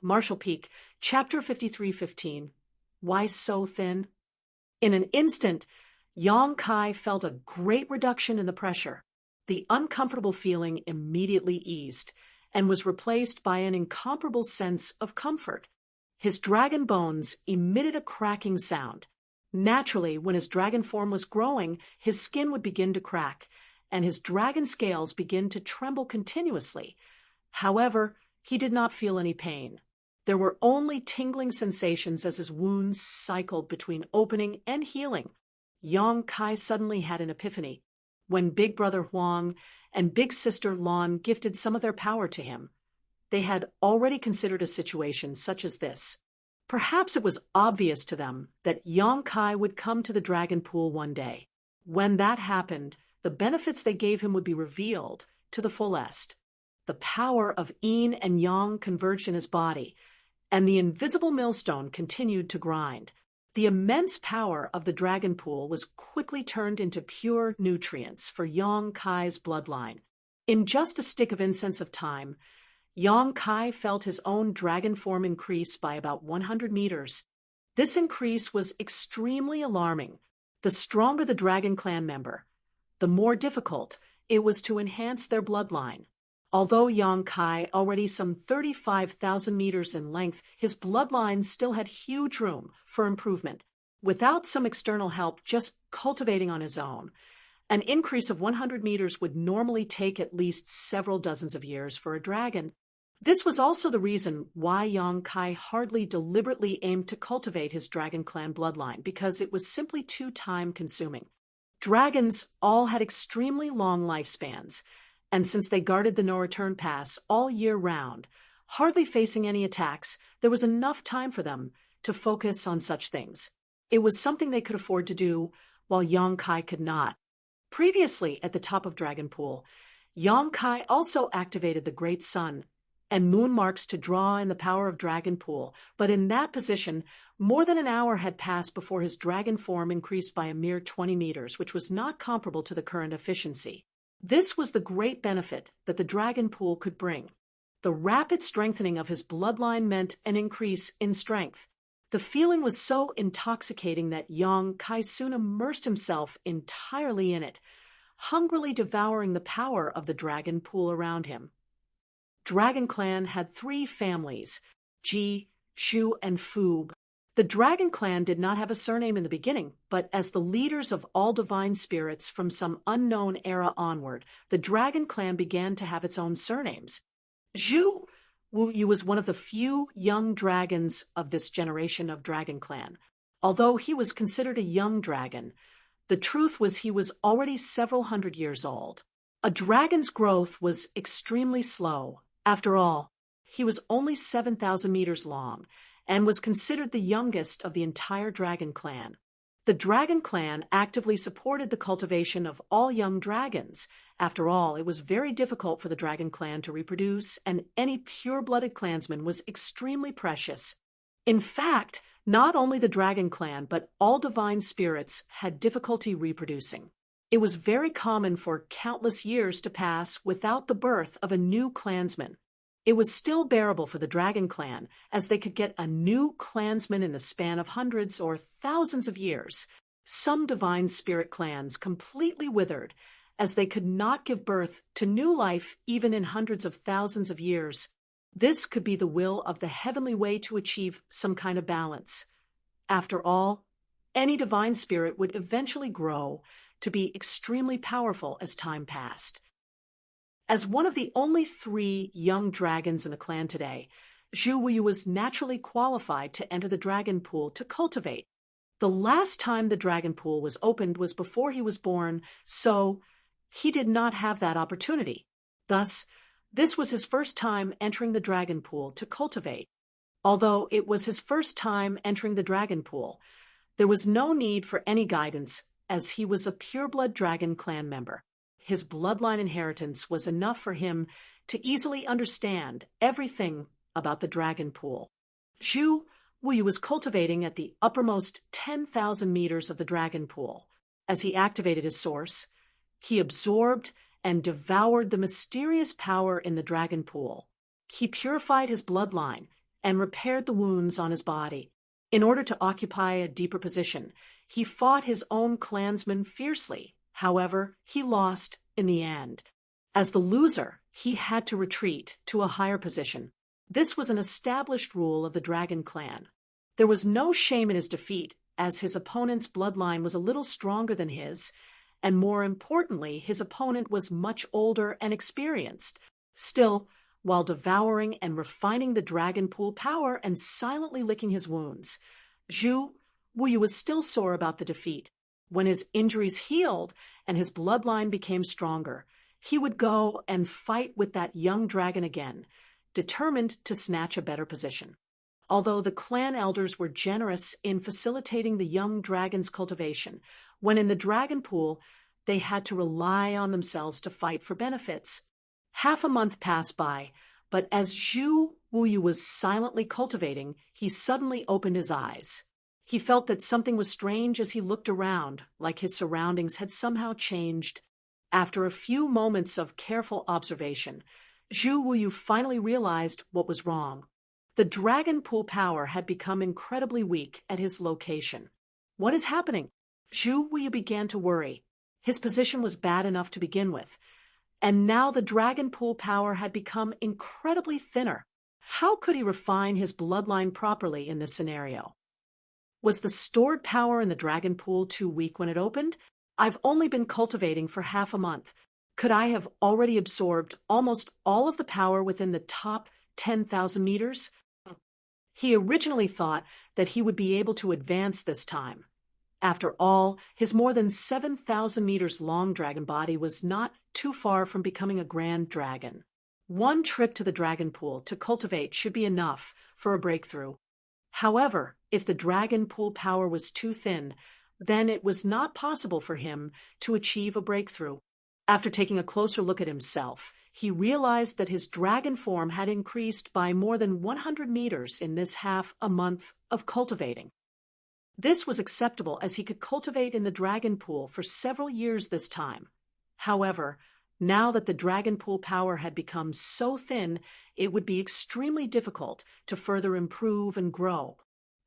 Marshall Peak, Chapter 53:15. Why so thin? In an instant, Yang Kai felt a great reduction in the pressure. The uncomfortable feeling immediately eased and was replaced by an incomparable sense of comfort. His dragon bones emitted a cracking sound. Naturally, when his dragon form was growing, his skin would begin to crack, and his dragon scales begin to tremble continuously. However, he did not feel any pain. There were only tingling sensations as his wounds cycled between opening and healing. Yang Kai suddenly had an epiphany when Big Brother Huang and Big Sister Lan gifted some of their power to him. They had already considered a situation such as this. Perhaps it was obvious to them that Yang Kai would come to the dragon pool one day. When that happened, the benefits they gave him would be revealed to the fullest. The power of yin and yang converged in his body, and the invisible millstone continued to grind. The immense power of the dragon pool was quickly turned into pure nutrients for Yang Kai's bloodline. In just a stick of incense of time, Yang Kai felt his own dragon form increase by about 100 meters. This increase was extremely alarming. The stronger the dragon clan member, the more difficult it was to enhance their bloodline. Although Yang Kai already some 35,000 meters in length, his bloodline still had huge room for improvement. Without some external help, just cultivating on his own, an increase of 100 meters would normally take at least several dozens of years for a dragon. This was also the reason why Yang Kai hardly deliberately aimed to cultivate his dragon clan bloodline, because it was simply too time-consuming. Dragons all had extremely long lifespans, and since they guarded the no-return pass all year round, hardly facing any attacks, there was enough time for them to focus on such things. It was something they could afford to do, while Yang Kai could not. Previously, at the top of Dragon Pool, Yang Kai also activated the Great Sun and Moon marks to draw in the power of Dragon Pool, but in that position, more than an hour had passed before his dragon form increased by a mere 20 meters, which was not comparable to the current efficiency. This was the great benefit that the Dragon Pool could bring. The rapid strengthening of his bloodline meant an increase in strength. The feeling was so intoxicating that Yang Kai soon immersed himself entirely in it, hungrily devouring the power of the Dragon Pool around him. Dragon Clan had 3 families, Ji, Shu, and Fub. The Dragon Clan did not have a surname in the beginning, but as the leaders of all divine spirits from some unknown era onward, the Dragon Clan began to have its own surnames. Zhu Wuyu was one of the few young dragons of this generation of Dragon Clan. Although he was considered a young dragon, the truth was he was already several hundred years old. A dragon's growth was extremely slow. After all, he was only 7,000 meters long and was considered the youngest of the entire Dragon Clan. The Dragon Clan actively supported the cultivation of all young dragons. After all, it was very difficult for the Dragon Clan to reproduce, and any pure-blooded clansman was extremely precious. In fact, not only the Dragon Clan, but all divine spirits had difficulty reproducing. It was very common for countless years to pass without the birth of a new clansman. It was still bearable for the Dragon Clan, as they could get a new clansman in the span of hundreds or thousands of years. Some divine spirit clans completely withered, as they could not give birth to new life even in hundreds of thousands of years. This could be the will of the heavenly way to achieve some kind of balance. After all, any divine spirit would eventually grow to be extremely powerful as time passed. As one of the only 3 young dragons in the clan today, Zhu Wuyu was naturally qualified to enter the Dragon Pool to cultivate. The last time the Dragon Pool was opened was before he was born, so he did not have that opportunity. Thus, this was his first time entering the Dragon Pool to cultivate. Although it was his first time entering the Dragon Pool, there was no need for any guidance, as he was a pureblood Dragon Clan member. His bloodline inheritance was enough for him to easily understand everything about the Dragon Pool. Zhu Wuyu was cultivating at the uppermost 10,000 meters of the Dragon Pool. As he activated his source, he absorbed and devoured the mysterious power in the Dragon Pool. He purified his bloodline and repaired the wounds on his body. In order to occupy a deeper position, he fought his own clansmen fiercely. However, he lost in the end. As the loser, he had to retreat to a higher position. This was an established rule of the Dragon Clan. There was no shame in his defeat, as his opponent's bloodline was a little stronger than his, and more importantly, his opponent was much older and experienced. Still, while devouring and refining the dragon pool power and silently licking his wounds, Zhu Wuyu was still sore about the defeat. When his injuries healed and his bloodline became stronger, he would go and fight with that young dragon again, determined to snatch a better position. Although the clan elders were generous in facilitating the young dragon's cultivation, when in the dragon pool, they had to rely on themselves to fight for benefits. Half a month passed by, but as Zhu Wuyu was silently cultivating, he suddenly opened his eyes. He felt that something was strange as he looked around, like his surroundings had somehow changed. After a few moments of careful observation, Zhu Wuyu finally realized what was wrong. The dragon pool power had become incredibly weak at his location. What is happening? Zhu Wuyu began to worry. His position was bad enough to begin with, and now the dragon pool power had become incredibly thinner. How could he refine his bloodline properly in this scenario? Was the stored power in the dragon pool too weak when it opened? I've only been cultivating for half a month. Could I have already absorbed almost all of the power within the top 10,000 meters? He originally thought that he would be able to advance this time. After all, his more than 7,000 meters long dragon body was not too far from becoming a grand dragon. One trip to the dragon pool to cultivate should be enough for a breakthrough. However, if the dragon pool power was too thin, then it was not possible for him to achieve a breakthrough. After taking a closer look at himself, he realized that his dragon form had increased by more than 100 meters in this half a month of cultivating. This was acceptable as he could cultivate in the dragon pool for several years this time. However, now that the dragon pool power had become so thin, it would be extremely difficult to further improve and grow.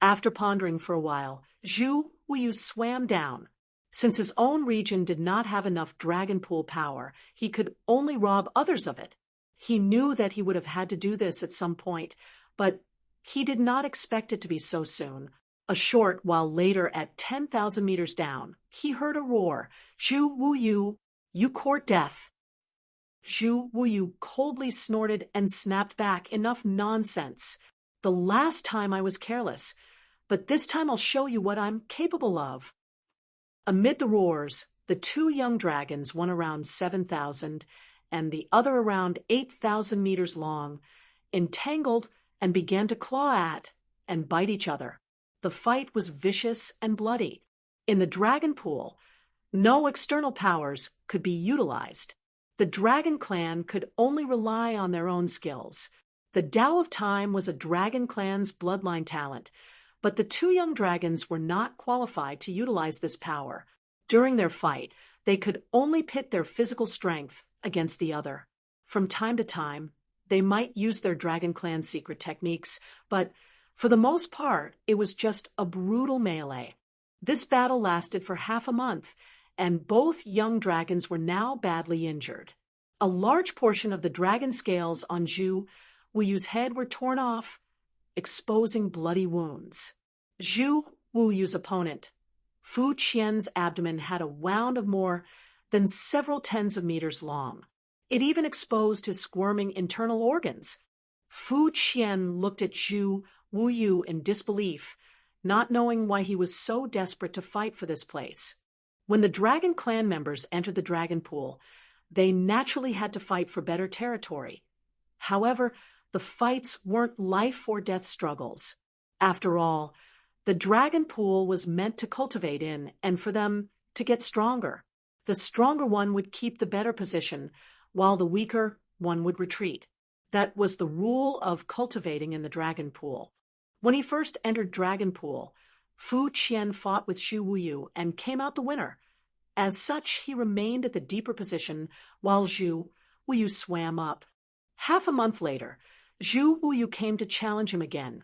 After pondering for a while, Zhu Wuyu swam down. Since his own region did not have enough dragon pool power, he could only rob others of it. He knew that he would have had to do this at some point, but he did not expect it to be so soon. A short while later, at 10,000 meters down, he heard a roar. "Zhu Wuyu, you court death." Zhu Wuyu coldly snorted and snapped back, "Enough nonsense. The last time I was careless, but this time I'll show you what I'm capable of." Amid the roars, the two young dragons, one around 7,000 and the other around 8,000 meters long, entangled and began to claw at and bite each other. The fight was vicious and bloody. In the dragon pool, no external powers could be utilized. The Dragon Clan could only rely on their own skills. The Tao of Time was a Dragon Clan's bloodline talent, but the two young dragons were not qualified to utilize this power. During their fight, they could only pit their physical strength against the other. From time to time, they might use their Dragon Clan secret techniques, but for the most part, it was just a brutal melee. This battle lasted for half a month, and both young dragons were now badly injured. A large portion of the dragon scales on Zhu Wuyu's head were torn off, exposing bloody wounds. Zhu Wuyu's opponent, Fu Qian's abdomen had a wound of more than several tens of meters long. It even exposed his squirming internal organs. Fu Qian looked at Zhu Wuyu in disbelief, not knowing why he was so desperate to fight for this place. When the Dragon Clan members entered the dragon pool, they naturally had to fight for better territory. However, the fights weren't life-or-death struggles. After all, the dragon pool was meant to cultivate in and for them to get stronger. The stronger one would keep the better position, while the weaker one would retreat. That was the rule of cultivating in the dragon pool. When he first entered dragon pool, Fu Qian fought with Zhu Wuyu and came out the winner. As such, he remained at the deeper position while Zhu Wuyu swam up. Half a month later, Zhu Wuyu came to challenge him again,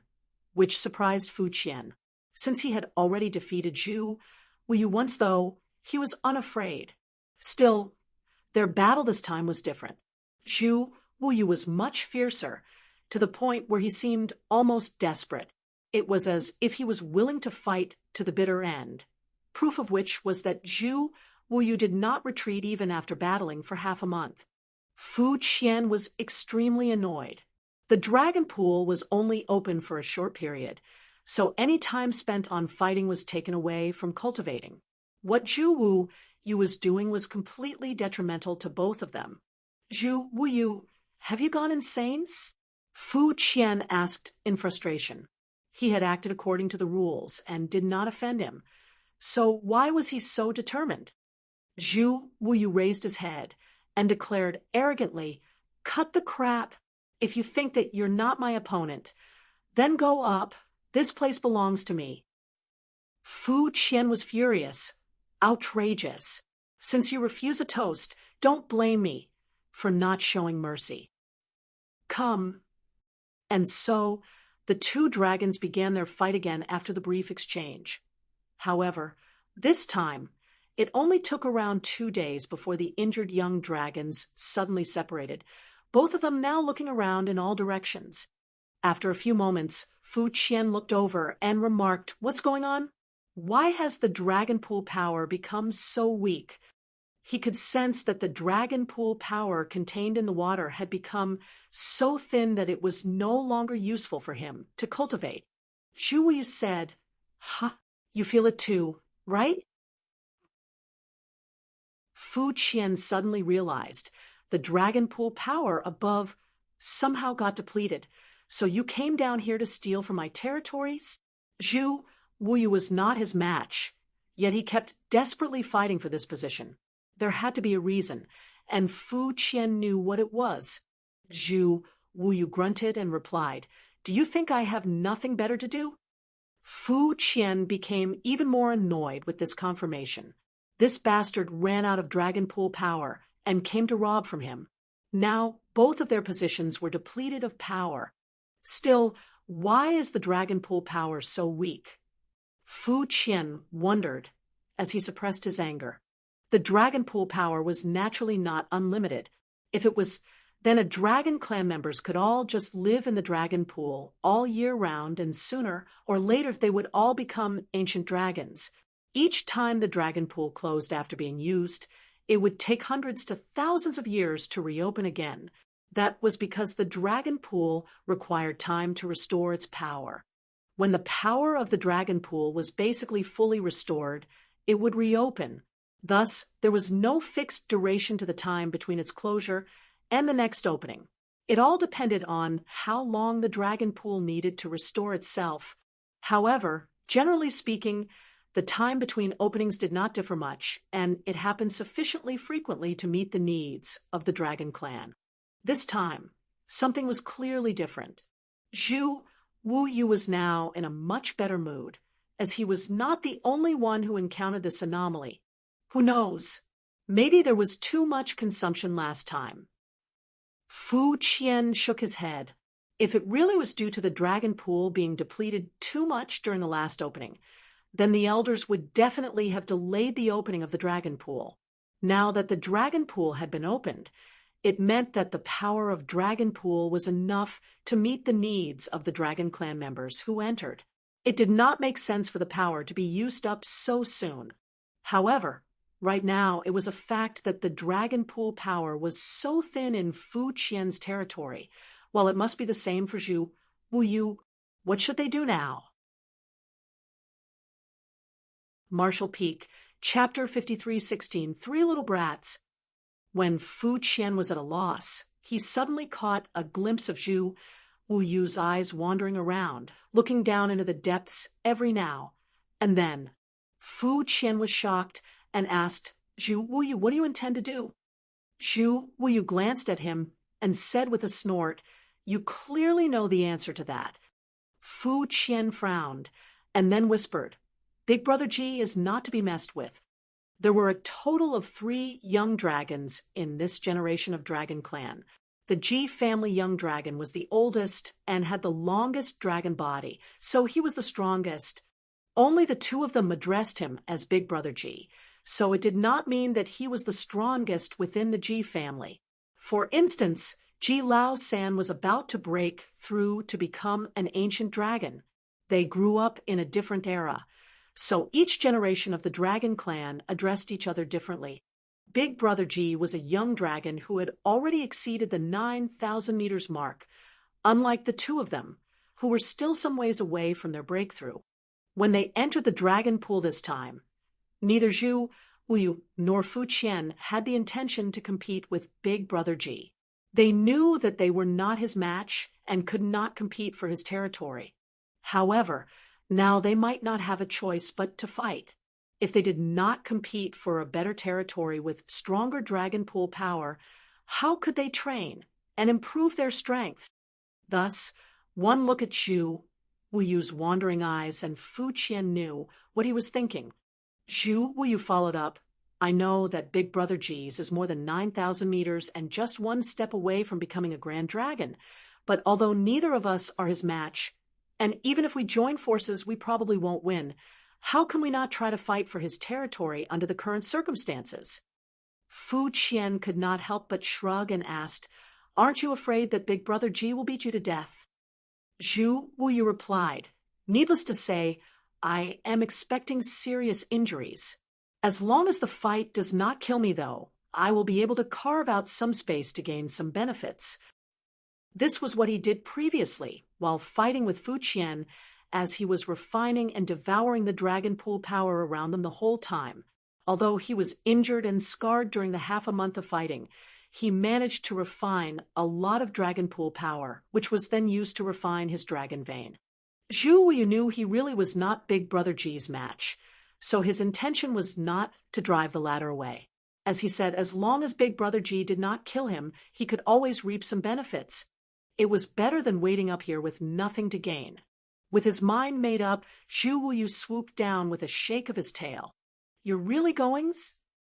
which surprised Fu Qian. Since he had already defeated Zhu Wuyu once, though, he was unafraid. Still, their battle this time was different. Zhu Wuyu was much fiercer, to the point where he seemed almost desperate. It was as if he was willing to fight to the bitter end, proof of which was that Zhu Wuyu did not retreat even after battling for half a month. Fu Qian was extremely annoyed. The dragon pool was only open for a short period, so any time spent on fighting was taken away from cultivating. What Zhu Wuyu was doing was completely detrimental to both of them. Zhu Wuyu, have you gone insane? Fu Qian asked in frustration. He had acted according to the rules and did not offend him, so why was he so determined? Zhu Wuyu raised his head and declared arrogantly, "Cut the crap. If you think that you're not my opponent, then go up. This place belongs to me." Fu Qian was furious, outrageous. "Since you refuse a toast, don't blame me for not showing mercy. Come." And so, the two dragons began their fight again after the brief exchange. However, this time, it only took around 2 days before the injured young dragons suddenly separated, both of them now looking around in all directions. After a few moments, Fu Qian looked over and remarked, "What's going on? Why has the dragon pool power become so weak?" He could sense that the dragon pool power contained in the water had become so thin that it was no longer useful for him to cultivate. Zhu Wuyu said, "Huh, you feel it too, right?" Fu Qian suddenly realized the dragon pool power above somehow got depleted. "So you came down here to steal from my territories?" Zhu Wuyu was not his match, yet he kept desperately fighting for this position. There had to be a reason, and Fu Qian knew what it was. Zhu Wuyu grunted and replied, "Do you think I have nothing better to do?" Fu Qian became even more annoyed with this confirmation. This bastard ran out of dragon pool power and came to rob from him. Now both of their positions were depleted of power. Still, why is the dragon pool power so weak? Fu Qian wondered as he suppressed his anger. The dragon pool power was naturally not unlimited. If it was, then a dragon clan members could all just live in the dragon pool all year round, and sooner or later they would all become ancient dragons. Each time the dragon pool closed after being used, it would take hundreds to thousands of years to reopen again. That was because the dragon pool required time to restore its power. When the power of the dragon pool was basically fully restored, it would reopen. Thus, there was no fixed duration to the time between its closure and the next opening. It all depended on how long the dragon pool needed to restore itself. However, generally speaking, the time between openings did not differ much, and it happened sufficiently frequently to meet the needs of the dragon clan. This time, something was clearly different. Zhu Wuyu was now in a much better mood, as he was not the only one who encountered this anomaly. Who knows? Maybe there was too much consumption last time. Fu Qian shook his head. If it really was due to the dragon pool being depleted too much during the last opening, then the elders would definitely have delayed the opening of the dragon pool. Now that the dragon pool had been opened, it meant that the power of dragon pool was enough to meet the needs of the dragon clan members who entered. It did not make sense for the power to be used up so soon. However, right now, it was a fact that the dragon pool power was so thin in Fu Qian's territory. While it must be the same for Zhu Wuyu, what should they do now? Marshall Peak, Chapter 53:16, Three Little Brats. When Fu Qian was at a loss, he suddenly caught a glimpse of Zhu Wuyu's eyes wandering around, looking down into the depths every now and then. Fu Qian was shocked and asked, "Zhu Wuyu, what do you intend to do?" Zhu Wuyu glanced at him and said with a snort, "You clearly know the answer to that." Fu Qian frowned and then whispered, "Big Brother Ji is not to be messed with." There were a total of 3 young dragons in this generation of Dragon Clan. The Ji family young dragon was the oldest and had the longest dragon body, so he was the strongest. Only the two of them addressed him as Big Brother Ji, so it did not mean that he was the strongest within the Ji family. For instance, Ji Lao San was about to break through to become an ancient dragon. They grew up in a different era, so each generation of the dragon clan addressed each other differently. Big Brother Ji was a young dragon who had already exceeded the 9,000 meters mark, unlike the two of them, who were still some ways away from their breakthrough. When they entered the dragon pool this time, neither Zhu Wuyu nor Fu Qian had the intention to compete with Big Brother Ji. They knew that they were not his match and could not compete for his territory. However, now they might not have a choice but to fight. If they did not compete for a better territory with stronger dragon pool power, how could they train and improve their strength? Thus, one look at Zhu Wuyu's wandering eyes and Fu Qian knew what he was thinking. Zhu Wuyu followed up, I know that Big Brother Ji's is more than 9,000 meters and just one step away from becoming a grand dragon, but although neither of us are his match, and even if we join forces we probably won't win, how can we not try to fight for his territory under the current circumstances? Fu Qian could not help but shrug and asked, Aren't you afraid that Big Brother Ji will beat you to death? Zhu Wuyu replied, Needless to say, I am expecting serious injuries. As long as the fight does not kill me, though, I will be able to carve out some space to gain some benefits. This was what he did previously, while fighting with Fu Qian, as he was refining and devouring the dragon pool power around them the whole time. Although he was injured and scarred during the half a month of fighting, he managed to refine a lot of dragon pool power, which was then used to refine his dragon vein. Zhu Wuyu knew he really was not Big Brother Ji's match, so his intention was not to drive the latter away. As he said, as long as Big Brother Ji did not kill him, he could always reap some benefits. It was better than waiting up here with nothing to gain. With his mind made up, Zhu Wuyu swooped down with a shake of his tail. You're really going?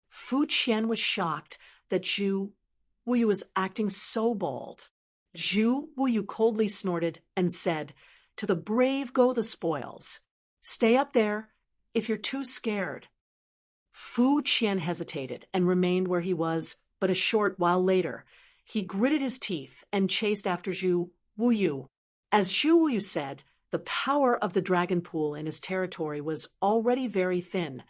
Fu Qian was shocked that Zhu Wuyu was acting so bold. Zhu Wuyu coldly snorted and said, To the brave go the spoils. Stay up there if you're too scared. Fu Qian hesitated and remained where he was, but a short while later, he gritted his teeth and chased after Zhu Wuyu. As Zhu Wuyu said, the power of the dragon pool in his territory was already very thin.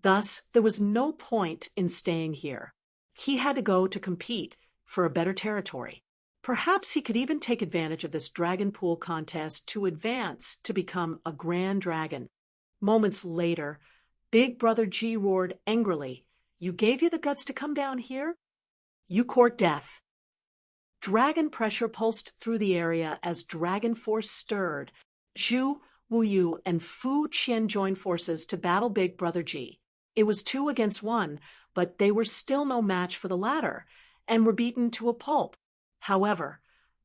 Thus, there was no point in staying here. He had to go to compete for a better territory. Perhaps he could even take advantage of this dragon pool contest to advance to become a grand dragon. Moments later, Big Brother Ji roared angrily, You gave you the guts to come down here? You court death. Dragon pressure pulsed through the area as dragon force stirred. Zhu Wuyu and Fu Qian joined forces to battle Big Brother Ji. It was 2 against 1, but they were still no match for the latter, and were beaten to a pulp. However,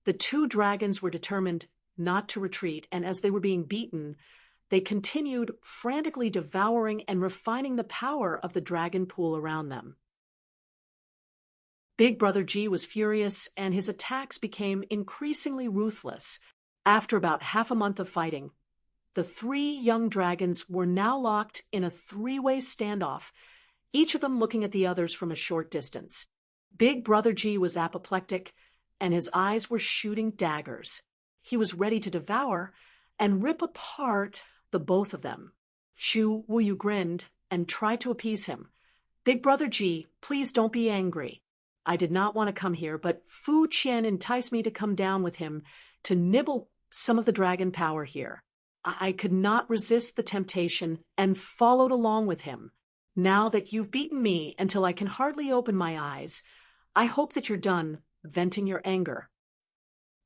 the 2 dragons were determined not to retreat, and as they were being beaten, they continued frantically devouring and refining the power of the dragon pool around them. Big Brother Ji was furious, and his attacks became increasingly ruthless. After about half a month of fighting, the 3 young dragons were now locked in a 3-way standoff, each of them looking at the others from a short distance. Big Brother Ji was apoplectic, and his eyes were shooting daggers. He was ready to devour and rip apart the both of them. Zhu Wuyu grinned and tried to appease him. Big Brother Ji, please don't be angry. I did not want to come here, but Fu Qian enticed me to come down with him to nibble some of the dragon power here. I could not resist the temptation and followed along with him. Now that you've beaten me until I can hardly open my eyes, I hope that you're done venting your anger.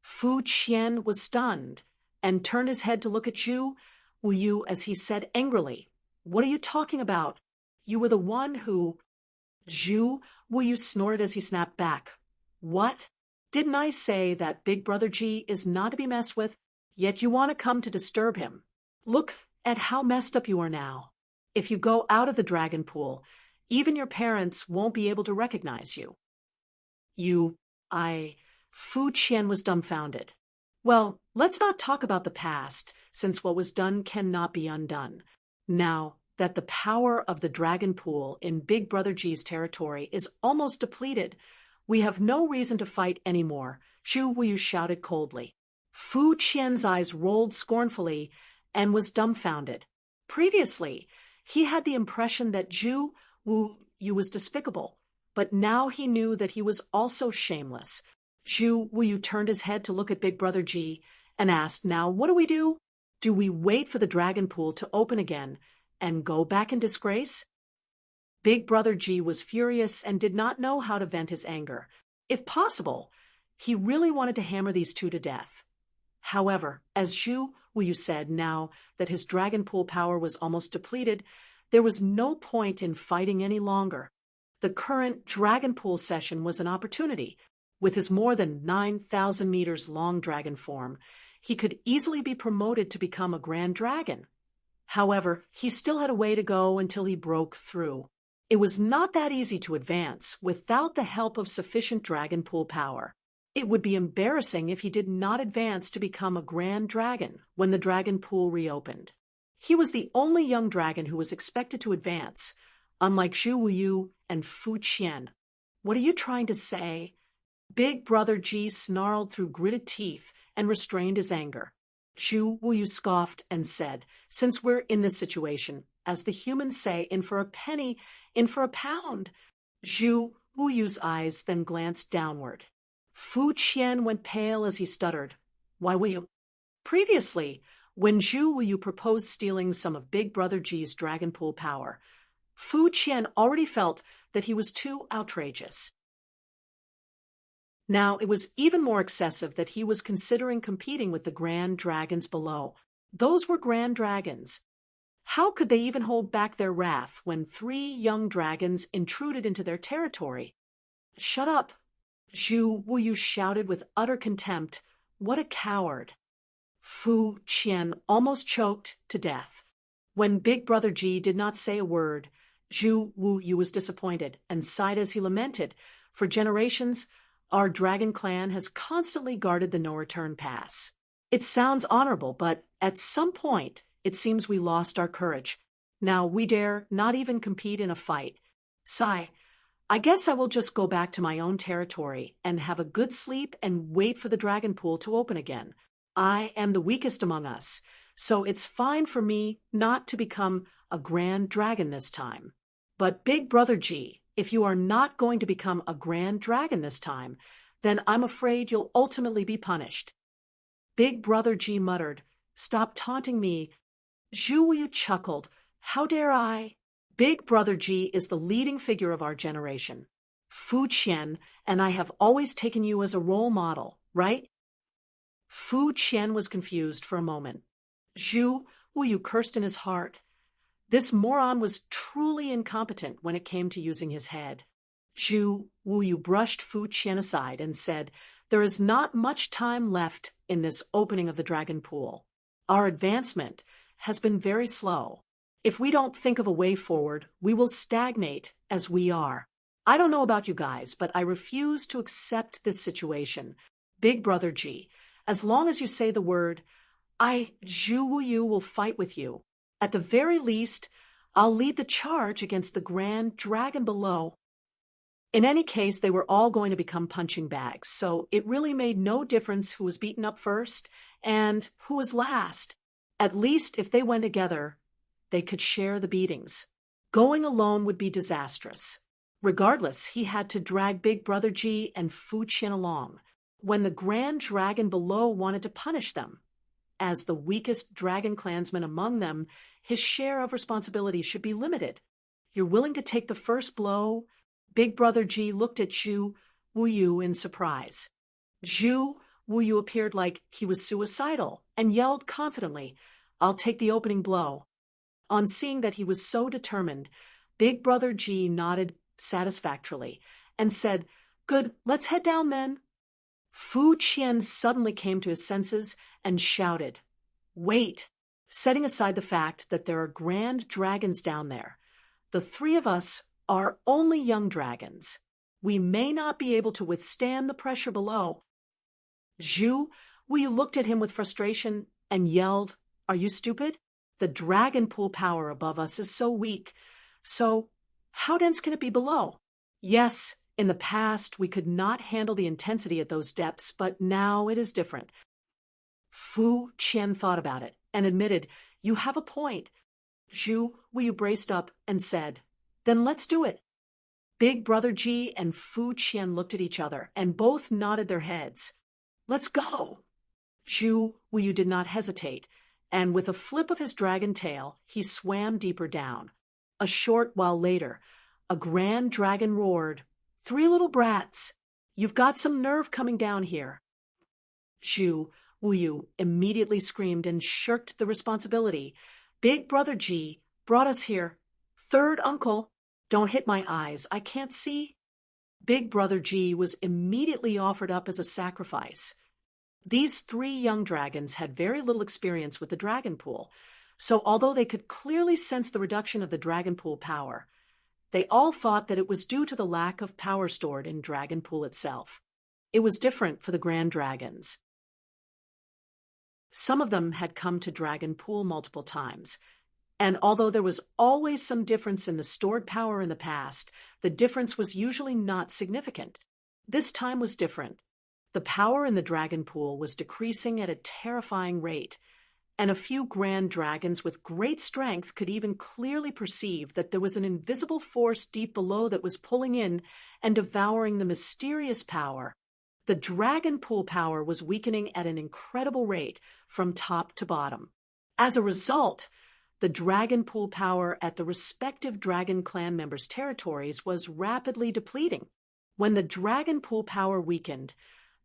Fu Qian was stunned and turned his head to look at Zhu Wuyu as he said angrily, What are you talking about? You were the one who... Zhu Wuyu snorted as he snapped back. What? Didn't I say that Big Brother Ji is not to be messed with, yet you want to come to disturb him? Look at how messed up you are now. If you go out of the dragon pool, even your parents won't be able to recognize you. Fu Qian was dumbfounded. Well, let's not talk about the past, since what was done cannot be undone. Now that the power of the dragon pool in Big Brother G's territory is almost depleted, we have no reason to fight anymore, Zhu Wuyu shouted coldly. Fu Qian's eyes rolled scornfully and was dumbfounded. Previously, he had the impression that Zhu Wuyu was despicable, but now he knew that he was also shameless. Zhu Wuyu turned his head to look at Big Brother G and asked, "Now, what do we do? Do we wait for the dragon pool to open again and go back in disgrace?" Big Brother G was furious and did not know how to vent his anger. If possible, he really wanted to hammer these two to death. However, as Zhu Wuyu said, now that his dragon pool power was almost depleted, there was no point in fighting any longer. The current dragon pool session was an opportunity. With his more than 9,000 meters long dragon form, he could easily be promoted to become a grand dragon. However, he still had a way to go until he broke through. It was not that easy to advance without the help of sufficient dragon pool power. It would be embarrassing if he did not advance to become a grand dragon when the dragon pool reopened. He was the only young dragon who was expected to advance, unlike Zhu Wuyu and Fu Qian. "What are you trying to say?" Big Brother G snarled through gritted teeth and restrained his anger. Zhu Wuyu scoffed and said, "Since we're in this situation, as the humans say, in for a penny, in for a pound." Zhu Wuyu's eyes then glanced downward. Fu Qian went pale as he stuttered, "Why will you?" Previously, when Zhu Wuyu proposed stealing some of Big Brother G's dragon pool power, Fu Qian already felt that he was too outrageous. Now it was even more excessive that he was considering competing with the grand dragons below. Those were grand dragons. How could they even hold back their wrath when 3 young dragons intruded into their territory? "Shut up!" Zhu Wuyu shouted with utter contempt. "What a coward!" Fu Qian almost choked to death. When Big Brother G did not say a word, Zhu Wuyu was disappointed and sighed as he lamented, "For generations, our dragon clan has constantly guarded the no-return pass. It sounds honorable, but at some point, it seems we lost our courage. Now we dare not even compete in a fight. Sigh. I guess I will just go back to my own territory and have a good sleep and wait for the dragon pool to open again. I am the weakest among us, so it's fine for me not to become a grand dragon this time. But Big Brother G, if you are not going to become a grand dragon this time, then I'm afraid you'll ultimately be punished." Big Brother G muttered, "Stop taunting me." Zhu Wuyu chuckled, "How dare I? Big Brother G is the leading figure of our generation. Fu Qian and I have always taken you as a role model, right?" Fu Qian was confused for a moment. Zhu Wuyu cursed in his heart. This moron was truly incompetent when it came to using his head. Zhu Wuyu brushed Fu Qian aside and said, "There is not much time left in this opening of the dragon pool. Our advancement has been very slow. If we don't think of a way forward, we will stagnate as we are. I don't know about you guys, but I refuse to accept this situation. Big Brother G, as long as you say the word, Zhu Wuyu, will fight with you. At the very least, I'll lead the charge against the grand dragon below." In any case, they were all going to become punching bags, so it really made no difference who was beaten up first and who was last. At least if they went together, they could share the beatings. Going alone would be disastrous. Regardless, he had to drag Big Brother G and Fu Qian along when the grand dragon below wanted to punish them. As the weakest dragon clansman among them, his share of responsibility should be limited. "You're willing to take the first blow?" Big Brother G looked at Zhu Wuyu in surprise. Zhu Wuyu appeared like he was suicidal and yelled confidently, "I'll take the opening blow." On seeing that he was so determined, Big Brother G nodded satisfactorily and said, "Good, let's head down then." Fu Qian suddenly came to his senses and shouted, "Wait!" Setting aside the fact that there are grand dragons down there, the 3 of us are only young dragons. We may not be able to withstand the pressure below. Zhu Wu looked at him with frustration and yelled, "Are you stupid? The dragon pool power above us is so weak. So, how dense can it be below? Yes, in the past we could not handle the intensity at those depths, but now it is different." Fu Qian thought about it and admitted, "You have a point." Zhu Wu braced up and said, "Then let's do it." Big Brother Ji and Fu Qian looked at each other and both nodded their heads. "Let's go." Zhu Wu did not hesitate, and with a flip of his dragon tail, he swam deeper down. A short while later, a grand dragon roared, "Three little brats! You've got some nerve coming down here." Zhu Wu immediately screamed and shirked the responsibility. "Big Brother Ji brought us here. Third uncle, don't hit my eyes, I can't see." Big Brother Ji was immediately offered up as a sacrifice. These three young dragons had very little experience with the dragon pool, so although they could clearly sense the reduction of the dragon pool power, they all thought that it was due to the lack of power stored in dragon pool itself. It was different for the grand dragons. Some of them had come to dragon pool multiple times, and although there was always some difference in the stored power in the past, the difference was usually not significant. This time was different. The power in the dragon pool was decreasing at a terrifying rate, and a few grand dragons with great strength could even clearly perceive that there was an invisible force deep below that was pulling in and devouring the mysterious power. The dragon pool power was weakening at an incredible rate from top to bottom. As a result, the dragon pool power at the respective dragon clan members' territories was rapidly depleting. When the dragon pool power weakened,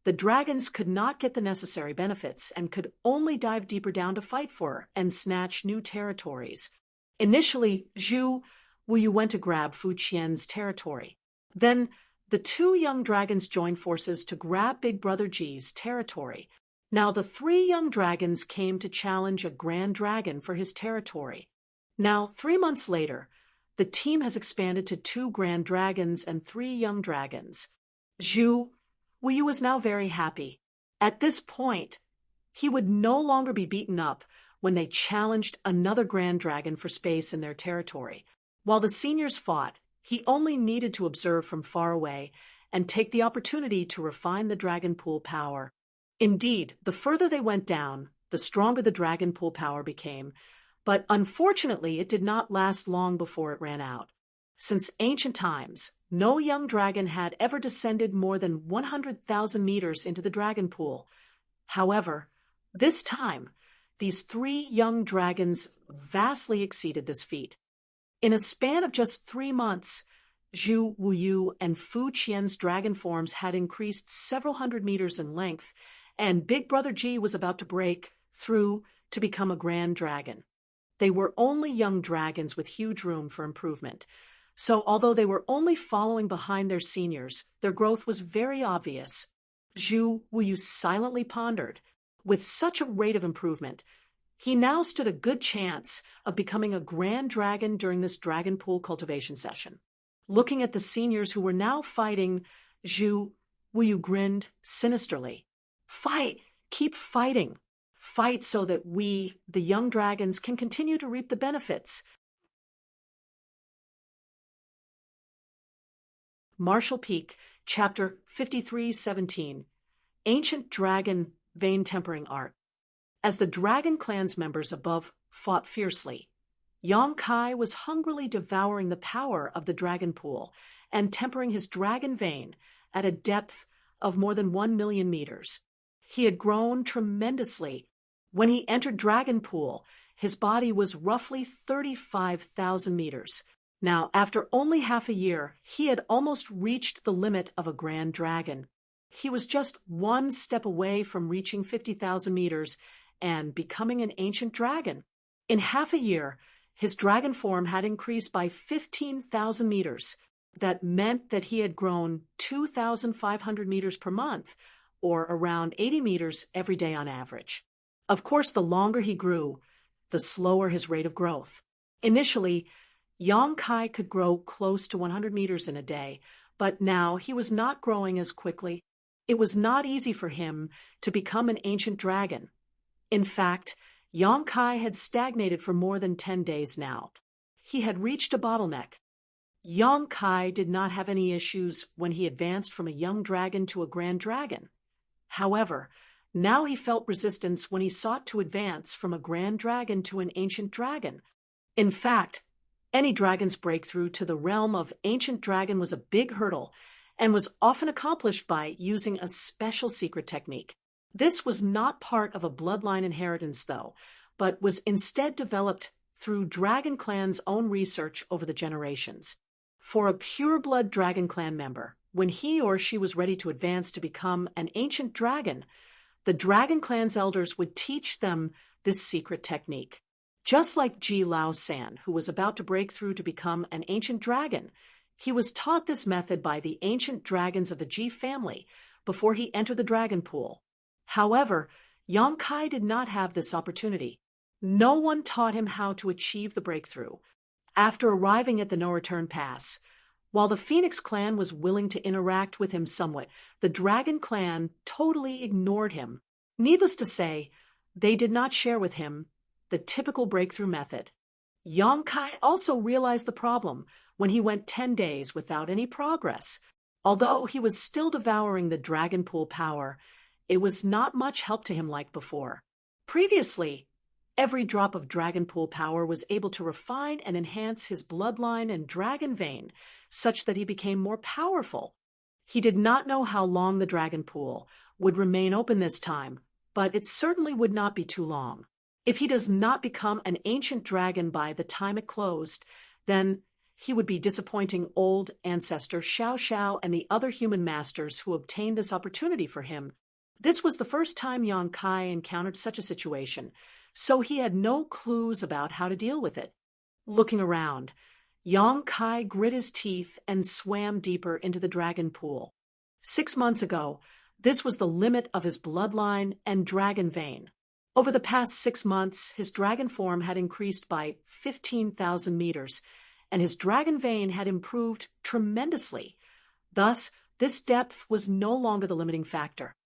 the dragons could not get the necessary benefits and could only dive deeper down to fight for and snatch new territories. Initially, Zhu Wu went to grab Fu Qian's territory. Then, the two young dragons joined forces to grab Big Brother Ji's territory. Now the three young dragons came to challenge a grand dragon for his territory. Now, 3 months later, the team has expanded to 2 grand dragons and 3 young dragons. Zhu Wu was now very happy. At this point, he would no longer be beaten up when they challenged another grand dragon for space in their territory. While the seniors fought, he only needed to observe from far away and take the opportunity to refine the dragon pool power. Indeed, the further they went down, the stronger the dragon pool power became, but unfortunately it did not last long before it ran out. Since ancient times, no young dragon had ever descended more than 100,000 meters into the dragon pool. However, this time, these 3 young dragons vastly exceeded this feat. In a span of just 3 months, Zhu Wu and Fu Qian's dragon forms had increased several hundred meters in length, and Big Brother Ji was about to break through to become a grand dragon. They were only young dragons with huge room for improvement. So although they were only following behind their seniors, their growth was very obvious. Zhu Wu silently pondered. With such a rate of improvement, he now stood a good chance of becoming a grand dragon during this dragon pool cultivation session. Looking at the seniors who were now fighting, Zhu Wu grinned sinisterly. "Fight! Keep fighting! Fight so that we, the young dragons, can continue to reap the benefits." Martial Peak, Chapter 53:17, Ancient Dragon Vein Tempering Art. As the Dragon Clan's members above fought fiercely, Yong Kai was hungrily devouring the power of the dragon pool and tempering his dragon vein at a depth of more than 1 million meters. He had grown tremendously. When he entered Dragon Pool, his body was roughly 35,000 meters. Now, after only half a year, he had almost reached the limit of a grand dragon. He was just 1 step away from reaching 50,000 meters and becoming an ancient dragon. In half a year, his dragon form had increased by 15,000 meters. That meant that he had grown 2,500 meters per month, or around 80 meters every day on average. Of course, the longer he grew, the slower his rate of growth. Initially, Yong Kai could grow close to 100 meters in a day, but now he was not growing as quickly. It was not easy for him to become an ancient dragon. In fact, Yang Kai had stagnated for more than 10 days now. He had reached a bottleneck. Yang Kai did not have any issues when he advanced from a young dragon to a grand dragon. However, now he felt resistance when he sought to advance from a grand dragon to an ancient dragon. In fact, any dragon's breakthrough to the realm of ancient dragon was a big hurdle and was often accomplished by using a special secret technique. This was not part of a bloodline inheritance, though, but was instead developed through Dragon Clan's own research over the generations. For a pure-blood Dragon Clan member, when he or she was ready to advance to become an ancient dragon, the Dragon Clan's elders would teach them this secret technique. Just like Ji Lao San, who was about to break through to become an ancient dragon, he was taught this method by the ancient dragons of the Ji family before he entered the dragon pool. However, Yang Kai did not have this opportunity. No one taught him how to achieve the breakthrough. After arriving at the no-return pass, while the Phoenix clan was willing to interact with him somewhat, the Dragon clan totally ignored him. Needless to say, they did not share with him the typical breakthrough method. Yang Kai also realized the problem when he went 10 days without any progress. Although he was still devouring the dragon pool power, it was not much help to him like before. Previously, every drop of dragon pool power was able to refine and enhance his bloodline and dragon vein, such that he became more powerful. He did not know how long the dragon pool would remain open this time, but it certainly would not be too long. If he does not become an ancient dragon by the time it closed, then he would be disappointing old ancestor Xiao Xiao and the other human masters who obtained this opportunity for him. This was the first time Yang Kai encountered such a situation, so he had no clues about how to deal with it. Looking around, Yang Kai grit his teeth and swam deeper into the dragon pool. 6 months ago, this was the limit of his bloodline and dragon vein. Over the past 6 months, his dragon form had increased by 15,000 meters, and his dragon vein had improved tremendously. Thus, this depth was no longer the limiting factor.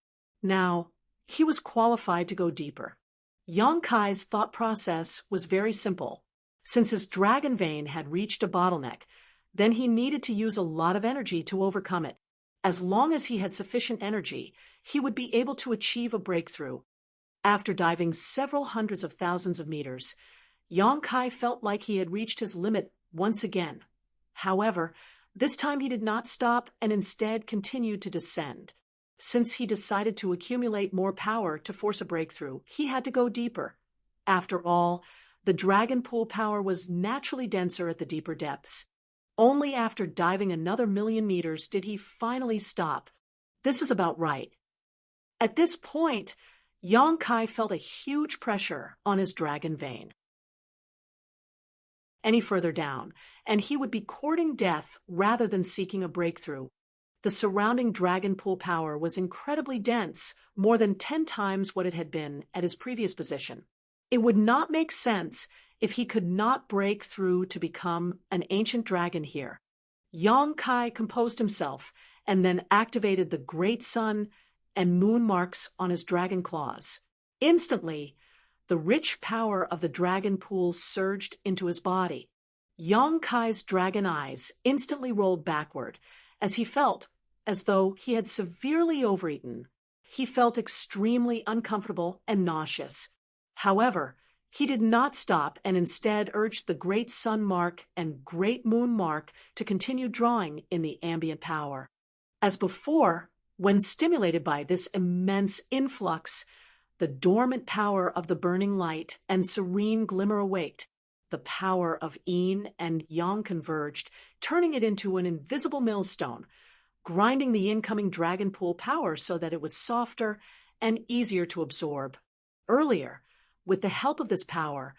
Now, he was qualified to go deeper. Yang Kai's thought process was very simple. Since his dragon vein had reached a bottleneck, then he needed to use a lot of energy to overcome it. As long as he had sufficient energy, he would be able to achieve a breakthrough. After diving several hundreds of thousands of meters, Yang Kai felt like he had reached his limit once again. However, this time he did not stop and instead continued to descend. Since he decided to accumulate more power to force a breakthrough, he had to go deeper. After all, the dragon pool power was naturally denser at the deeper depths. Only after diving another 1,000,000 meters did he finally stop. This is about right. At this point, Yang Kai felt a huge pressure on his dragon vein. Any further down, and he would be courting death rather than seeking a breakthrough. The surrounding dragon pool power was incredibly dense, more than 10 times what it had been at his previous position. It would not make sense if he could not break through to become an ancient dragon here. Yang Kai composed himself and then activated the great sun and moon marks on his dragon claws. Instantly, the rich power of the dragon pool surged into his body. Yang Kai's dragon eyes instantly rolled backward as he felt as though he had severely overeaten. He felt extremely uncomfortable and nauseous. However, he did not stop and instead urged the great sun mark and great moon mark to continue drawing in the ambient power. As before, when stimulated by this immense influx, the dormant power of the burning light and serene glimmer awaked. The power of yin and yang converged, turning it into an invisible millstone, grinding the incoming dragon pool power so that it was softer and easier to absorb. Earlier, with the help of this power,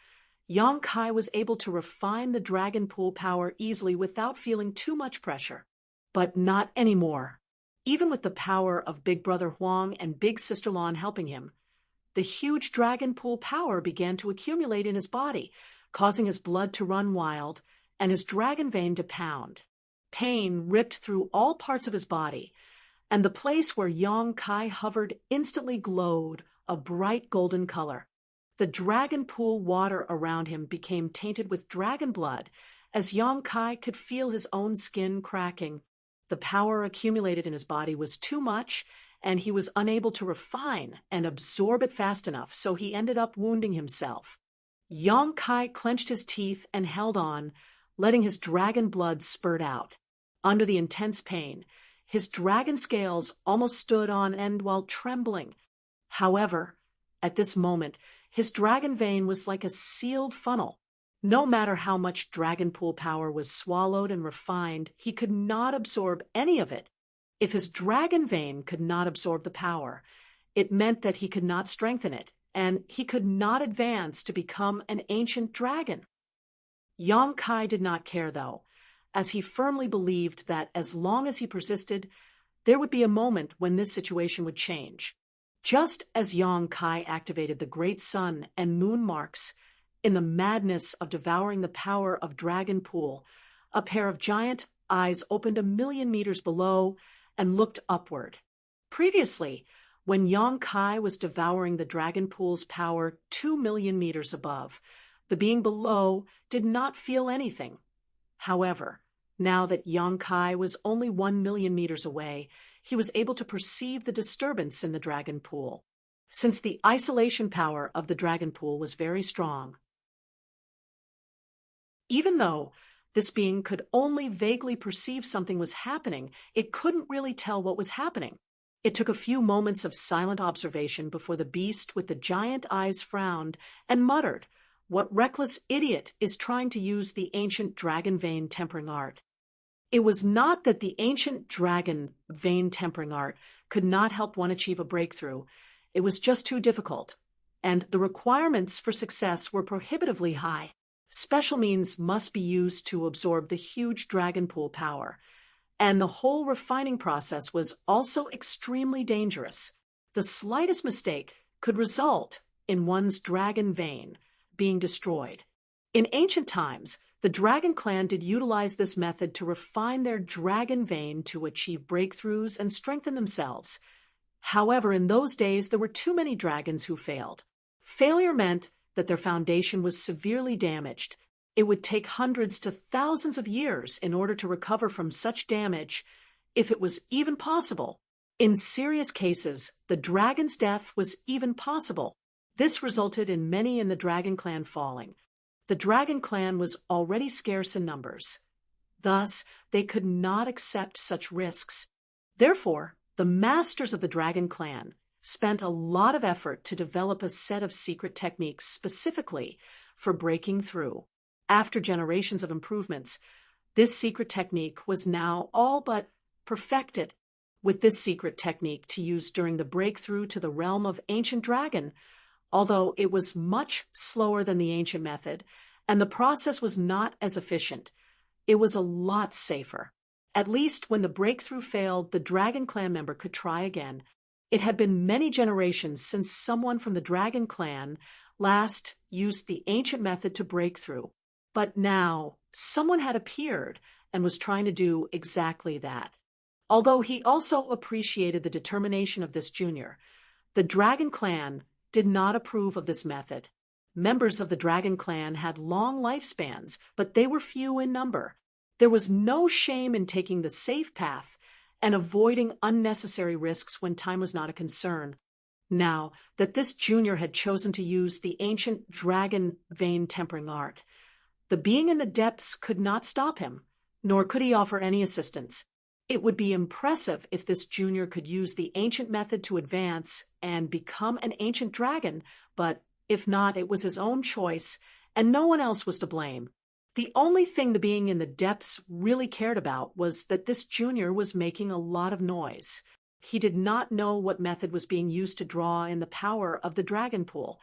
Yang Kai was able to refine the dragon pool power easily without feeling too much pressure. But not anymore. Even with the power of Big Brother Huang and Big Sister Lan helping him, the huge dragon pool power began to accumulate in his body, causing his blood to run wild and his dragon vein to pound. Pain ripped through all parts of his body. and the place where Yong Kai hovered instantly glowed a bright golden color. The dragon pool water around him became tainted with dragon blood, as Yong Kai could feel his own skin cracking. The power accumulated in his body was too much, and he was unable to refine and absorb it fast enough, so he ended up wounding himself. Yong Kai clenched his teeth and held on, letting his dragon blood spurt out. Under the intense pain, his dragon scales almost stood on end while trembling. However, at this moment, his dragon vein was like a sealed funnel. No matter how much dragon pool power was swallowed and refined, he could not absorb any of it. If his dragon vein could not absorb the power, it meant that he could not strengthen it, and he could not advance to become an ancient dragon. Yong Kai did not care, though, as he firmly believed that as long as he persisted, there would be a moment when this situation would change. Just as Yong Kai activated the great sun and moon marks in the madness of devouring the power of Dragon Pool, a pair of giant eyes opened 1,000,000 meters below and looked upward. Previously, when Yong Kai was devouring the Dragon Pool's power 2,000,000 meters above, the being below did not feel anything. However, now that Yong Kai was only 1,000,000 meters away, he was able to perceive the disturbance in the Dragon Pool, since the isolation power of the Dragon Pool was very strong. Even though this being could only vaguely perceive something was happening, it couldn't really tell what was happening. It took a few moments of silent observation before the beast with the giant eyes frowned and muttered, "What reckless idiot is trying to use the ancient dragon vein tempering art?" It was not that the ancient dragon vein tempering art could not help one achieve a breakthrough. It was just too difficult, and the requirements for success were prohibitively high. Special means must be used to absorb the huge dragon pool power, and the whole refining process was also extremely dangerous. The slightest mistake could result in one's dragon vein being destroyed. In ancient times, the Dragon Clan did utilize this method to refine their dragon vein to achieve breakthroughs and strengthen themselves. However, in those days, there were too many dragons who failed. Failure meant that their foundation was severely damaged. It would take hundreds to thousands of years in order to recover from such damage, if it was even possible. In serious cases, the dragon's death was even possible. This resulted in many in the Dragon Clan falling. The Dragon Clan was already scarce in numbers. Thus, they could not accept such risks. Therefore, the masters of the Dragon Clan spent a lot of effort to develop a set of secret techniques specifically for breaking through. After generations of improvements, this secret technique was now all but perfected. With this secret technique to use during the breakthrough to the realm of Ancient Dragon, although it was much slower than the ancient method, and the process was not as efficient, it was a lot safer. At least when the breakthrough failed, the Dragon Clan member could try again. It had been many generations since someone from the Dragon Clan last used the ancient method to break through. But now, someone had appeared and was trying to do exactly that. Although he also appreciated the determination of this junior, the Dragon Clan did not approve of this method. Members of the Dragon Clan had long lifespans, but they were few in number. There was no shame in taking the safe path and avoiding unnecessary risks when time was not a concern. Now that this junior had chosen to use the ancient dragon vein tempering art, the being in the depths could not stop him, nor could he offer any assistance. It would be impressive if this junior could use the ancient method to advance and become an ancient dragon, but if not, it was his own choice, and no one else was to blame. The only thing the being in the depths really cared about was that this junior was making a lot of noise. He did not know what method was being used to draw in the power of the dragon pool,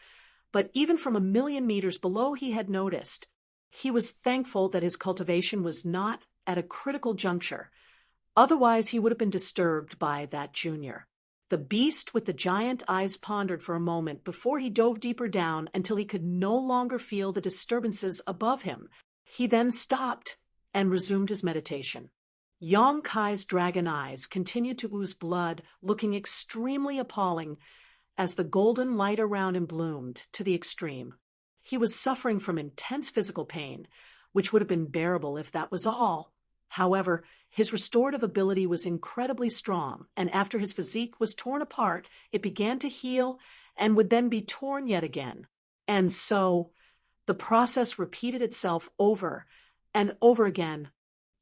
but even from 1,000,000 meters below he had noticed. He was thankful that his cultivation was not at a critical juncture. Otherwise, he would have been disturbed by that junior. The beast with the giant eyes pondered for a moment before he dove deeper down until he could no longer feel the disturbances above him. He then stopped and resumed his meditation. Yong Kai's dragon eyes continued to ooze blood, looking extremely appalling as the golden light around him bloomed to the extreme. He was suffering from intense physical pain, which would have been bearable if that was all. However, his restorative ability was incredibly strong, and after his physique was torn apart, it began to heal and would then be torn yet again. And so, the process repeated itself over and over again.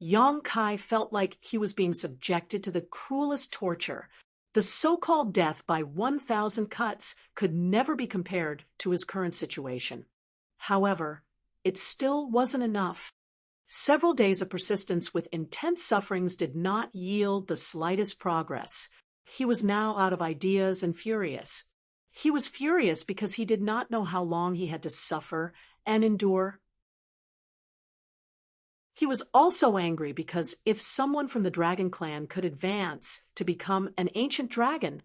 Yong Kai felt like he was being subjected to the cruelest torture. The so-called death by 1,000 cuts could never be compared to his current situation. However, it still wasn't enough. Several days of persistence with intense sufferings did not yield the slightest progress. He was now out of ideas and furious. He was furious because he did not know how long he had to suffer and endure. He was also angry because if someone from the dragon clan could advance to become an ancient dragon,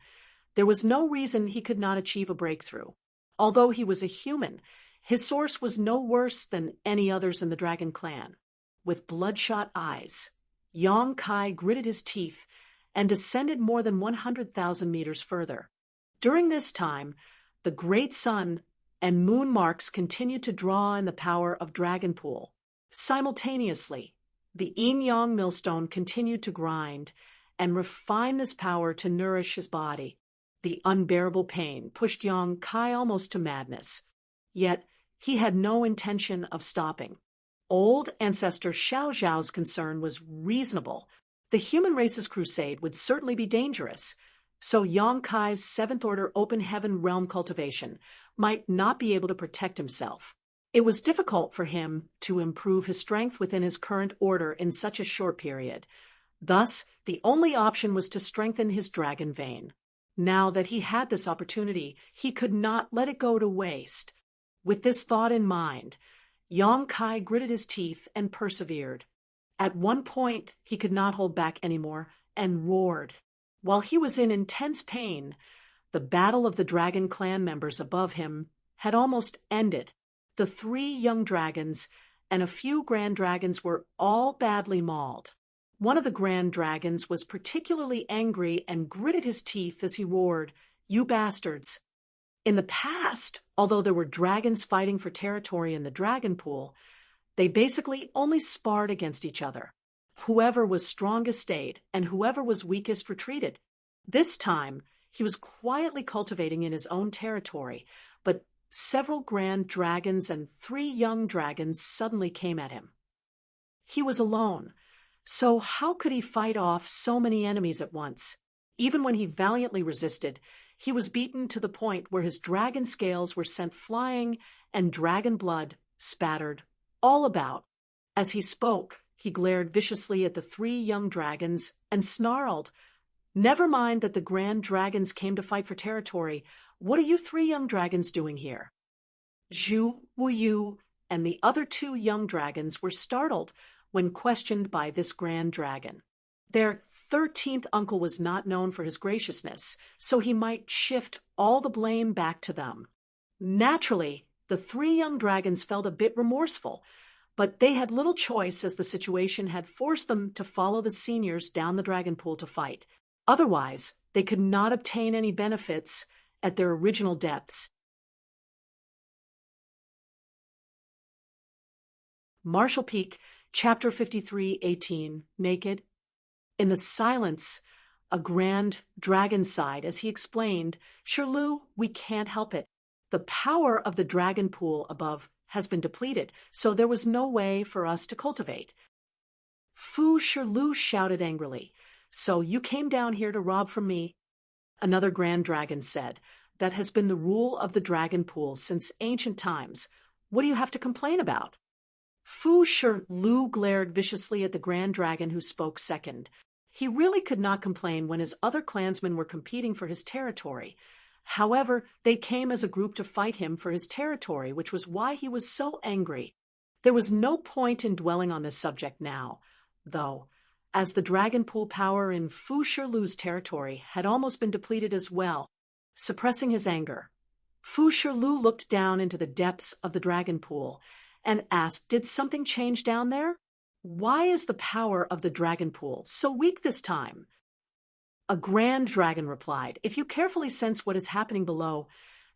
there was no reason he could not achieve a breakthrough. Although he was a human, his source was no worse than any others in the dragon clan. With bloodshot eyes, Yong Kai gritted his teeth and descended more than 100,000 meters further. During this time, the great sun and moon marks continued to draw in the power of Dragon Pool. Simultaneously, the yin-yang millstone continued to grind and refine this power to nourish his body. The unbearable pain pushed Yong Kai almost to madness. Yet, he had no intention of stopping. Old ancestor Xiao Zhao's concern was reasonable. The human race's crusade would certainly be dangerous, so Yong Kai's seventh order open heaven realm cultivation might not be able to protect himself. It was difficult for him to improve his strength within his current order in such a short period. Thus, the only option was to strengthen his dragon vein. Now that he had this opportunity, he could not let it go to waste. With this thought in mind, Yong Kai gritted his teeth and persevered. At one point, he could not hold back anymore and roared. While he was in intense pain, the battle of the dragon clan members above him had almost ended. The 3 young dragons and a few grand dragons were all badly mauled. One of the grand dragons was particularly angry and gritted his teeth as he roared, "You bastards!" In the past, although there were dragons fighting for territory in the dragon pool, they basically only sparred against each other. Whoever was strongest stayed, and whoever was weakest retreated. This time, he was quietly cultivating in his own territory, but several grand dragons and 3 young dragons suddenly came at him. He was alone, so how could he fight off so many enemies at once? Even when he valiantly resisted, he was beaten to the point where his dragon scales were sent flying and dragon blood spattered all about. As he spoke, he glared viciously at the 3 young dragons and snarled, "Never mind that the grand dragons came to fight for territory. What are you 3 young dragons doing here?" Zhu, Wuyu, and the other 2 young dragons were startled when questioned by this grand dragon. Their 13th uncle was not known for his graciousness, so he might shift all the blame back to them. Naturally, the 3 young dragons felt a bit remorseful, but they had little choice as the situation had forced them to follow the seniors down the dragon pool to fight. Otherwise, they could not obtain any benefits at their original depths. Marshall Peak, Chapter 53:18, Naked. In the silence, a grand dragon sighed as he explained, "Shirlu, we can't help it. The power of the dragon pool above has been depleted, so there was no way for us to cultivate." Fu Shirlu shouted angrily, "So you came down here to rob from me?" Another grand dragon said, "That has been the rule of the dragon pool since ancient times. What do you have to complain about?" Fu Shirlu glared viciously at the grand dragon who spoke second. He really could not complain when his other clansmen were competing for his territory. However, they came as a group to fight him for his territory, which was why he was so angry. There was no point in dwelling on this subject now, though, as the dragon pool power in Fu Shirlu's territory had almost been depleted as well. Suppressing his anger, Fu Shirlu looked down into the depths of the dragon pool and asked, "Did something change down there?" Why is the power of the dragon pool so weak this time? A grand dragon replied, if you carefully sense what is happening below,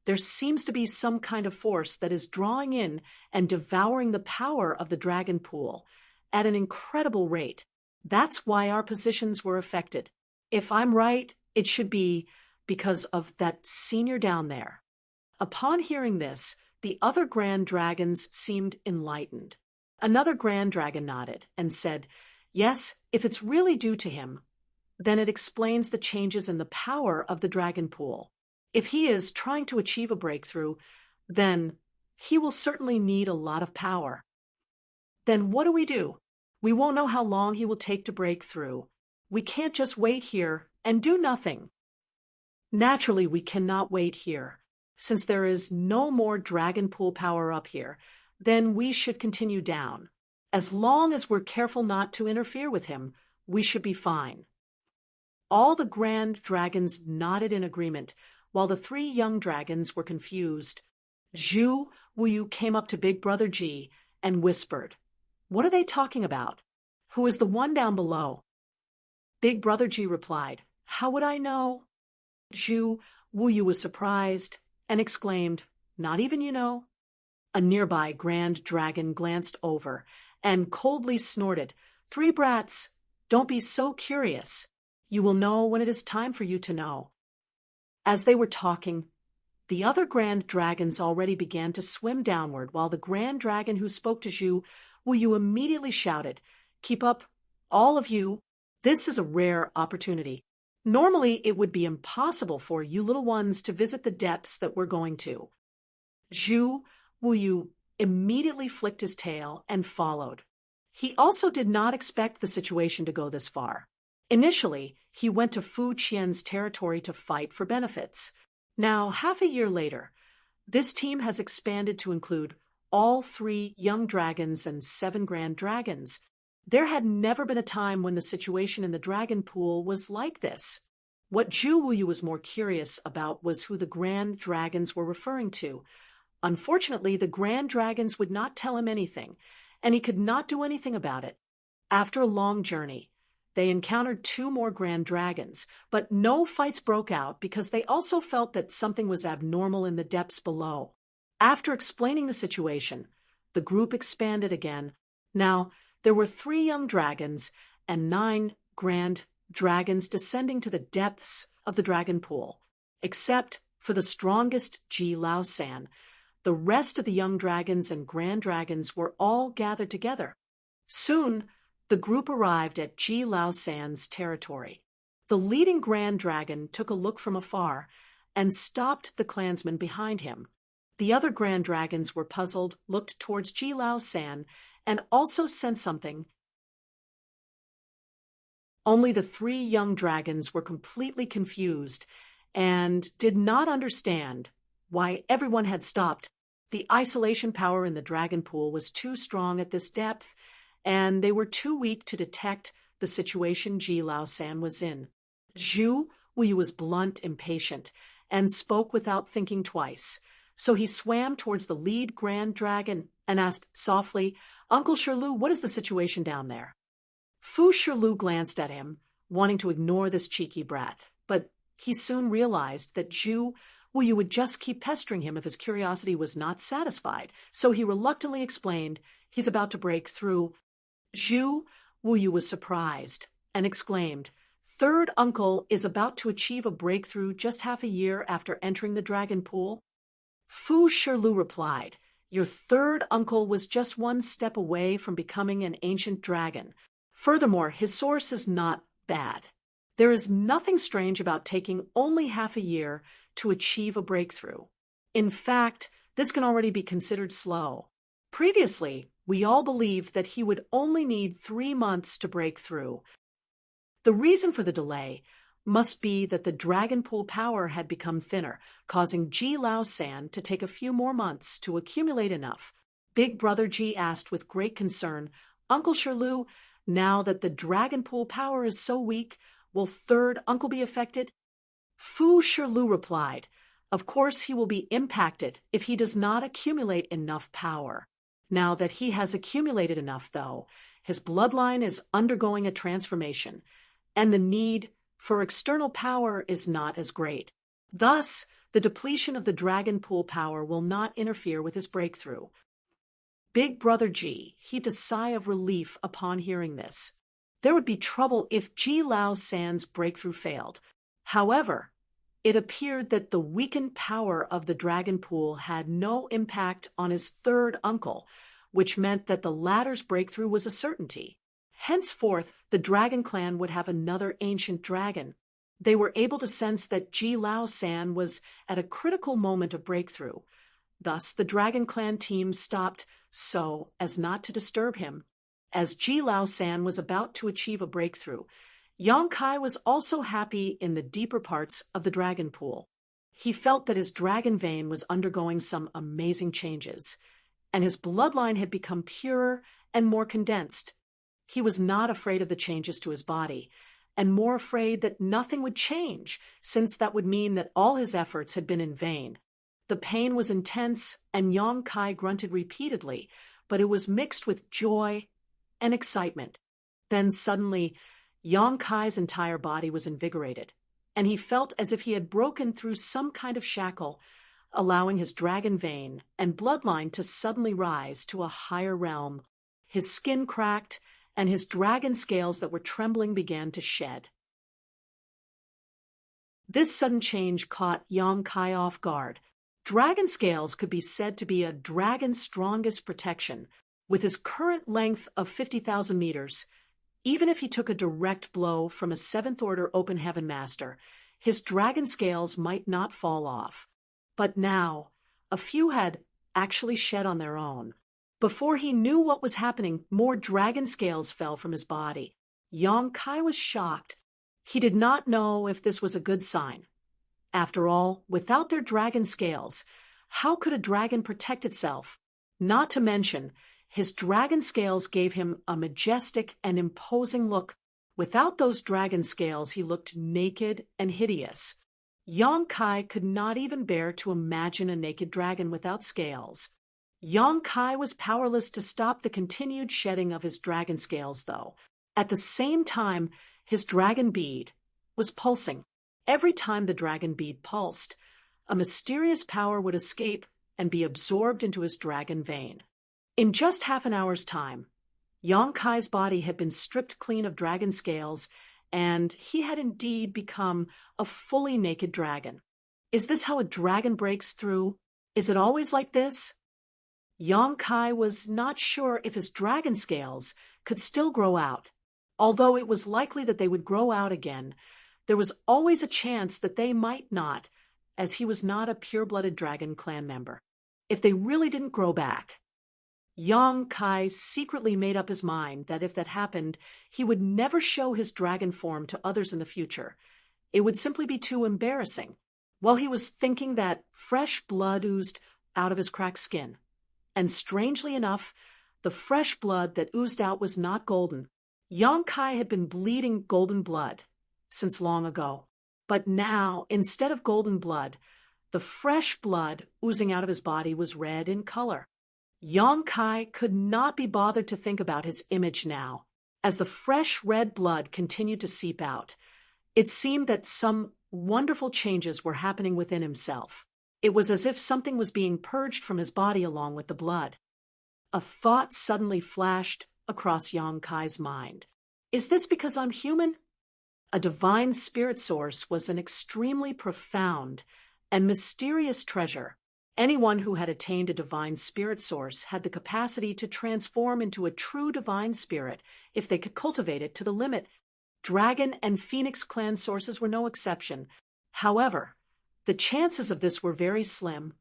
there seems to be some kind of force that is drawing in and devouring the power of the dragon pool at an incredible rate. That's why our positions were affected. If I'm right, it should be because of that senior down there. Upon hearing this, the other grand dragons seemed enlightened. Another grand dragon nodded and said, yes, if it's really due to him, then it explains the changes in the power of the dragon pool. If he is trying to achieve a breakthrough, then he will certainly need a lot of power. Then what do? We won't know how long he will take to break through. We can't just wait here and do nothing. Naturally, we cannot wait here. Since there is no more dragon pool power up here, then we should continue down. As long as we're careful not to interfere with him, we should be fine. All the grand dragons nodded in agreement, while the three young dragons were confused. Zhu Wuyu came up to Big Brother Ji and whispered, what are they talking about? Who is the one down below? Big Brother Ji replied, how would I know? Zhu Wuyu was surprised and exclaimed, not even you know? A nearby grand dragon glanced over and coldly snorted, three brats, don't be so curious. You will know when it is time for you to know. As they were talking, the other grand dragons already began to swim downward, while the grand dragon who spoke to Zhu Wuyu immediately shouted, keep up, all of you. This is a rare opportunity. Normally, it would be impossible for you little ones to visit the depths that we're going to. Zhu Wuyu immediately flicked his tail and followed. He also did not expect the situation to go this far. Initially, he went to Fu Qian's territory to fight for benefits. Now, half a year later, this team has expanded to include all 3 young dragons and 7 grand dragons. There had never been a time when the situation in the dragon pool was like this. What Zhu Wuyu was more curious about was who the grand dragons were referring to. Unfortunately, the grand dragons would not tell him anything, and he could not do anything about it. After a long journey, they encountered 2 more grand dragons, but no fights broke out because they also felt that something was abnormal in the depths below. After explaining the situation, the group expanded again. Now, there were 3 young dragons and 9 grand dragons descending to the depths of the dragon pool. Except for the strongest Ji Lao San, the rest of the young dragons and grand dragons were all gathered together. Soon, the group arrived at Ji Lao San's territory. The leading grand dragon took a look from afar and stopped the clansmen behind him. The other grand dragons were puzzled, looked towards Ji Lao San, and also sensed something. Only the 3 young dragons were completely confused and did not understand why everyone had stopped. The isolation power in the dragon pool was too strong at this depth, and they were too weak to detect the situation Ji Lao San was in. Zhu Wuyu was blunt, impatient, and spoke without thinking twice. So he swam towards the lead grand dragon and asked softly, Uncle Shirlu, what is the situation down there? Fu Shirlu glanced at him, wanting to ignore this cheeky brat, but he soon realized that Zhu Wuyu would just keep pestering him if his curiosity was not satisfied, so he reluctantly explained he's about to break through. Zhu Wuyu was surprised and exclaimed, Third uncle is about to achieve a breakthrough just half a year after entering the dragon pool? Fu Shirlu replied, Your third uncle was just 1 step away from becoming an ancient dragon. Furthermore, his source is not bad. There is nothing strange about taking only half a year to achieve a breakthrough. In fact, this can already be considered slow. Previously, we all believed that he would only need 3 months to break through. The reason for the delay must be that the dragon pool power had become thinner, causing Ji Lao San to take a few more months to accumulate enough. Big Brother Ji asked with great concern, Uncle Shirlu, now that the dragon pool power is so weak, will third uncle be affected? Fu Shirlu replied, Of course he will be impacted if he does not accumulate enough power. Now that he has accumulated enough, though, His bloodline is undergoing a transformation, and the need for external power is not as great. Thus, the depletion of the dragon pool power will not interfere with his breakthrough. Big Brother Ji heaved a sigh of relief upon hearing this. There would be trouble if Ji Lao San's breakthrough failed. However, it appeared that the weakened power of the dragon pool had no impact on his third uncle, which meant that the latter's breakthrough was a certainty. Henceforth, the dragon clan would have another ancient dragon. They were able to sense that Ji Lao San was at a critical moment of breakthrough. Thus, the dragon clan team stopped so as not to disturb him. As Ji Lao San was about to achieve a breakthrough, Yang Kai was also happy in the deeper parts of the dragon pool. He felt that his dragon vein was undergoing some amazing changes, and his bloodline had become purer and more condensed. He was not afraid of the changes to his body, and more afraid that nothing would change, since that would mean that all his efforts had been in vain. The pain was intense, and Yang Kai grunted repeatedly, but it was mixed with joy and excitement. Then suddenly, Yang Kai's entire body was invigorated, and he felt as if he had broken through some kind of shackle, allowing his dragon vein and bloodline to suddenly rise to a higher realm. His skin cracked, and his dragon scales that were trembling began to shed. This sudden change caught Yang Kai off guard. Dragon scales could be said to be a dragon's strongest protection. With his current length of 50,000 meters, even if he took a direct blow from a seventh-order open heaven master, his dragon scales might not fall off. But now, a few had actually shed on their own. Before he knew what was happening, more dragon scales fell from his body. Yang Kai was shocked. He did not know if this was a good sign. After all, without their dragon scales, how could a dragon protect itself? Not to mention, his dragon scales gave him a majestic and imposing look. Without those dragon scales, he looked naked and hideous. Yang Kai could not even bear to imagine a naked dragon without scales. Yang Kai was powerless to stop the continued shedding of his dragon scales, though. At the same time, his dragon bead was pulsing. Every time the dragon bead pulsed, a mysterious power would escape and be absorbed into his dragon vein. In just half an hour's time, Yang Kai's body had been stripped clean of dragon scales, and he had indeed become a fully naked dragon. Is this how a dragon breaks through? Is it always like this? Yang Kai was not sure if his dragon scales could still grow out. Although it was likely that they would grow out again, there was always a chance that they might not, as he was not a pure-blooded dragon clan member. If they really didn't grow back, Yang Kai secretly made up his mind that if that happened, he would never show his dragon form to others in the future. It would simply be too embarrassing. While he was thinking that, fresh blood oozed out of his cracked skin. And strangely enough, the fresh blood that oozed out was not golden. Yang Kai had been bleeding golden blood since long ago. But now, instead of golden blood, the fresh blood oozing out of his body was red in color. Yang Kai could not be bothered to think about his image now. As the fresh red blood continued to seep out, it seemed that some wonderful changes were happening within himself. It was as if something was being purged from his body along with the blood. A thought suddenly flashed across Yang Kai's mind. Is this because I'm human? A divine spirit source was an extremely profound and mysterious treasure. Anyone who had attained a divine spirit source had the capacity to transform into a true divine spirit if they could cultivate it to the limit. Dragon and Phoenix clan sources were no exception. However, the chances of this were very slim,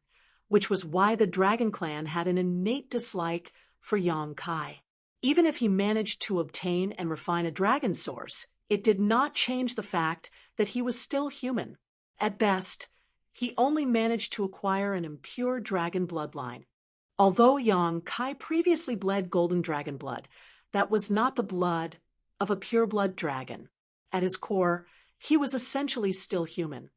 which was why the Dragon clan had an innate dislike for Yang Kai. Even if he managed to obtain and refine a dragon source, it did not change the fact that he was still human. At best, he only managed to acquire an impure dragon bloodline. Although Yang Kai previously bled golden dragon blood, that was not the blood of a pure-blood dragon. At his core, he was essentially still human.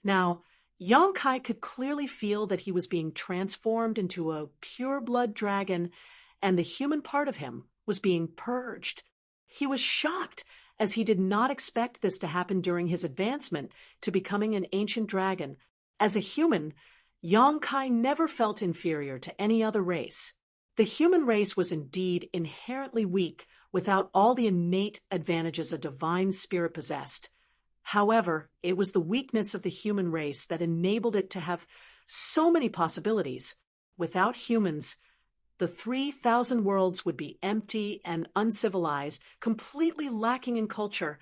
Now, Yang Kai could clearly feel that he was being transformed into a pure-blood dragon, and the human part of him was being purged. He was shocked, as he did not expect this to happen during his advancement to becoming an ancient dragon. As a human, Yong-kai never felt inferior to any other race. The human race was indeed inherently weak without all the innate advantages a divine spirit possessed. However, it was the weakness of the human race that enabled it to have so many possibilities. Without humans, the 3,000 worlds would be empty and uncivilized, completely lacking in culture,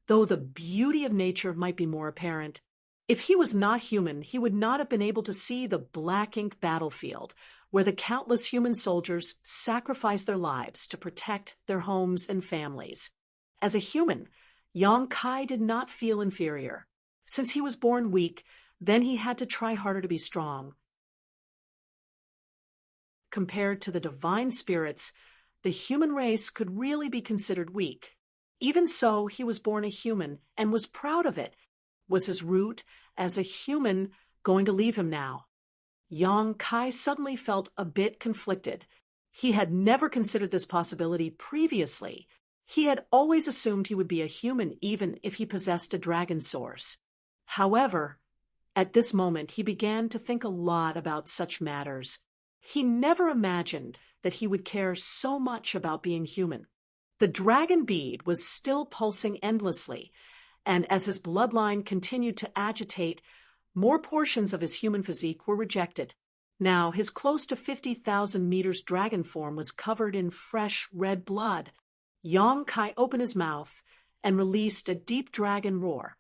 though the beauty of nature might be more apparent. If he was not human, he would not have been able to see the black ink battlefield, where the countless human soldiers sacrificed their lives to protect their homes and families. As a human, Yong-kai did not feel inferior. Since he was born weak, then he had to try harder to be strong. Compared to the divine spirits, the human race could really be considered weak. Even so, he was born a human and was proud of it. Was his root as a human going to leave him now? Yong-kai suddenly felt a bit conflicted. He had never considered this possibility previously. He had always assumed he would be a human even if he possessed a dragon source. However, at this moment he began to think a lot about such matters. He never imagined that he would care so much about being human. The dragon bead was still pulsing endlessly, and as his bloodline continued to agitate, more portions of his human physique were rejected. Now his close to 50,000 meters dragon form was covered in fresh red blood. Yong-kai opened his mouth and released a deep dragon roar.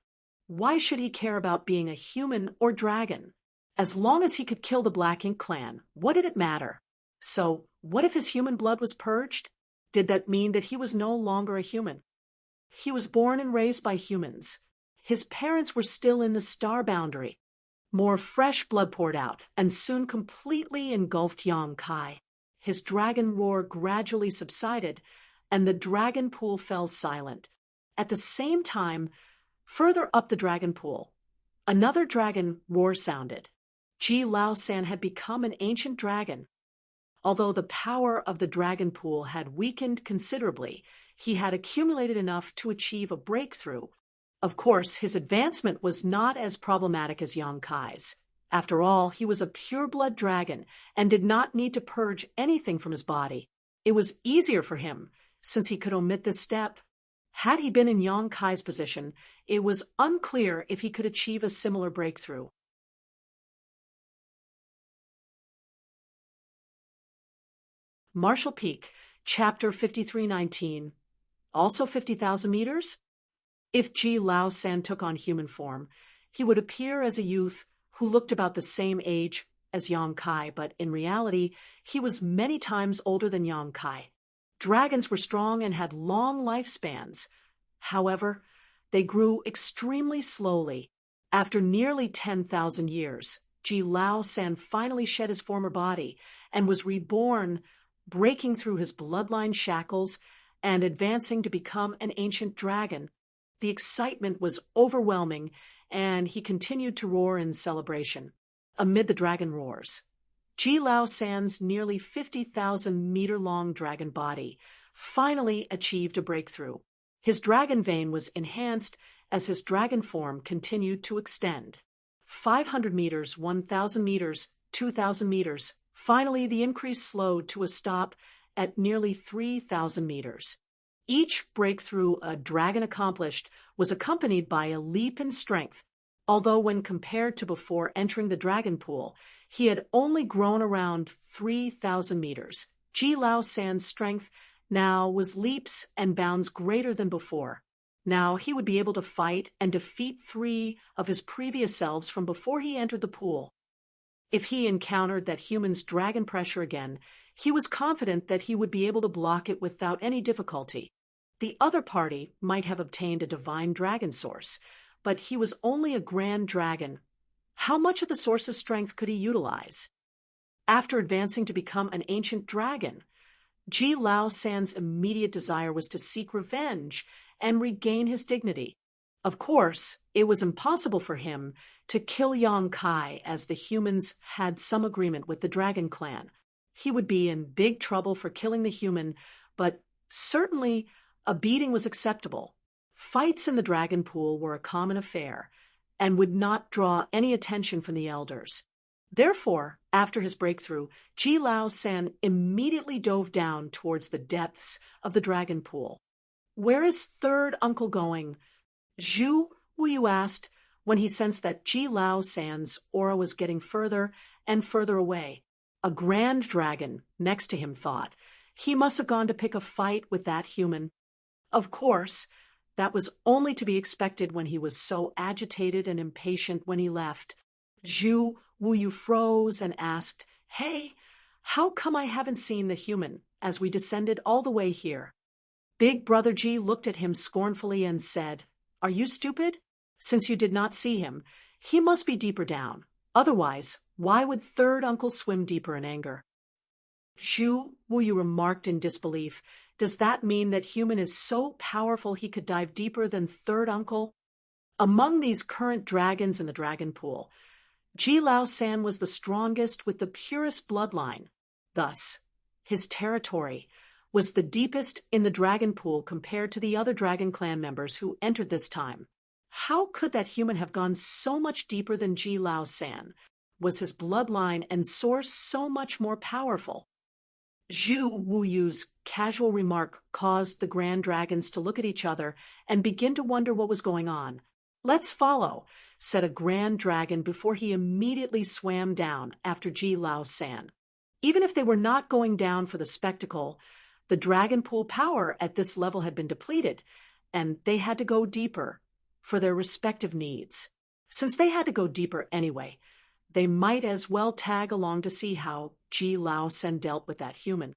Why should he care about being a human or dragon? As long as he could kill the Black Ink clan, what did it matter? So, what if his human blood was purged? Did that mean that he was no longer a human? He was born and raised by humans. His parents were still in the star boundary. More fresh blood poured out and soon completely engulfed Yong-kai. His dragon roar gradually subsided, and the dragon pool fell silent. At the same time, further up the dragon pool, another dragon roar sounded. Ji Lao-san had become an ancient dragon. Although the power of the dragon pool had weakened considerably, he had accumulated enough to achieve a breakthrough. Of course, his advancement was not as problematic as Yong-kai's. After all, he was a pure-blood dragon and did not need to purge anything from his body. It was easier for him, since he could omit this step. Had he been in Yong-kai's position, it was unclear if he could achieve a similar breakthrough. Marshall Peak, Chapter 5319. Also 50,000 meters? If Ji Lao-san took on human form, he would appear as a youth who looked about the same age as Yong-kai, but in reality, he was many times older than Yong-kai. Dragons were strong and had long lifespans. However, they grew extremely slowly. After nearly 10,000 years, Ji Lao-san finally shed his former body and was reborn, breaking through his bloodline shackles and advancing to become an ancient dragon. The excitement was overwhelming, and he continued to roar in celebration. Amid the dragon roars, Ji Lao-san's nearly 50,000-meter-long dragon body finally achieved a breakthrough. His dragon vein was enhanced as his dragon form continued to extend. 500 meters, 1,000 meters, 2,000 meters. Finally, the increase slowed to a stop at nearly 3,000 meters. Each breakthrough a dragon accomplished was accompanied by a leap in strength, although when compared to before entering the dragon pool, he had only grown around 3,000 meters. Ji Lao-san's strength now was leaps and bounds greater than before. Now he would be able to fight and defeat 3 of his previous selves from before he entered the pool. If he encountered that human's dragon pressure again, he was confident that he would be able to block it without any difficulty. The other party might have obtained a divine dragon source, but he was only a grand dragon. How much of the source's strength could he utilize? After advancing to become an ancient dragon, Ji Lao-san's immediate desire was to seek revenge and regain his dignity. Of course, it was impossible for him to kill Yong-kai, as the humans had some agreement with the Dragon Clan. He would be in big trouble for killing the human, but Certainly, a beating was acceptable. Fights in the dragon pool were a common affair and would not draw any attention from the elders. Therefore, after his breakthrough, Ji Lao San immediately dove down towards the depths of the dragon pool. "Where is third uncle going?" Zhu Wuyu asked when he sensed that Ji Lao San's aura was getting further and further away. A grand dragon next to him thought. He must have gone to pick a fight with that human. Of course, that was only to be expected when he was so agitated and impatient when he left. Zhu Wuyu froze and asked, "Hey, how come I haven't seen the human as we descended all the way here?" Big Brother Ji looked at him scornfully and said, "Are you stupid? Since you did not see him, he must be deeper down. Otherwise, why would third uncle swim deeper in anger?" Zhu Wuyu remarked in disbelief, "Does that mean that human is so powerful he could dive deeper than third uncle?" Among these current dragons in the dragon pool, Ji Lao San was the strongest with the purest bloodline. Thus, his territory was the deepest in the dragon pool compared to the other dragon clan members who entered this time. How could that human have gone so much deeper than Ji Lao San? Was his bloodline and source so much more powerful? Zhu Wuyu's casual remark caused the grand dragons to look at each other and begin to wonder what was going on. "Let's follow," said a grand dragon before he immediately swam down after Ji Lao San. Even if they were not going down for the spectacle, the dragon pool power at this level had been depleted, and they had to go deeper for their respective needs. Since they had to go deeper anyway, they might as well tag along to see how Ji Lao San dealt with that human.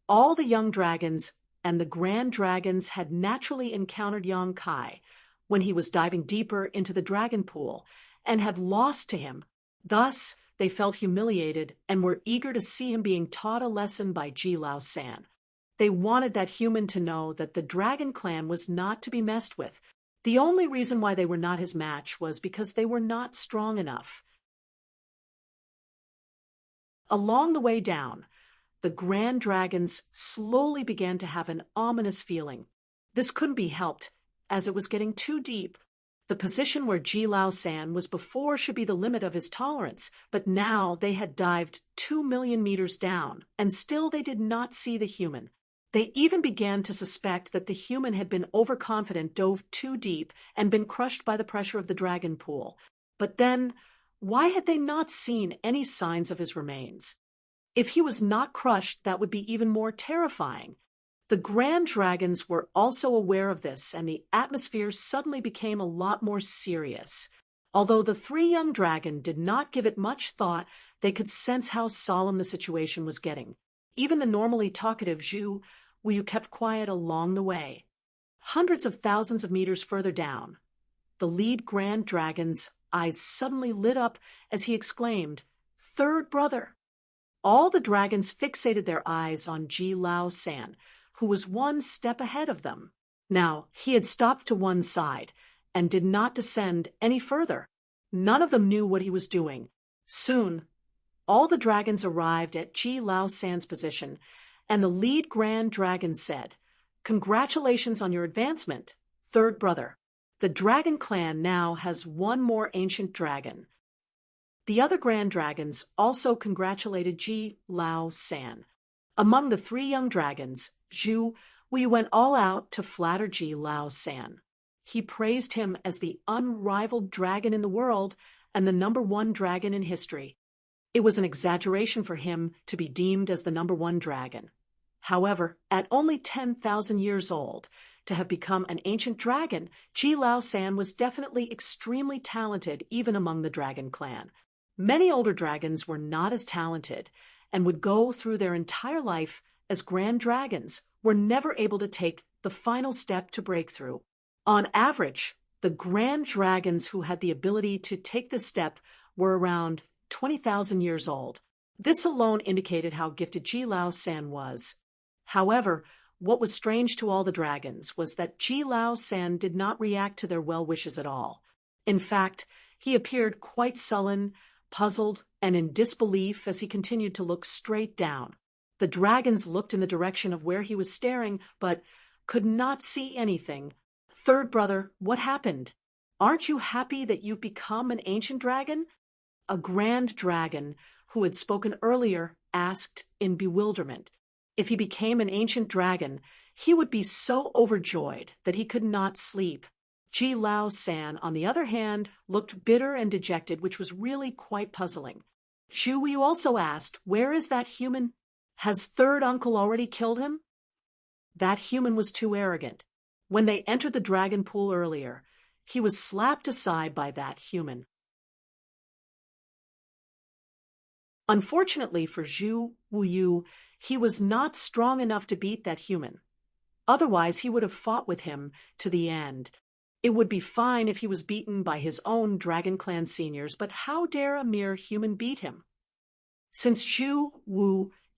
All the young dragons and the grand dragons had naturally encountered Yang Kai when he was diving deeper into the dragon pool and had lost to him. Thus, they felt humiliated and were eager to see him being taught a lesson by Ji Lao San. They wanted that human to know that the dragon clan was not to be messed with. The only reason why they were not his match was because they were not strong enough. Along the way down, the grand dragons slowly began to have an ominous feeling. This couldn't be helped, as it was getting too deep. The position where Ji Lao San was before should be the limit of his tolerance, but now they had dived 2 million meters down, and still they did not see the human. They even began to suspect that the human had been overconfident, dove too deep, and been crushed by the pressure of the dragon pool. But then, why had they not seen any signs of his remains? If he was not crushed, that would be even more terrifying. The grand dragons were also aware of this, and the atmosphere suddenly became a lot more serious. Although the three young dragons did not give it much thought, they could sense how solemn the situation was getting. Even the normally talkative Zhu Wuyu kept quiet along the way. Hundreds of thousands of meters further down, the lead grand dragon's eyes suddenly lit up as he exclaimed, "Third brother!" All the dragons fixated their eyes on Ji Lao San, who was one step ahead of them. Now, he had stopped to one side and did not descend any further. None of them knew what he was doing. Soon, all the dragons arrived at Ji Lao San's position, and the lead grand dragon said, "Congratulations on your advancement, third brother. The dragon clan now has one more ancient dragon." The other grand dragons also congratulated Ji Lao San. Among the three young dragons, Zhu Wuyu went all out to flatter Ji Lao San. He praised him as the unrivaled dragon in the world and the #1 dragon in history. It was an exaggeration for him to be deemed as the #1 dragon. However, at only 10,000 years old, to have become an ancient dragon, Ji Lao San was definitely extremely talented even among the dragon clan. Many older dragons were not as talented and would go through their entire life as grand dragons, were never able to take the final step to breakthrough. On average, the grand dragons who had the ability to take this step were around 20,000 years old. This alone indicated how gifted Ji Lao San was. However, what was strange to all the dragons was that Ji Lao San did not react to their well wishes at all. In fact, he appeared quite sullen, puzzled, and in disbelief as he continued to look straight down. The dragons looked in the direction of where he was staring, but could not see anything. Third brother, what happened? Aren't you happy that you've become an ancient dragon? A grand dragon, who had spoken earlier, asked in bewilderment. If he became an ancient dragon, he would be so overjoyed that he could not sleep. Ji Lao San, on the other hand, looked bitter and dejected, which was really quite puzzling. Zhu Yu also asked, where is that human? Has third uncle already killed him? That human was too arrogant. When they entered the dragon pool earlier, he was slapped aside by that human. Unfortunately for Zhu Yu, he was not strong enough to beat that human. Otherwise, he would have fought with him to the end. It would be fine if he was beaten by his own Dragon Clan seniors, but how dare a mere human beat him? Since Zhu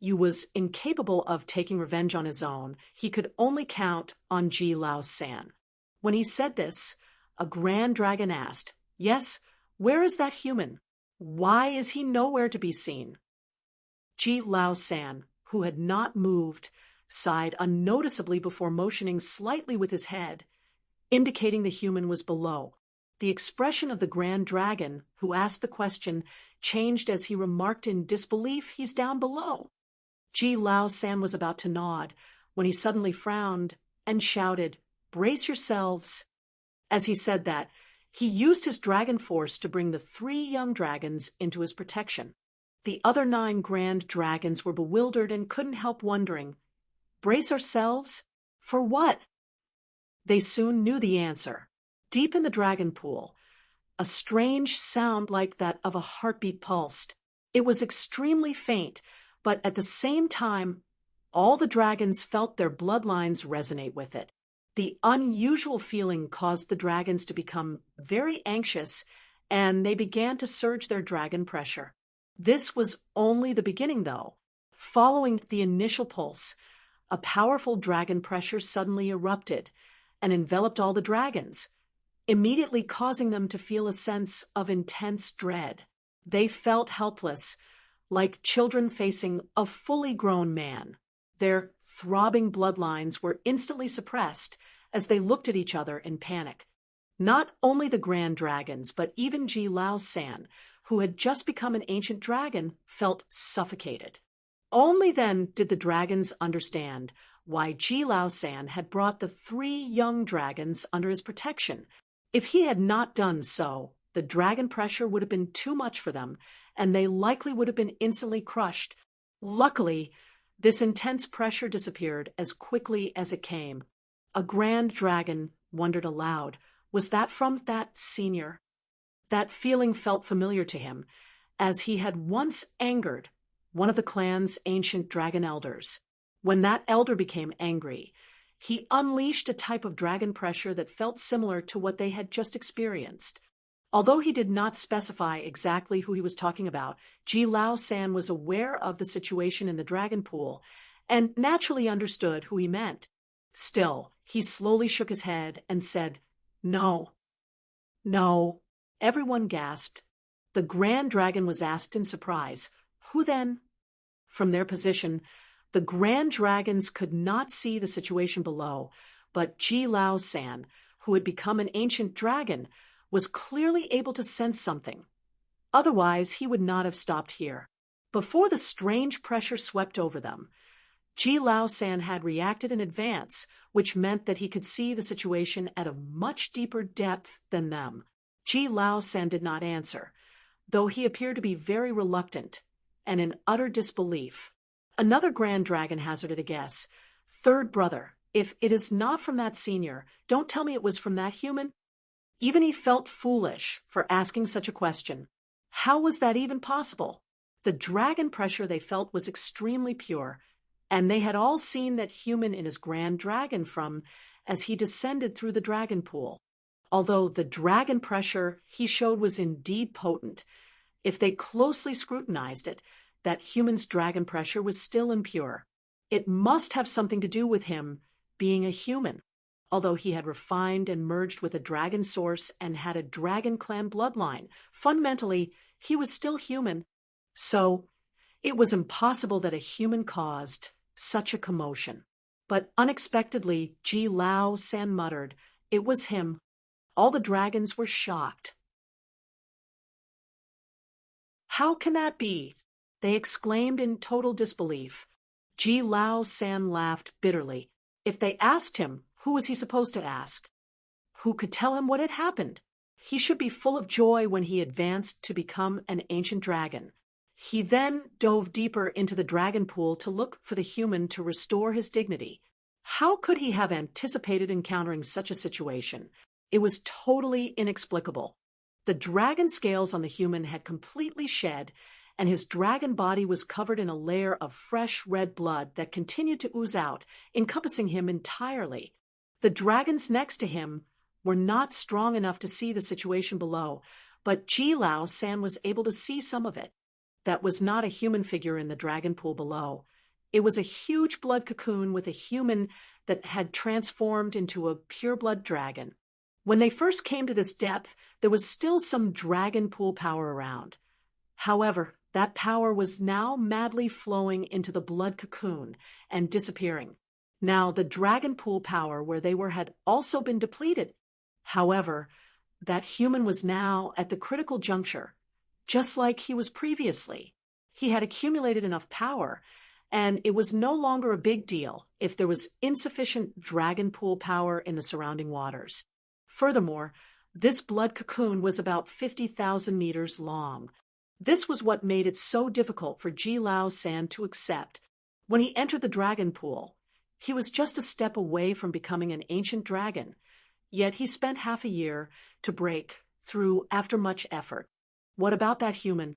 Yu was incapable of taking revenge on his own, he could only count on Ji Lao San. When he said this, a grand dragon asked, yes, where is that human? Why is he nowhere to be seen? Ji Lao San, who had not moved, sighed unnoticeably before motioning slightly with his head, indicating the human was below. The expression of the grand dragon, who asked the question, changed as he remarked in disbelief, he's down below. Ji Lao San was about to nod when he suddenly frowned and shouted, brace yourselves. As he said that, he used his dragon force to bring the 3 young dragons into his protection. The other 9 grand dragons were bewildered and couldn't help wondering, brace ourselves? For what? They soon knew the answer. Deep in the dragon pool, a strange sound like that of a heartbeat pulsed. It was extremely faint, but at the same time, all the dragons felt their bloodlines resonate with it. The unusual feeling caused the dragons to become very anxious, and they began to surge their dragon pressure. This was only the beginning, though. Following the initial pulse, a powerful dragon pressure suddenly erupted and enveloped all the dragons, immediately causing them to feel a sense of intense dread. They felt helpless, like children facing a fully grown man. Their throbbing bloodlines were instantly suppressed as they looked at each other in panic. Not only the grand dragons, but even Ji Lao San, who had just become an ancient dragon, felt suffocated. Only then did the dragons understand why Ji Lao San had brought the 3 young dragons under his protection. If he had not done so, the dragon pressure would have been too much for them, and they likely would have been instantly crushed. Luckily, this intense pressure disappeared as quickly as it came. A grand dragon wondered aloud, was that from that senior? That feeling felt familiar to him, as he had once angered one of the clan's ancient dragon elders. When that elder became angry, he unleashed a type of dragon pressure that felt similar to what they had just experienced. Although he did not specify exactly who he was talking about, Ji Lao San was aware of the situation in the dragon pool and naturally understood who he meant. Still, he slowly shook his head and said, No. No. Everyone gasped. The grand dragon was asked in surprise, who then? From their position, the grand dragons could not see the situation below, but Ji Lao San, who had become an ancient dragon, was clearly able to sense something. Otherwise, he would not have stopped here. Before the strange pressure swept over them, Ji Lao San had reacted in advance, which meant that he could see the situation at a much deeper depth than them. Ji Lao San did not answer, though he appeared to be very reluctant and in utter disbelief. Another grand dragon hazarded a guess. Third brother, if it is not from that senior, don't tell me it was from that human. Even he felt foolish for asking such a question. How was that even possible? The dragon pressure they felt was extremely pure, and they had all seen that human in his grand dragon from as he descended through the dragon pool. Although the dragon pressure he showed was indeed potent, if they closely scrutinized it, that human's dragon pressure was still impure. It must have something to do with him being a human. Although he had refined and merged with a dragon source and had a dragon clan bloodline, fundamentally, he was still human. So, It was impossible that a human caused such a commotion. But unexpectedly, Ji Lao San muttered, "It was him." All the dragons were shocked. "How can that be?" they exclaimed in total disbelief. Ji Lao San laughed bitterly. If they asked him, who was he supposed to ask? Who could tell him what had happened? He should be full of joy when he advanced to become an ancient dragon. He then dove deeper into the dragon pool to look for the human to restore his dignity. How could he have anticipated encountering such a situation? It was totally inexplicable. The dragon scales on the human had completely shed, and his dragon body was covered in a layer of fresh red blood that continued to ooze out, encompassing him entirely. The dragons next to him were not strong enough to see the situation below, but Ji Lao San was able to see some of it. That was not a human figure in the dragon pool below. It was a huge blood cocoon with a human that had transformed into a pureblood dragon. When they first came to this depth, there was still some dragon pool power around. However, that power was now madly flowing into the blood cocoon and disappearing. Now the dragon pool power where they were had also been depleted. However, that human was now at the critical juncture, just like he was previously. He had accumulated enough power, and it was no longer a big deal if there was insufficient dragon pool power in the surrounding waters. Furthermore, this blood cocoon was about 50,000 meters long. This was what made it so difficult for Ji Lao San to accept. When he entered the dragon pool, he was just a step away from becoming an ancient dragon, yet he spent half a year to break through after much effort. What about that human?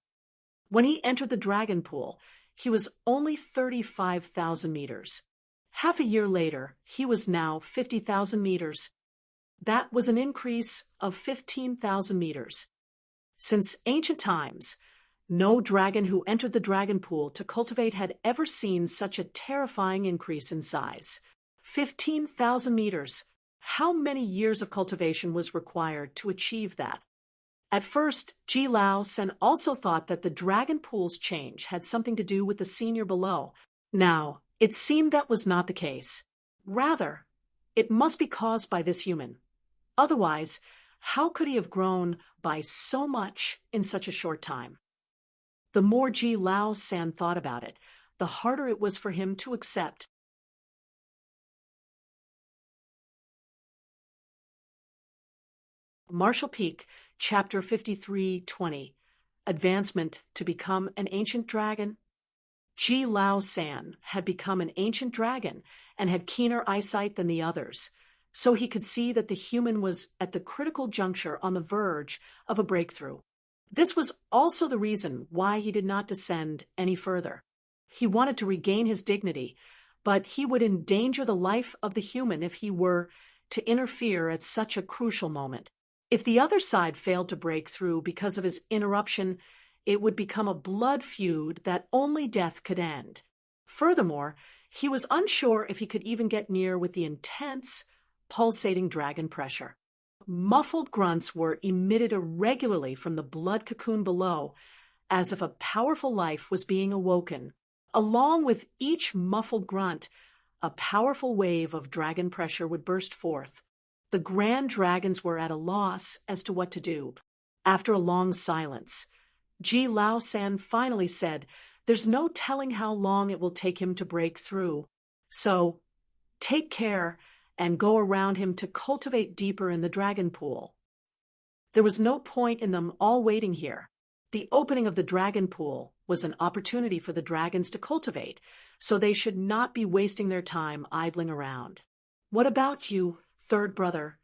When he entered the dragon pool, he was only 35,000 meters. Half a year later, he was now 50,000 meters. That was an increase of 15,000 meters. Since ancient times, no dragon who entered the dragon pool to cultivate had ever seen such a terrifying increase in size. 15,000 meters. How many years of cultivation was required to achieve that? At first, Ji Lao San also thought that the dragon pool's change had something to do with the senior below. Now, it seemed that was not the case. Rather, it must be caused by this human. Otherwise, how could he have grown by so much in such a short time? The more Ji Lao San thought about it, the harder it was for him to accept. Marshall Peak, Chapter 53:20, Advancement to Become an Ancient Dragon. Ji Lao San had become an ancient dragon and had keener eyesight than the others, so he could see that the human was at the critical juncture on the verge of a breakthrough. This was also the reason why he did not descend any further. He wanted to regain his dignity, but he would endanger the life of the human if he were to interfere at such a crucial moment. If the other side failed to break through because of his interruption, it would become a blood feud that only death could end. Furthermore, he was unsure if he could even get near with the intense, pulsating dragon pressure. Muffled grunts were emitted irregularly from the blood cocoon below, as if a powerful life was being awoken. Along with each muffled grunt, a powerful wave of dragon pressure would burst forth. The grand dragons were at a loss as to what to do. After a long silence, Ji Lao San finally said, "There's no telling how long it will take him to break through. So, take care and go around him to cultivate deeper in the dragon pool." There was no point in them all waiting here. The opening of the dragon pool was an opportunity for the dragons to cultivate, so they should not be wasting their time idling around. "What about you, third brother?"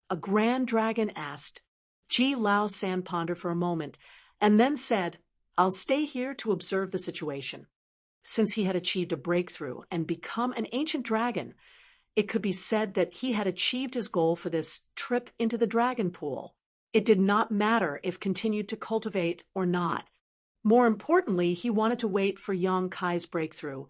a grand dragon asked. Ji Lao San pondered for a moment, and then said, "I'll stay here to observe the situation." Since he had achieved a breakthrough and become an ancient dragon, it could be said that he had achieved his goal for this trip into the dragon pool. It did not matter if continued to cultivate or not. More importantly, he wanted to wait for Yang Kai's breakthrough,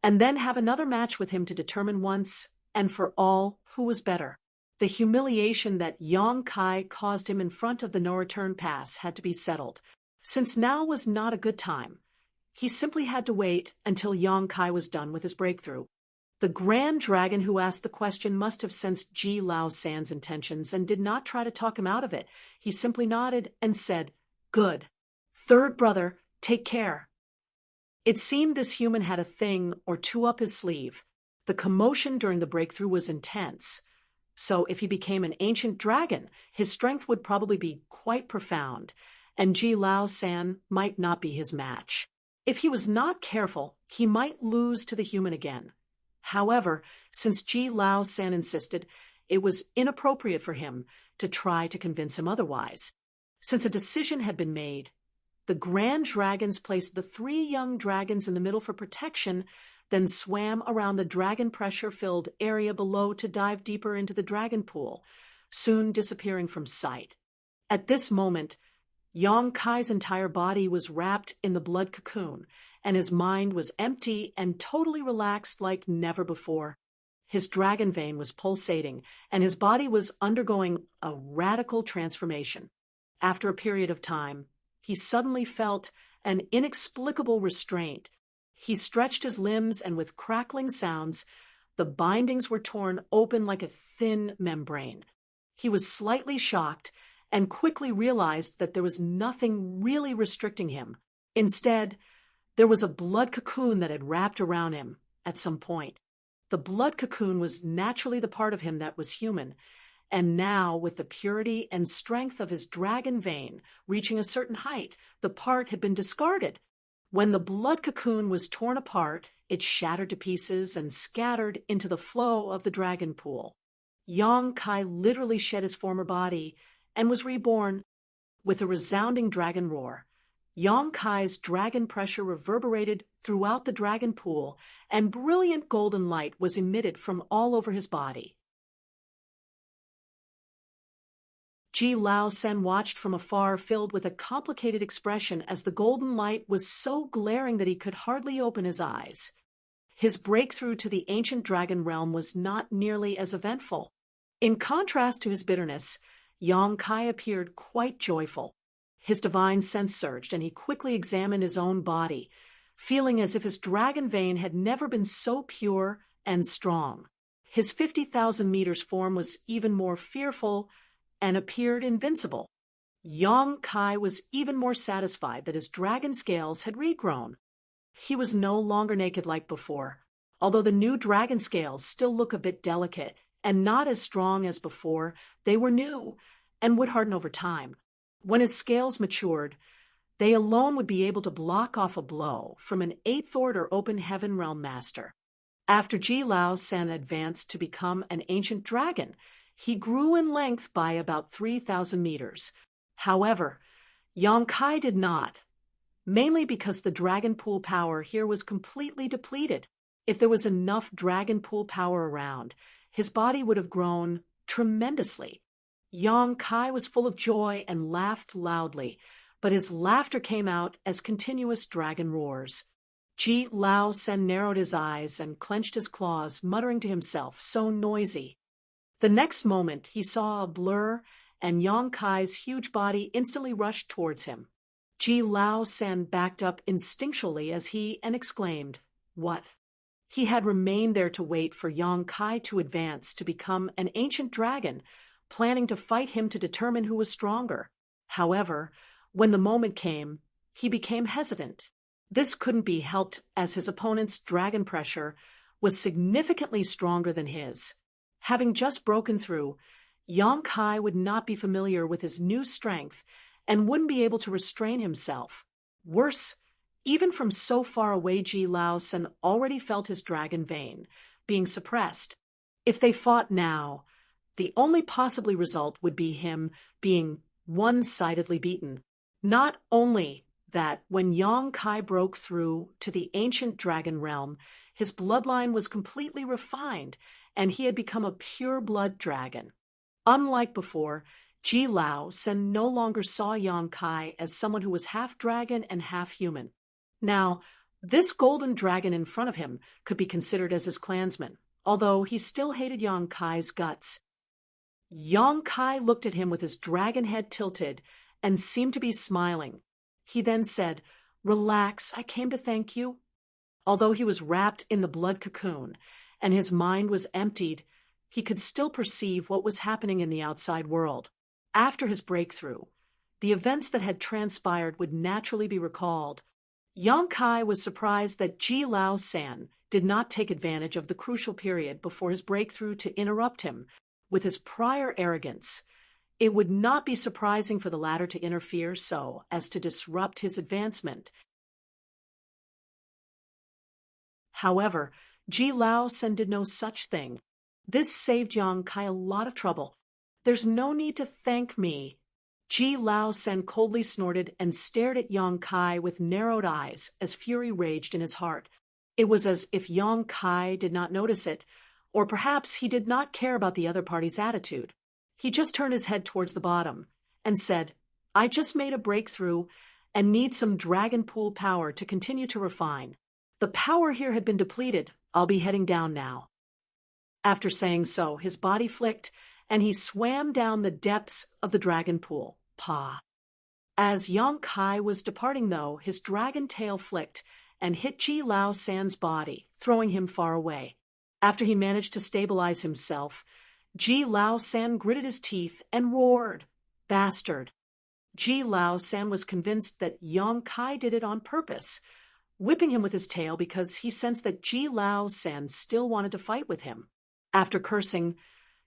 and then have another match with him to determine once and for all who was better. The humiliation that Yang Kai caused him in front of the no-return pass had to be settled. Since now was not a good time, He simply had to wait until Yang Kai was done with his breakthrough. The Grand Dragon who asked the question must have sensed Ji Lao San's intentions and did not try to talk him out of it. He simply nodded and said, "Good. Third brother, take care." It seemed this human had a thing or two up his sleeve. The commotion during the breakthrough was intense. So if he became an ancient dragon, his strength would probably be quite profound, and Ji Lao San might not be his match. If he was not careful, he might lose to the human again. However, since Ji Lao San insisted, it was inappropriate for him to try to convince him otherwise. Since a decision had been made, the Grand Dragons placed the 3 young dragons in the middle for protection, then swam around the dragon pressure-filled area below to dive deeper into the dragon pool, soon disappearing from sight. At this moment, Yang Kai's entire body was wrapped in the blood cocoon, and his mind was empty and totally relaxed like never before. His dragon vein was pulsating, and his body was undergoing a radical transformation. After a period of time, he suddenly felt an inexplicable restraint. He stretched his limbs, and with crackling sounds, the bindings were torn open like a thin membrane. He was slightly shocked and quickly realized that there was nothing really restricting him. Instead, there was a blood cocoon that had wrapped around him at some point. The blood cocoon was naturally the part of him that was human, and now, with the purity and strength of his dragon vein reaching a certain height, the part had been discarded. When the blood cocoon was torn apart, it shattered to pieces and scattered into the flow of the dragon pool. Yang Kai literally shed his former body and was reborn with a resounding dragon roar. Yang Kai's dragon pressure reverberated throughout the dragon pool, and brilliant golden light was emitted from all over his body. Ji Lao San watched from afar, filled with a complicated expression, as the golden light was so glaring that he could hardly open his eyes. His breakthrough to the ancient dragon realm was not nearly as eventful. In contrast to his bitterness, Yang Kai appeared quite joyful. His divine sense surged, and he quickly examined his own body, feeling as if his dragon vein had never been so pure and strong. His 50,000 meters form was even more fearful and appeared invincible. Yang Kai was even more satisfied that his dragon scales had regrown. He was no longer naked like before, although the new dragon scales still look a bit delicate and not as strong as before. They were new and would harden over time. When his scales matured, they alone would be able to block off a blow from an 8th Order Open Heaven Realm Master. After Ji Lao San advanced to become an ancient dragon, he grew in length by about 3,000 meters. However, Yang Kai did not, mainly because the dragon pool power here was completely depleted. If there was enough dragon pool power around, his body would have grown tremendously. Yang Kai was full of joy and laughed loudly, but his laughter came out as continuous dragon roars. Ji Lao San narrowed his eyes and clenched his claws, muttering to himself, "So noisy." The next moment, he saw a blur, and Yang Kai's huge body instantly rushed towards him. Ji Lao San backed up instinctually as he exclaimed, "What?" He had remained there to wait for Yang Kai to advance to become an ancient dragon, planning to fight him to determine who was stronger. However, when the moment came, he became hesitant. This couldn't be helped, as his opponent's dragon pressure was significantly stronger than his. Having just broken through, Yang Kai would not be familiar with his new strength and wouldn't be able to restrain himself. Worse, even from so far away, Ji Lao San already felt his dragon vein being suppressed. If they fought now, the only possible result would be him being one-sidedly beaten. Not only that, when Yang Kai broke through to the ancient dragon realm, his bloodline was completely refined, and he had become a pure-blood dragon. Unlike before, Ji Lao San no longer saw Yang Kai as someone who was half dragon and half human. Now, this golden dragon in front of him could be considered as his clansman, although he still hated Yang Kai's guts. Yang Kai looked at him with his dragon head tilted and seemed to be smiling. He then said, Relax, I came to thank you. Although he was wrapped in the blood cocoon and his mind was emptied, he could still perceive what was happening in the outside world. After his breakthrough, the events that had transpired would naturally be recalled. Yang Kai was surprised that Ji Lao San did not take advantage of the crucial period before his breakthrough to interrupt him with his prior arrogance. It would not be surprising for the latter to interfere so as to disrupt his advancement. However, Ji Lao San did no such thing. This saved Yang Kai a lot of trouble. There's no need to thank me. Ji Lao San coldly snorted and stared at Yang Kai with narrowed eyes as fury raged in his heart. It was as if Yang Kai did not notice it, or perhaps he did not care about the other party's attitude. He just turned his head towards the bottom and said, I just made a breakthrough and need some dragon pool power to continue to refine. The power here had been depleted. I'll be heading down now. After saying so, his body flicked, and he swam down the depths of the dragon pool. Pa. As Yang Kai was departing, though, his dragon tail flicked and hit Ji Lao San's body, throwing him far away. After he managed to stabilize himself, Ji Lao San gritted his teeth and roared, Bastard! Ji Lao San was convinced that Yang Kai did it on purpose, whipping him with his tail because he sensed that Ji Lao San still wanted to fight with him. After cursing,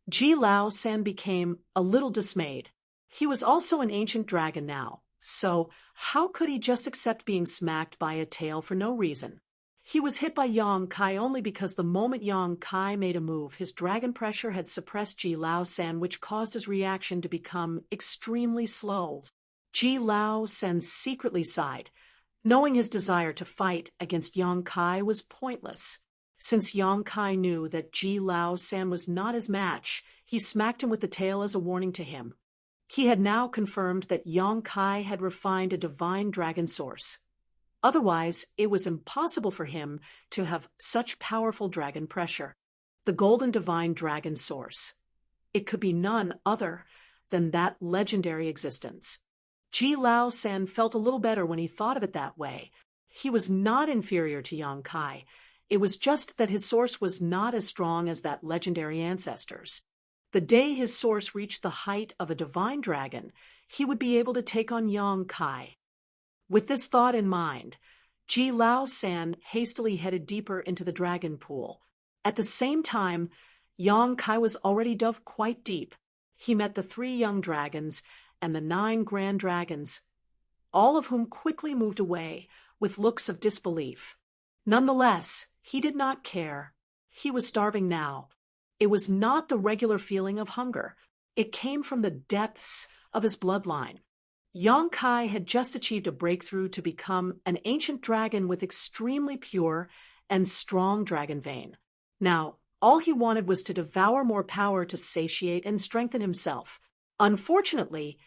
Ji Lao San became a little dismayed. He was also an ancient dragon now, so how could he just accept being smacked by a tail for no reason? He was hit by Yang Kai only because the moment Yang Kai made a move, his dragon pressure had suppressed Ji Lao San, which caused his reaction to become extremely slow. Ji Lao San secretly sighed, knowing his desire to fight against Yang Kai was pointless. Since Yang Kai knew that Ji Lao San was not his match, he smacked him with the tail as a warning to him. He had now confirmed that Yang Kai had refined a divine dragon source. Otherwise, it was impossible for him to have such powerful dragon pressure. The golden divine dragon source. It could be none other than that legendary existence. Ji Lao San felt a little better when he thought of it that way. He was not inferior to Yang Kai. It was just that his source was not as strong as that legendary ancestor's. The day his source reached the height of a divine dragon, he would be able to take on Yang Kai. With this thought in mind, Ji Lao San hastily headed deeper into the dragon pool. At the same time, Yang Kai was already dove quite deep. He met the 3 young dragons and the 9 grand dragons, all of whom quickly moved away with looks of disbelief. Nonetheless, he did not care. He was starving now. It was not the regular feeling of hunger. It came from the depths of his bloodline. Yang Kai had just achieved a breakthrough to become an ancient dragon with extremely pure and strong dragon vein. Now, all he wanted was to devour more power to satiate and strengthen himself. Unfortunately,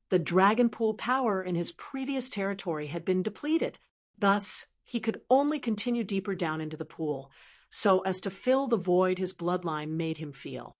the dragon pool power in his previous territory had been depleted. Thus, he could only continue deeper down into the pool, so as to fill the void his bloodline made him feel.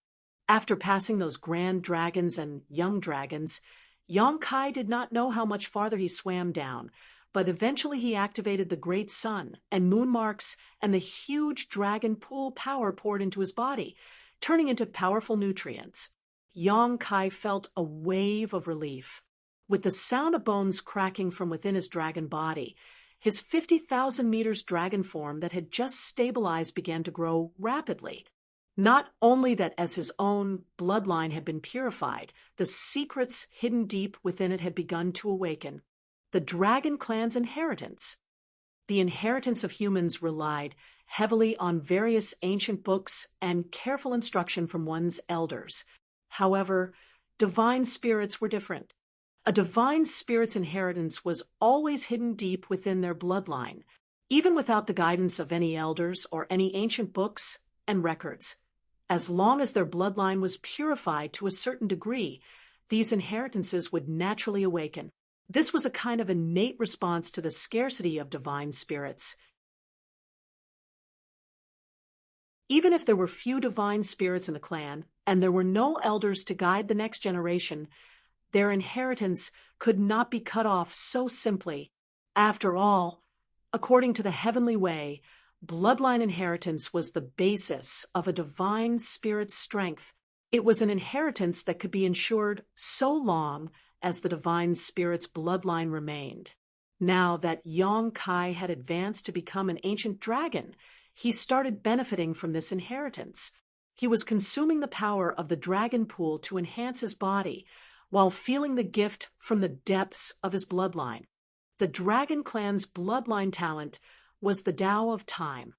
After passing those grand dragons and young dragons, Yang Kai did not know how much farther he swam down, but eventually he activated the great sun and moon marks, and the huge dragon pool power poured into his body, turning into powerful nutrients. Yang Kai felt a wave of relief. With the sound of bones cracking from within his dragon body, his 50,000 meters dragon form that had just stabilized began to grow rapidly. Not only that as his own bloodline had been purified, the secrets hidden deep within it had begun to awaken. The dragon clan's inheritance. The inheritance of humans relied heavily on various ancient books and careful instruction from one's elders. However, divine spirits were different. A divine spirit's inheritance was always hidden deep within their bloodline, even without the guidance of any elders or any ancient books and records. As long as their bloodline was purified to a certain degree, these inheritances would naturally awaken. This was a kind of innate response to the scarcity of divine spirits. Even if there were few divine spirits in the clan, and there were no elders to guide the next generation, their inheritance could not be cut off so simply. After all, according to the heavenly way, bloodline inheritance was the basis of a divine spirit's strength. It was an inheritance that could be ensured so long as the divine spirit's bloodline remained. Now that Yong Kai had advanced to become an ancient dragon, he started benefiting from this inheritance. He was consuming the power of the dragon pool to enhance his body, while feeling the gift from the depths of his bloodline. The dragon clan's bloodline talent was the Tao of Time.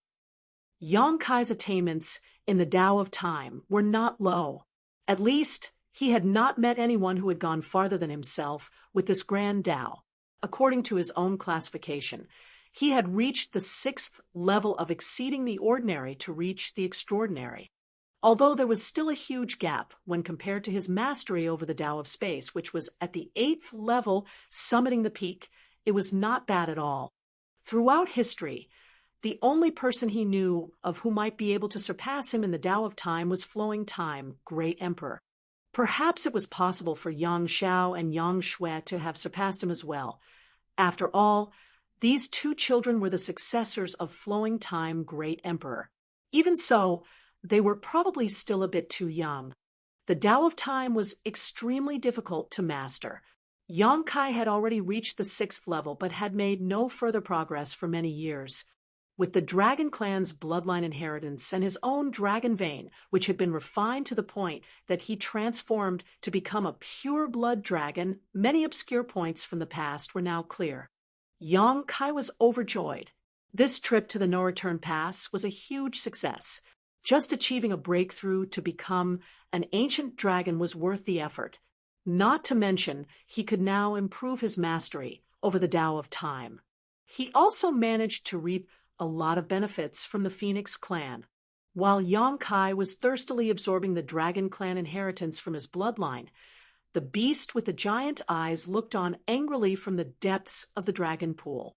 Yong Kai's attainments in the Tao of Time were not low. At least, he had not met anyone who had gone farther than himself with this grand Tao. According to his own classification, he had reached the 6th level of exceeding the ordinary to reach the extraordinary. Although there was still a huge gap when compared to his mastery over the Tao of Space, which was at the 8th level, summiting the peak, it was not bad at all. Throughout history, the only person he knew of who might be able to surpass him in the Tao of Time was Flowing Time, Great Emperor. Perhaps it was possible for Yang Xiao and Yang Shui to have surpassed him as well. After all, these two children were the successors of Flowing Time, Great Emperor. Even so, they were probably still a bit too young. The Tao of Time was extremely difficult to master. Yong Kai had already reached the 6th level, but had made no further progress for many years. With the Dragon Clan's bloodline inheritance and his own dragon vein, which had been refined to the point that he transformed to become a pure-blood dragon, many obscure points from the past were now clear. Yong Kai was overjoyed. This trip to the No-Return Pass was a huge success. Just achieving a breakthrough to become an ancient dragon was worth the effort. Not to mention, he could now improve his mastery over the Tao of Time. He also managed to reap a lot of benefits from the Phoenix clan. While Yong Kai was thirstily absorbing the Dragon Clan inheritance from his bloodline, the beast with the giant eyes looked on angrily from the depths of the dragon pool.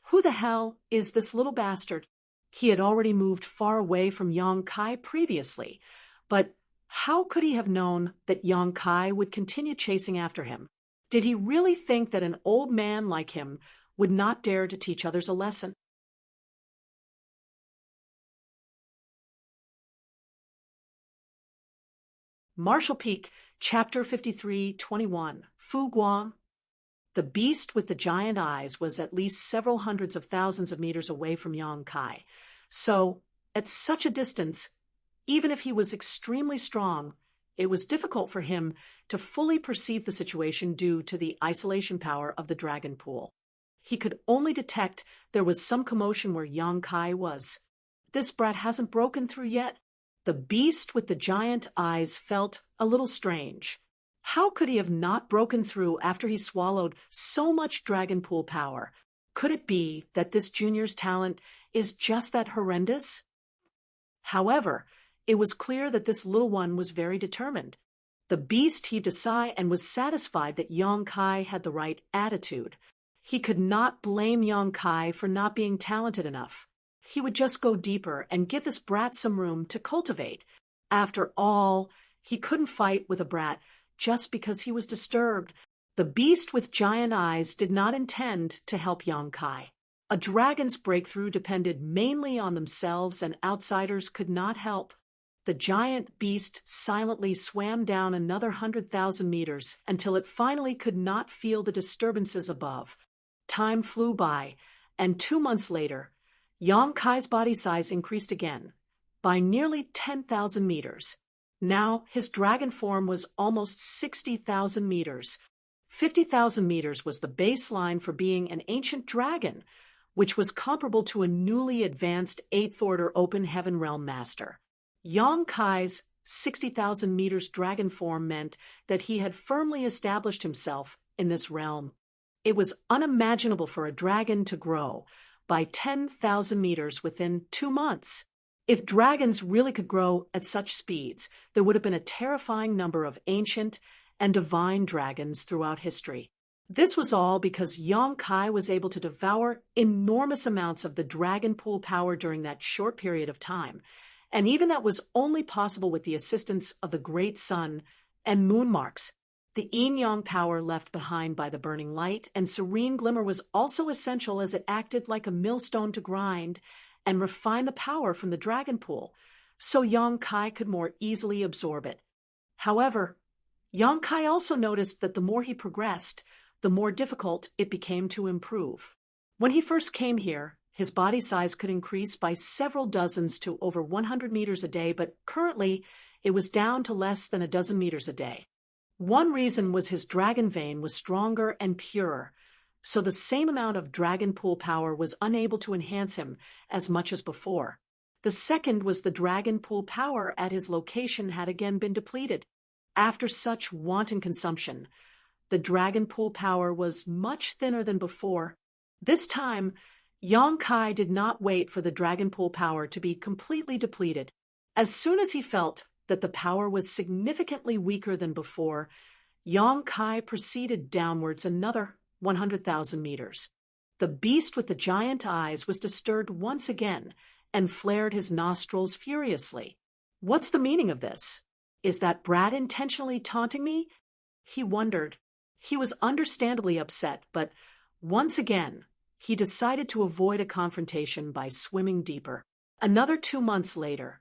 Who the hell is this little bastard? He had already moved far away from Yong Kai previously, but how could he have known that Yong Kai would continue chasing after him? Did he really think that an old man like him would not dare to teach others a lesson? Marshall Peak, Chapter 53:21, Fu Guang. The beast with the giant eyes was at least several hundreds of thousands of meters away from Yong Kai. So, at such a distance, even if he was extremely strong, it was difficult for him to fully perceive the situation due to the isolation power of the dragon pool. He could only detect there was some commotion where Yong Kai was. This brat hasn't broken through yet. The beast with the giant eyes felt a little strange. How could he have not broken through after he swallowed so much dragon pool power? Could it be that this junior's talent is just that horrendous? However, it was clear that this little one was very determined. The beast heaved a sigh and was satisfied that Yong Kai had the right attitude. He could not blame Yong Kai for not being talented enough. He would just go deeper and give this brat some room to cultivate. After all, he couldn't fight with a brat just because he was disturbed. The beast with giant eyes did not intend to help Yong Kai. A dragon's breakthrough depended mainly on themselves, and outsiders could not help. The giant beast silently swam down another 100,000 meters until it finally could not feel the disturbances above. Time flew by, and 2 months later, Yong Kai's body size increased again, by nearly 10,000 meters. Now his dragon form was almost 60,000 meters. 50,000 meters was the baseline for being an ancient dragon, which was comparable to a newly advanced 8th Order Open Heaven Realm Master. Yong Kai's 60,000 meters dragon form meant that he had firmly established himself in this realm. It was unimaginable for a dragon to grow by 10,000 meters within 2 months. If dragons really could grow at such speeds, there would have been a terrifying number of ancient and divine dragons throughout history. This was all because Yong Kai was able to devour enormous amounts of the dragon pool power during that short period of time, and even that was only possible with the assistance of the great sun and moon marks. The yin-yang power left behind by the burning light and serene glimmer was also essential as it acted like a millstone to grind and refine the power from the dragon pool, so Yang Kai could more easily absorb it. However, Yang Kai also noticed that the more he progressed, the more difficult it became to improve. When he first came here, his body size could increase by several dozens to over 100 meters a day, but currently it was down to less than a dozen meters a day. One reason was his dragon vein was stronger and purer, so the same amount of dragon pool power was unable to enhance him as much as before. The second was the dragon pool power at his location had again been depleted. After such wanton consumption, the dragon pool power was much thinner than before. This time, Yang Kai did not wait for the dragon pool power to be completely depleted. As soon as he felt that the power was significantly weaker than before, Yang Kai proceeded downwards another 100,000 meters. The beast with the giant eyes was disturbed once again and flared his nostrils furiously. What's the meaning of this? Is that brat intentionally taunting me? He wondered. He was understandably upset, but once again, he decided to avoid a confrontation by swimming deeper. Another 2 months later,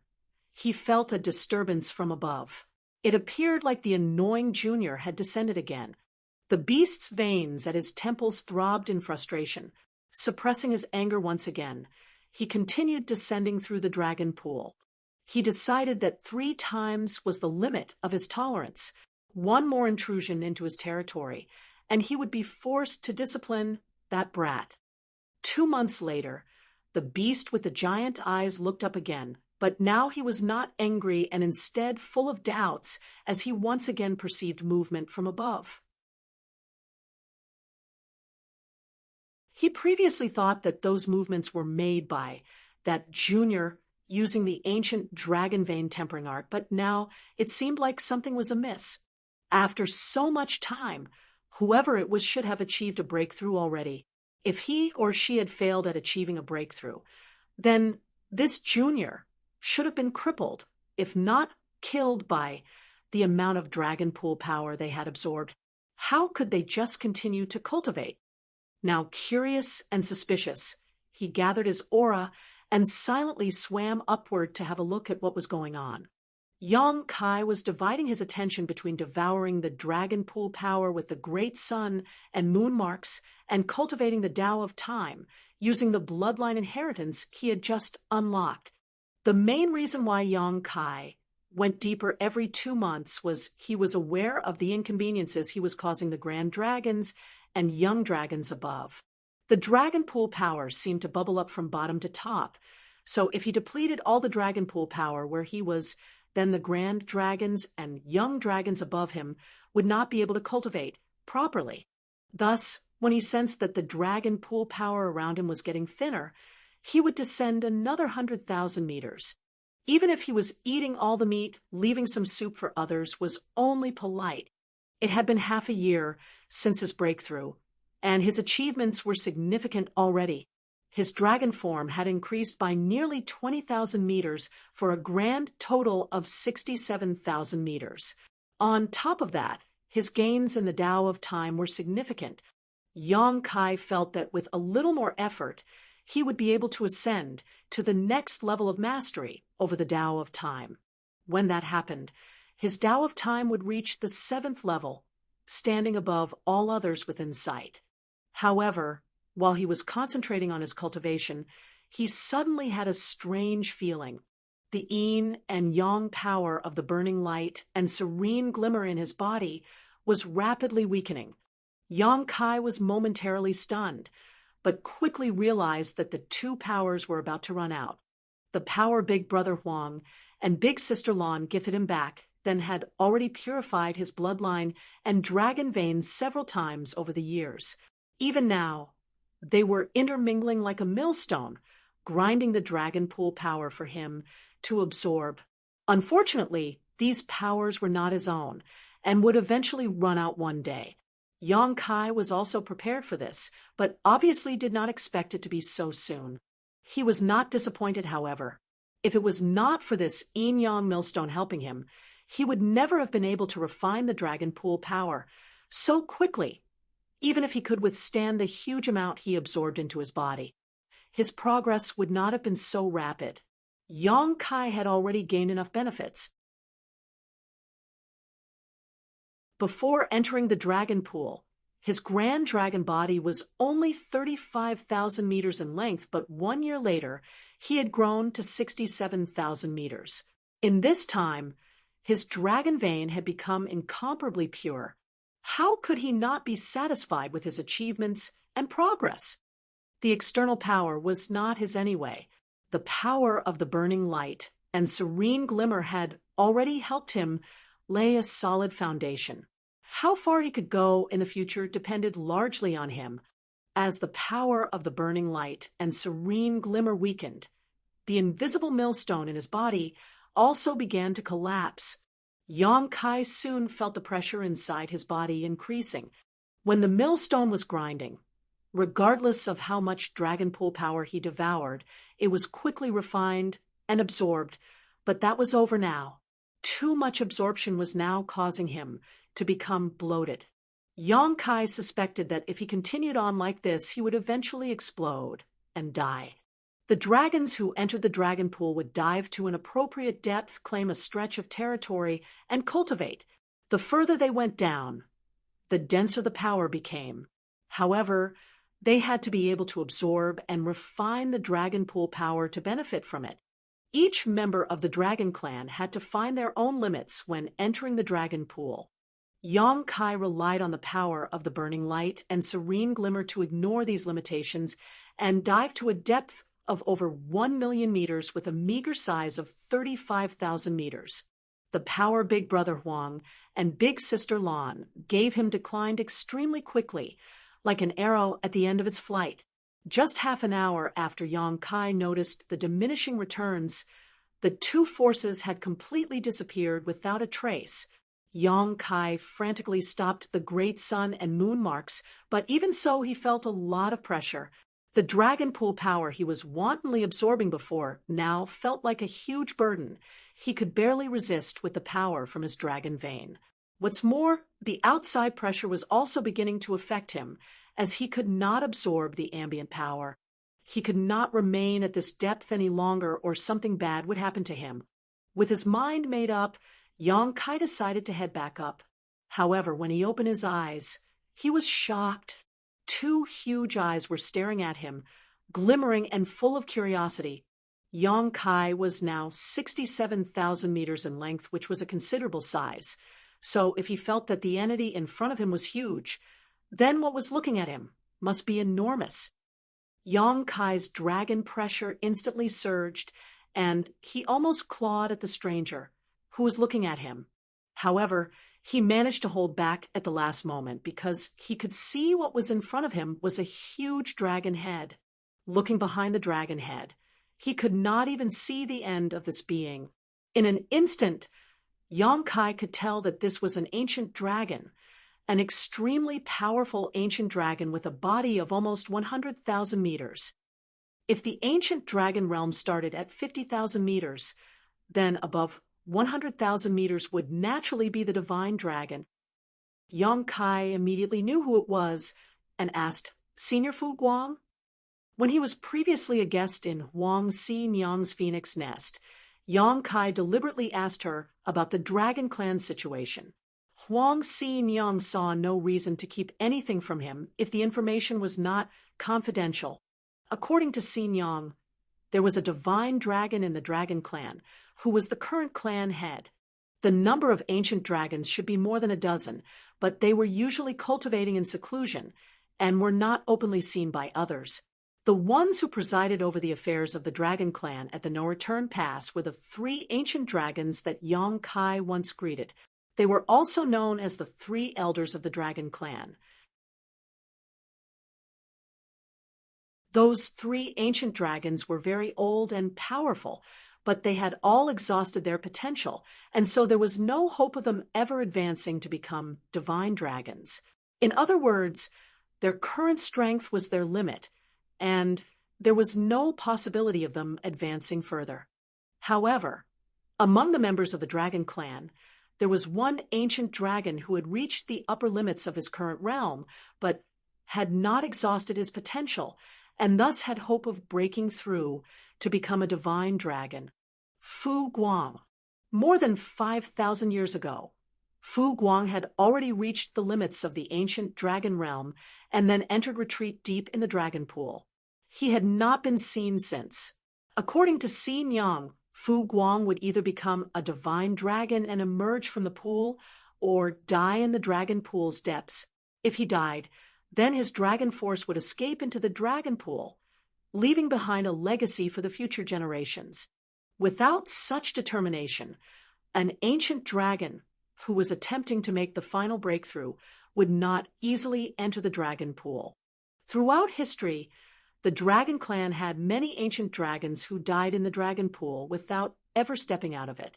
he felt a disturbance from above. It appeared like the annoying junior had descended again. The beast's veins at his temples throbbed in frustration. Suppressing his anger once again, he continued descending through the dragon pool. He decided that 3 times was the limit of his tolerance. One more intrusion into his territory, and he would be forced to discipline that brat. 2 months later, the beast with the giant eyes looked up again, but now he was not angry and instead full of doubts as he once again perceived movement from above. He previously thought that those movements were made by that junior using the ancient dragon vein tempering art, but now it seemed like something was amiss. After so much time, whoever it was should have achieved a breakthrough already. If he or she had failed at achieving a breakthrough, then this junior should have been crippled, if not killed by the amount of dragon pool power they had absorbed. How could they just continue to cultivate? Now curious and suspicious, he gathered his aura and silently swam upward to have a look at what was going on. Yang Kai was dividing his attention between devouring the dragon pool power with the great sun and moon marks and cultivating the Tao of Time, using the bloodline inheritance he had just unlocked. The main reason why Yang Kai went deeper every 2 months was he was aware of the inconveniences he was causing the grand dragons and young dragons above. The dragon pool power seemed to bubble up from bottom to top, so if he depleted all the dragon pool power where he was, then the grand dragons and young dragons above him would not be able to cultivate properly. Thus, when he sensed that the dragon pool power around him was getting thinner, he would descend another 100,000 meters. Even if he was eating all the meat, leaving some soup for others was only polite. It had been half a year since his breakthrough, and his achievements were significant already. His dragon form had increased by nearly 20,000 meters for a grand total of 67,000 meters. On top of that, his gains in the Tao of Time were significant. Yang Kai felt that with a little more effort, he would be able to ascend to the next level of mastery over the Tao of Time. When that happened, his Tao of Time would reach the 7th level, standing above all others within sight. However, while he was concentrating on his cultivation, he suddenly had a strange feeling. The yin and yang power of the burning light and serene glimmer in his body was rapidly weakening. Yang Kai was momentarily stunned, but quickly realized that the 2 powers were about to run out. The power Big Brother Huang and Big Sister Lan gifted him back, then had already purified his bloodline and dragon veins several times over the years. Even now, they were intermingling like a millstone, grinding the dragon pool power for him to absorb. Unfortunately, these powers were not his own and would eventually run out one day. Yang Kai was also prepared for this, but obviously did not expect it to be so soon. He was not disappointed, however. If it was not for this yin-yang millstone helping him, he would never have been able to refine the dragon pool power so quickly, even if he could withstand the huge amount he absorbed into his body. His progress would not have been so rapid. Yang Kai had already gained enough benefits. Before entering the dragon pool, his grand dragon body was only 35,000 meters in length, but 1 year later, he had grown to 67,000 meters. In this time, his dragon vein had become incomparably pure. How could he not be satisfied with his achievements and progress? The external power was not his anyway. The power of the burning light and serene glimmer had already helped him lay a solid foundation. How far he could go in the future depended largely on him. As the power of the burning light and serene glimmer weakened, the invisible millstone in his body also began to collapse. Yang Kai soon felt the pressure inside his body increasing. When the millstone was grinding, regardless of how much dragon pool power he devoured, it was quickly refined and absorbed, but that was over now. Too much absorption was now causing him to become bloated. Yang Kai suspected that if he continued on like this, he would eventually explode and die. The dragons who entered the dragon pool would dive to an appropriate depth, claim a stretch of territory, and cultivate. The further they went down, the denser the power became. However, they had to be able to absorb and refine the dragon pool power to benefit from it. Each member of the dragon clan had to find their own limits when entering the dragon pool. Yang Kai relied on the power of the burning light and serene glimmer to ignore these limitations and dive to a depth of over 1 million meters with a meager size of 35,000 meters. The power Big Brother Huang and Big Sister Lan gave him declined extremely quickly, like an arrow at the end of its flight. Just half an hour after Yang Kai noticed the diminishing returns, the two forces had completely disappeared without a trace. Yang Kai frantically stopped the great sun and moon marks, but even so he felt a lot of pressure. The dragon pool power he was wantonly absorbing before now felt like a huge burden. He could barely resist with the power from his dragon vein. What's more, the outside pressure was also beginning to affect him, as he could not absorb the ambient power. He could not remain at this depth any longer, or something bad would happen to him. With his mind made up, Yang Kai decided to head back up. However, when he opened his eyes, he was shocked. Two huge eyes were staring at him, glimmering and full of curiosity. Yang Kai was now 67,000 meters in length, which was a considerable size. So if he felt that the entity in front of him was huge, then what was looking at him must be enormous. Yang Kai's dragon pressure instantly surged, and he almost clawed at the stranger, who was looking at him. However, he managed to hold back at the last moment because he could see what was in front of him was a huge dragon head. Looking behind the dragon head, he could not even see the end of this being. In an instant, Yang Kai could tell that this was an ancient dragon, an extremely powerful ancient dragon with a body of almost 100,000 meters. If the ancient dragon realm started at 50,000 meters, then above 100,000 meters would naturally be the divine dragon. Yang Kai immediately knew who it was and asked, "Senior Fu Guang?" When he was previously a guest in Huang Si Nyang's phoenix nest, Yang Kai deliberately asked her about the dragon clan situation. Huang Si Nyang saw no reason to keep anything from him if the information was not confidential. According to Si Nyang, there was a divine dragon in the dragon clan who was the current clan head. The number of ancient dragons should be more than a dozen, but they were usually cultivating in seclusion and were not openly seen by others. The ones who presided over the affairs of the dragon clan at the No Return Pass were the 3 ancient dragons that Yang Kai once greeted. They were also known as the 3 elders of the dragon clan. Those 3 ancient dragons were very old and powerful, but they had all exhausted their potential, and so there was no hope of them ever advancing to become divine dragons. In other words, their current strength was their limit, and there was no possibility of them advancing further. However, among the members of the dragon clan, There was one ancient dragon who had reached the upper limits of his current realm, but had not exhausted his potential, and thus had hope of breaking through to become a divine dragon. Fu Guang. More than 5,000 years ago, Fu Guang had already reached the limits of the ancient dragon realm and then entered retreat deep in the dragon pool. He had not been seen since. According to Xin Yang, Fu Guang would either become a divine dragon and emerge from the pool, or die in the dragon pool's depths. If he died, then his dragon force would escape into the dragon pool, leaving behind a legacy for the future generations. Without such determination, an ancient dragon who was attempting to make the final breakthrough would not easily enter the dragon pool. Throughout history, the dragon clan had many ancient dragons who died in the dragon pool without ever stepping out of it.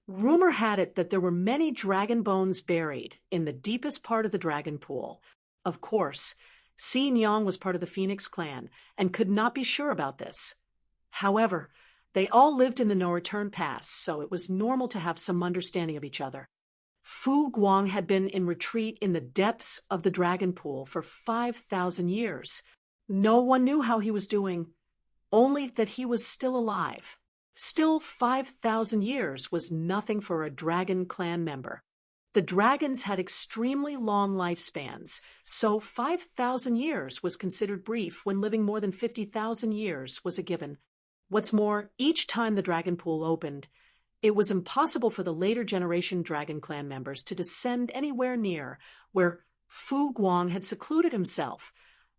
Rumor had it that there were many dragon bones buried in the deepest part of the dragon pool. Of course, Xin Yang was part of the Phoenix clan and could not be sure about this. However, they all lived in the no-return pass, so it was normal to have some understanding of each other. Fu Guang had been in retreat in the depths of the dragon pool for 5,000 years. No one knew how he was doing, only that he was still alive. Still, 5,000 years was nothing for a dragon clan member. The dragons had extremely long lifespans, so 5,000 years was considered brief when living more than 50,000 years was a given. What's more, each time the dragon pool opened, it was impossible for the later generation dragon clan members to descend anywhere near where Fu Guang had secluded himself.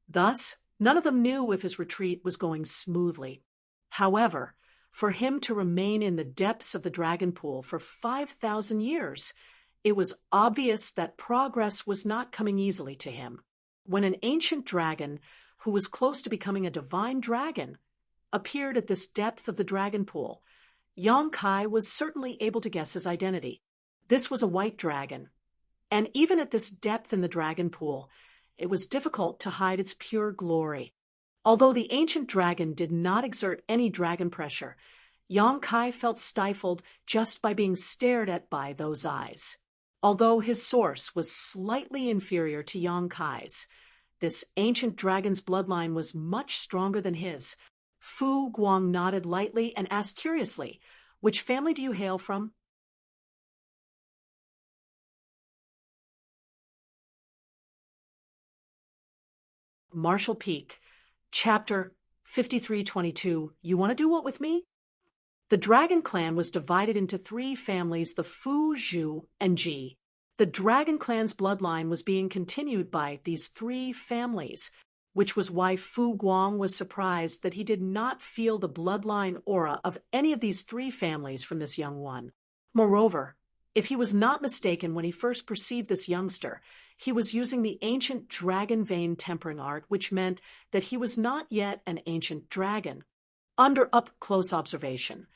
Thus, none of them knew if his retreat was going smoothly. However, for him to remain in the depths of the dragon pool for 5,000 years, it was obvious that progress was not coming easily to him. When an ancient dragon, who was close to becoming a divine dragon, appeared at this depth of the dragon pool, Yang Kai was certainly able to guess his identity. This was a white dragon, and even at this depth in the dragon pool, it was difficult to hide its pure glory. Although the ancient dragon did not exert any dragon pressure, Yang Kai felt stifled just by being stared at by those eyes. Although his source was slightly inferior to Yang Kai's, this ancient dragon's bloodline was much stronger than his. Fu Guang nodded lightly and asked curiously, "Which family do you hail from?" Marshall Peak, Chapter 5322. You want to do what with me? The dragon clan was divided into 3 families, the Fu, Zhu, and Ji. The dragon clan's bloodline was being continued by these 3 families, which was why Fu Guang was surprised that he did not feel the bloodline aura of any of these 3 families from this young one. Moreover, if he was not mistaken when he first perceived this youngster, he was using the ancient dragon vein tempering art, which meant that he was not yet an ancient dragon. Under up-close observation,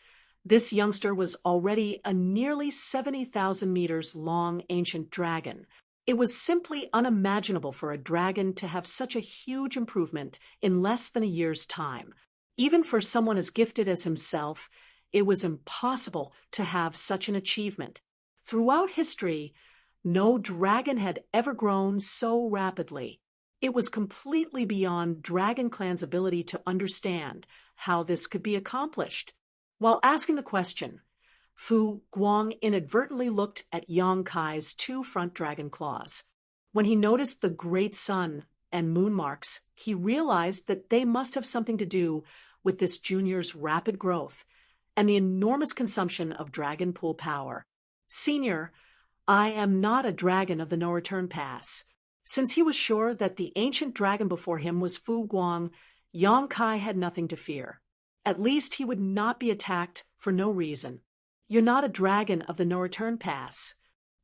this youngster was already a nearly 70,000 meters long ancient dragon. It was simply unimaginable for a dragon to have such a huge improvement in less than a year's time. Even for someone as gifted as himself, it was impossible to have such an achievement. Throughout history, no dragon had ever grown so rapidly. It was completely beyond Dragon Clan's ability to understand how this could be accomplished. While asking the question, Fu Guang inadvertently looked at Yang Kai's 2 front dragon claws. When he noticed the great sun and moon marks, he realized that they must have something to do with this junior's rapid growth and the enormous consumption of dragon pool power. "Senior, I am not a dragon of the no-return pass." Since he was sure that the ancient dragon before him was Fu Guang, Yang Kai had nothing to fear. At least he would not be attacked for no reason. "You're not a dragon of the no-return pass."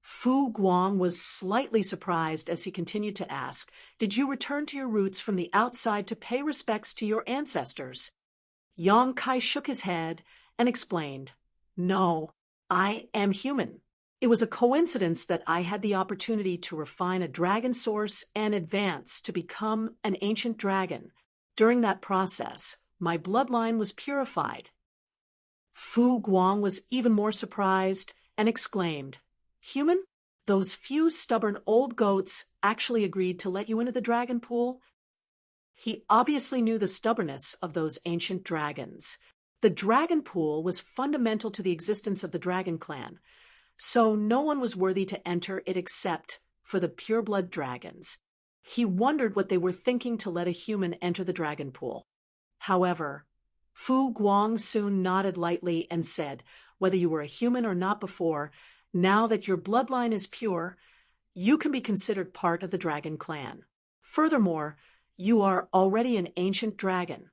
Fu Guang was slightly surprised as he continued to ask, "Did you return to your roots from the outside to pay respects to your ancestors?" Yang Kai shook his head and explained, "No, I am human. It was a coincidence that I had the opportunity to refine a dragon source and advance to become an ancient dragon. During that process, my bloodline was purified." Fu Guang was even more surprised and exclaimed, Human? Those few stubborn old goats actually agreed to let you into the dragon pool? He obviously knew the stubbornness of those ancient dragons. The dragon pool was fundamental to the existence of the dragon clan, so no one was worthy to enter it except for the pureblood dragons. He wondered what they were thinking to let a human enter the dragon pool. However, Fu Guang soon nodded lightly and said, "Whether you were a human or not before, now that your bloodline is pure, you can be considered part of the dragon clan. Furthermore, you are already an ancient dragon."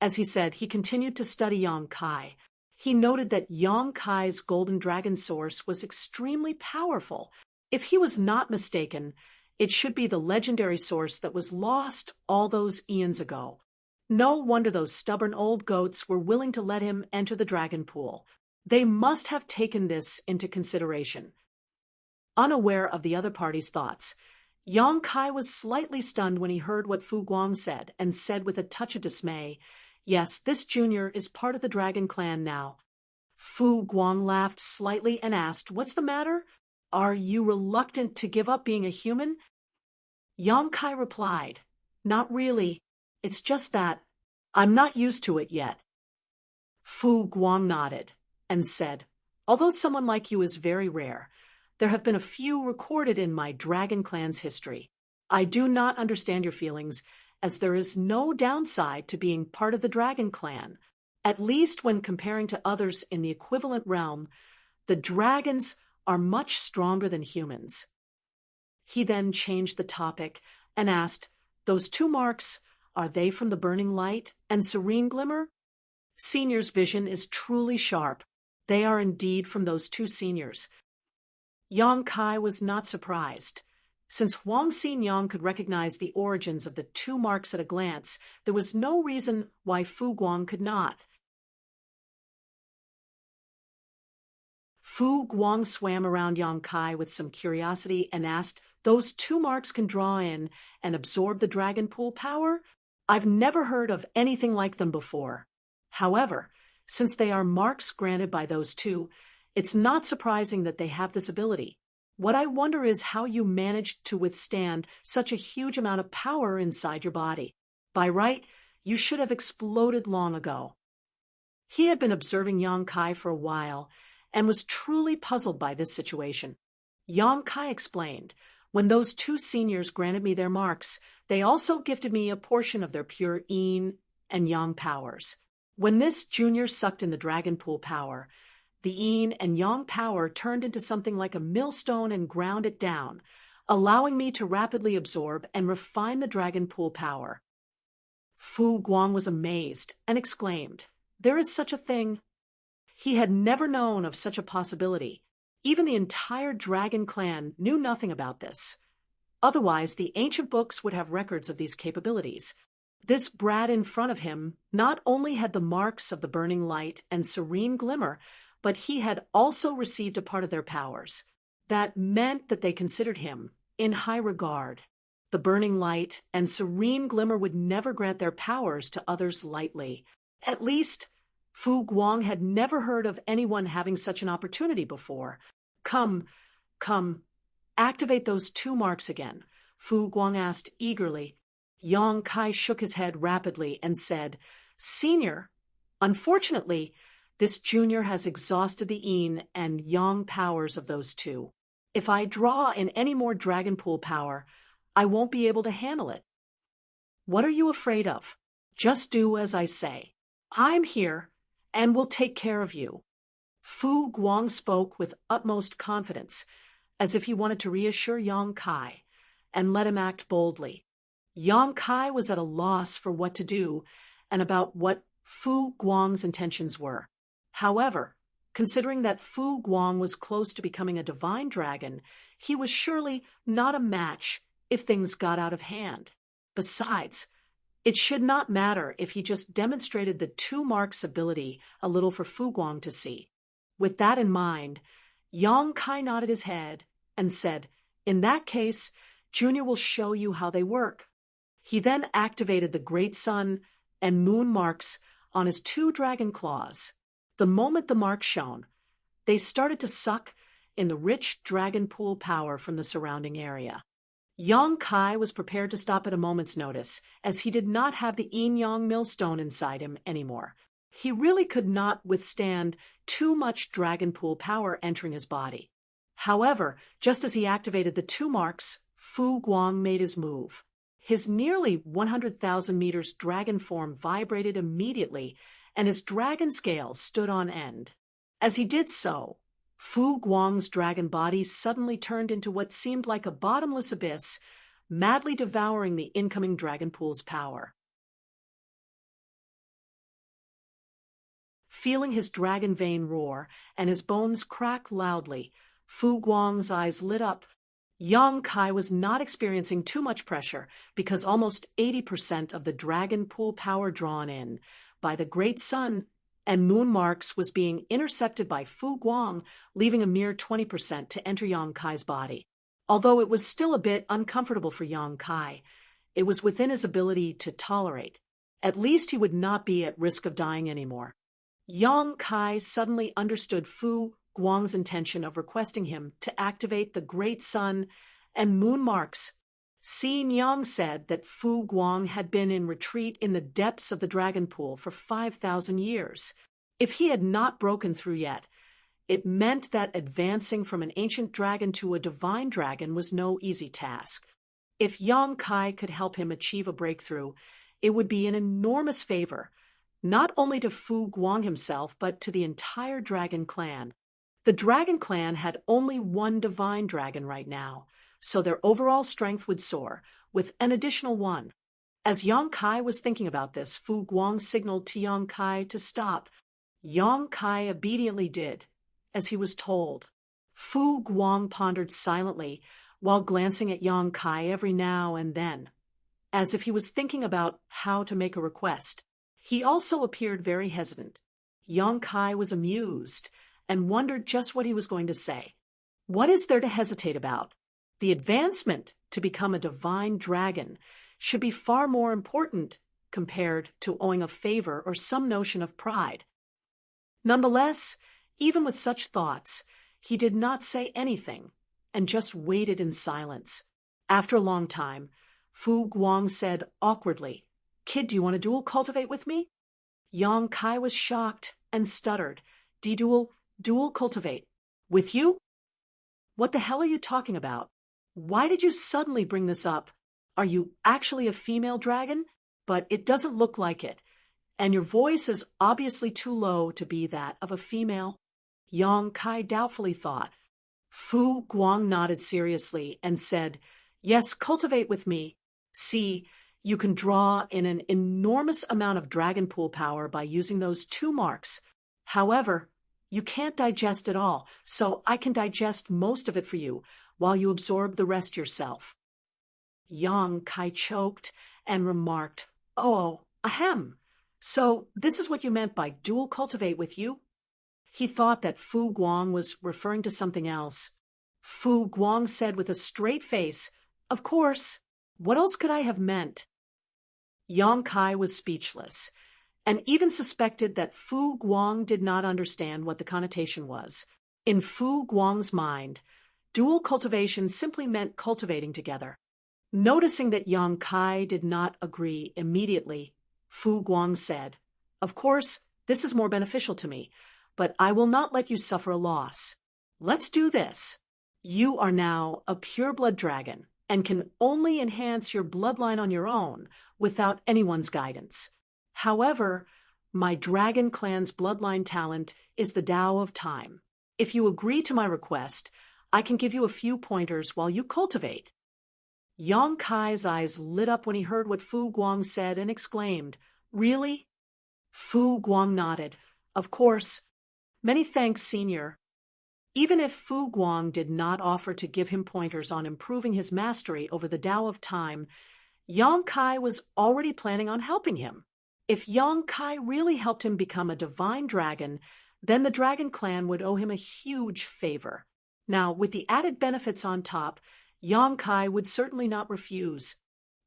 As he said, he continued to study Yang Kai. He noted that Yang Kai's golden dragon source was extremely powerful. If he was not mistaken, it should be the legendary source that was lost all those eons ago. No wonder those stubborn old goats were willing to let him enter the dragon pool. They must have taken this into consideration. Unaware of the other party's thoughts, Yang Kai was slightly stunned when he heard what Fu Guang said, and said with a touch of dismay, "Yes, this junior is part of the dragon clan now." Fu Guang laughed slightly and asked, "What's the matter? Are you reluctant to give up being a human?" Yang Kai replied, "Not really. It's just that I'm not used to it yet." Fu Guang nodded and said, "Although someone like you is very rare, there have been a few recorded in my dragon clan's history. I do not understand your feelings, as there is no downside to being part of the dragon clan. At least when comparing to others in the equivalent realm, the dragons are much stronger than humans." He then changed the topic and asked, "Those two marks, are they from the burning light and serene glimmer?" Senior's vision is truly sharp. They are indeed from those two seniors. Yang Kai was not surprised. Since Huang Xinyang could recognize the origins of the two marks at a glance, there was no reason why Fu Guang could not. Fu Guang swam around Yang Kai with some curiosity and asked, "Those two marks can draw in and absorb the dragon pool power? I've never heard of anything like them before. However, since they are marks granted by those two, it's not surprising that they have this ability. What I wonder is how you managed to withstand such a huge amount of power inside your body. By right, you should have exploded long ago." He had been observing Yang Kai for a while and was truly puzzled by this situation. Yang Kai explained, "When those two seniors granted me their marks, they also gifted me a portion of their pure yin and yang powers. When this junior sucked in the dragon pool power, the yin and yang power turned into something like a millstone and ground it down, allowing me to rapidly absorb and refine the dragon pool power." Fu Guang was amazed and exclaimed, "There is such a thing?" He had never known of such a possibility. Even the entire dragon clan knew nothing about this. Otherwise, the ancient books would have records of these capabilities. This brat in front of him not only had the marks of the burning light and serene glimmer, but he had also received a part of their powers. That meant that they considered him in high regard. The burning light and serene glimmer would never grant their powers to others lightly. At least, Fu Guang had never heard of anyone having such an opportunity before. Come, activate those two marks again," Fu Guang asked eagerly. Yang Kai shook his head rapidly and said, "Senior, unfortunately, this junior has exhausted the yin and yang powers of those two. If I draw in any more dragon pool power, I won't be able to handle it." "What are you afraid of? Just do as I say. I'm here and will take care of you." Fu Guang spoke with utmost confidence, as if he wanted to reassure Yang Kai and let him act boldly. Yang Kai was at a loss for what to do and about what Fu Guang's intentions were. However, considering that Fu Guang was close to becoming a divine dragon, he was surely not a match if things got out of hand. Besides, it should not matter if he just demonstrated the two marks ability a little for Fu Guang to see. With that in mind, Yang Kai nodded his head and said, "In that case, Junior will show you how they work." He then activated the Great Sun and Moon marks on his two dragon claws. The moment the marks shone, they started to suck in the rich dragon pool power from the surrounding area. Yang Kai was prepared to stop at a moment's notice, as he did not have the yin-yang millstone inside him anymore. He really could not withstand too much dragon pool power entering his body. However, just as he activated the 2 marks, Fu Guang made his move. His nearly 100,000 meters dragon form vibrated immediately, and his dragon scales stood on end. As he did so, Fu Guang's dragon body suddenly turned into what seemed like a bottomless abyss, madly devouring the incoming dragon pool's power. Feeling his dragon vein roar and his bones crack loudly, Fu Guang's eyes lit up. Yang Kai was not experiencing too much pressure because almost 80% of the dragon pool power drawn in by the great sun and moon marks was being intercepted by Fu Guang, leaving a mere 20% to enter Yang Kai's body. Although it was still a bit uncomfortable for Yang Kai, it was within his ability to tolerate. At least he would not be at risk of dying anymore. Yang Kai suddenly understood Fu Guang's intention of requesting him to activate the great sun and moon marks. Xin Yang said that Fu Guang had been in retreat in the depths of the dragon pool for 5,000 years. If he had not broken through yet, it meant that advancing from an ancient dragon to a divine dragon was no easy task. If Yang Kai could help him achieve a breakthrough, it would be an enormous favor, not only to Fu Guang himself, but to the entire dragon clan. The dragon clan had only one divine dragon right now, so their overall strength would soar, with an additional one. As Yang Kai was thinking about this, Fu Guang signaled to Yang Kai to stop. Yang Kai obediently did, as he was told. Fu Guang pondered silently, while glancing at Yang Kai every now and then, as if he was thinking about how to make a request. He also appeared very hesitant. Yang Kai was amused and wondered just what he was going to say. What is there to hesitate about? The advancement to become a divine dragon should be far more important compared to owing a favor or some notion of pride. Nonetheless, even with such thoughts, he did not say anything and just waited in silence. After a long time, Fu Guang said awkwardly, "Kid, do you want to dual cultivate with me?" Yang Kai was shocked and stuttered. Dual cultivate? With you? What the hell are you talking about? Why did you suddenly bring this up? Are you actually a female dragon? But it doesn't look like it, and your voice is obviously too low to be that of a female. Yang Kai doubtfully thought. Fu Guang nodded seriously and said, "Yes, cultivate with me. See, you can draw in an enormous amount of dragon pool power by using those 2 marks. However, you can't digest it all, so I can digest most of it for you while you absorb the rest yourself." Yang Kai choked and remarked, "Oh, ahem. So this is what you meant by dual cultivate with you?" He thought that Fu Guang was referring to something else. Fu Guang said with a straight face, "Of course. What else could I have meant?" Yang Kai was speechless, and even suspected that Fu Guang did not understand what the connotation was. In Fu Guang's mind, dual cultivation simply meant cultivating together. Noticing that Yang Kai did not agree immediately, Fu Guang said, "Of course, this is more beneficial to me, but I will not let you suffer a loss. Let's do this. You are now a pure-blood dragon and can only enhance your bloodline on your own without anyone's guidance. However, my dragon clan's bloodline talent is the Tao of Time. If you agree to my request, I can give you a few pointers while you cultivate." Yang Kai's eyes lit up when he heard what Fu Guang said and exclaimed, "Really?" Fu Guang nodded. "Of course. Many thanks, Senior." Even if Fu Guang did not offer to give him pointers on improving his mastery over the Tao of Time, Yang Kai was already planning on helping him. If Yang Kai really helped him become a divine dragon, then the Dragon Clan would owe him a huge favor. Now, with the added benefits on top, Yang Kai would certainly not refuse.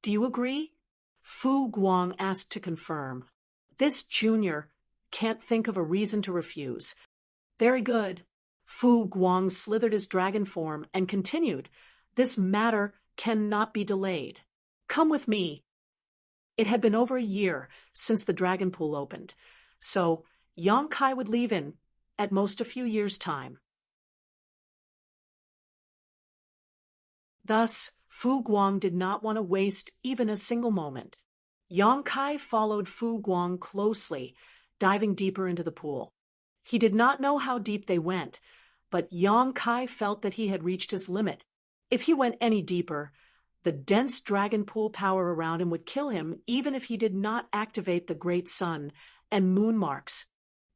"Do you agree?" Fu Guang asked to confirm. This junior can't think of a reason to refuse. "Very good." Fu Guang slithered his dragon form and continued, "This matter cannot be delayed. Come with me." It had been over a year since the dragon pool opened, so Yang Kai would leave in, at most, a few years' time. Thus, Fu Guang did not want to waste even a single moment. Yang Kai followed Fu Guang closely, diving deeper into the pool. He did not know how deep they went, but Yang Kai felt that he had reached his limit. If he went any deeper, the dense dragon pool power around him would kill him, even if he did not activate the Great Sun and moon marks.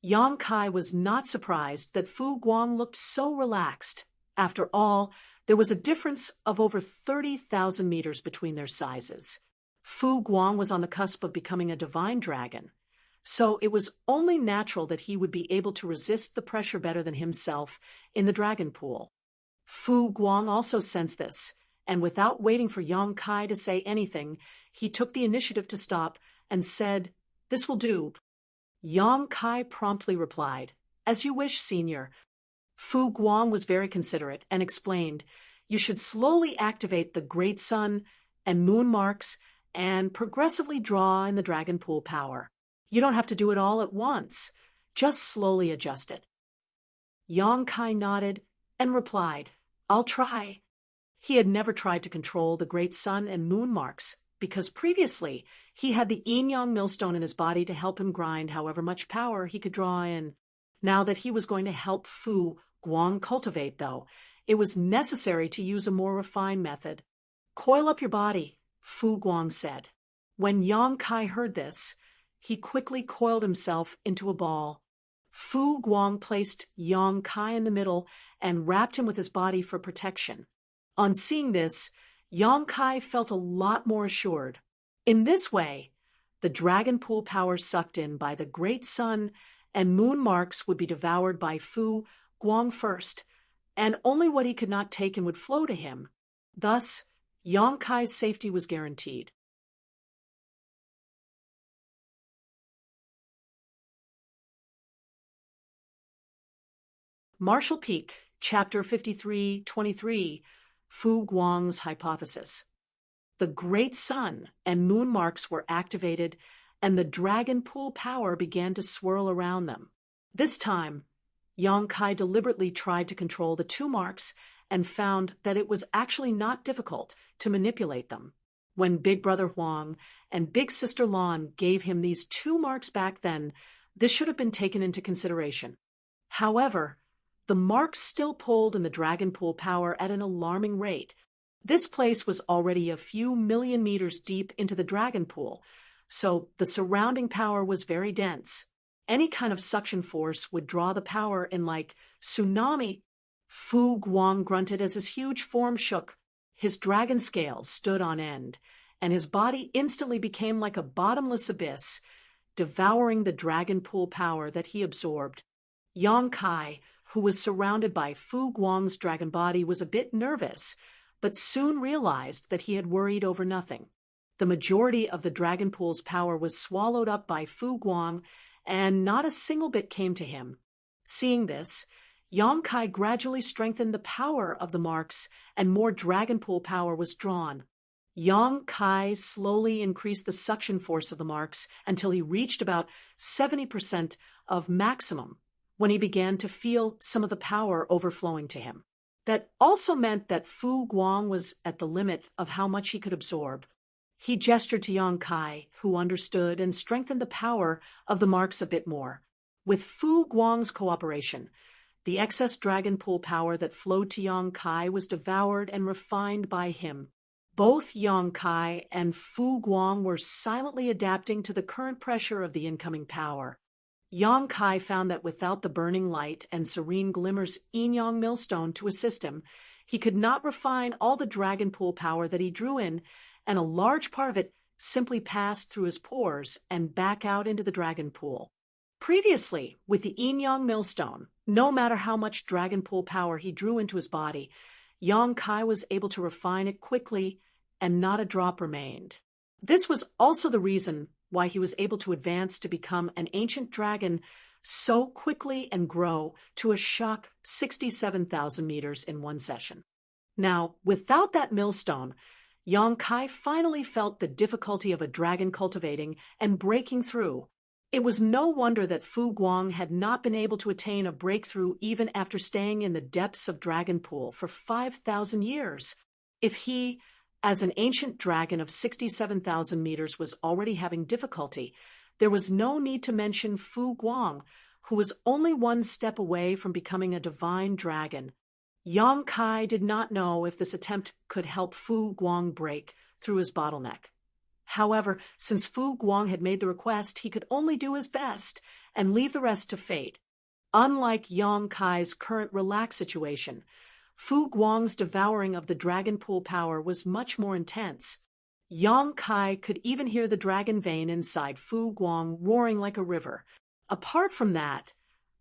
Yang Kai was not surprised that Fu Guang looked so relaxed. After all, there was a difference of over 30,000 meters between their sizes. Fu Guang was on the cusp of becoming a divine dragon, so it was only natural that he would be able to resist the pressure better than himself in the dragon pool. Fu Guang also sensed this, and without waiting for Yang Kai to say anything, he took the initiative to stop and said, "This will do." Yang Kai promptly replied, "As you wish, Senior." Fu Guang was very considerate and explained, "You should slowly activate the Great Sun and moon marks and progressively draw in the dragon pool power. You don't have to do it all at once. Just slowly adjust it." Yang Kai nodded and replied, "I'll try." He had never tried to control the Great Sun and moon marks, because previously he had the yin-yang millstone in his body to help him grind however much power he could draw in. Now that he was going to help Fu Guang cultivate, though, it was necessary to use a more refined method. "Coil up your body," Fu Guang said. When Yang Kai heard this, he quickly coiled himself into a ball. Fu Guang placed Yang Kai in the middle and wrapped him with his body for protection. On seeing this, Yang Kai felt a lot more assured. In this way, the dragon pool power sucked in by the Great Sun and moon marks would be devoured by Fu Guang first, and only what he could not take in would flow to him. Thus, Yang Kai's safety was guaranteed. Marshall Peak, Chapter 53:23, Fu Guang's Hypothesis. The Great Sun and moon marks were activated, and the dragon pool power began to swirl around them. This time, Yang Kai deliberately tried to control the two marks and found that it was actually not difficult to manipulate them. When Big Brother Huang and Big Sister Lan gave him these two marks back then, this should have been taken into consideration. However, the marks still pulled in the dragon pool power at an alarming rate. This place was already a few million meters deep into the dragon pool, so the surrounding power was very dense. Any kind of suction force would draw the power in like tsunami. Fu Guang grunted as his huge form shook. His dragon scales stood on end, and his body instantly became like a bottomless abyss, devouring the dragon pool power that he absorbed. Yang Kai, who was surrounded by Fu Guang's dragon body, was a bit nervous, but soon realized that he had worried over nothing. The majority of the dragon pool's power was swallowed up by Fu Guang, and not a single bit came to him. Seeing this, Yang Kai gradually strengthened the power of the marks, and more dragon pool power was drawn. Yang Kai slowly increased the suction force of the marks until he reached about 70% of maximum, when he began to feel some of the power overflowing to him. That also meant that Fu Guang was at the limit of how much he could absorb. He gestured to Yang Kai, who understood and strengthened the power of the marks a bit more. With Fu Guang's cooperation, the excess dragon pool power that flowed to Yang Kai was devoured and refined by him. Both Yang Kai and Fu Guang were silently adapting to the current pressure of the incoming power. Yang Kai found that without the burning light and serene glimmers yin-yang millstone to assist him, he could not refine all the dragon pool power that he drew in, and a large part of it simply passed through his pores and back out into the dragon pool. Previously, with the yin-yang millstone, no matter how much dragon pool power he drew into his body, Yang Kai was able to refine it quickly, and not a drop remained. This was also the reason why he was able to advance to become an ancient dragon so quickly and grow to a shock 67,000 meters in one session. Now, without that millstone, Yang Kai finally felt the difficulty of a dragon cultivating and breaking through. It was no wonder that Fu Guang had not been able to attain a breakthrough even after staying in the depths of Dragon Pool for 5,000 years. If he, as an ancient dragon of 67,000 meters, was already having difficulty, there was no need to mention Fu Guang, who was only one step away from becoming a divine dragon. Yang Kai did not know if this attempt could help Fu Guang break through his bottleneck. However, since Fu Guang had made the request, he could only do his best and leave the rest to fate. Unlike Yang Kai's current relaxed situation, Fu Guang's devouring of the dragon pool power was much more intense. Yang Kai could even hear the dragon vein inside Fu Guang roaring like a river. Apart from that,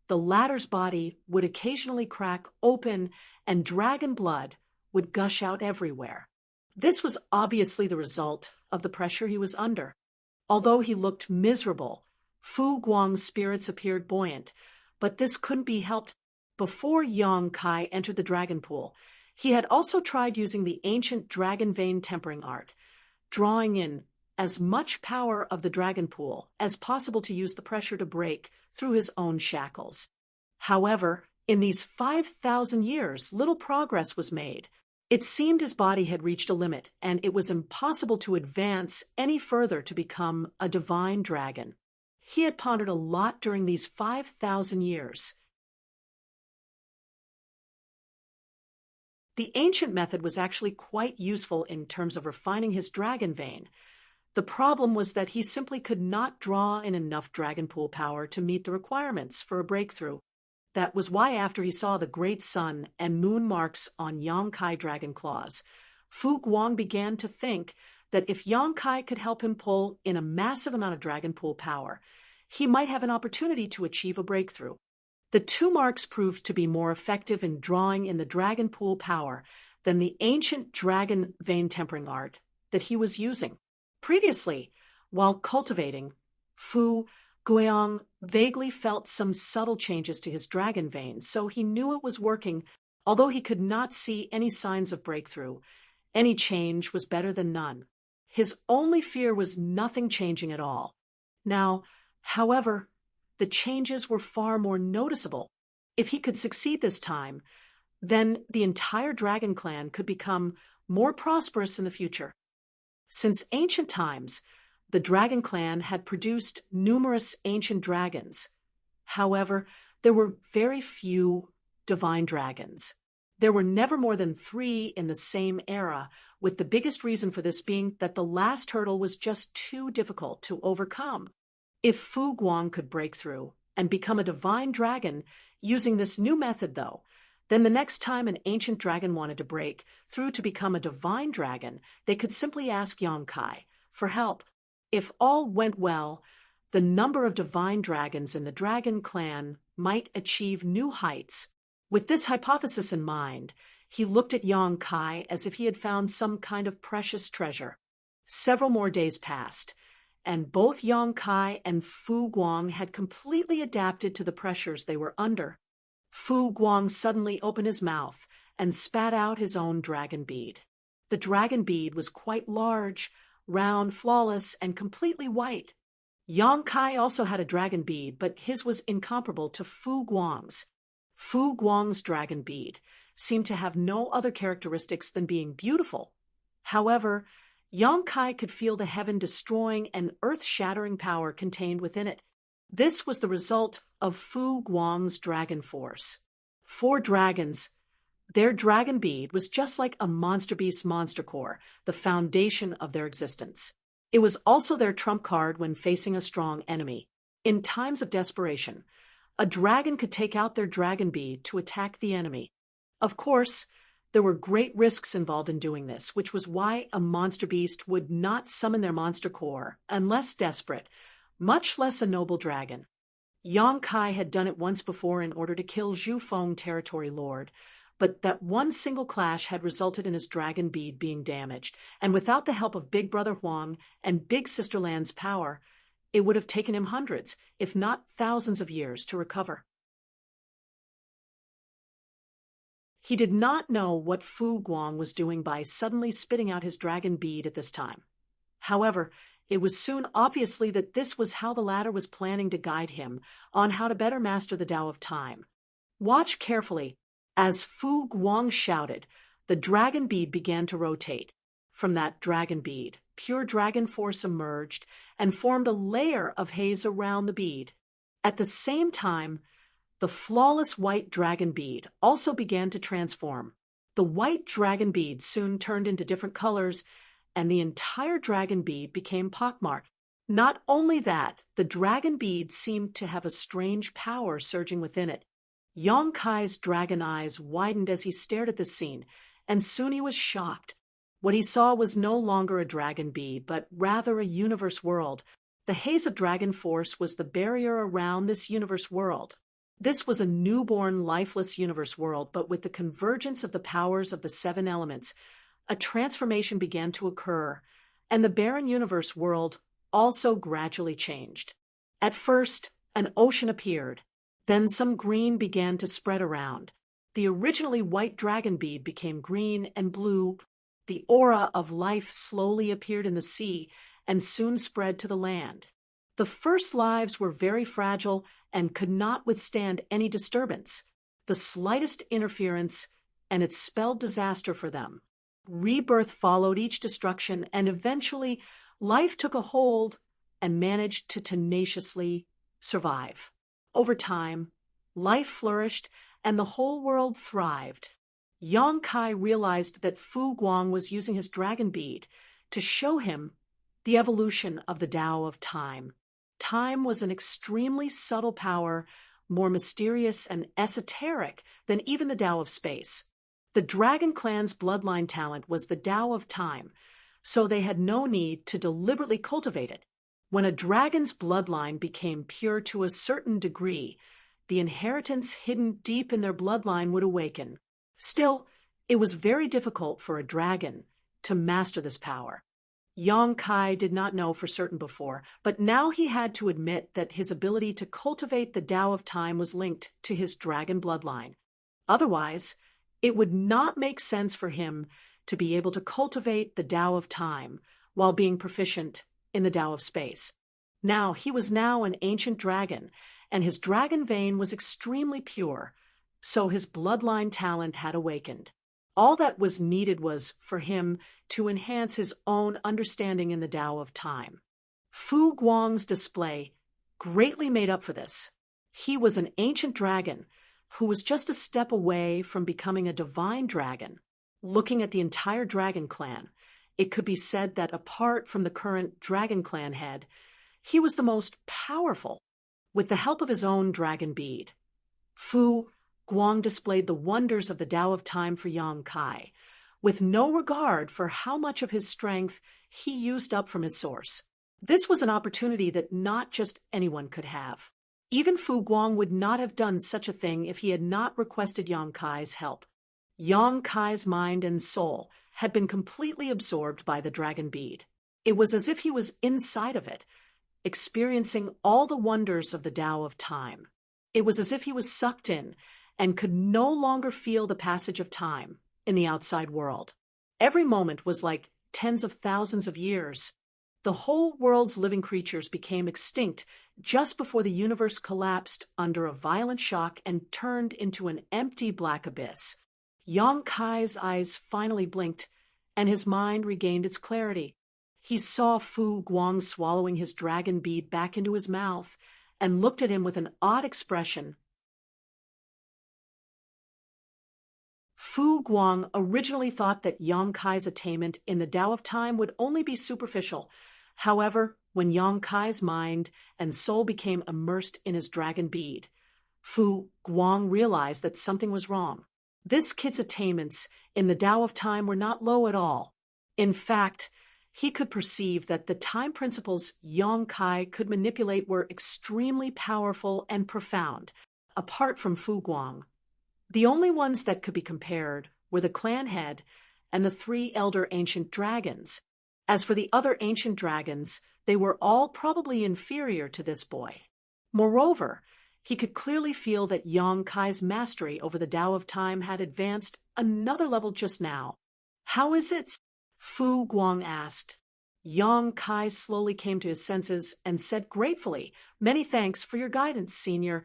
the latter's body would occasionally crack open and dragon blood would gush out everywhere. This was obviously the result of the pressure he was under. Although he looked miserable, Fu Guang's spirits appeared buoyant, but this couldn't be helped. Before Yang Kai entered the dragon pool, he had also tried using the ancient dragon vein tempering art, drawing in as much power of the dragon pool as possible to use the pressure to break through his own shackles. However, in these 5,000 years, little progress was made. It seemed his body had reached a limit, and it was impossible to advance any further to become a divine dragon. He had pondered a lot during these 5,000 years. The ancient method was actually quite useful in terms of refining his dragon vein. The problem was that he simply could not draw in enough dragon pool power to meet the requirements for a breakthrough. That was why after he saw the great sun and moon marks on Yang Kai dragon claws, Fu Guang began to think that if Yang Kai could help him pull in a massive amount of dragon pool power, he might have an opportunity to achieve a breakthrough. The two marks proved to be more effective in drawing in the dragon pool power than the ancient dragon vein tempering art that he was using. Previously, while cultivating, Fu Guang vaguely felt some subtle changes to his dragon vein, so he knew it was working. Although he could not see any signs of breakthrough, any change was better than none. His only fear was nothing changing at all. Now, however, the changes were far more noticeable. If he could succeed this time, then the entire dragon clan could become more prosperous in the future. Since ancient times, the dragon clan had produced numerous ancient dragons. However, there were very few divine dragons. There were never more than 3 in the same era, with the biggest reason for this being that the last hurdle was just too difficult to overcome. If Fu Guang could break through and become a divine dragon using this new method, though, then the next time an ancient dragon wanted to break through to become a divine dragon, they could simply ask Yang Kai for help. If all went well, the number of divine dragons in the dragon clan might achieve new heights. With this hypothesis in mind, he looked at Yang Kai as if he had found some kind of precious treasure. Several more days passed, and both Yang Kai and Fu Guang had completely adapted to the pressures they were under. Fu Guang suddenly opened his mouth and spat out his own dragon bead. The dragon bead was quite large, round, flawless, and completely white. Yang Kai also had a dragon bead, but his was incomparable to Fu Guang's. Fu Guang's dragon bead seemed to have no other characteristics than being beautiful. However, Yang Kai could feel the heaven-destroying and earth-shattering power contained within it. This was the result of Fu Guang's dragon force. For dragons, their dragon bead was just like a monster beast's monster core, the foundation of their existence. It was also their trump card when facing a strong enemy. In times of desperation, a dragon could take out their dragon bead to attack the enemy. Of course, there were great risks involved in doing this, which was why a monster beast would not summon their monster core unless desperate, much less a noble dragon. Yang Kai had done it once before in order to kill Zhu Feng Territory Lord, but that one single clash had resulted in his dragon bead being damaged, and without the help of Big Brother Huang and Big Sister Lan's power, it would have taken him hundreds, if not thousands of years to recover. He did not know what Fu Guang was doing by suddenly spitting out his dragon bead at this time. However, it was soon obviously that this was how the latter was planning to guide him on how to better master the Tao of Time. Watch carefully. As Fu Guang shouted, the dragon bead began to rotate. From that dragon bead, pure dragon force emerged and formed a layer of haze around the bead. At the same time, the flawless white dragon bead also began to transform. The white dragon bead soon turned into different colors, and the entire dragon bead became pockmarked. Not only that, the dragon bead seemed to have a strange power surging within it. Yang Kai's dragon eyes widened as he stared at this scene, and soon he was shocked. What he saw was no longer a dragon bead, but rather a universe world. The haze of dragon force was the barrier around this universe world. This was a newborn, lifeless universe world, but with the convergence of the powers of the seven elements, a transformation began to occur, and the barren universe world also gradually changed. At first, an ocean appeared. Then some green began to spread around. The originally white dragon bead became green and blue. The aura of life slowly appeared in the sea and soon spread to the land. The first lives were very fragile and could not withstand any disturbance. The slightest interference, and it spelled disaster for them. Rebirth followed each destruction, and eventually life took a hold and managed to tenaciously survive. Over time, life flourished and the whole world thrived. Yang Kai realized that Fu Guang was using his dragon bead to show him the evolution of the Tao of Time. Time was an extremely subtle power, more mysterious and esoteric than even the Tao of space. The Dragon Clan's bloodline talent was the Tao of Time, so they had no need to deliberately cultivate it. When a dragon's bloodline became pure to a certain degree, the inheritance hidden deep in their bloodline would awaken. Still, it was very difficult for a dragon to master this power. Yang Kai did not know for certain before, but now he had to admit that his ability to cultivate the Tao of Time was linked to his dragon bloodline. Otherwise, it would not make sense for him to be able to cultivate the Tao of Time while being proficient in the Tao of space. He was an ancient dragon, and his dragon vein was extremely pure, so his bloodline talent had awakened. All that was needed was for him to enhance his own understanding in the Tao of Time. Fu Guang's display greatly made up for this. He was an ancient dragon who was just a step away from becoming a divine dragon. Looking at the entire Dragon Clan, it could be said that apart from the current Dragon Clan head, he was the most powerful. With the help of his own dragon bead, Fu Guang displayed the wonders of the Tao of Time for Yang Kai, with no regard for how much of his strength he used up from his source. This was an opportunity that not just anyone could have. Even Fu Guang would not have done such a thing if he had not requested Yang Kai's help. Yang Kai's mind and soul had been completely absorbed by the dragon bead. It was as if he was inside of it, experiencing all the wonders of the Tao of Time. It was as if he was sucked in and could no longer feel the passage of time in the outside world. Every moment was like tens of thousands of years. The whole world's living creatures became extinct just before the universe collapsed under a violent shock and turned into an empty black abyss. Yang Kai's eyes finally blinked, and his mind regained its clarity. He saw Fu Guang swallowing his dragon bead back into his mouth and looked at him with an odd expression. Fu Guang originally thought that Yang Kai's attainment in the Tao of Time would only be superficial. However, when Yang Kai's mind and soul became immersed in his dragon bead, Fu Guang realized that something was wrong. This kid's attainments in the Tao of Time were not low at all. In fact, he could perceive that the time principles Yang Kai could manipulate were extremely powerful and profound, apart from Fu Guang. The only ones that could be compared were the clan head and the 3 elder ancient dragons. As for the other ancient dragons, They were all probably inferior to this boy. Moreover, he could clearly feel that Yang Kai's mastery over the Tao of Time had advanced another level just now. "How is it?" Fu Guang asked. Yang Kai slowly came to his senses and said gratefully, "Many thanks for your guidance, senior."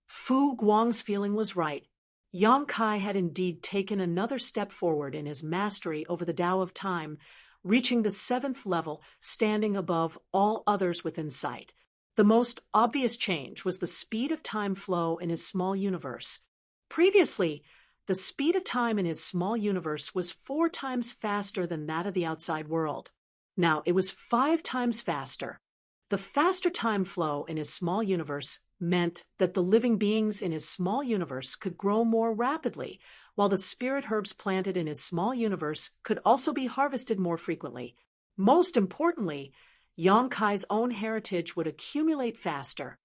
Fu Guang's feeling was right. Yang Kai had indeed taken another step forward in his mastery over the Tao of Time, reaching the 7th level, standing above all others within sight. The most obvious change was the speed of time flow in his small universe. Previously, the speed of time in his small universe was 4 times faster than that of the outside world. Now it was 5 times faster. The faster time flow in his small universe meant that the living beings in his small universe could grow more rapidly, while the spirit herbs planted in his small universe could also be harvested more frequently. Most importantly, Yang Kai's own heritage would accumulate faster.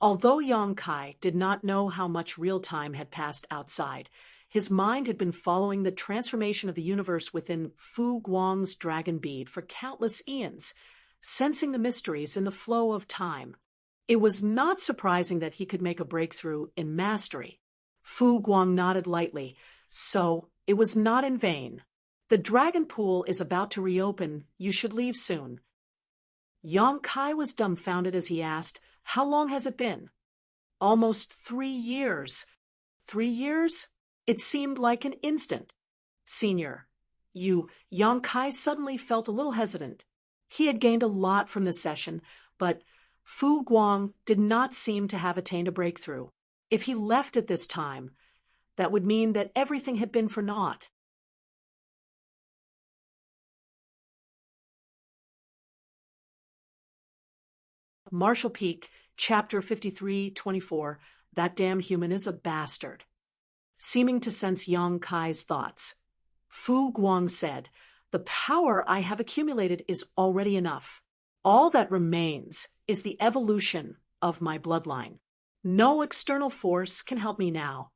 Although Yang Kai did not know how much real time had passed outside, his mind had been following the transformation of the universe within Fu Guang's dragon bead for countless eons, sensing the mysteries in the flow of time. It was not surprising that he could make a breakthrough in mastery. Fu Guang nodded lightly, so it was not in vain. "The dragon pool is about to reopen. You should leave soon." Yang Kai was dumbfounded as he asked, "How long has it been?" "Almost 3 years." 3 years? It seemed like an instant. "Senior, Yang Kai suddenly felt a little hesitant. He had gained a lot from this session, but Fu Guang did not seem to have attained a breakthrough. If he left at this time, that would mean that everything had been for naught. Marshall Peak, Chapter 53-24, That Damn Human is a Bastard. Seeming to sense Yang Kai's thoughts, Fu Guang said, "The power I have accumulated is already enough. All that remains is the evolution of my bloodline. No external force can help me now."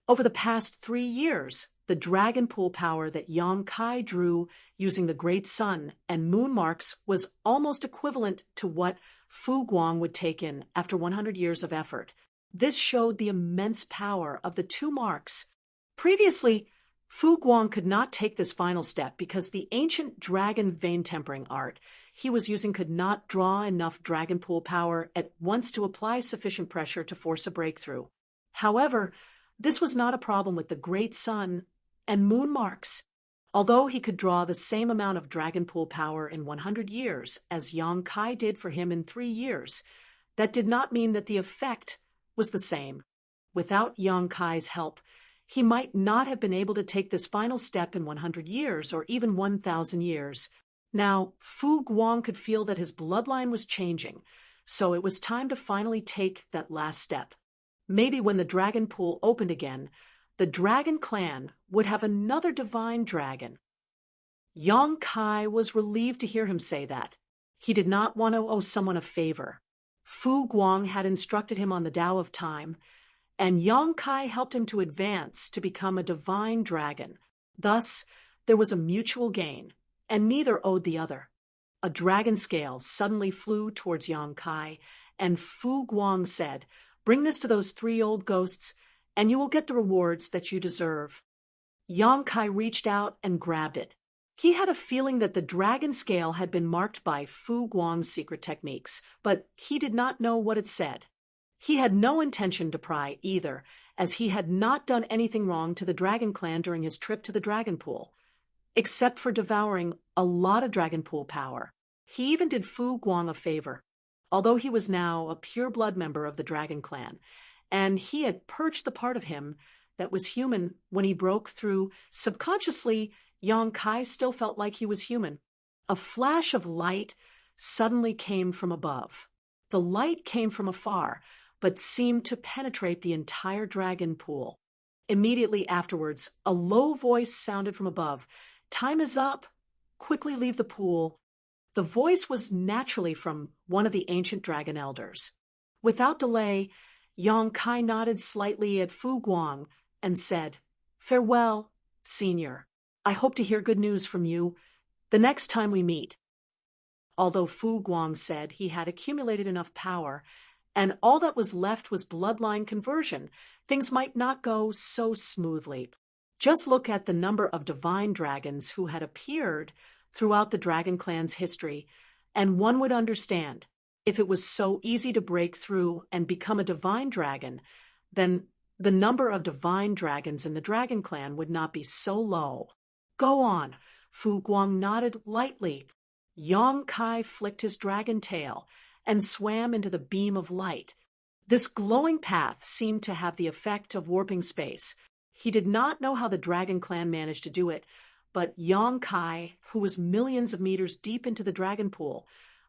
Over the past 3 years, the dragon pool power that Yang Kai drew using the Great Sun and moon marks was almost equivalent to what Fu Guang would take in after 100 years of effort. This showed the immense power of the 2 marks. Previously, Fu Guang could not take this final step because the ancient dragon vein tempering art he was using could not draw enough dragon pool power at once to apply sufficient pressure to force a breakthrough. However, this was not a problem with the Great Sun and moon marks. Although he could draw the same amount of dragon pool power in 100 years as Yang Kai did for him in 3 years, that did not mean that the effect was the same. Without Yang Kai's help, he might not have been able to take this final step in 100 years or even 1,000 years. Now, Fu Guang could feel that his bloodline was changing, so it was time to finally take that last step. Maybe when the dragon pool opened again, the dragon clan would have another divine dragon. Yang Kai was relieved to hear him say that. He did not want to owe someone a favor. Fu Guang had instructed him on the Tao of Time, and Yang Kai helped him to advance to become a divine dragon. Thus, there was a mutual gain, and neither owed the other. A dragon scale suddenly flew towards Yang Kai, and Fu Guang said, "Bring this to those 3 old ghosts, and you will get the rewards that you deserve." Yang Kai reached out and grabbed it. He had a feeling that the dragon scale had been marked by Fu Guang's secret techniques, but he did not know what it said. He had no intention to pry either, as he had not done anything wrong to the dragon clan during his trip to the dragon pool, except for devouring a lot of dragon pool power. He even did Fu Guang a favor, although he was now a pure-blood member of the dragon clan, and he had purged the part of him that was human when he broke through. Subconsciously, Yang Kai still felt like he was human. A flash of light suddenly came from above. The light came from afar, but seemed to penetrate the entire dragon pool. Immediately afterwards, a low voice sounded from above. "Time is up. Quickly leave the pool." The voice was naturally from one of the ancient dragon elders. Without delay, Yang Kai nodded slightly at Fu Guang and said, "Farewell, senior. I hope to hear good news from you the next time we meet." although Fu Guang said he had accumulated enough power, and all that was left was bloodline conversion, things might not go so smoothly. Just look at the number of divine dragons who had appeared throughout the Dragon Clan's history, and one would understand, if it was so easy to break through and become a divine dragon, then the number of divine dragons in the Dragon Clan would not be so low. Go on. Fu Guang nodded lightly. Yang Kai flicked his dragon tail and swam into the beam of light. This glowing path seemed to have the effect of warping space. He did not know how the Dragon Clan managed to do it, but Yang Kai, who was millions of meters deep into the dragon pool,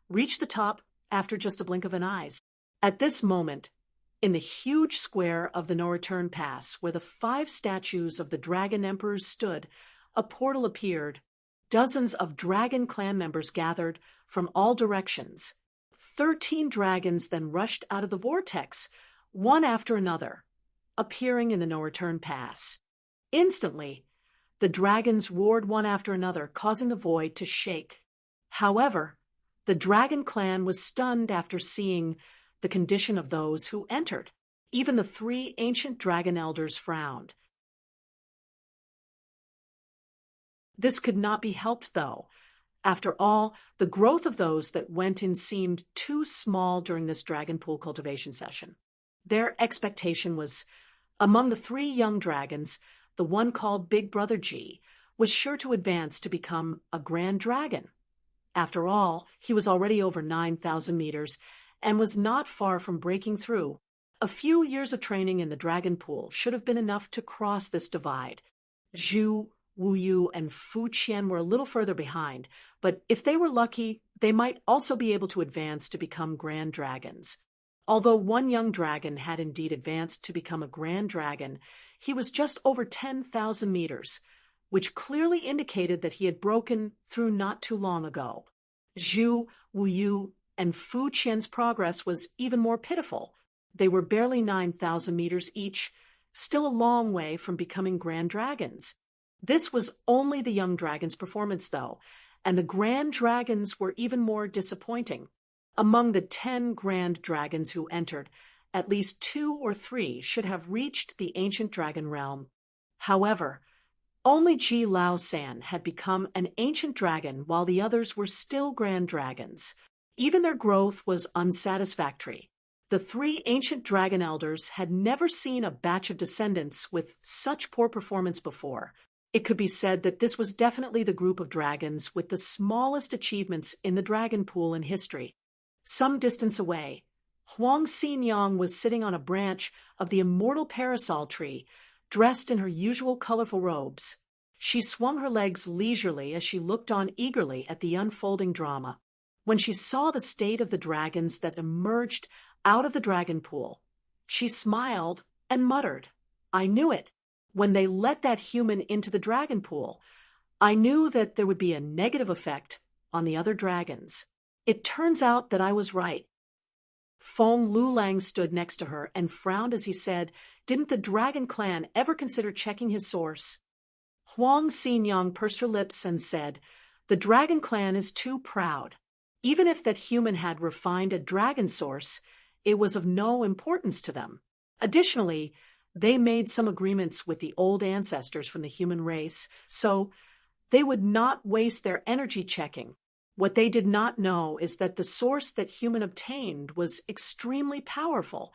reached the top after just a blink of an eye. At this moment, in the huge square of the No-Return Pass, where the 5 statues of the Dragon Emperors stood, a portal appeared. Dozens of Dragon Clan members gathered from all directions. 13 dragons then rushed out of the vortex, one after another, appearing in the No-Return Pass. Instantly, the dragons roared one after another, causing the void to shake. However, the Dragon Clan was stunned after seeing the condition of those who entered. Even the 3 ancient dragon elders frowned. This could not be helped, though. After all, the growth of those that went in seemed too small during this dragon pool cultivation session. Their expectation was, among the 3 young dragons, the one called Big Brother G was sure to advance to become a grand dragon. After all, he was already over 9,000 meters and was not far from breaking through. A few years of training in the dragon pool should have been enough to cross this divide. Zhu, Wu Yu, and Fu Qian were a little further behind, but if they were lucky, they might also be able to advance to become grand dragons. Although one young dragon had indeed advanced to become a grand dragon, he was just over 10,000 meters, which clearly indicated that he had broken through not too long ago. Zhu, Wu Yu, and Fu Qian's progress was even more pitiful. They were barely 9,000 meters each, still a long way from becoming grand dragons. This was only the young dragon's performance, though, and the grand dragons were even more disappointing. Among the 10 grand dragons who entered, at least 2 or 3 should have reached the ancient dragon realm. However, only Ji Lao San had become an ancient dragon while the others were still grand dragons. Even their growth was unsatisfactory. The 3 ancient dragon elders had never seen a batch of descendants with such poor performance before. It could be said that this was definitely the group of dragons with the smallest achievements in the dragon pool in history. Some distance away, Huang Xinyang was sitting on a branch of the immortal parasol tree, dressed in her usual colorful robes. She swung her legs leisurely as she looked on eagerly at the unfolding drama. When she saw the state of the dragons that emerged out of the dragon pool, she smiled and muttered, "I knew it. When they let that human into the dragon pool, I knew that there would be a negative effect on the other dragons. It turns out that I was right." Feng Lulang stood next to her and frowned as he said, "Didn't the Dragon Clan ever consider checking his source?" Huang Xinyang pursed her lips and said, "The Dragon Clan is too proud. Even if that human had refined a dragon source, it was of no importance to them. Additionally, they made some agreements with the old ancestors from the human race, so they would not waste their energy checking. What they did not know is that the source that human obtained was extremely powerful.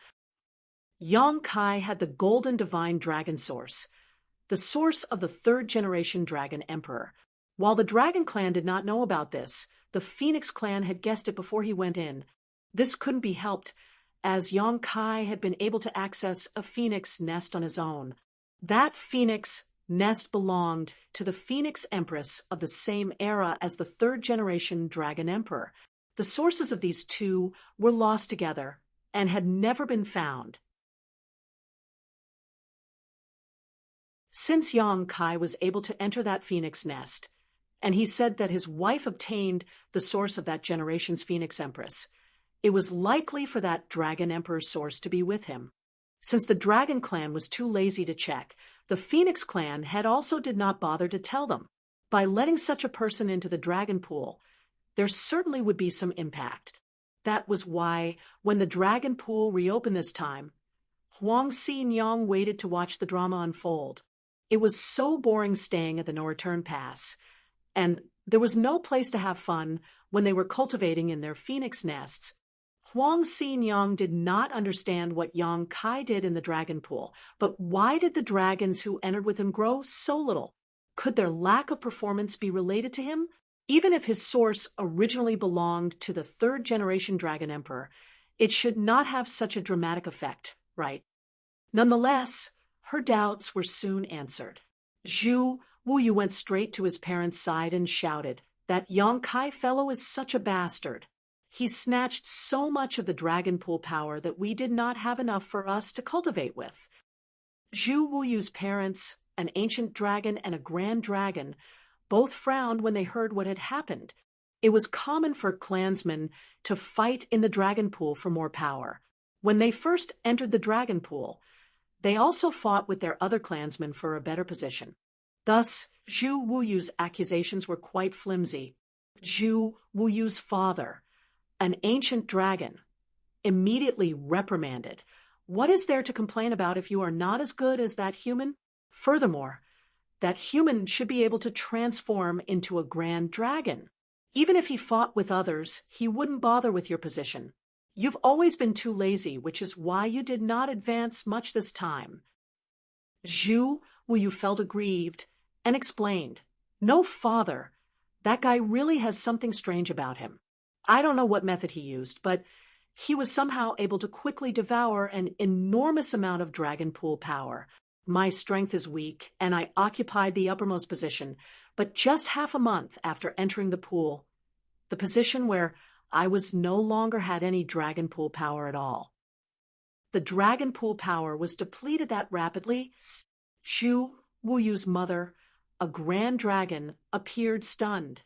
Yang Kai had the golden divine dragon source, the source of the 3rd-generation dragon emperor. While the Dragon Clan did not know about this, the Phoenix Clan had guessed it before he went in. This couldn't be helped, as Yang Kai had been able to access a phoenix nest on his own. That phoenix nest belonged to the Phoenix Empress of the same era as the 3rd-generation Dragon Emperor. The sources of these 2 were lost together and had never been found. Since Yang Kai was able to enter that phoenix nest, and he said that his wife obtained the source of that generation's Phoenix Empress, it was likely for that Dragon Emperor's source to be with him. Since the Dragon Clan was too lazy to check, the Phoenix Clan also did not bother to tell them. By letting such a person into the dragon pool, there certainly would be some impact. That was why, when the dragon pool reopened this time, Huang Xi-nyang waited to watch the drama unfold. It was so boring staying at the no-return pass, and there was no place to have fun when they were cultivating in their phoenix nests. Huang Xi-nyang did not understand what Yang Kai did in the dragon pool, but why did the dragons who entered with him grow so little? Could their lack of performance be related to him? Even if his source originally belonged to the third-generation dragon emperor, it should not have such a dramatic effect, right? Nonetheless, her doubts were soon answered. Zhu Wuyu went straight to his parents' side and shouted, "That Yang Kai fellow is such a bastard. He snatched so much of the dragon pool power that we did not have enough for us to cultivate with." Zhu Wuyu's parents, an ancient dragon and a grand dragon, both frowned when they heard what had happened. It was common for clansmen to fight in the dragon pool for more power. When they first entered the dragon pool, they also fought with their other clansmen for a better position. Thus, Zhu Wuyu's accusations were quite flimsy. Zhu Wuyu's father, an ancient dragon, immediately reprimanded. "What is there to complain about if you are not as good as that human? Furthermore, that human should be able to transform into a grand dragon. Even if he fought with others, he wouldn't bother with your position. You've always been too lazy, which is why you did not advance much this time." Zhu Wuyu felt aggrieved and explained, "No, father, that guy really has something strange about him. I don't know what method he used, but he was somehow able to quickly devour an enormous amount of dragon pool power. My strength is weak, and I occupied the uppermost position, but just half a month after entering the pool, the position where I was no longer had any dragon pool power at all. The dragon pool power was depleted that rapidly." Zhu Wuyu's mother, a grand dragon, appeared stunned.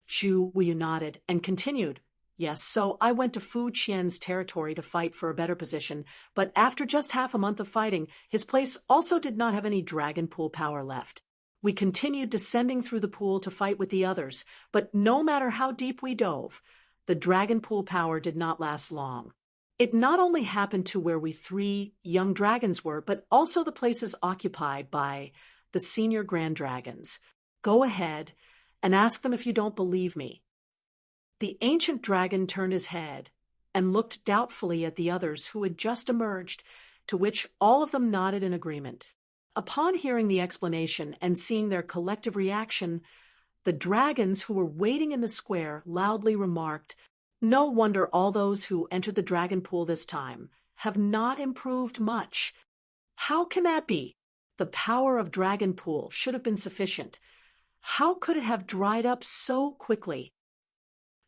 Zhu Wuyu nodded and continued, "Yes, so I went to Fu Qian's territory to fight for a better position, but after just half a month of fighting, his place also did not have any dragon pool power left. We continued descending through the pool to fight with the others, but no matter how deep we dove, the dragon pool power did not last long. It not only happened to where we three young dragons were, but also the places occupied by the senior grand dragons. Go ahead and ask them if you don't believe me." The ancient dragon turned his head and looked doubtfully at the others who had just emerged, to which all of them nodded in agreement. Upon hearing the explanation and seeing their collective reaction, the dragons who were waiting in the square loudly remarked, "No wonder all those who entered the dragon pool this time have not improved much. How can that be? The power of dragon pool should have been sufficient. How could it have dried up so quickly?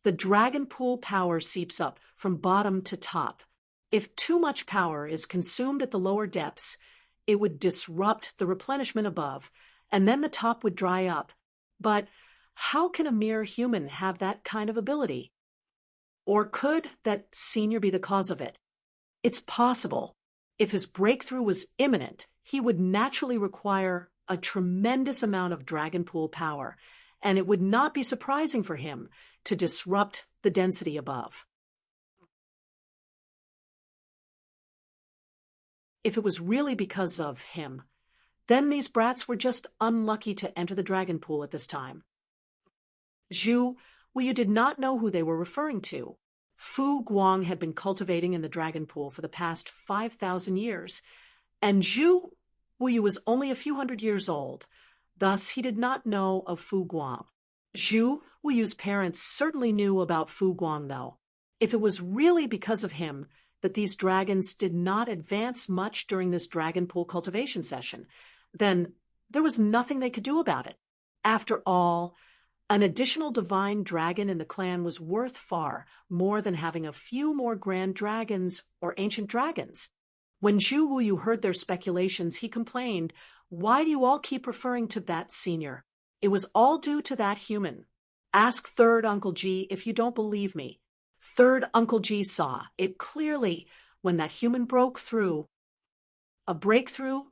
The dragon pool power seeps up from bottom to top. If too much power is consumed at the lower depths, it would disrupt the replenishment above, and then the top would dry up. But how can a mere human have that kind of ability? Or could that senior be the cause of it? It's possible. If his breakthrough was imminent, he would naturally require a tremendous amount of dragon pool power, and it would not be surprising for him to disrupt the density above. If it was really because of him, then these brats were just unlucky to enter the dragon pool at this time." Zhu Wuyu did not know who they were referring to. Fu Guang had been cultivating in the dragon pool for the past 5,000 years, and Zhu Wuyu was only a few hundred years old. Thus, he did not know of Fu Guang. Zhu Wuyu's parents certainly knew about Fu Guang, though. If it was really because of him that these dragons did not advance much during this dragon pool cultivation session, then there was nothing they could do about it. After all, an additional divine dragon in the clan was worth far more than having a few more grand dragons or ancient dragons. When Zhu Wuyu heard their speculations, he complained, "Why do you all keep referring to that senior? It was all due to that human. Ask third Uncle G if you don't believe me. Third Uncle G saw it clearly when that human broke through." A breakthrough?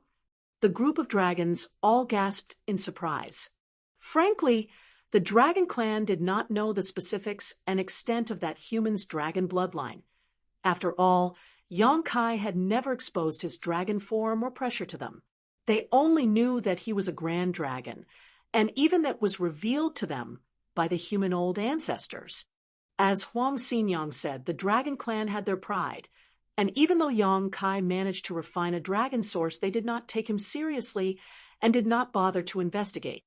The group of dragons all gasped in surprise. Frankly, The dragon clan did not know the specifics and extent of that human's dragon bloodline. After all, Yong-kai had never exposed his dragon form or pressure to them. They only knew that he was a grand dragon, and even that was revealed to them by the human old ancestors. As Huang Xinyang said, the dragon clan had their pride, and even though Yong-kai managed to refine a dragon source, they did not take him seriously and did not bother to investigate.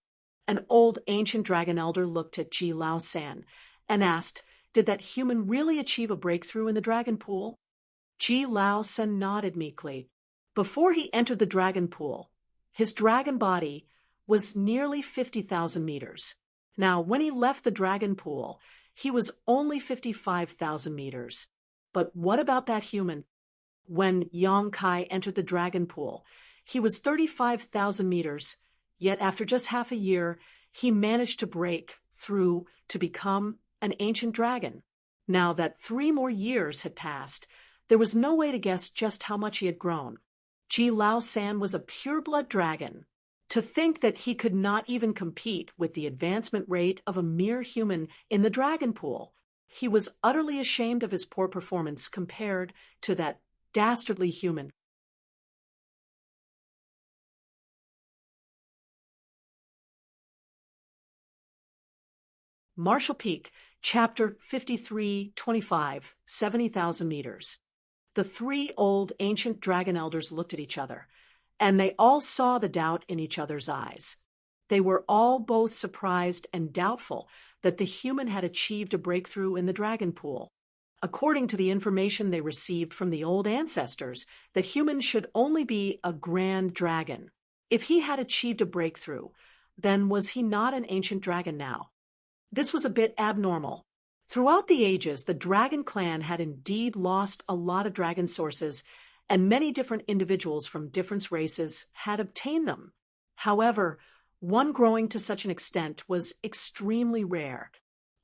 An old ancient dragon elder looked at Ji Lao San and asked, "Did that human really achieve a breakthrough in the dragon pool?" Ji Lao San nodded meekly. Before he entered the dragon pool, his dragon body was nearly 50,000 meters. Now, when he left the dragon pool, he was only 55,000 meters. But what about that human? When Yong-kai entered the dragon pool, he was 35,000 meters, yet after just half a year, he managed to break through to become an ancient dragon. Now that 3 more years had passed, there was no way to guess just how much he had grown. Ji Lao San was a pure-blood dragon. To think that he could not even compete with the advancement rate of a mere human in the dragon pool. He was utterly ashamed of his poor performance compared to that dastardly human. Martial Peak, Chapter 53-25, 70,000 meters. The 3 old ancient dragon elders looked at each other, and they all saw the doubt in each other's eyes. They were all both surprised and doubtful that the human had achieved a breakthrough in the dragon pool. According to the information they received from the old ancestors, the human should only be a grand dragon. If he had achieved a breakthrough, then was he not an ancient dragon now? This was a bit abnormal. Throughout the ages, the dragon clan had indeed lost a lot of dragon sources, and many different individuals from different races had obtained them. However, one growing to such an extent was extremely rare.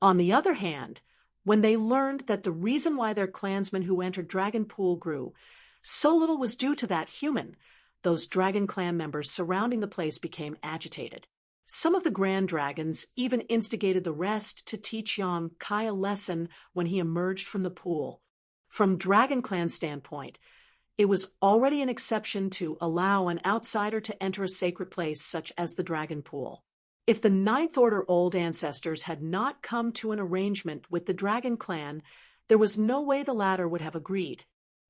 On the other hand, when they learned that the reason why their clansmen who entered Dragon Pool grew so little was due to that human, those dragon clan members surrounding the place became agitated. Some of the grand dragons even instigated the rest to teach Yong-kai a lesson when he emerged from the pool. From Dragon Clan's standpoint, it was already an exception to allow an outsider to enter a sacred place such as the Dragon Pool. If the Ninth Order old ancestors had not come to an arrangement with the Dragon Clan, there was no way the latter would have agreed.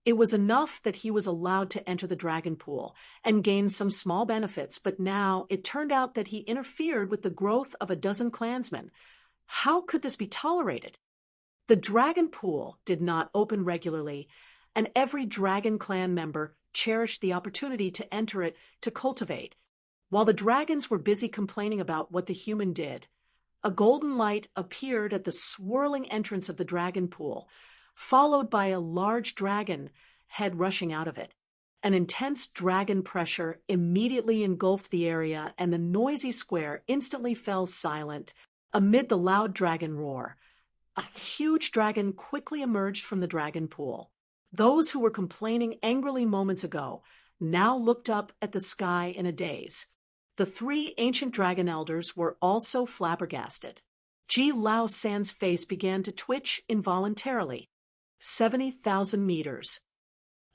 It was enough that he was allowed to enter the Dragon Pool and gain some small benefits, but now it turned out that he interfered with the growth of a dozen clansmen. How could this be tolerated? The Dragon Pool did not open regularly, and every Dragon Clan member cherished the opportunity to enter it to cultivate. While the dragons were busy complaining about what the human did, a golden light appeared at the swirling entrance of the Dragon Pool, followed by a large dragon head rushing out of it. An intense dragon pressure immediately engulfed the area, and the noisy square instantly fell silent amid the loud dragon roar. A huge dragon quickly emerged from the Dragon Pool. Those who were complaining angrily moments ago now looked up at the sky in a daze. The 3 ancient dragon elders were also flabbergasted. Ji Lao San's face began to twitch involuntarily. 70,000 meters.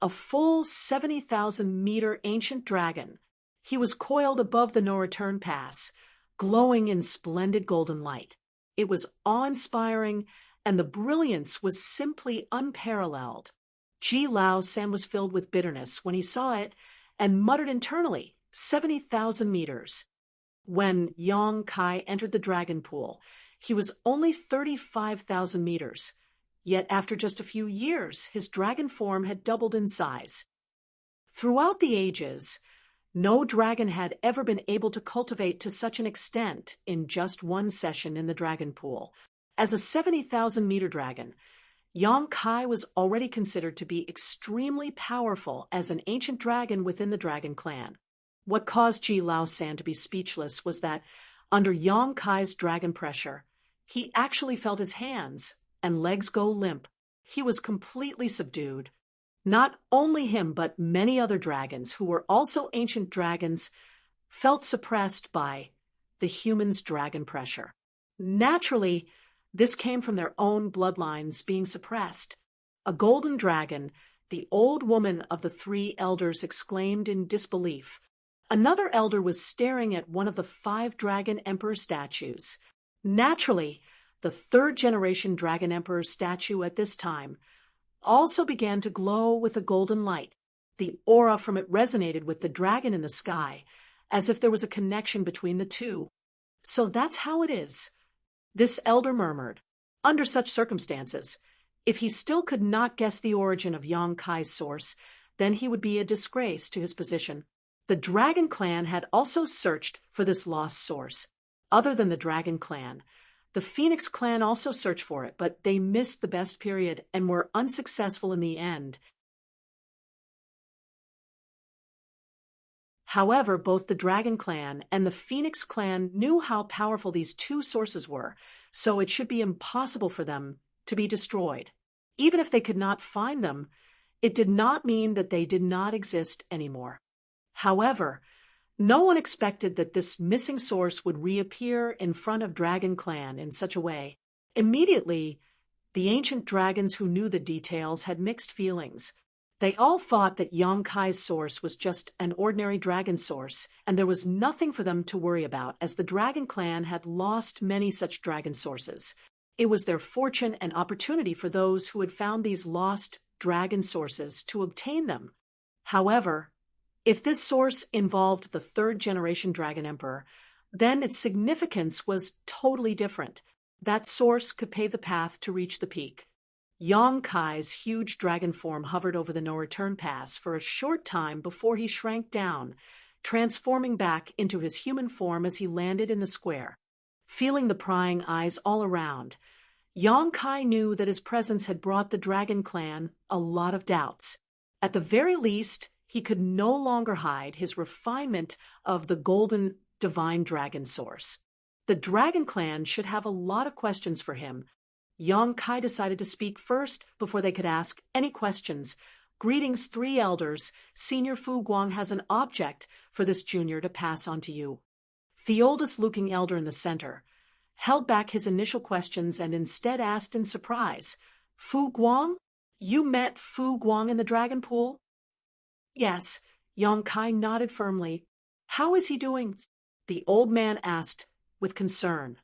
A full 70,000-meter ancient dragon. He was coiled above the no-return pass, glowing in splendid golden light. It was awe-inspiring, and the brilliance was simply unparalleled. Ji Lao San was filled with bitterness when he saw it and muttered internally, 70,000 meters. When Yong-kai entered the Dragon Pool, he was only 35,000 meters. Yet after just a few years, his dragon form had doubled in size. Throughout the ages, no dragon had ever been able to cultivate to such an extent in just one session in the Dragon Pool. As a 70,000-meter dragon, Yong-kai was already considered to be extremely powerful as an ancient dragon within the Dragon Clan. What caused Ji Lao San to be speechless was that, under Yong-kai's dragon pressure, he actually felt his hands and legs go limp. He was completely subdued. Not only him, but many other dragons, who were also ancient dragons, felt suppressed by the human's dragon pressure. Naturally, this came from their own bloodlines being suppressed. A golden dragon, the old woman of the three elders exclaimed in disbelief. Another elder was staring at one of the 5 dragon emperor statues. Naturally, the third-generation dragon emperor statue at this time also began to glow with a golden light. The aura from it resonated with the dragon in the sky, as if there was a connection between the two. So that's how it is, this elder murmured. Under such circumstances, if he still could not guess the origin of Yang Kai's source, then he would be a disgrace to his position. The Dragon Clan had also searched for this lost source. Other than the Dragon Clan, the Phoenix Clan also searched for it, but they missed the best period and were unsuccessful in the end. However, both the Dragon Clan and the Phoenix Clan knew how powerful these two sources were, so it should be impossible for them to be destroyed. Even if they could not find them, it did not mean that they did not exist anymore. However, no one expected that this missing source would reappear in front of Dragon Clan in such a way. Immediately, the ancient dragons who knew the details had mixed feelings. They all thought that Yang Kai's source was just an ordinary dragon source, and there was nothing for them to worry about, as the Dragon Clan had lost many such dragon sources. It was their fortune and opportunity for those who had found these lost dragon sources to obtain them. However, if this source involved the third-generation Dragon Emperor, then its significance was totally different. That source could pave the path to reach the peak. Yang Kai's huge dragon form hovered over the no-return pass for a short time before he shrank down, transforming back into his human form as he landed in the square. Feeling the prying eyes all around, Yang Kai knew that his presence had brought the Dragon Clan a lot of doubts. At the very least, he could no longer hide his refinement of the golden divine dragon source. The Dragon Clan should have a lot of questions for him. Yang Kai decided to speak first before they could ask any questions. Greetings, 3 elders. Senior Fu Guang has an object for this junior to pass on to you. The oldest-looking elder in the center held back his initial questions and instead asked in surprise, Fu Guang? You met Fu Guang in the dragon pool? Yes, Yang Kai nodded firmly. How is he doing? The old man asked with concern.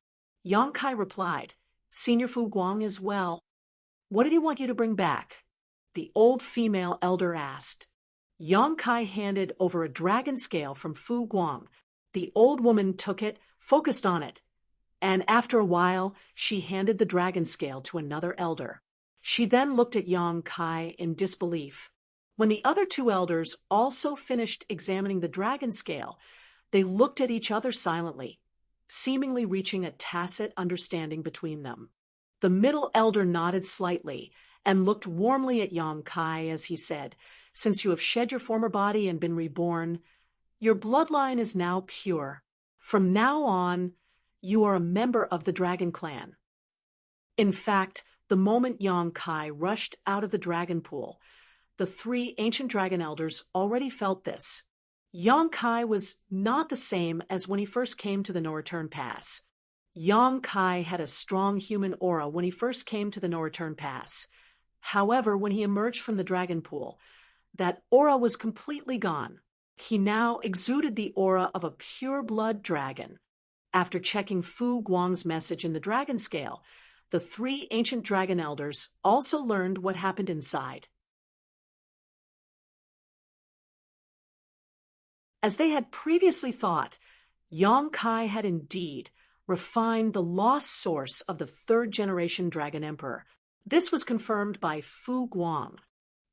Yang Kai replied, Senior Fu Guang is well. What did he want you to bring back? The old female elder asked. Yang Kai handed over a dragon scale from Fu Guang. The old woman took it, focused on it, and after a while, she handed the dragon scale to another elder. She then looked at Yang Kai in disbelief. When the other 2 elders also finished examining the dragon scale, they looked at each other silently, seemingly reaching a tacit understanding between them. The middle elder nodded slightly and looked warmly at Yang Kai as he said, Since you have shed your former body and been reborn, your bloodline is now pure. From now on, you are a member of the Dragon Clan. In fact, the moment Yang Kai rushed out of the dragon pool, the 3 ancient dragon elders already felt this. Yang Kai was not the same as when he first came to the no-return pass. Yang Kai had a strong human aura when he first came to the no-return pass. However, when he emerged from the dragon pool, that aura was completely gone. He now exuded the aura of a pure-blood dragon. After checking Fu Guang's message in the dragon scale, the 3 ancient dragon elders also learned what happened inside. As they had previously thought, Yang Kai had indeed refined the lost source of the third-generation Dragon Emperor. This was confirmed by Fu Guang.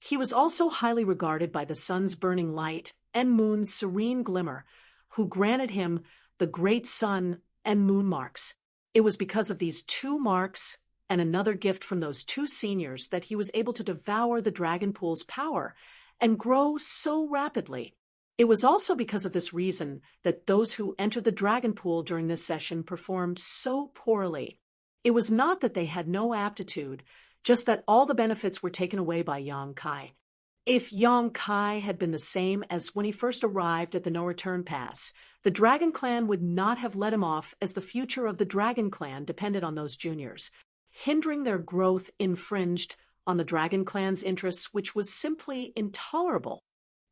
He was also highly regarded by the sun's burning light and moon's serene glimmer, who granted him the great sun and moon marks. It was because of these 2 marks and another gift from those 2 seniors that he was able to devour the dragon pool's power and grow so rapidly. It was also because of this reason that those who entered the dragon pool during this session performed so poorly. It was not that they had no aptitude, just that all the benefits were taken away by Yang Kai. If Yong Kai had been the same as when he first arrived at the No Return Pass, the Dragon Clan would not have let him off, as the future of the Dragon Clan depended on those juniors. Hindering their growth infringed on the Dragon Clan's interests, which was simply intolerable.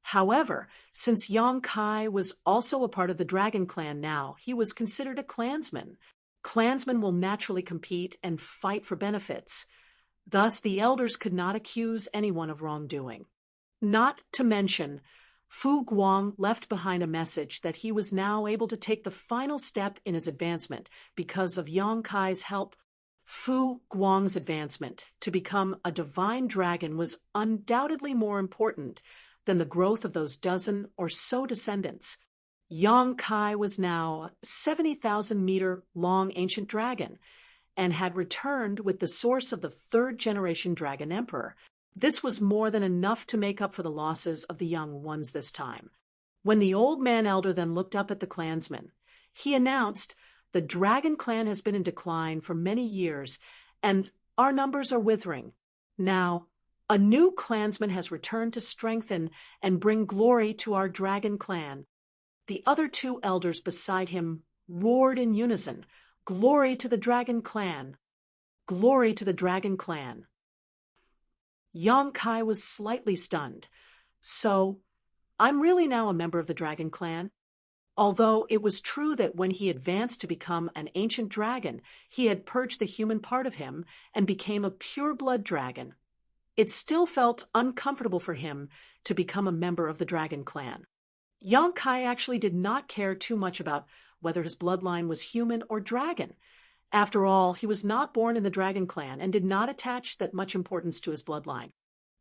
However, since Yong Kai was also a part of the Dragon Clan now, he was considered a clansman. Clansmen will naturally compete and fight for benefits. Thus, the elders could not accuse anyone of wrongdoing. Not to mention, Fu Guang left behind a message that he was now able to take the final step in his advancement because of Yong Kai's help. Fu Guang's advancement to become a divine dragon was undoubtedly more important than the growth of those dozen or so descendants. Yong Kai was now a 70,000-meter long ancient dragon and had returned with the source of the third-generation Dragon Emperor. This was more than enough to make up for the losses of the young ones this time. When the old man elder then looked up at the clansmen, he announced, "The Dragon Clan has been in decline for many years, and our numbers are withering. Now, a new clansman has returned to strengthen and bring glory to our Dragon Clan." The other two elders beside him roared in unison, "Glory to the Dragon Clan! Glory to the Dragon Clan!" Yong Kai was slightly stunned. "So, I'm really now a member of the Dragon Clan?" Although it was true that when he advanced to become an ancient dragon, he had purged the human part of him and became a pure-blood dragon, it still felt uncomfortable for him to become a member of the Dragon Clan. Yong Kai actually did not care too much about whether his bloodline was human or dragon. After all, he was not born in the Dragon Clan and did not attach that much importance to his bloodline.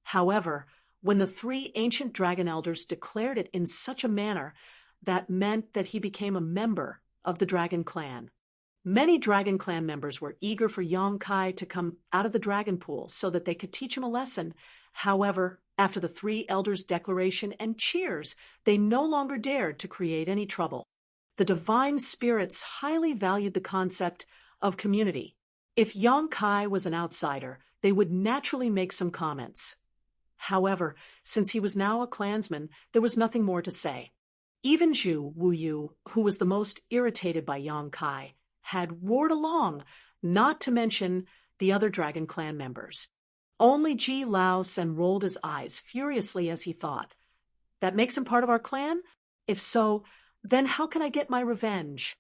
However, when the three ancient dragon elders declared it in such a manner, that meant that he became a member of the Dragon Clan. Many Dragon Clan members were eager for Yong Kai to come out of the dragon pool so that they could teach him a lesson. However, after the three elders' declaration and cheers, they no longer dared to create any trouble. The divine spirits highly valued the concept of community. If Yong Kai was an outsider, they would naturally make some comments. However, since he was now a clansman, there was nothing more to say. Even Zhu Wuyu, who was the most irritated by Yong Kai, had roared along, not to mention the other Dragon Clan members. Only Ji Lao Sen rolled his eyes furiously as he thought, "That makes him part of our clan? If so, then how can I get my revenge?"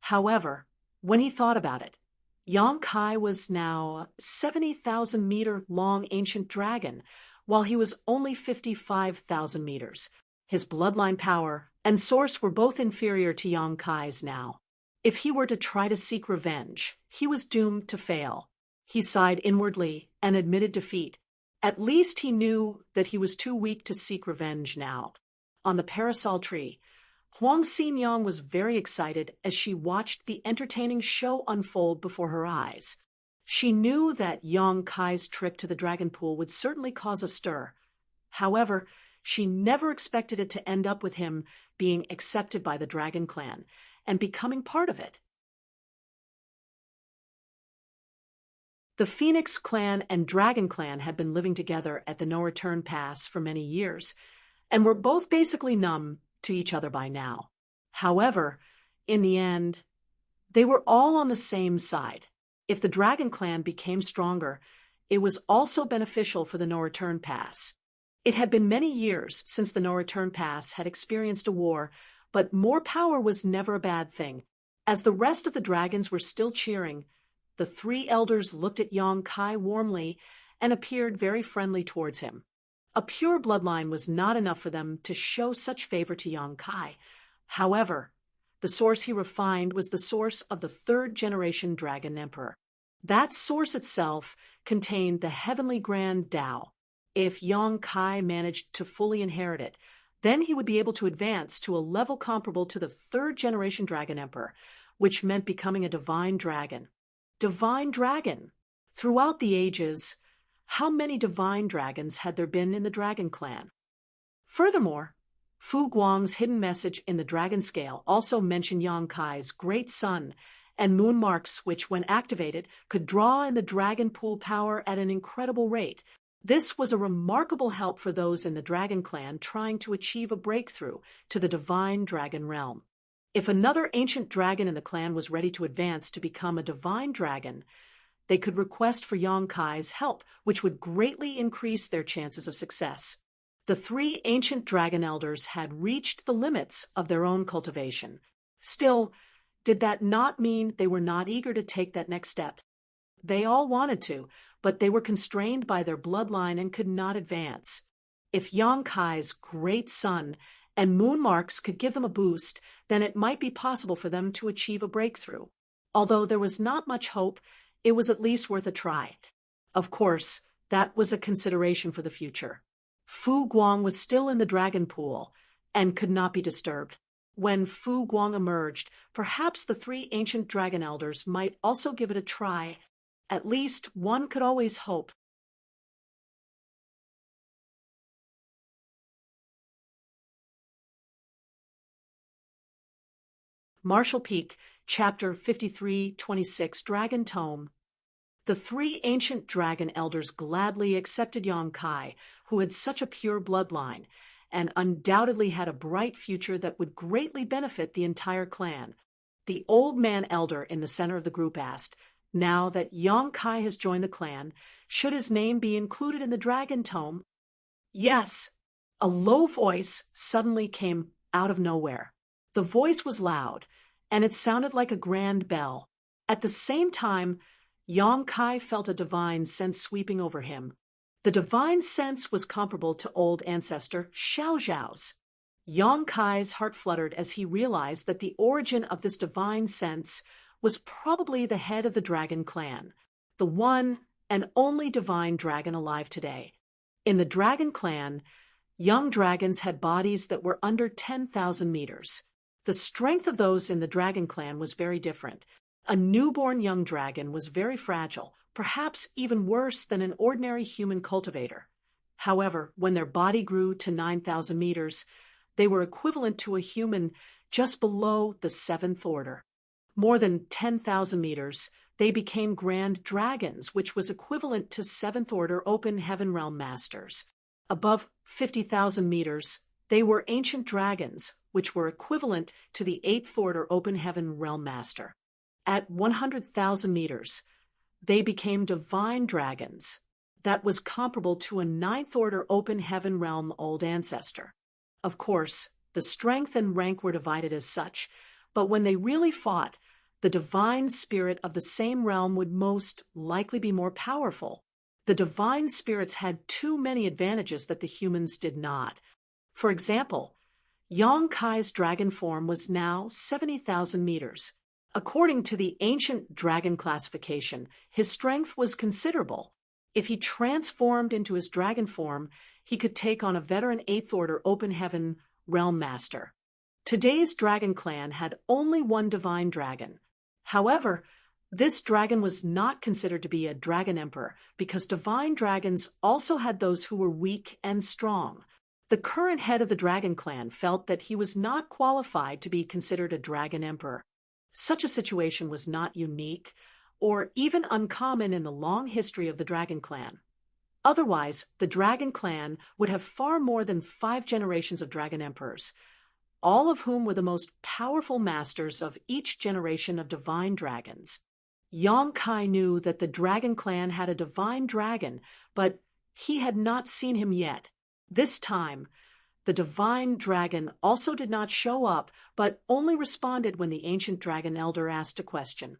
However, when he thought about it, Yong Kai was now a 70,000-meter long ancient dragon, while he was only 55,000 meters. His bloodline power and source were both inferior to Yong Kai's now. If he were to try to seek revenge, he was doomed to fail. He sighed inwardly and admitted defeat. At least he knew that he was too weak to seek revenge now. On the parasol tree, Huang Xinyang was very excited as she watched the entertaining show unfold before her eyes. She knew that Yong Kai's trip to the dragon pool would certainly cause a stir. However, she never expected it to end up with him being accepted by the Dragon Clan and becoming part of it. The Phoenix Clan and Dragon Clan had been living together at the No Return Pass for many years, and were both basically numb to each other by now. However, in the end, they were all on the same side. If the Dragon Clan became stronger, it was also beneficial for the No Return Pass. It had been many years since the No Return Pass had experienced a war, but more power was never a bad thing. As the rest of the dragons were still cheering, the three elders looked at Yong Kai warmly and appeared very friendly towards him. A pure bloodline was not enough for them to show such favor to Yong Kai. However, the source he refined was the source of the third-generation Dragon Emperor. That source itself contained the heavenly grand Tao. If Yong Kai managed to fully inherit it, then he would be able to advance to a level comparable to the third-generation Dragon Emperor, which meant becoming a divine dragon. Divine dragon! Throughout the ages, how many divine dragons had there been in the Dragon Clan? Furthermore, Fu Guang's hidden message in the Dragon Scale also mentioned Yong Kai's great sun and moon marks, which, when activated, could draw in the dragon pool power at an incredible rate. This was a remarkable help for those in the Dragon Clan trying to achieve a breakthrough to the divine dragon realm. If another ancient dragon in the clan was ready to advance to become a divine dragon, they could request for Yong-Kai's help, which would greatly increase their chances of success. The three ancient dragon elders had reached the limits of their own cultivation. Still, did that not mean they were not eager to take that next step? They all wanted to, but they were constrained by their bloodline and could not advance. If Yong-Kai's great son and moon marks could give them a boost, then it might be possible for them to achieve a breakthrough. Although there was not much hope, it was at least worth a try. Of course, that was a consideration for the future. Fu Guang was still in the dragon pool and could not be disturbed. When Fu Guang emerged, perhaps the three ancient dragon elders might also give it a try. At least one could always hope. Marshall Peak, Chapter 53-26, Dragon Tome. The three ancient dragon elders gladly accepted Yong-Kai, who had such a pure bloodline, and undoubtedly had a bright future that would greatly benefit the entire clan. The old man elder in the center of the group asked, "Now that Yong-Kai has joined the clan, should his name be included in the Dragon Tome?" "Yes." A low voice suddenly came out of nowhere. The voice was loud, and it sounded like a grand bell. At the same time, Yong-Kai felt a divine sense sweeping over him. The divine sense was comparable to old ancestor Xiao Zhao's. Yong-Kai's heart fluttered as he realized that the origin of this divine sense was probably the head of the dragon clan, the one and only divine dragon alive today. In the dragon clan, young dragons had bodies that were under 10,000 meters. The strength of those in the dragon clan was very different. A newborn young dragon was very fragile, perhaps even worse than an ordinary human cultivator. However, when their body grew to 9,000 meters, they were equivalent to a human just below the seventh order. More than 10,000 meters, they became grand dragons, which was equivalent to seventh order open heaven realm masters. Above 50,000 meters, they were ancient dragons, which were equivalent to the eighth order open heaven realm master. At 100,000 meters, they became divine dragons. That was comparable to a ninth order open heaven realm old ancestor. Of course, the strength and rank were divided as such, but when they really fought, the divine spirit of the same realm would most likely be more powerful. The divine spirits had too many advantages that the humans did not. For example, Yong-Kai's dragon form was now 70,000 meters. According to the ancient dragon classification, his strength was considerable. If he transformed into his dragon form, he could take on a veteran eighth order open heaven realm master. Today's dragon clan had only one divine dragon. However, this dragon was not considered to be a dragon emperor because divine dragons also had those who were weak and strong. The current head of the dragon clan felt that he was not qualified to be considered a dragon emperor. Such a situation was not unique or even uncommon in the long history of the dragon clan. Otherwise, the dragon clan would have far more than 5 generations of dragon emperors, all of whom were the most powerful masters of each generation of divine dragons. Yong-Kai knew that the dragon clan had a divine dragon, but he had not seen him yet. This time, the divine dragon also did not show up, but only responded when the ancient dragon elder asked a question.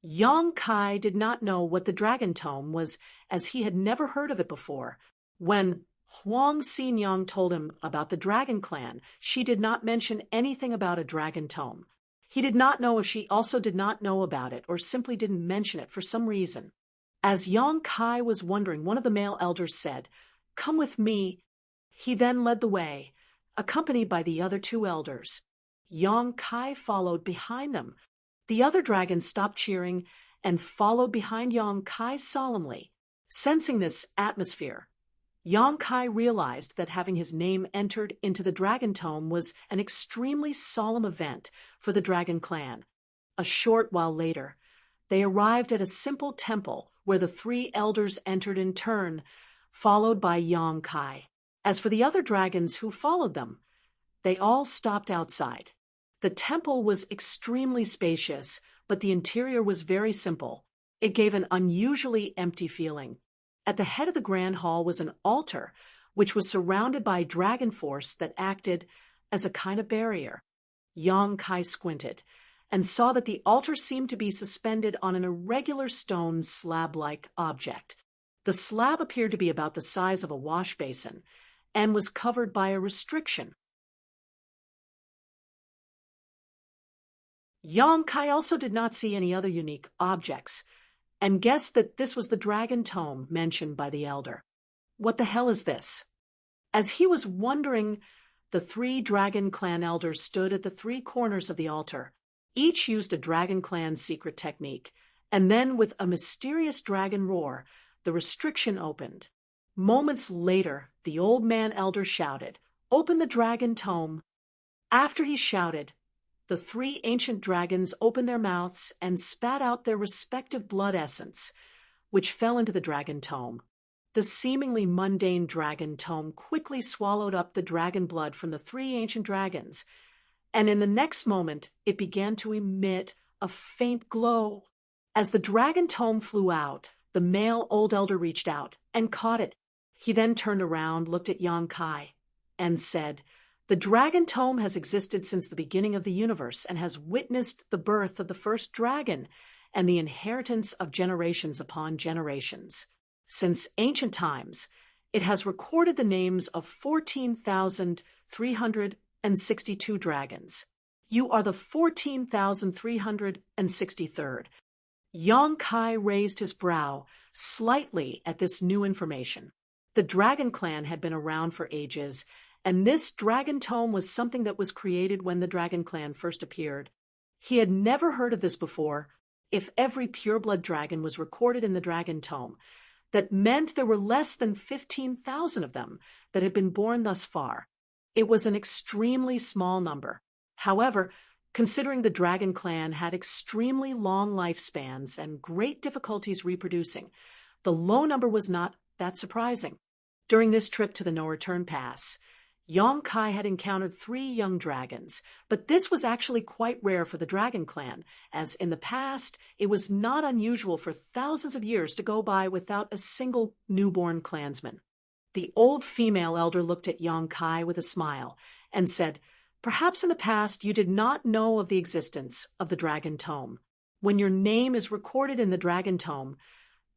Yong-Kai did not know what the Dragon Tome was, as he had never heard of it before. When Huang Xinyang told him about the dragon clan, she did not mention anything about a dragon tome. He did not know if she also did not know about it or simply didn't mention it for some reason. As Yong-Kai was wondering, one of the male elders said, "Come with me." He then led the way, accompanied by the other 2 elders. Yong-Kai followed behind them. The other dragons stopped cheering and followed behind Yong-Kai solemnly. Sensing this atmosphere, Yong-Kai realized that having his name entered into the Dragon Tome was an extremely solemn event for the Dragon Clan. A short while later, they arrived at a simple temple where the 3 elders entered in turn, followed by Yong Kai. As for the other dragons who followed them, they all stopped outside. The temple was extremely spacious, but the interior was very simple. It gave an unusually empty feeling. At the head of the grand hall was an altar, which was surrounded by dragon force that acted as a kind of barrier. Yong Kai squinted and saw that the altar seemed to be suspended on an irregular stone slab-like object. The slab appeared to be about the size of a wash basin and was covered by a restriction. Yong Kai also did not see any other unique objects, and guessed that this was the dragon tome mentioned by the elder. What the hell is this? As he was wondering, the 3 dragon clan elders stood at the 3 corners of the altar. Each used a dragon clan secret technique, and then with a mysterious dragon roar, the restriction opened. Moments later, the old man elder shouted, "Open the dragon tome." After he shouted, the 3 ancient dragons opened their mouths and spat out their respective blood essence, which fell into the dragon tome. The seemingly mundane dragon tome quickly swallowed up the dragon blood from the 3 ancient dragons, and in the next moment it began to emit a faint glow. As the dragon tome flew out, the male old elder reached out and caught it. He then turned around, looked at Yong Kai, and said, "The dragon tome has existed since the beginning of the universe and has witnessed the birth of the first dragon and the inheritance of generations upon generations. Since ancient times, it has recorded the names of 14,362 dragons. You are the 14,363rd. Yong Kai raised his brow slightly at this new information. The dragon clan had been around for ages, and this dragon tome was something that was created when the dragon clan first appeared. He had never heard of this before. If every pureblood dragon was recorded in the dragon tome, that meant there were less than 15,000 of them that had been born thus far. It was an extremely small number. However, considering the dragon clan had extremely long lifespans and great difficulties reproducing, the low number was not that surprising. During this trip to the no-return pass, Yong Kai had encountered 3 young dragons, but this was actually quite rare for the dragon clan, as in the past it was not unusual for thousands of years to go by without a single newborn clansman. The old female elder looked at Yong Kai with a smile and said, "Perhaps in the past you did not know of the existence of the dragon tome. When your name is recorded in the dragon tome,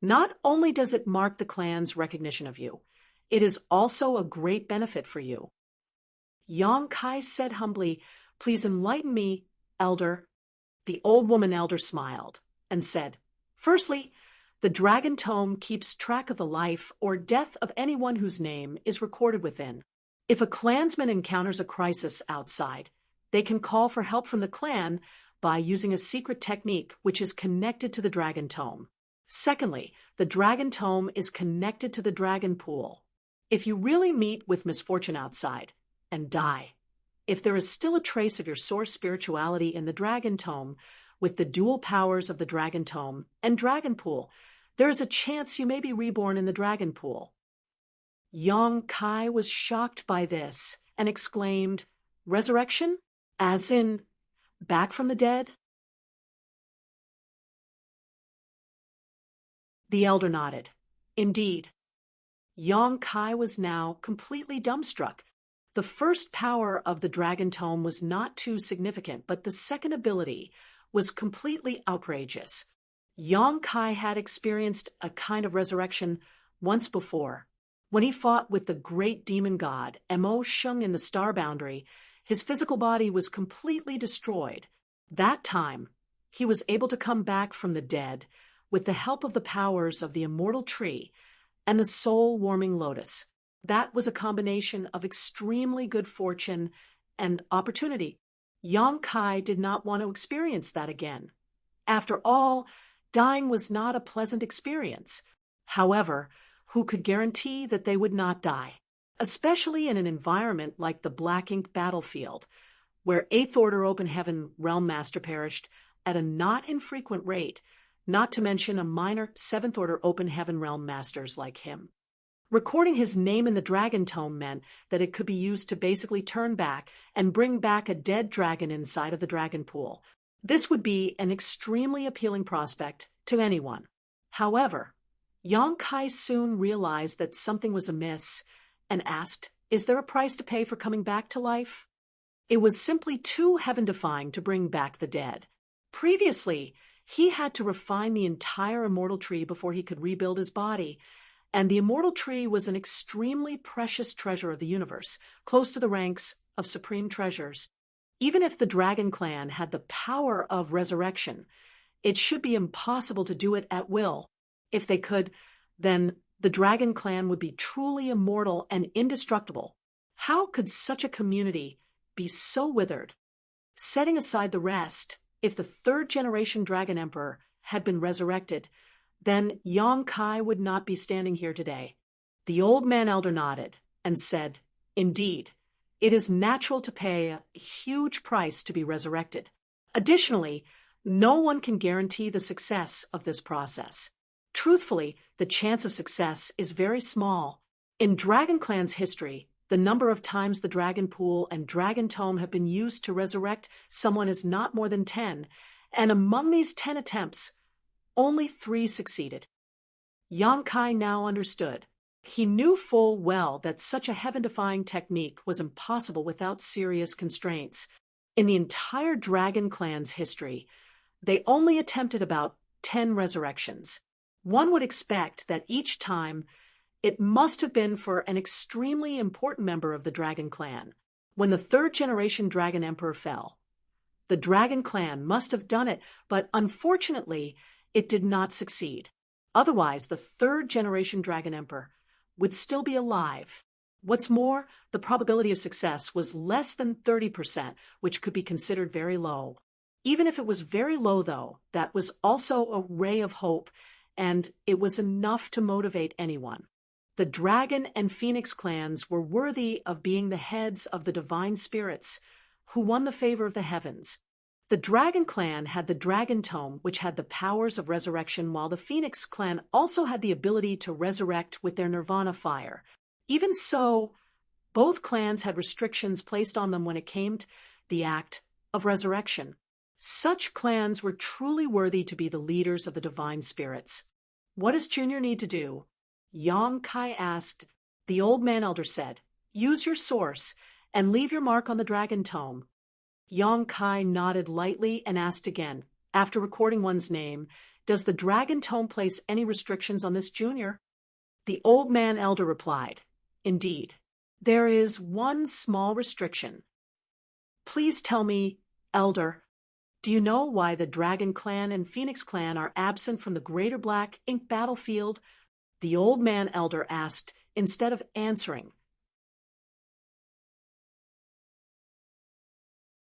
not only does it mark the clan's recognition of you, it is also a great benefit for you." Yong Kai said humbly, "Please enlighten me, elder." The old woman elder smiled and said, "Firstly, the dragon tome keeps track of the life or death of anyone whose name is recorded within. If a clansman encounters a crisis outside, they can call for help from the clan by using a secret technique which is connected to the dragon tome. Secondly, the dragon tome is connected to the dragon pool. If you really meet with misfortune outside and die, if there is still a trace of your source spirituality in the dragon tome with the dual powers of the dragon tome and dragon pool, there is a chance you may be reborn in the dragon pool." Yong Kai was shocked by this and exclaimed, "Resurrection? As in, back from the dead?" The elder nodded. Indeed. Yong Kai was now completely dumbstruck. The first power of the dragon tome was not too significant, but the second ability was completely outrageous. Yong Kai had experienced a kind of resurrection once before. When he fought with the great demon god, Mo Shung in the Star Boundary, his physical body was completely destroyed. That time, he was able to come back from the dead with the help of the powers of the immortal tree and the soul-warming lotus. That was a combination of extremely good fortune and opportunity. Yong Kai did not want to experience that again. After all, dying was not a pleasant experience. However, who could guarantee that they would not die? Especially in an environment like the Black Ink battlefield, where 8th Order Open Heaven Realm Master perished at a not infrequent rate, not to mention a minor 7th Order Open Heaven Realm Masters like him. Recording his name in the dragon tome meant that it could be used to basically turn back and bring back a dead dragon inside of the dragon pool. This would be an extremely appealing prospect to anyone. However, Yang Kai soon realized that something was amiss and asked, "Is there a price to pay for coming back to life?" It was simply too heaven-defying to bring back the dead. Previously, he had to refine the entire immortal tree before he could rebuild his body, and the immortal tree was an extremely precious treasure of the universe, close to the ranks of supreme treasures. Even if the Dragon Clan had the power of resurrection, it should be impossible to do it at will. If they could, then the Dragon Clan would be truly immortal and indestructible. How could such a community be so withered? Setting aside the rest, if the third-generation Dragon Emperor had been resurrected, then Yang Kai would not be standing here today. The old man elder nodded and said, "Indeed, it is natural to pay a huge price to be resurrected. Additionally, no one can guarantee the success of this process. Truthfully, the chance of success is very small. In Dragon Clan's history, the number of times the Dragon Pool and Dragon Tome have been used to resurrect someone is not more than 10, and among these 10 attempts, only 3 succeeded." Yang Kai now understood. He knew full well that such a heaven-defying technique was impossible without serious constraints. In the entire Dragon Clan's history, they only attempted about 10 resurrections. One would expect that each time it must have been for an extremely important member of the Dragon Clan. When the third-generation Dragon Emperor fell, the Dragon Clan must have done it, but unfortunately, it did not succeed. Otherwise, the third-generation Dragon Emperor would still be alive. What's more, the probability of success was less than 30%, which could be considered very low. Even if it was very low, though, that was also a ray of hope, and it was enough to motivate anyone. The Dragon and Phoenix clans were worthy of being the heads of the divine spirits who won the favor of the heavens. The Dragon Clan had the Dragon Tome, which had the powers of resurrection, while the Phoenix Clan also had the ability to resurrect with their Nirvana fire. Even so, both clans had restrictions placed on them when it came to the act of resurrection. Such clans were truly worthy to be the leaders of the divine spirits. "What does Junior need to do?" Yang Kai asked. The old man elder said, "Use your source and leave your mark on the Dragon Tome." Yang Kai nodded lightly and asked again, "After recording one's name, does the Dragon Tome place any restrictions on this Junior?" The old man elder replied, "Indeed, there is one small restriction. Please tell me, Elder, do you know why the Dragon Clan and Phoenix Clan are absent from the Greater Black Ink battlefield?" The old man elder asked instead of answering.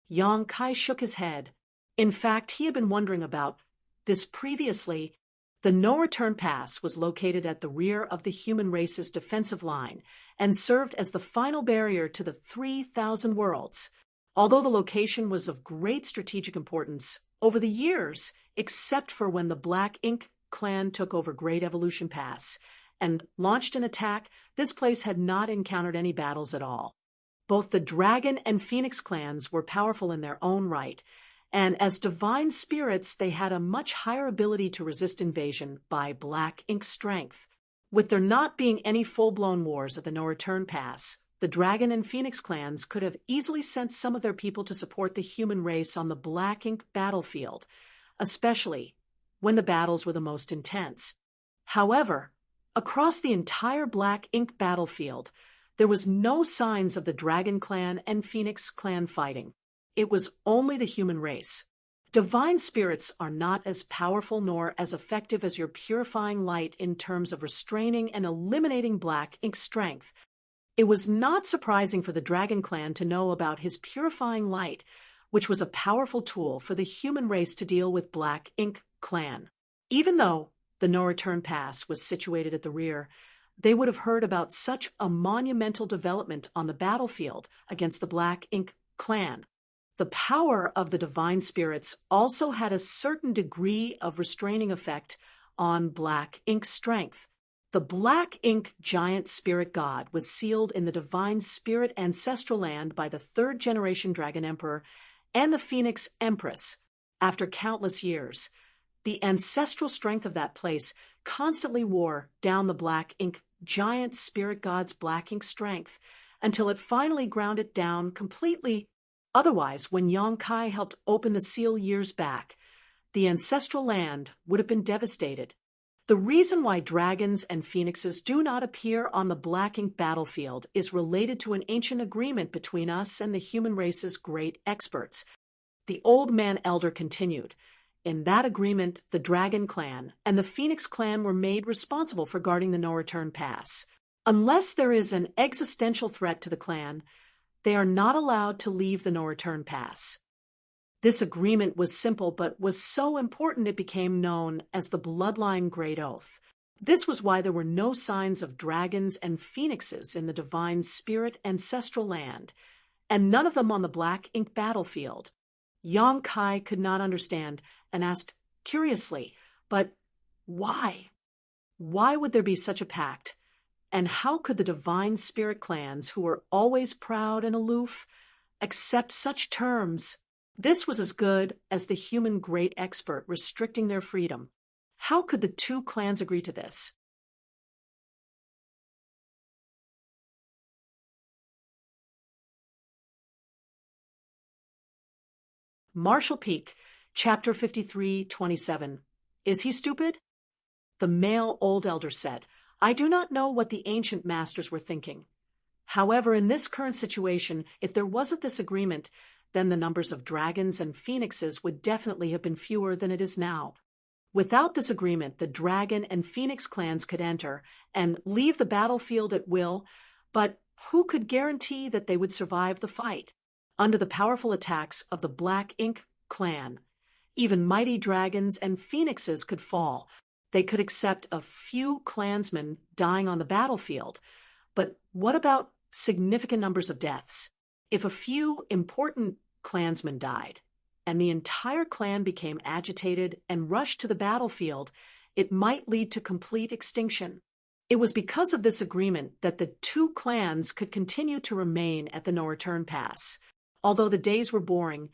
Yang Kai shook his head. In fact, he had been wondering about this previously. The no-return pass was located at the rear of the human race's defensive line and served as the final barrier to the 3,000 worlds. Although the location was of great strategic importance, over the years, except for when the Black Ink clan took over Great Evolution Pass and launched an attack, this place had not encountered any battles at all. Both the Dragon and Phoenix clans were powerful in their own right, and as divine spirits they had a much higher ability to resist invasion by Black Ink strength. With there not being any full-blown wars at the No-Return Pass, the Dragon and Phoenix clans could have easily sent some of their people to support the human race on the Black Ink battlefield, especially when the battles were the most intense. However, across the entire Black Ink battlefield, there was no signs of the Dragon Clan and Phoenix Clan fighting. It was only the human race. Divine spirits are not as powerful nor as effective as your purifying light in terms of restraining and eliminating Black Ink strength. It was not surprising for the Dragon Clan to know about his purifying light, which was a powerful tool for the human race to deal with Black Ink Clan. Even though the No-Return Pass was situated at the rear, they would have heard about such a monumental development on the battlefield against the Black Ink Clan. The power of the divine spirits also had a certain degree of restraining effect on Black Ink strength. The black ink giant spirit god was sealed in the divine spirit ancestral land by the third-generation dragon emperor and the phoenix empress after countless years. The ancestral strength of that place constantly wore down the black ink giant spirit god's black ink strength until it finally ground it down completely. Otherwise, when Yong-kai helped open the seal years back, the ancestral land would have been devastated. The reason why dragons and phoenixes do not appear on the black ink battlefield is related to an ancient agreement between us and the human race's great experts. The old man elder continued. In that agreement, the Dragon Clan and the Phoenix Clan were made responsible for guarding the no-return pass. Unless there is an existential threat to the clan, they are not allowed to leave the no-return pass. This agreement was simple but was so important it became known as the Bloodline Great Oath. This was why there were no signs of dragons and phoenixes in the divine spirit ancestral land, and none of them on the black ink battlefield. Yong-kai could not understand and asked curiously, but why? Why would there be such a pact? And how could the divine spirit clans, who were always proud and aloof, accept such terms? This was as good as the human great expert restricting their freedom. How could the two clans agree to this? Marshall Peak, Chapter 53:27. Is he stupid? The male old elder said, I do not know what the ancient masters were thinking. However, in this current situation, if there wasn't this agreement, then the numbers of dragons and phoenixes would definitely have been fewer than it is now. Without this agreement, the dragon and phoenix clans could enter and leave the battlefield at will, but who could guarantee that they would survive the fight? Under the powerful attacks of the Black Ink clan, even mighty dragons and phoenixes could fall. They could accept a few clansmen dying on the battlefield. But what about significant numbers of deaths? If a few important clansmen died, and the entire clan became agitated and rushed to the battlefield, it might lead to complete extinction. It was because of this agreement that the two clans could continue to remain at the no-return pass. Although the days were boring,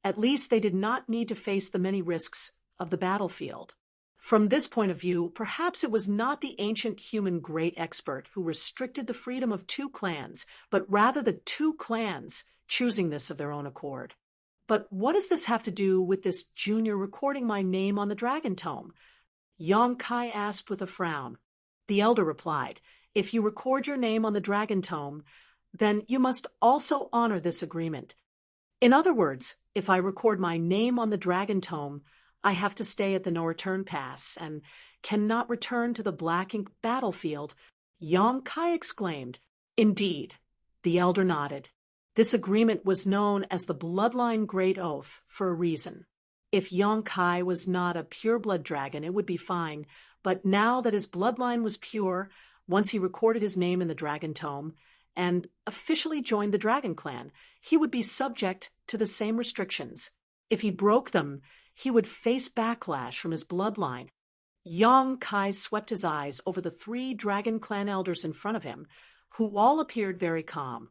at least they did not need to face the many risks of the battlefield. From this point of view, perhaps it was not the ancient human great expert who restricted the freedom of two clans, but rather the two clans choosing this of their own accord. But what does this have to do with this junior recording my name on the dragon tome? Yong-kai asked with a frown. The elder replied, if you record your name on the dragon tome, then you must also honor this agreement. In other words, if I record my name on the dragon tome, I have to stay at the no-return pass and cannot return to the Black Ink battlefield. Yong-kai exclaimed. Indeed. The elder nodded. This agreement was known as the Bloodline Great Oath for a reason. If Yong-kai was not a pure-blood dragon, it would be fine, but now that his bloodline was pure, once he recorded his name in the dragon tome and officially joined the Dragon Clan, he would be subject to the same restrictions. If he broke them, he would face backlash from his bloodline. Yong-kai swept his eyes over the three Dragon Clan elders in front of him, who all appeared very calm.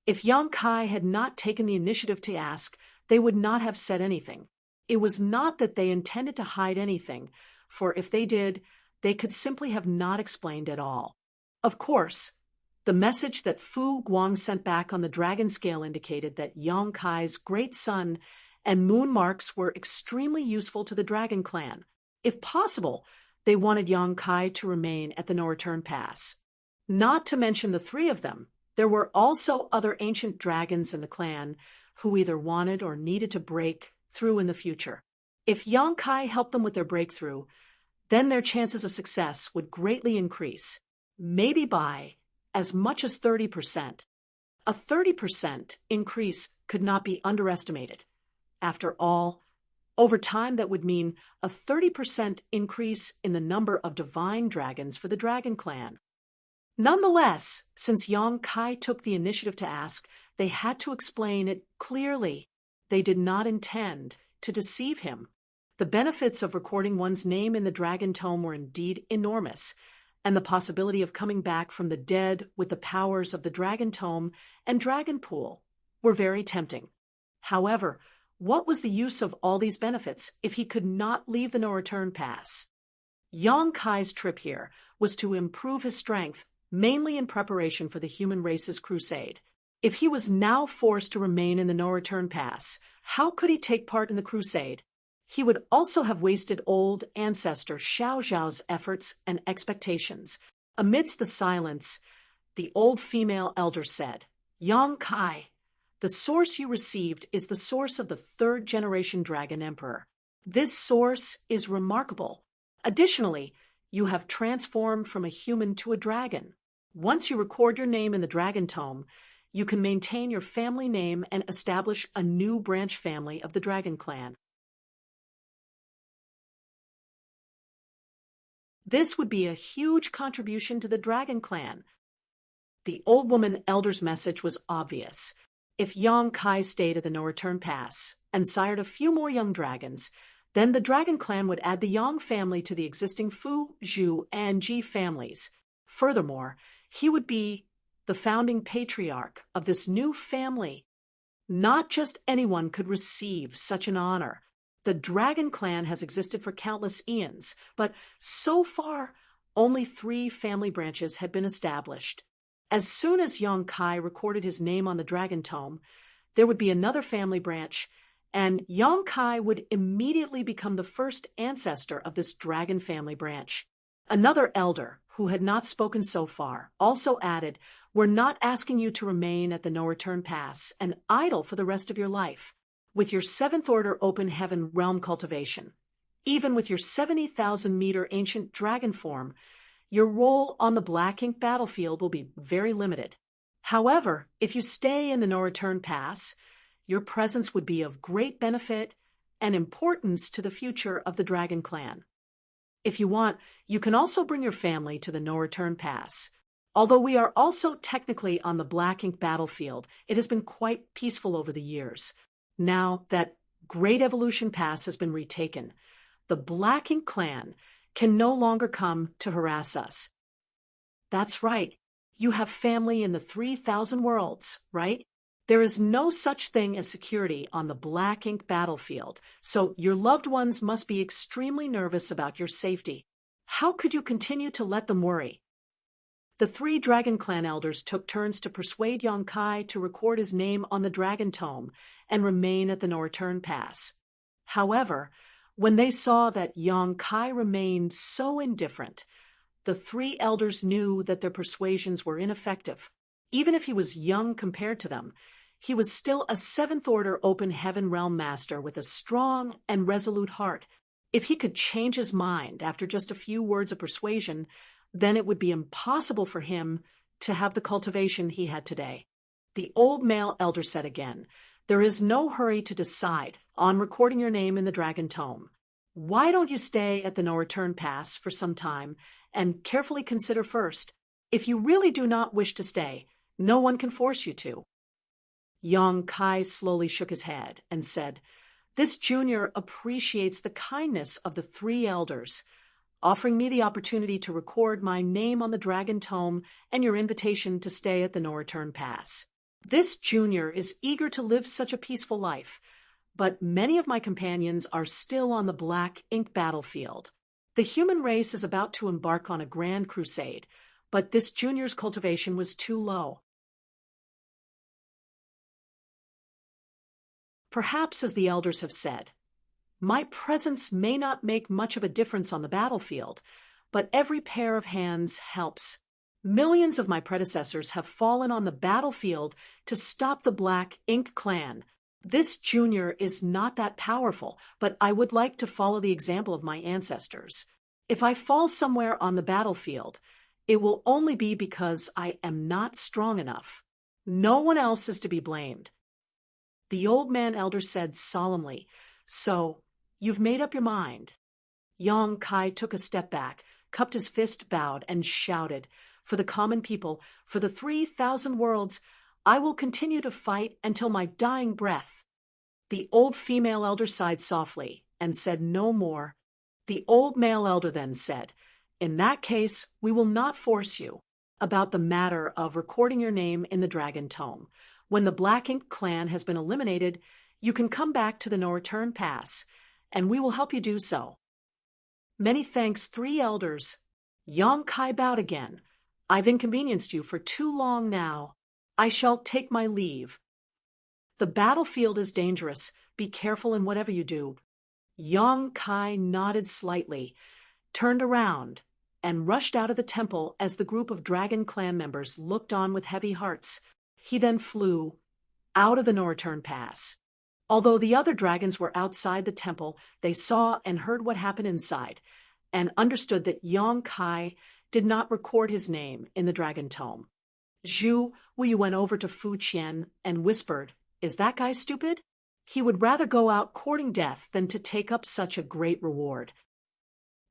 If Yong-kai had not taken the initiative to ask, they would not have said anything. It was not that they intended to hide anything, for if they did, they could simply have not explained at all. Of course, the message that Fu Guang sent back on the dragon scale indicated that Yong-kai's great sun and moon marks were extremely useful to the Dragon Clan. If possible, they wanted Yong-kai to remain at the no-return pass. Not to mention the three of them, there were also other ancient dragons in the clan who either wanted or needed to break through in the future. If Yong-kai helped them with their breakthrough, then their chances of success would greatly increase, maybe by as much as 30%. A 30% increase could not be underestimated. After all, over time that would mean a 30% increase in the number of divine dragons for the Dragon Clan. Nonetheless, since Yong-kai took the initiative to ask, they had to explain it clearly. They did not intend to deceive him. The benefits of recording one's name in the Dragon Tome were indeed enormous, and the possibility of coming back from the dead with the powers of the Dragon Tome and Dragon Pool were very tempting. However, what was the use of all these benefits if he could not leave the no-return pass? Yang Kai's trip here was to improve his strength, mainly in preparation for the human race's crusade. If he was now forced to remain in the no-return pass, how could he take part in the crusade? He would also have wasted old ancestor Xiao Zhao's efforts and expectations. Amidst the silence, the old female elder said, "Yang Kai, the source you received is the source of the third-generation Dragon Emperor. This source is remarkable. Additionally, you have transformed from a human to a dragon. Once you record your name in the Dragon Tome, you can maintain your family name and establish a new branch family of the Dragon Clan. This would be a huge contribution to the Dragon Clan." The old woman elder's message was obvious. If Yang Kai stayed at the no-return pass and sired a few more young dragons, then the Dragon Clan would add the Yang family to the existing Fu, Zhu, and Ji families. Furthermore, he would be the founding patriarch of this new family. Not just anyone could receive such an honor. The Dragon Clan has existed for countless eons, but so far, only 3 family branches had been established. As soon as Yang Kai recorded his name on the Dragon Tome, there would be another family branch, and Yang Kai would immediately become the first ancestor of this dragon family branch. Another elder, who had not spoken so far, also added, "We're not asking you to remain at the no-return pass and idle for the rest of your life. With your 7th Order Open Heaven realm cultivation, even with your 70,000-meter ancient dragon form, your role on the Black Ink battlefield will be very limited. However, if you stay in the no-return pass, your presence would be of great benefit and importance to the future of the Dragon Clan. If you want, you can also bring your family to the no-return pass. Although we are also technically on the Black Ink battlefield, it has been quite peaceful over the years. Now that Great Evolution Pass has been retaken, the Black Ink clan can no longer come to harass us." "That's right. You have family in the 3,000 worlds, right? There is no such thing as security on the Black Ink battlefield, so your loved ones must be extremely nervous about your safety. How could you continue to let them worry?" The 3 Dragon Clan elders took turns to persuade Yang Kai to record his name on the Dragon Tome and remain at the no-return pass. However, when they saw that Yang Kai remained so indifferent, the 3 elders knew that their persuasions were ineffective. Even if he was young compared to them, he was still a 7th Order Open Heaven Realm Master with a strong and resolute heart. If he could change his mind after just a few words of persuasion, then it would be impossible for him to have the cultivation he had today. The old male elder said again, "There is no hurry to decide on recording your name in the Dragon Tome. Why don't you stay at the no-return pass for some time and carefully consider first? If you really do not wish to stay, no one can force you to." Yang Kai slowly shook his head and said, "This junior appreciates the kindness of the 3 elders, offering me the opportunity to record my name on the Dragon Tome and your invitation to stay at the no-return pass. This junior is eager to live such a peaceful life, but many of my companions are still on the Black Ink battlefield. The human race is about to embark on a grand crusade, but this junior's cultivation was too low. Perhaps, as the elders have said, my presence may not make much of a difference on the battlefield, but every pair of hands helps. Millions of my predecessors have fallen on the battlefield to stop the Black Ink clan. This junior is not that powerful, but I would like to follow the example of my ancestors. If I fall somewhere on the battlefield, it will only be because I am not strong enough. No one else is to be blamed." The old man elder said solemnly, "So, you've made up your mind." Yang Kai took a step back, cupped his fist, bowed, and shouted, "For the common people, for the 3,000 worlds, I will continue to fight until my dying breath." The old female elder sighed softly and said no more. The old male elder then said, In that case, we will not force you about the matter of recording your name in the Dragon Tome. When the Black Ink clan has been eliminated, you can come back to the No Return Pass, and we will help you do so. Many thanks, three elders. Yang Kai bowed again. I've inconvenienced you for too long now. I shall take my leave. The battlefield is dangerous. Be careful in whatever you do. Yang Kai nodded slightly, turned around, and rushed out of the temple as the group of Dragon Clan members looked on with heavy hearts. He then flew out of the No Return Pass. Although the other dragons were outside the temple, they saw and heard what happened inside, and understood that Yang Kai did not record his name in the Dragon Tome. Zhu Wuyu went over to Fu Qian and whispered, "Is that guy stupid? He would rather go out courting death than to take up such a great reward."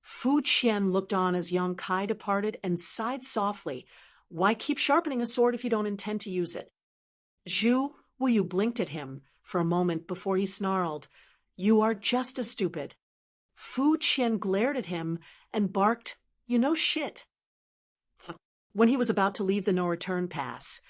Fu Qian looked on as Yang Kai departed and sighed softly. Why keep sharpening a sword if you don't intend to use it? Zhu Wuyu blinked at him for a moment before he snarled, "You are just as stupid." Fu Qian glared at him and barked, "You know shit." When he was about to leave the No Return Pass,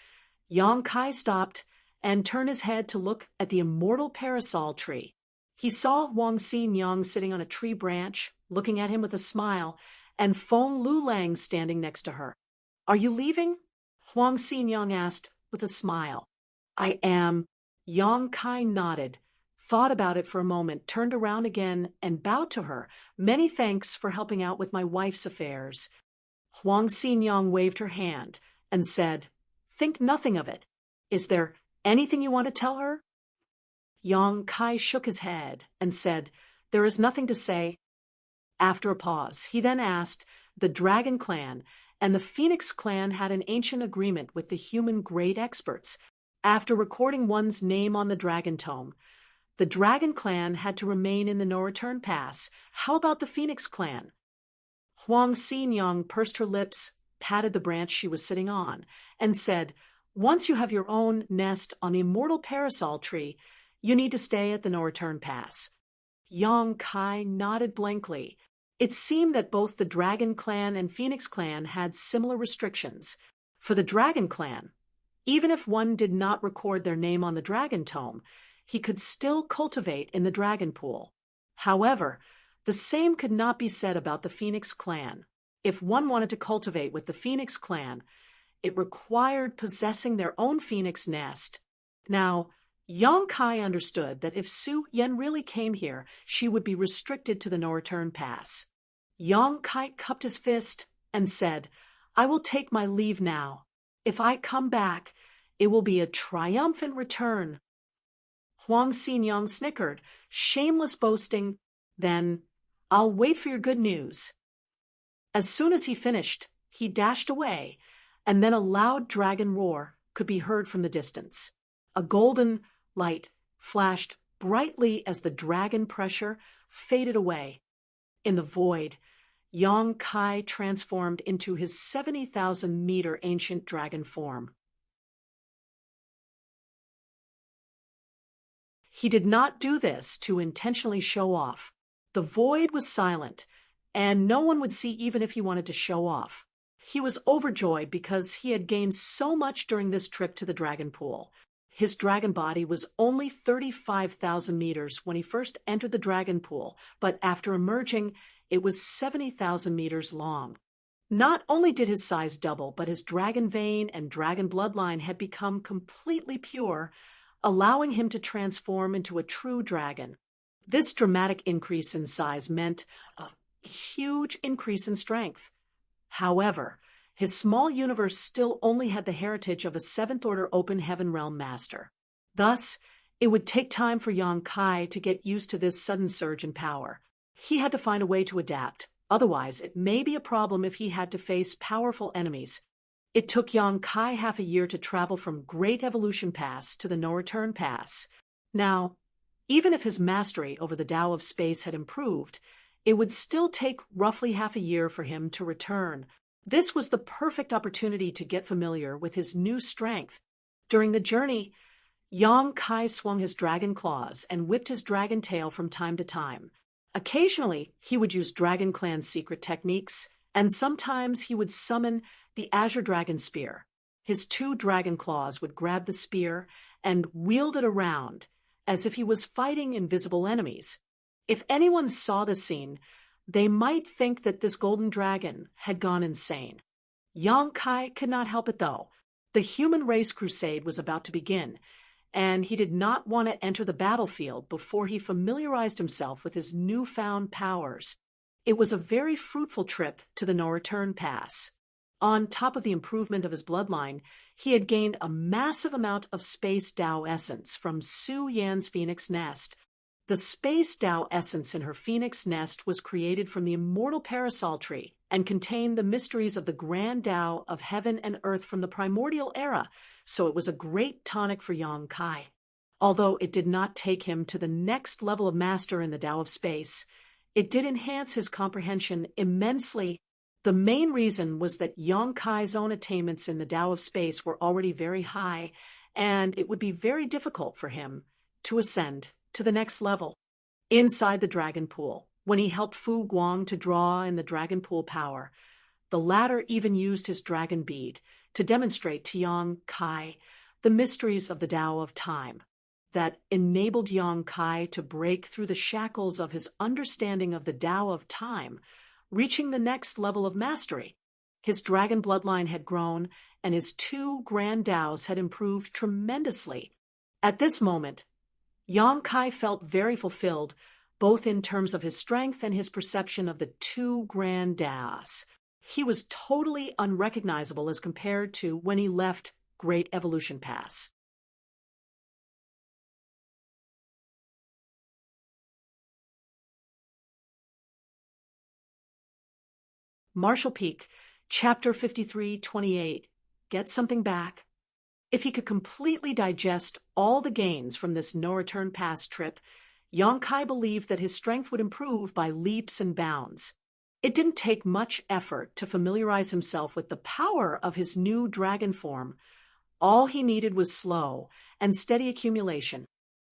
Yang Kai stopped and turned his head to look at the immortal parasol tree. He saw Huang Xinyang sitting on a tree branch, looking at him with a smile, and Feng Lulang standing next to her. "Are you leaving?" Huang Xinyang asked with a smile. "I am." Yang Kai nodded, thought about it for a moment, turned around again, and bowed to her. "Many thanks for helping out with my wife's affairs." Huang Xinyang waved her hand and said, "Think nothing of it. Is there anything you want to tell her?" Yang Kai shook his head and said, "There is nothing to say." After a pause, he then asked, "The Dragon Clan and the Phoenix Clan had an ancient agreement with the human great experts. After recording one's name on the Dragon Tome, the Dragon Clan had to remain in the No Return Pass. How about the Phoenix Clan?" Huang Xinyang pursed her lips, patted the branch she was sitting on, and said, "Once you have your own nest on the immortal parasol tree, you need to stay at the No Return Pass." Yang Kai nodded blankly. It seemed that both the Dragon Clan and Phoenix Clan had similar restrictions. For the Dragon Clan, even if one did not record their name on the Dragon Tome, he could still cultivate in the Dragon Pool. However, the same could not be said about the Phoenix Clan. If one wanted to cultivate with the Phoenix Clan, it required possessing their own phoenix nest. Now, Yang Kai understood that if Su Yen really came here, she would be restricted to the No Return Pass. Yang Kai cupped his fist and said, "I will take my leave now. If I come back, it will be a triumphant return." Huang Xinyang snickered, shameless boasting. "Then I'll wait for your good news." As soon as he finished, he dashed away, and then a loud dragon roar could be heard from the distance. A golden light flashed brightly as the dragon pressure faded away. In the void, Yang Kai transformed into his 70,000-meter ancient dragon form. He did not do this to intentionally show off. The void was silent, and no one would see even if he wanted to show off. He was overjoyed because he had gained so much during this trip to the Dragon Pool. His dragon body was only 35,000 meters when he first entered the Dragon Pool, but after emerging, it was 70,000 meters long. Not only did his size double, but his dragon vein and dragon bloodline had become completely pure, allowing him to transform into a true dragon. This dramatic increase in size meant a huge increase in strength. However, his small universe still only had the heritage of a seventh-order open heaven realm master. Thus, it would take time for Yang Kai to get used to this sudden surge in power. He had to find a way to adapt. Otherwise, it may be a problem if he had to face powerful enemies. It took Yang Kai half a year to travel from Great Evolution Pass to the No Return Pass. Now, even if his mastery over the Tao of Space had improved, it would still take roughly half a year for him to return. This was the perfect opportunity to get familiar with his new strength. During the journey, Yang Kai swung his dragon claws and whipped his dragon tail from time to time. Occasionally, he would use Dragon Clan's secret techniques and sometimes he would summon the Azure Dragon Spear. His 2 dragon claws would grab the spear and wield it around as if he was fighting invisible enemies. If anyone saw the scene, they might think that this golden dragon had gone insane. Yang Kai could not help it, though. The human race crusade was about to begin, and he did not want to enter the battlefield before he familiarized himself with his newfound powers. It was a very fruitful trip to the no-return pass. On top of the improvement of his bloodline, he had gained a massive amount of Space Tao essence from Su Yan's phoenix nest. The Space Tao essence in her phoenix nest was created from the immortal parasol tree and contained the mysteries of the grand Tao of heaven and earth from the primordial era, so it was a great tonic for Yang Kai. Although it did not take him to the next level of master in the Tao of space, it did enhance his comprehension immensely. The main reason was that Yang Kai's own attainments in the Tao of space were already very high, and it would be very difficult for him to ascend to the next level. Inside the dragon pool, when he helped Fu Guang to draw in the dragon pool power, the latter even used his dragon bead to demonstrate to Yang Kai the mysteries of the Tao of time that enabled Yang Kai to break through the shackles of his understanding of the Tao of time, reaching the next level of mastery. His dragon bloodline had grown, and his 2 grand Taos had improved tremendously. At this moment, Yang Kai felt very fulfilled, both in terms of his strength and his perception of the 2 grand Taos. He was totally unrecognizable as compared to when he left Great Evolution Pass. Marshall Peak, Chapter 53:28. Get something back. If he could completely digest all the gains from this no-return pass trip, Yang Kai believed that his strength would improve by leaps and bounds. It didn't take much effort to familiarize himself with the power of his new dragon form. All he needed was slow and steady accumulation.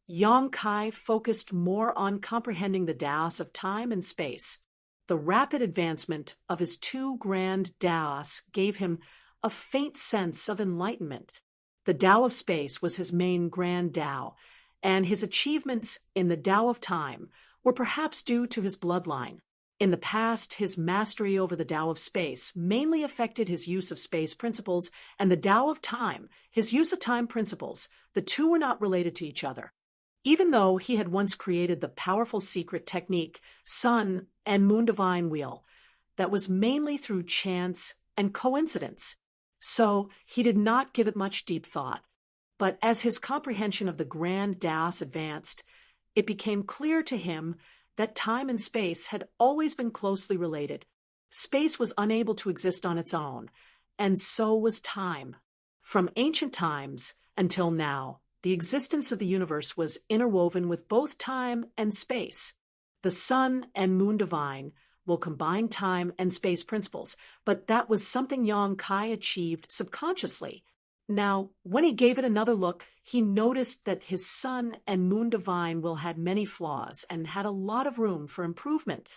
Yang Kai focused more on comprehending the Taos of time and space. The rapid advancement of his 2 grand Taos gave him a faint sense of enlightenment. The Tao of space was his main grand Tao, and his achievements in the Tao of time were perhaps due to his bloodline. In the past, his mastery over the Tao of space mainly affected his use of space principles, and the Tao of time, his use of time principles. The 2 were not related to each other. Even though he had once created the powerful secret technique, Sun and Moon Divine Wheel, that was mainly through chance and coincidence. So he did not give it much deep thought. But as his comprehension of the grand Taos advanced, it became clear to him that time and space had always been closely related. Space was unable to exist on its own, and so was time. From ancient times until now, the existence of the universe was interwoven with both time and space. The Sun and Moon Divine will combine time and space principles, but that was something Yang Kai achieved subconsciously. Now, when he gave it another look, he noticed that his Sun and Moon Divine Will had many flaws and had a lot of room for improvement.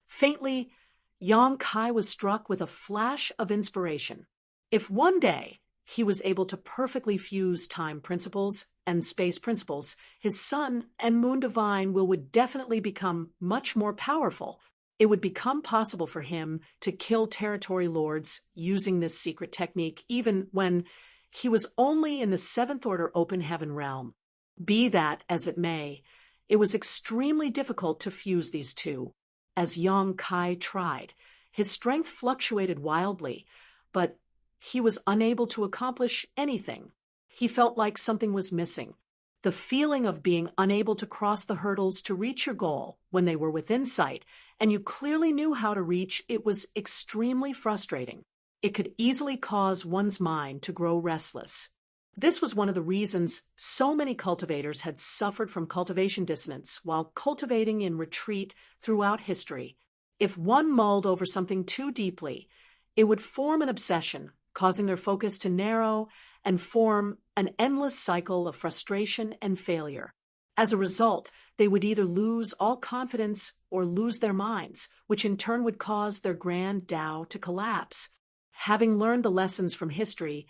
Faintly, Yang Kai was struck with a flash of inspiration. If one day he was able to perfectly fuse time principles and space principles, his Sun and Moon Divine Will would definitely become much more powerful. It would become possible for him to kill territory lords using this secret technique, even when he was only in the 7th order open heaven realm. Be that as it may, it was extremely difficult to fuse these 2. As Yang Kai tried, his strength fluctuated wildly, but he was unable to accomplish anything. He felt like something was missing. The feeling of being unable to cross the hurdles to reach your goal when they were within sight, and you clearly knew how to reach, it was extremely frustrating. It could easily cause one's mind to grow restless. This was one of the reasons so many cultivators had suffered from cultivation dissonance while cultivating in retreat throughout history. If one mulled over something too deeply, it would form an obsession, causing their focus to narrow and form an endless cycle of frustration and failure. As a result, they would either lose all confidence or lose their minds, which in turn would cause their grand Tao to collapse. Having learned the lessons from history,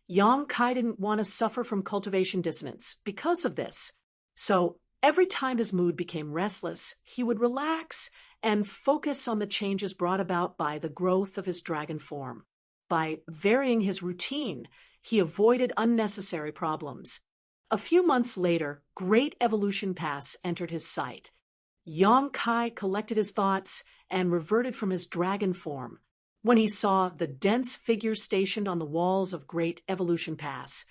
Yang Kai didn't want to suffer from cultivation dissonance because of this. So every time his mood became restless, he would relax and focus on the changes brought about by the growth of his dragon form. By varying his routine, he avoided unnecessary problems. A few months later, Great Evolution Pass entered his sight. Yang Kai collected his thoughts and reverted from his dragon form. When he saw the dense figures stationed on the walls of Great Evolution Pass,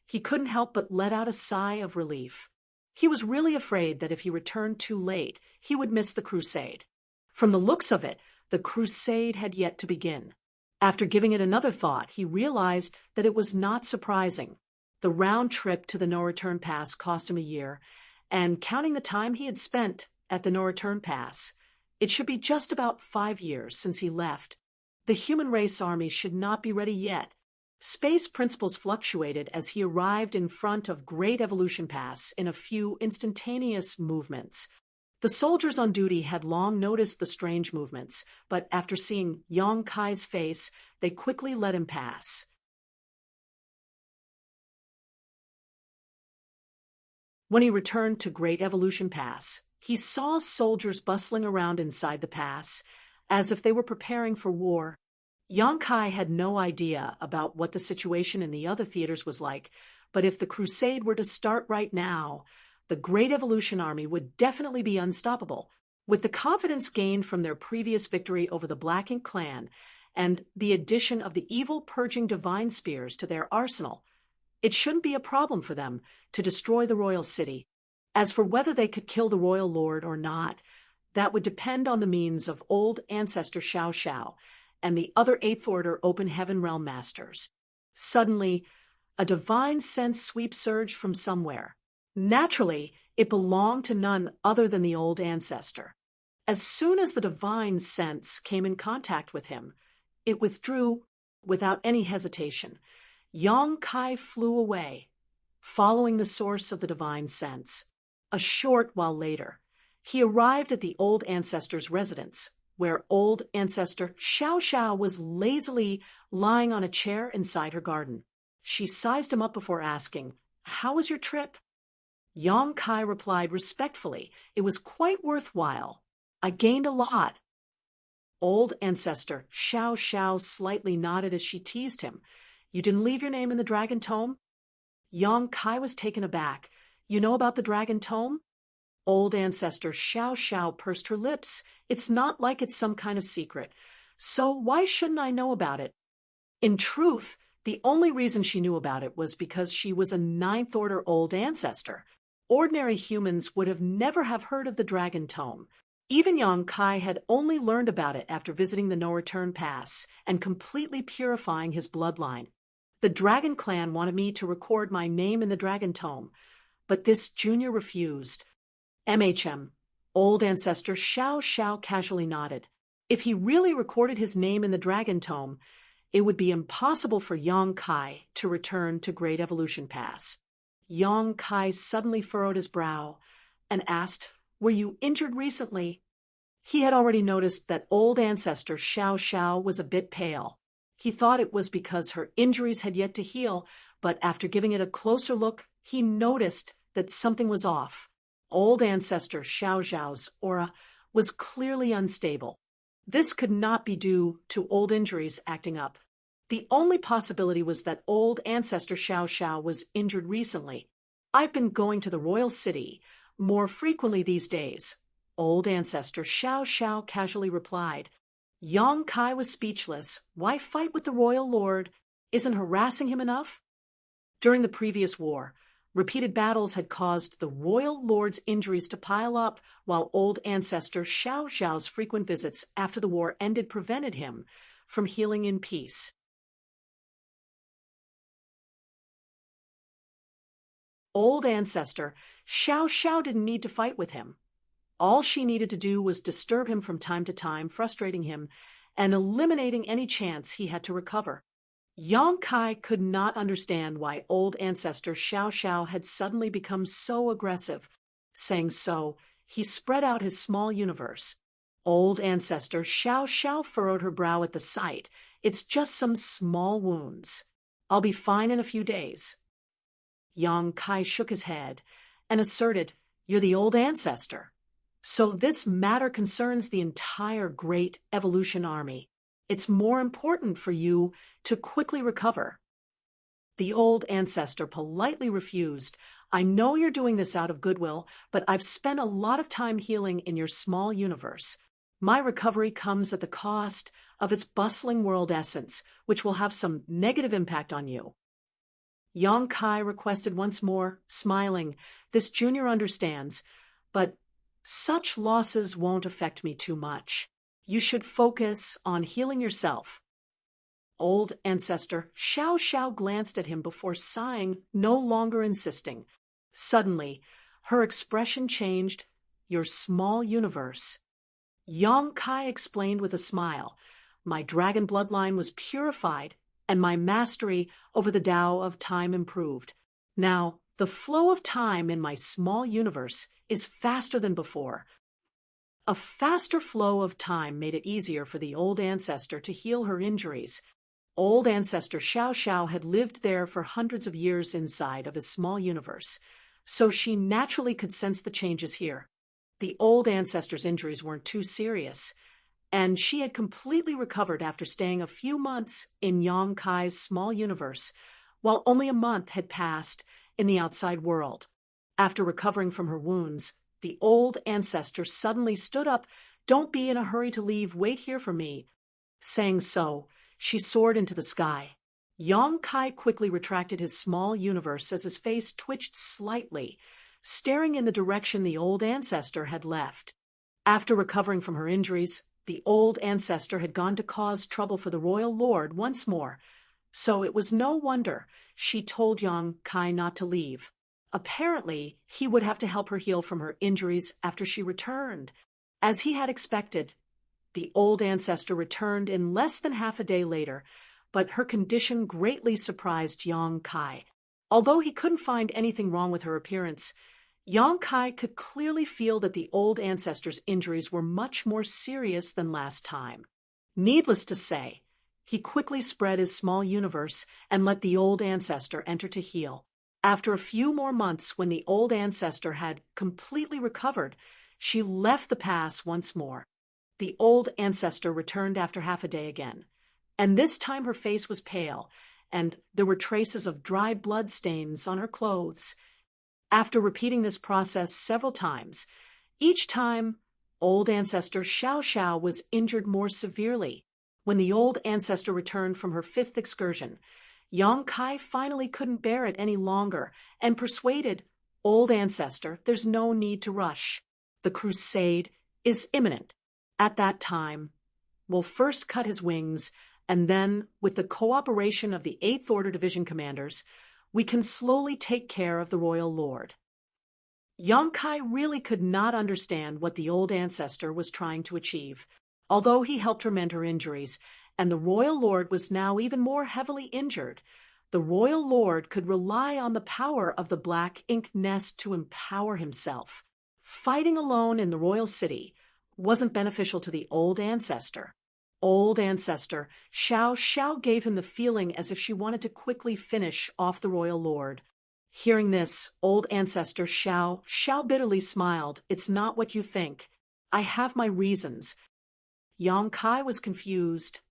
he couldn't help but let out a sigh of relief. He was really afraid that if he returned too late, he would miss the crusade. From the looks of it, the crusade had yet to begin. After giving it another thought, he realized that it was not surprising. The round trip to the no-return pass cost him a year, and counting the time he had spent at the no-return pass, it should be just about 5 years since he left. The human race army should not be ready yet. Space principles fluctuated as he arrived in front of Great Evolution Pass in a few instantaneous movements. The soldiers on duty had long noticed the strange movements, but after seeing Yang Kai's face, they quickly let him pass. When he returned to Great Evolution Pass, he saw soldiers bustling around inside the pass, as if they were preparing for war. Yang Kai had no idea about what the situation in the other theaters was like, but if the crusade were to start right now, the Great Evolution Army would definitely be unstoppable. With the confidence gained from their previous victory over the Black Ink clan and the addition of the evil purging divine spears to their arsenal, it shouldn't be a problem for them to destroy the royal city. As for whether they could kill the royal lord or not, that would depend on the means of old ancestor Xiao Xiao and the other Eighth Order Open Heaven Realm Masters. Suddenly, a divine sense sweeps surged from somewhere. Naturally, it belonged to none other than the old ancestor. As soon as the divine sense came in contact with him, it withdrew without any hesitation. Yang Kai flew away, following the source of the divine sense. A short while later, he arrived at the old ancestor's residence, where old ancestor Xiao Xiao was lazily lying on a chair inside her garden. She sized him up before asking, "How was your trip?" Yang Kai replied respectfully, "It was quite worthwhile. I gained a lot." Old ancestor Xiao Xiao slightly nodded as she teased him. "You didn't leave your name in the Dragon Tome?" Yang Kai was taken aback. "You know about the Dragon Tome?" Old ancestor Xiao Xiao pursed her lips. "It's not like it's some kind of secret. So why shouldn't I know about it?" In truth, the only reason she knew about it was because she was a Ninth Order old ancestor. Ordinary humans would have never have heard of the Dragon Tome. Even Yang Kai had only learned about it after visiting the No-Return Pass and completely purifying his bloodline. The Dragon Clan wanted me to record my name in the Dragon Tome, but this junior refused. Old ancestor Xiao Xiao casually nodded. If he really recorded his name in the Dragon Tome, it would be impossible for Yang Kai to return to Great Evolution Pass. Yang Kai suddenly furrowed his brow and asked, "Were you injured recently?" He had already noticed that old ancestor Xiao Xiao was a bit pale. He thought it was because her injuries had yet to heal, but after giving it a closer look, he noticed that something was off. Old ancestor Xiao Xiao's aura was clearly unstable. This could not be due to old injuries acting up. The only possibility was that old ancestor Xiao Xiao was injured recently. "I've been going to the royal city more frequently these days," old ancestor Xiao Xiao casually replied. Yang Kai was speechless. Why fight with the royal lord? Isn't harassing him enough? During the previous war, repeated battles had caused the royal lord's injuries to pile up, while old ancestor Xiao Xiao's frequent visits after the war ended prevented him from healing in peace. Old ancestor Xiao Xiao didn't need to fight with him. All she needed to do was disturb him from time to time, frustrating him and eliminating any chance he had to recover. Yang Kai could not understand why old ancestor Xiao Xiao had suddenly become so aggressive. Saying so, he spread out his small universe. Old ancestor Xiao Xiao furrowed her brow at the sight. It's just some small wounds. I'll be fine in a few days. Yang Kai shook his head and asserted, You're the old ancestor. So this matter concerns the entire great evolution army. It's more important for you to quickly recover. The old ancestor politely refused. I know you're doing this out of goodwill, but I've spent a lot of time healing in your small universe. My recovery comes at the cost of its bustling world essence, which will have some negative impact on you. Yang Kai requested once more, smiling, This junior understands, but such losses won't affect me too much. You should focus on healing yourself. Old ancestor Xiao Xiao glanced at him before sighing, no longer insisting. Suddenly, her expression changed. Your small universe. Yang Kai explained with a smile. My dragon bloodline was purified, and my mastery over the Tao of time improved. Now, the flow of time in my small universe is faster than before. A faster flow of time made it easier for the old ancestor to heal her injuries. Old ancestor Xiao Xiao had lived there for hundreds of years inside of his small universe, so she naturally could sense the changes here. The old ancestor's injuries weren't too serious, and she had completely recovered after staying a few months in Yang Kai's small universe, while only a month had passed in the outside world. After recovering from her wounds, the old ancestor suddenly stood up. Don't be in a hurry to leave, wait here for me. Saying so, she soared into the sky. Yang Kai quickly retracted his small universe as his face twitched slightly, staring in the direction the old ancestor had left. After recovering from her injuries, the old ancestor had gone to cause trouble for the royal lord once more, so it was no wonder she told Yang Kai not to leave. Apparently, he would have to help her heal from her injuries after she returned. As he had expected, the old ancestor returned in less than half a day later, but her condition greatly surprised Yang Kai. Although he couldn't find anything wrong with her appearance, Yang Kai could clearly feel that the old ancestor's injuries were much more serious than last time. Needless to say, he quickly spread his small universe and let the old ancestor enter to heal. After a few more months, when the old ancestor had completely recovered, she left the pass once more. The old ancestor returned after half a day again, and this time her face was pale, and there were traces of dried blood stains on her clothes. After repeating this process several times, each time old ancestor Xiao Xiao was injured more severely. When the old ancestor returned from her fifth excursion, Yang Kai finally couldn't bear it any longer and persuaded old ancestor there's no need to rush. The crusade is imminent. At that time, we'll first cut his wings, and then, with the cooperation of the 8th Order Division commanders, we can slowly take care of the royal lord. Yang Kai really could not understand what the old ancestor was trying to achieve. Although he helped her mend her injuries, and the royal lord was now even more heavily injured, the royal lord could rely on the power of the black ink nest to empower himself. Fighting alone in the royal city wasn't beneficial to the old ancestor. Old ancestor Xiao Xiao gave him the feeling as if she wanted to quickly finish off the royal lord. Hearing this, old ancestor Xiao Xiao bitterly smiled. It's not what you think. I have my reasons. Yang Kai was confused.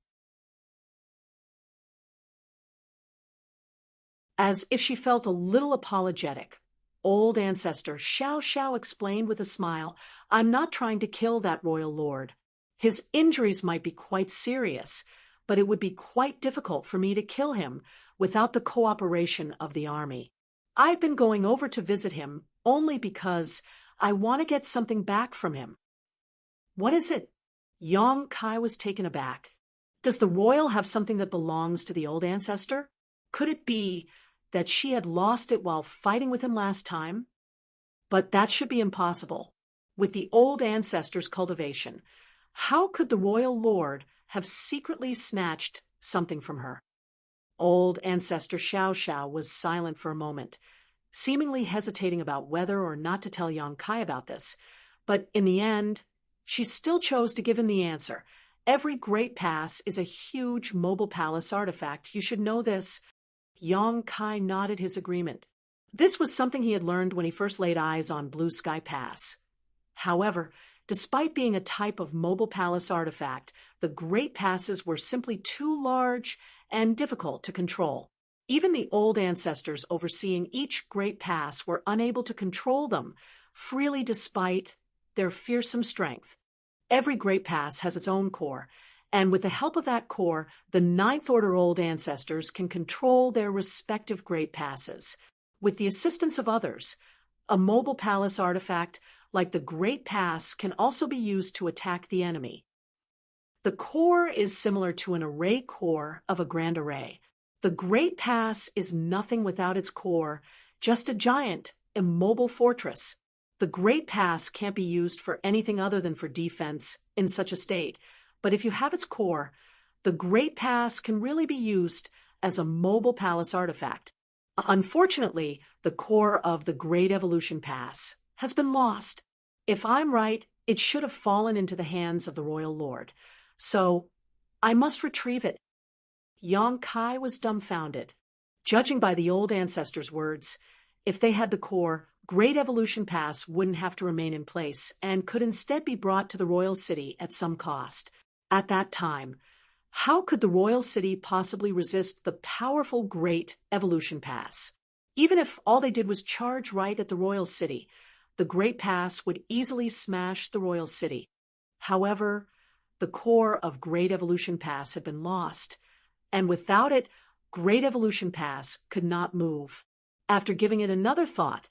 As if she felt a little apologetic, old ancestor Xiao Xiao explained with a smile, I'm not trying to kill that royal lord. His injuries might be quite serious, but it would be quite difficult for me to kill him without the cooperation of the army. I've been going over to visit him only because I want to get something back from him. What is it? Yang Kai was taken aback. Does the royal have something that belongs to the old ancestor? Could it be that she had lost it while fighting with him last time? But that should be impossible. With the old ancestor's cultivation, how could the royal lord have secretly snatched something from her? Old ancestor Xiao Xiao was silent for a moment, seemingly hesitating about whether or not to tell Yang Kai about this, But in the end, she still chose to give him the answer. Every great pass is a huge mobile palace artifact. You should know this. Yong Kai nodded his agreement. This was something he had learned when he first laid eyes on Blue Sky Pass. However, despite being a type of mobile palace artifact, the Great Passes were simply too large and difficult to control. Even the old ancestors overseeing each Great Pass were unable to control them freely despite their fearsome strength. Every Great Pass has its own core, and with the help of that core, the Ninth Order Old Ancestors can control their respective Great Passes. With the assistance of others, a mobile palace artifact like the Great Pass can also be used to attack the enemy. The core is similar to an array core of a grand array. The Great Pass is nothing without its core, just a giant, immobile fortress. The Great Pass can't be used for anything other than for defense in such a state, but if you have its core, the Great Pass can really be used as a mobile palace artifact. Unfortunately, the core of the Great Evolution Pass has been lost. If I'm right, it should have fallen into the hands of the Royal Lord. So, I must retrieve it. Yong Kai was dumbfounded. Judging by the old ancestors' words, if they had the core, Great Evolution Pass wouldn't have to remain in place and could instead be brought to the Royal City at some cost. At that time, how could the Royal City possibly resist the powerful Great Evolution Pass? Even if all they did was charge right at the Royal City, the Great Pass would easily smash the Royal City. However, the core of Great Evolution Pass had been lost, and without it, Great Evolution Pass could not move. After giving it another thought,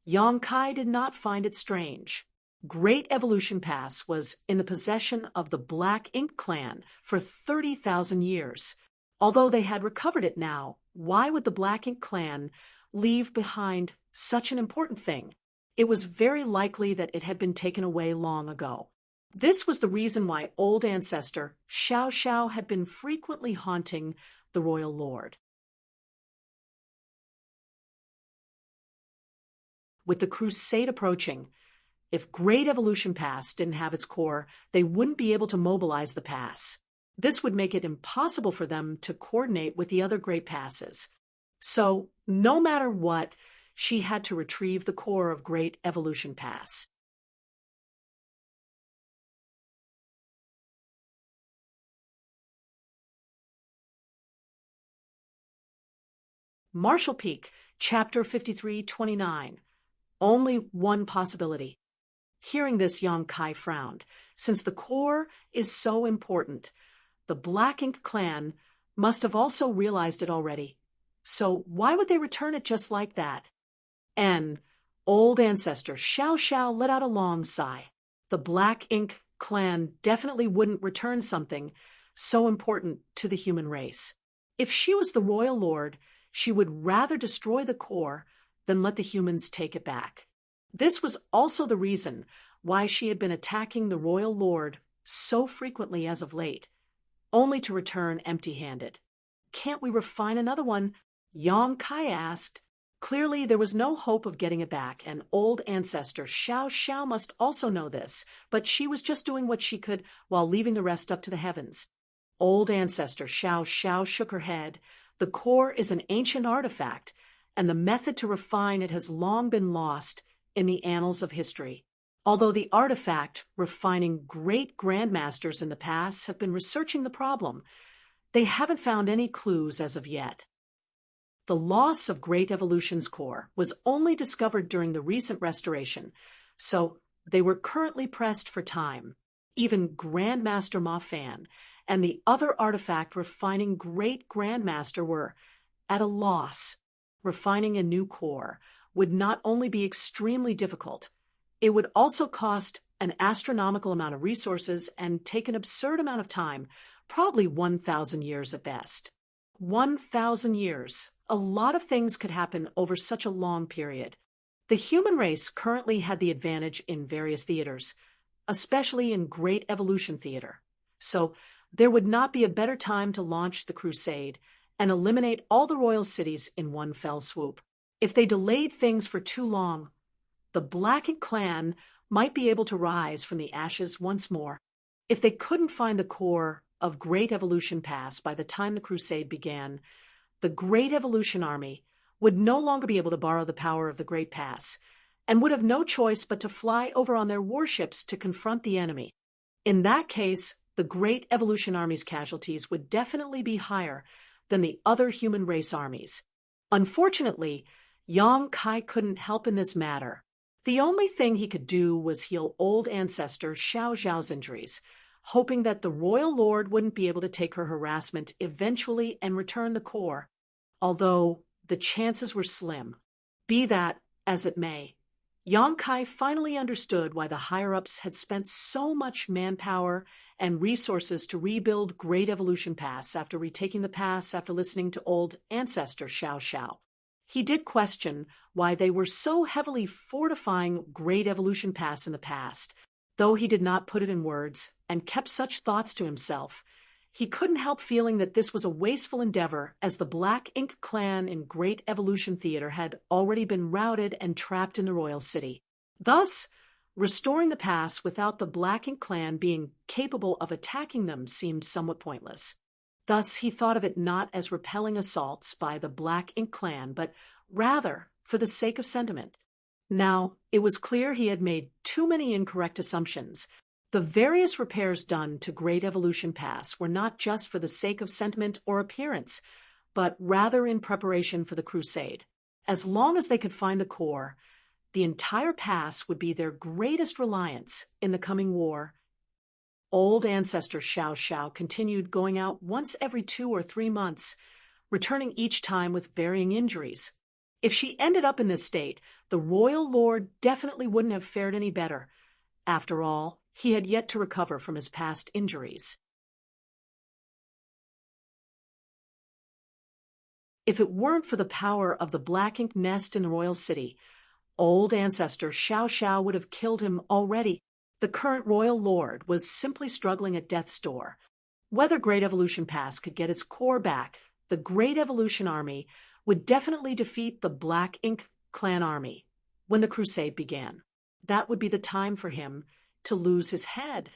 Yong Kai did not find it strange. Great Evolution Pass was in the possession of the Black Ink clan for 30,000 years. Although they had recovered it now, why would the Black Ink clan leave behind such an important thing? It was very likely that it had been taken away long ago. This was the reason why old ancestor Xiao Xiao had been frequently haunting the Royal Lord. With the crusade approaching, if Great Evolution Pass didn't have its core, they wouldn't be able to mobilize the pass. This would make it impossible for them to coordinate with the other Great Passes. So, no matter what, she had to retrieve the core of Great Evolution Pass. Marshall Peak, Chapter 53-29. Only one possibility. Hearing this, Yong Kai frowned. Since the core is so important, the Black Ink clan must have also realized it already. So why would they return it just like that? And old ancestor Xiao Xiao let out a long sigh. The Black Ink clan definitely wouldn't return something so important to the human race. If she was the Royal Lord, she would rather destroy the core than let the humans take it back. This was also the reason why she had been attacking the Royal Lord so frequently as of late, only to return empty-handed. Can't we refine another one? Yong Kai asked. Clearly there was no hope of getting it back, and old ancestor Xiao Xiao must also know this, but she was just doing what she could while leaving the rest up to the heavens. Old ancestor Xiao Xiao shook her head. The core is an ancient artifact, and the method to refine it has long been lost in the annals of history. Although the artifact refining great grandmasters in the past have been researching the problem, they haven't found any clues as of yet. The loss of Great Evolution's core was only discovered during the recent restoration, so they were currently pressed for time. Even Grandmaster Ma Fan and the other artifact refining Great Grandmaster were at a loss. Refining a new core would not only be extremely difficult, it would also cost an astronomical amount of resources and take an absurd amount of time, probably 1,000 years at best. 1,000 years. A lot of things could happen over such a long period. The human race currently had the advantage in various theaters, especially in Great Evolution Theater. So there would not be a better time to launch the crusade and eliminate all the royal cities in one fell swoop. If they delayed things for too long, the Black Ink clan might be able to rise from the ashes once more. If they couldn't find the core of Great Evolution Pass by the time the crusade began, the Great Evolution Army would no longer be able to borrow the power of the Great Pass, and would have no choice but to fly over on their warships to confront the enemy. In that case, the Great Evolution Army's casualties would definitely be higher than the other human race armies. Unfortunately, Yang Kai couldn't help in this matter. The only thing he could do was heal old ancestor Xiao Zhao's injuries, hoping that the royal lord wouldn't be able to take her harassment eventually and return the core, although the chances were slim. Be that as it may, Yang Kai finally understood why the higher-ups had spent so much manpower and resources to rebuild Great Evolution Pass after retaking the pass after listening to old ancestor Xiao Xiao. He did question why they were so heavily fortifying Great Evolution Pass in the past, though he did not put it in words and kept such thoughts to himself. He couldn't help feeling that this was a wasteful endeavor, as the Black Ink clan in Great Evolution Theater had already been routed and trapped in the royal city. Thus, restoring the pass without the Black Ink clan being capable of attacking them seemed somewhat pointless. Thus, he thought of it not as repelling assaults by the Black Ink clan, but rather for the sake of sentiment. Now, it was clear he had made too many incorrect assumptions. The various repairs done to Great Evolution Pass were not just for the sake of sentiment or appearance, but rather in preparation for the crusade. As long as they could find the core, the entire pass would be their greatest reliance in the coming war. Old ancestor Xiao Xiao continued going out once every 2 or 3 months, returning each time with varying injuries. If she ended up in this state, the royal lord definitely wouldn't have fared any better. After all, he had yet to recover from his past injuries. If it weren't for the power of the Black Ink nest in the royal city, old ancestor Xiao Xiao would have killed him already. The current royal lord was simply struggling at death's door. Whether Great Evolution Pass could get its core back, the Great Evolution Army would definitely defeat the Black Ink clan army when the crusade began. That would be the time for him to lose his head.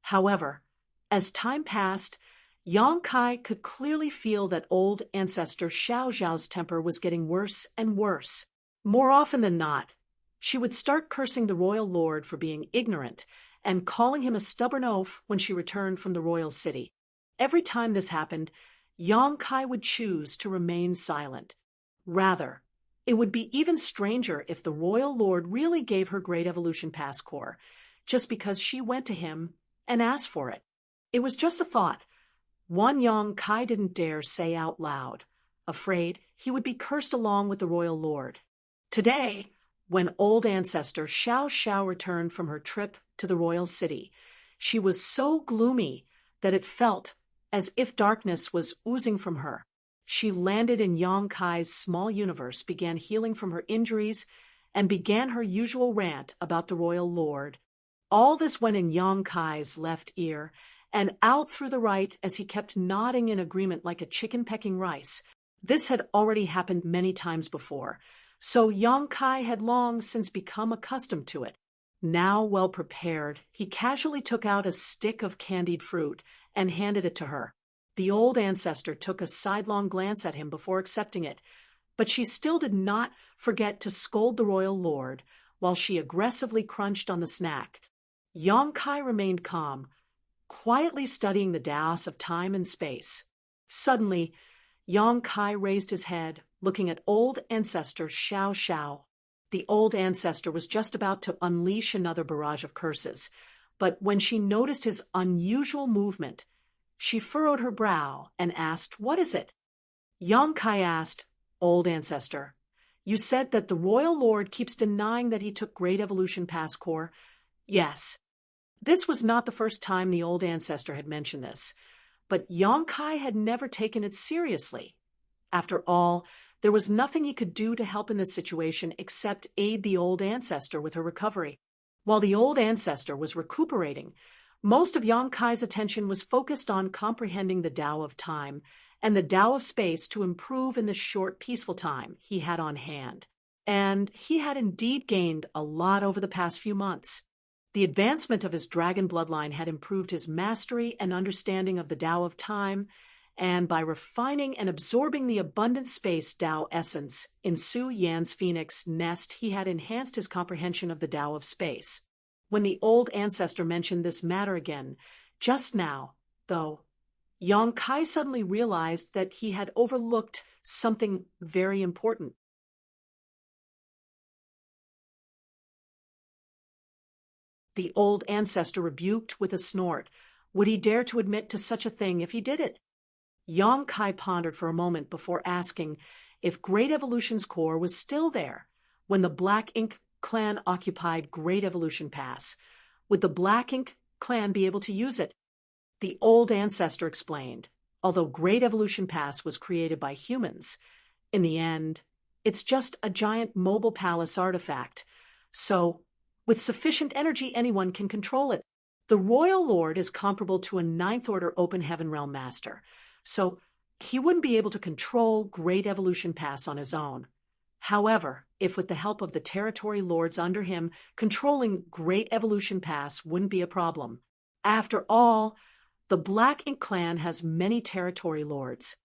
However, as time passed, Yang Kai could clearly feel that old ancestor Xiao Zhao's temper was getting worse and worse. More often than not, she would start cursing the royal lord for being ignorant and calling him a stubborn oaf when she returned from the royal city. Every time this happened, Yang Kai would choose to remain silent. Rather, it would be even stranger if the royal lord really gave her Great Evolution Pass core, just because she went to him and asked for it. It was just a thought, one Yang Kai didn't dare say out loud, afraid he would be cursed along with the royal lord. Today, when old ancestor Xiao Xiao returned from her trip to the royal city, she was so gloomy that it felt as if darkness was oozing from her. She landed in Yang Kai's small universe, began healing from her injuries, and began her usual rant about the royal lord. All this went in Yang Kai's left ear and out through the right as he kept nodding in agreement like a chicken pecking rice. This had already happened many times before, so Yang Kai had long since become accustomed to it. Now well prepared, he casually took out a stick of candied fruit and handed it to her. The old ancestor took a sidelong glance at him before accepting it, but she still did not forget to scold the royal lord while she aggressively crunched on the snack. Yang Kai remained calm, quietly studying the Taos of time and space. Suddenly, Yang Kai raised his head, looking at old ancestor Xiao Xiao. The old ancestor was just about to unleash another barrage of curses, but when she noticed his unusual movement, she furrowed her brow and asked, "What is it?" Yang Kai asked, "Old ancestor, you said that the royal lord keeps denying that he took Great Evolution Pass core." Yes. This was not the first time the old ancestor had mentioned this, but Yang Kai had never taken it seriously. After all, there was nothing he could do to help in this situation except aid the old ancestor with her recovery. While the old ancestor was recuperating, most of Yang Kai's attention was focused on comprehending the Tao of time and the Tao of space to improve in the short, peaceful time he had on hand. And he had indeed gained a lot over the past few months. The advancement of his dragon bloodline had improved his mastery and understanding of the Tao of time, and by refining and absorbing the abundant space Tao essence in Su Yan's phoenix nest, he had enhanced his comprehension of the Tao of space. When the old ancestor mentioned this matter again, just now, though, Yang Kai suddenly realized that he had overlooked something very important. The old ancestor rebuked with a snort. Would he dare to admit to such a thing if he did it? Yang Kai pondered for a moment before asking if Great Evolution's core was still there when the Black Ink clan occupied Great Evolution Pass. Would the Black Ink clan be able to use it? The old ancestor explained, although Great Evolution Pass was created by humans, in the end, it's just a giant mobile palace artifact. So, with sufficient energy, anyone can control it. The Royal Lord is comparable to a Ninth Order Open Heaven Realm Master, so he wouldn't be able to control Great Evolution Pass on his own. However, if with the help of the territory lords under him, controlling Great Evolution Pass wouldn't be a problem. After all, the Black Ink clan has many territory lords.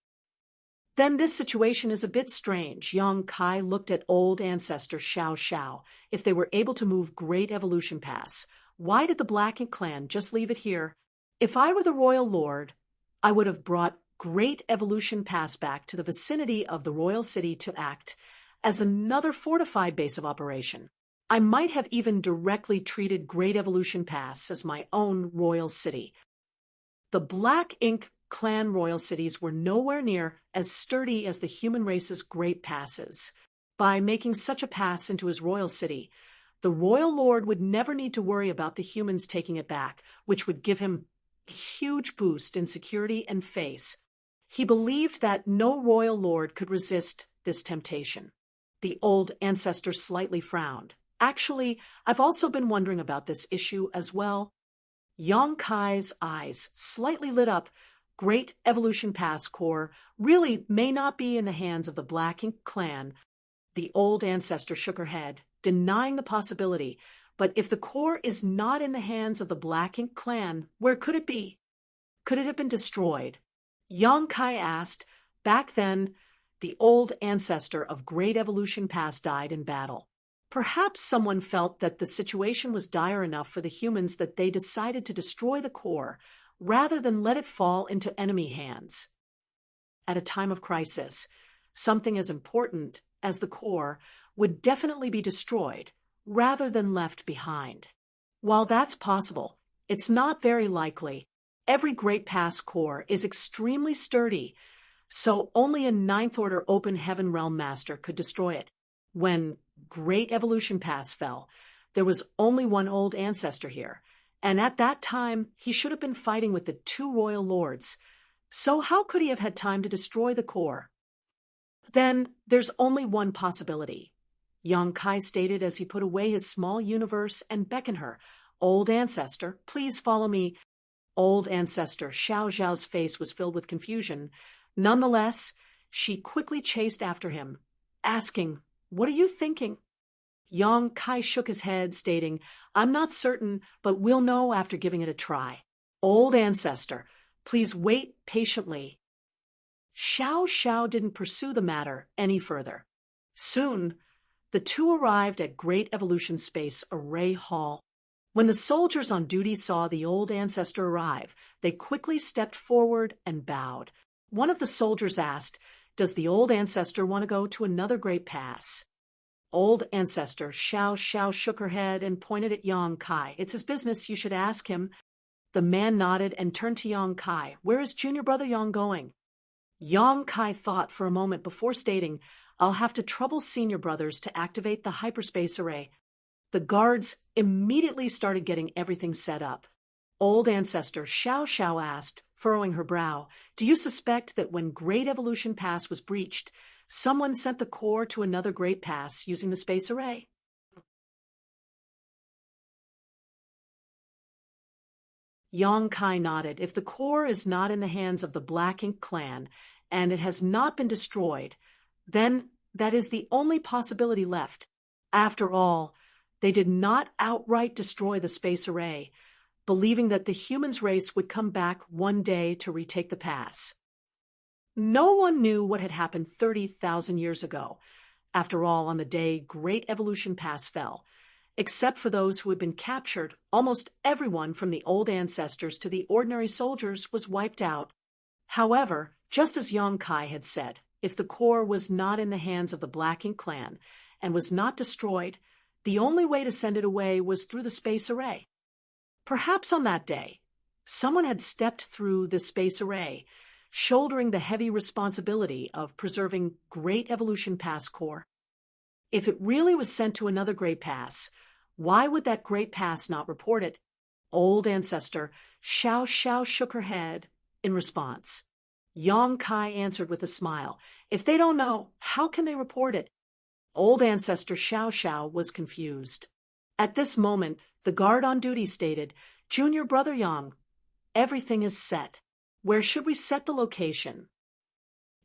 Then this situation is a bit strange. Yang Kai looked at old ancestor Xiao Xiao. If they were able to move Great Evolution Pass, why did the Black Ink clan just leave it here? If I were the Royal Lord, I would have brought Great Evolution Pass back to the vicinity of the Royal City to act as another fortified base of operation. I might have even directly treated Great Evolution Pass as my own royal city. The Black Ink clan royal cities were nowhere near as sturdy as the human race's great passes. By making such a pass into his royal city, the Royal Lord would never need to worry about the humans taking it back, which would give him a huge boost in security and face. He believed that no Royal Lord could resist this temptation. The old ancestor slightly frowned. Actually, I've also been wondering about this issue as well. Yang Kai's eyes slightly lit up. Great Evolution Pass core really may not be in the hands of the Black Ink clan. The old ancestor shook her head, denying the possibility. But if the core is not in the hands of the Black Ink clan, where could it be? Could it have been destroyed? Yang Kai asked. Back then, the old ancestor of Great Evolution Pass died in battle. Perhaps someone felt that the situation was dire enough for the humans that they decided to destroy the core, rather than let it fall into enemy hands. At a time of crisis, something as important as the core would definitely be destroyed, rather than left behind. While that's possible, it's not very likely. Every Great Pass core is extremely sturdy, so only a Ninth Order Open Heaven Realm Master could destroy it. When Great Evolution Pass fell, there was only one old ancestor here, and at that time he should have been fighting with the two Royal Lords. So how could he have had time to destroy the core? Then there's only one possibility. Yang Kai stated as he put away his small universe and beckoned her. Old ancestor, please follow me. Old ancestor Xiao Xiao's face was filled with confusion. Nonetheless, she quickly chased after him, asking, "What are you thinking?" Yang Kai shook his head, stating, "I'm not certain, but we'll know after giving it a try. Old ancestor, please wait patiently." Xiao Xiao didn't pursue the matter any further. Soon, the two arrived at Great Evolution Space Array Hall. When the soldiers on duty saw the old ancestor arrive, they quickly stepped forward and bowed. One of the soldiers asked, "Does the old ancestor want to go to another Great Pass?" Old ancestor Xiao Xiao shook her head and pointed at Yang Kai. "It's his business, you should ask him." The man nodded and turned to Yang Kai. "Where is junior brother Yang going?" Yang Kai thought for a moment before stating, "I'll have to trouble senior brothers to activate the hyperspace array." The guards immediately started getting everything set up. Old ancestor Xiao Xiao asked, furrowing her brow, "Do you suspect that when Great Evolution Pass was breached, someone sent the core to another Great Pass using the space array?" Yang Kai nodded. "If the core is not in the hands of the Black Ink clan, and it has not been destroyed, then that is the only possibility left. After all, They did not outright destroy the space array, believing that the humans race would come back one day to retake the pass. No one knew what had happened 30,000 years ago, after all, on the day Great Evolution Pass fell. Except for those who had been captured, almost everyone from the old ancestors to the ordinary soldiers was wiped out. However, just as Yong-kai had said, if the core was not in the hands of the Black Ink clan and was not destroyed, the only way to send it away was through the space array. Perhaps on that day, someone had stepped through the space array, shouldering the heavy responsibility of preserving Great Evolution Pass core. If it really was sent to another Great Pass, why would that Great Pass not report it? Old ancestor Xiao Xiao shook her head in response. Yong-kai answered with a smile. If they don't know, how can they report it? Old ancestor Xiao Xiao was confused. At this moment, the guard on duty stated, Junior Brother Yang, everything is set. Where should we set the location?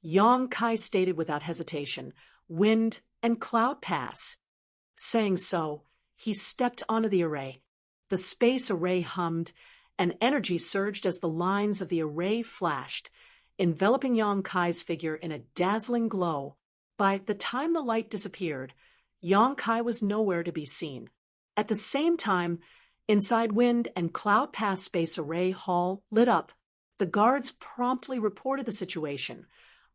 Yong-kai stated without hesitation, Wind and Cloud Pass. Saying so, he stepped onto the array. The space array hummed, and energy surged as the lines of the array flashed, enveloping Yong-kai's figure in a dazzling glow. By the time the light disappeared, Yong-kai was nowhere to be seen. At the same time, inside Wind and Cloud Pass Space Array Hall lit up. The guards promptly reported the situation,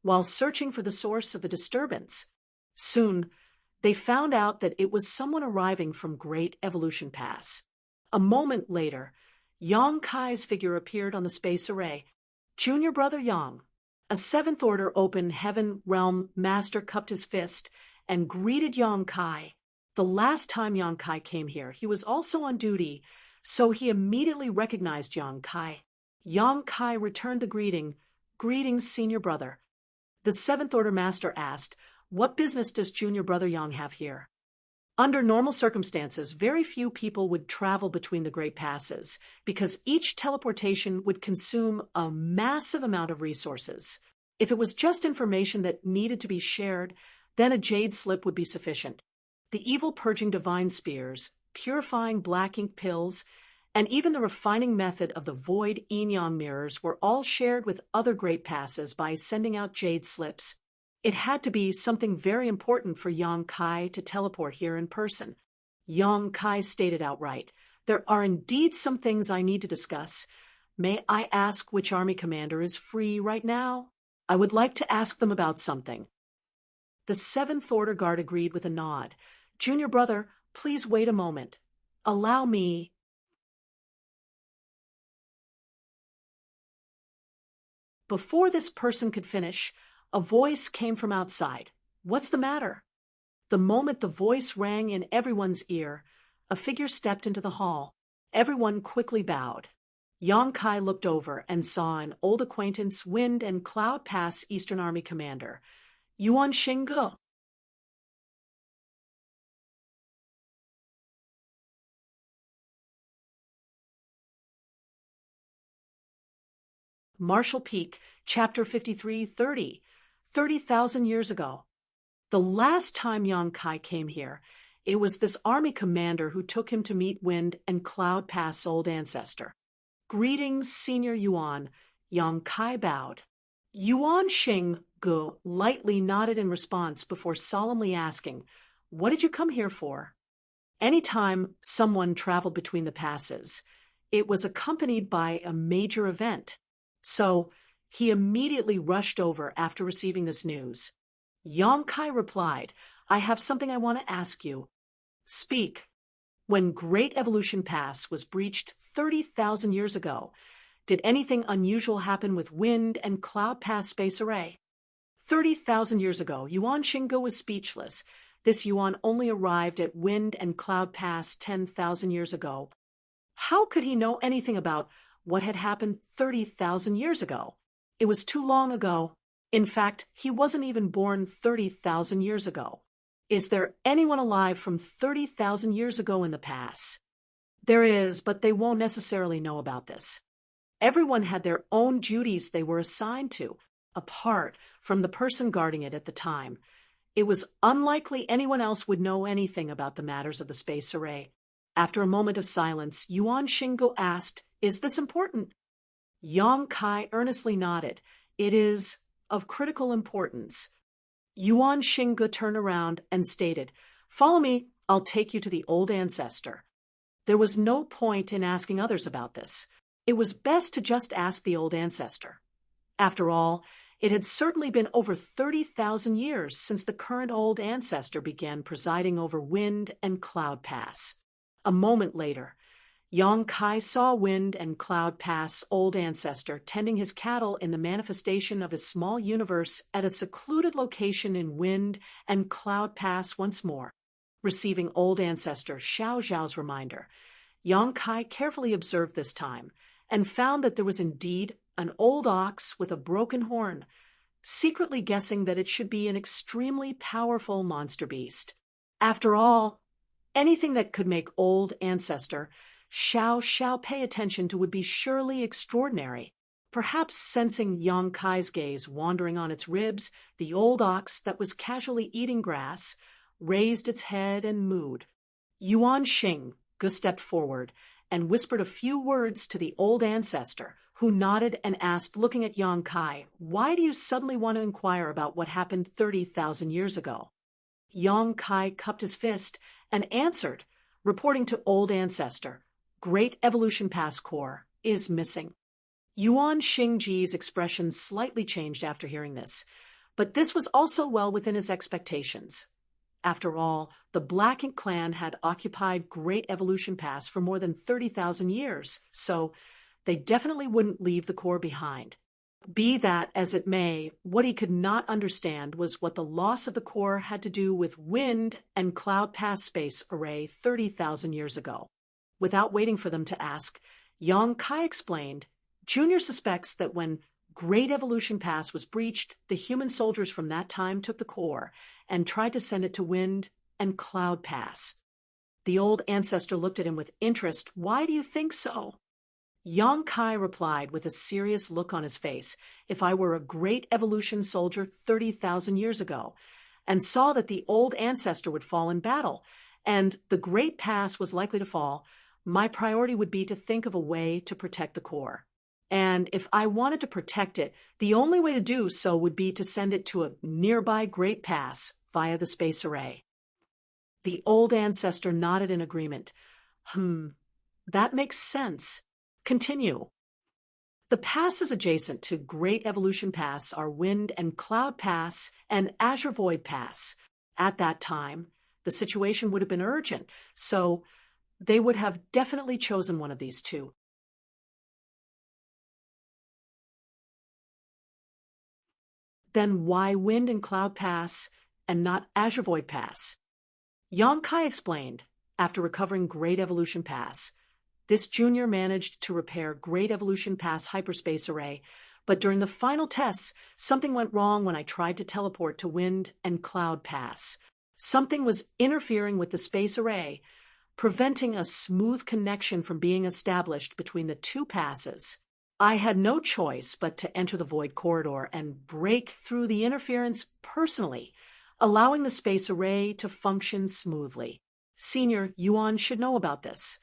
while searching for the source of the disturbance. Soon, they found out that it was someone arriving from Great Evolution Pass. A moment later, Yong-kai's figure appeared on the space array. Junior Brother Yang, a Seventh Order Open Heaven Realm Master cupped his fist and greeted Yong-kai. The last time Yong-kai came here, he was also on duty, so he immediately recognized Yong-kai. Yong-kai returned the greeting. Greetings, Senior Brother. The Seventh Order Master asked, what business does Junior Brother Yang have here? Under normal circumstances, very few people would travel between the Great Passes, because each teleportation would consume a massive amount of resources. If it was just information that needed to be shared, then a jade slip would be sufficient. The evil purging divine spears, purifying black ink pills, and even the refining method of the void yin-yang mirrors were all shared with other Great Passes by sending out jade slips. It had to be something very important for Yong-kai to teleport here in person. Yong-kai stated outright, there are indeed some things I need to discuss. May I ask which army commander is free right now? I would like to ask them about something. The Seventh Order guard agreed with a nod. Junior Brother, please wait a moment. Allow me. Before this person could finish, a voice came from outside. What's the matter? The moment the voice rang in everyone's ear, a figure stepped into the hall. Everyone quickly bowed. Yong-kai looked over and saw an old acquaintance, Wind and Cloud Pass Eastern Army Commander, Yuan Xingge. Marshall Peak, Chapter 53, 30,000 years ago. The last time Yong-kai came here, it was this army commander who took him to meet Wind and Cloud Pass old ancestor. Greetings, Senior Yuan. Yong-kai bowed. Yuan Xingge lightly nodded in response before solemnly asking, what did you come here for? Anytime someone traveled between the passes, it was accompanied by a major event. So, he immediately rushed over after receiving this news. Yong-kai replied, I have something I want to ask you. Speak. When Great Evolution Pass was breached 30,000 years ago, did anything unusual happen with Wind and Cloud Pass Space Array? 30,000 years ago, Yuan Xingge was speechless. This Yuan only arrived at Wind and Cloud Pass 10,000 years ago. How could he know anything about what had happened 30,000 years ago? It was too long ago. In fact, he wasn't even born 30,000 years ago. Is there anyone alive from 30,000 years ago in the past? There is, but they won't necessarily know about this. Everyone had their own duties they were assigned to, apart from the person guarding it at the time. It was unlikely anyone else would know anything about the matters of the space array. After a moment of silence, Yuan Shingo asked, "Is this important?" Yang Kai earnestly nodded. "It is of critical importance." Yuan Shingo turned around and stated, "Follow me, I'll take you to the old ancestor." There was no point in asking others about this. It was best to just ask the old ancestor. After all, it had certainly been over 30,000 years since the current old ancestor began presiding over Wind and Cloud Pass. A moment later, Yang Kai saw Wind and Cloud Pass' old ancestor tending his cattle in the manifestation of his small universe at a secluded location in Wind and Cloud Pass once more. Receiving old ancestor Xiao Zhao's reminder, Yang Kai carefully observed this time and found that there was indeed an old ox with a broken horn, secretly guessing that it should be an extremely powerful monster beast. After all, anything that could make old ancestor Xiao pay attention to would be surely extraordinary. Perhaps sensing Yang Kai's gaze wandering on its ribs, the old ox that was casually eating grass raised its head and mooed. Yuan Shingo stepped forward and whispered a few words to the old ancestor, who nodded and asked, looking at Yang Kai, "Why do you suddenly want to inquire about what happened 30,000 years ago?" Yang Kai cupped his fist and answered, reporting to old ancestor, "Great Evolution Pass core is missing." Yuan Xingji's expression slightly changed after hearing this, but this was also well within his expectations. After all, the Black Ink clan had occupied Great Evolution Pass for more than 30,000 years, so they definitely wouldn't leave the core behind. Be that as it may, what he could not understand was what the loss of the core had to do with Wind and Cloud Pass space array 30,000 years ago. Without waiting for them to ask, Yang Kai explained, "Junior suspects that when Great Evolution Pass was breached, the human soldiers from that time took the core and tried to send it to Wind and Cloud Pass." The old ancestor looked at him with interest. "Why do you think so?" Yang Kai replied with a serious look on his face, "If I were a Great Evolution soldier 30,000 years ago, and saw that the old ancestor would fall in battle, and the Great Pass was likely to fall, my priority would be to think of a way to protect the core. And if I wanted to protect it, the only way to do so would be to send it to a nearby Great Pass via the space array." The old ancestor nodded in agreement. That makes sense. Continue." The passes adjacent to Great Evolution Pass are Wind and Cloud Pass and Azure Void Pass. At that time, the situation would have been urgent, so they would have definitely chosen one of these two. Then why Wind and Cloud Pass and not Azure Void Pass? Yang Kai explained, after recovering Great Evolution Pass, this junior managed to repair Great Evolution Pass hyperspace array, but during the final tests, something went wrong when I tried to teleport to Wind and Cloud Pass. Something was interfering with the space array, preventing a smooth connection from being established between the two passes. I had no choice but to enter the Void Corridor and break through the interference personally, allowing the space array to function smoothly. Senior Yuan should know about this.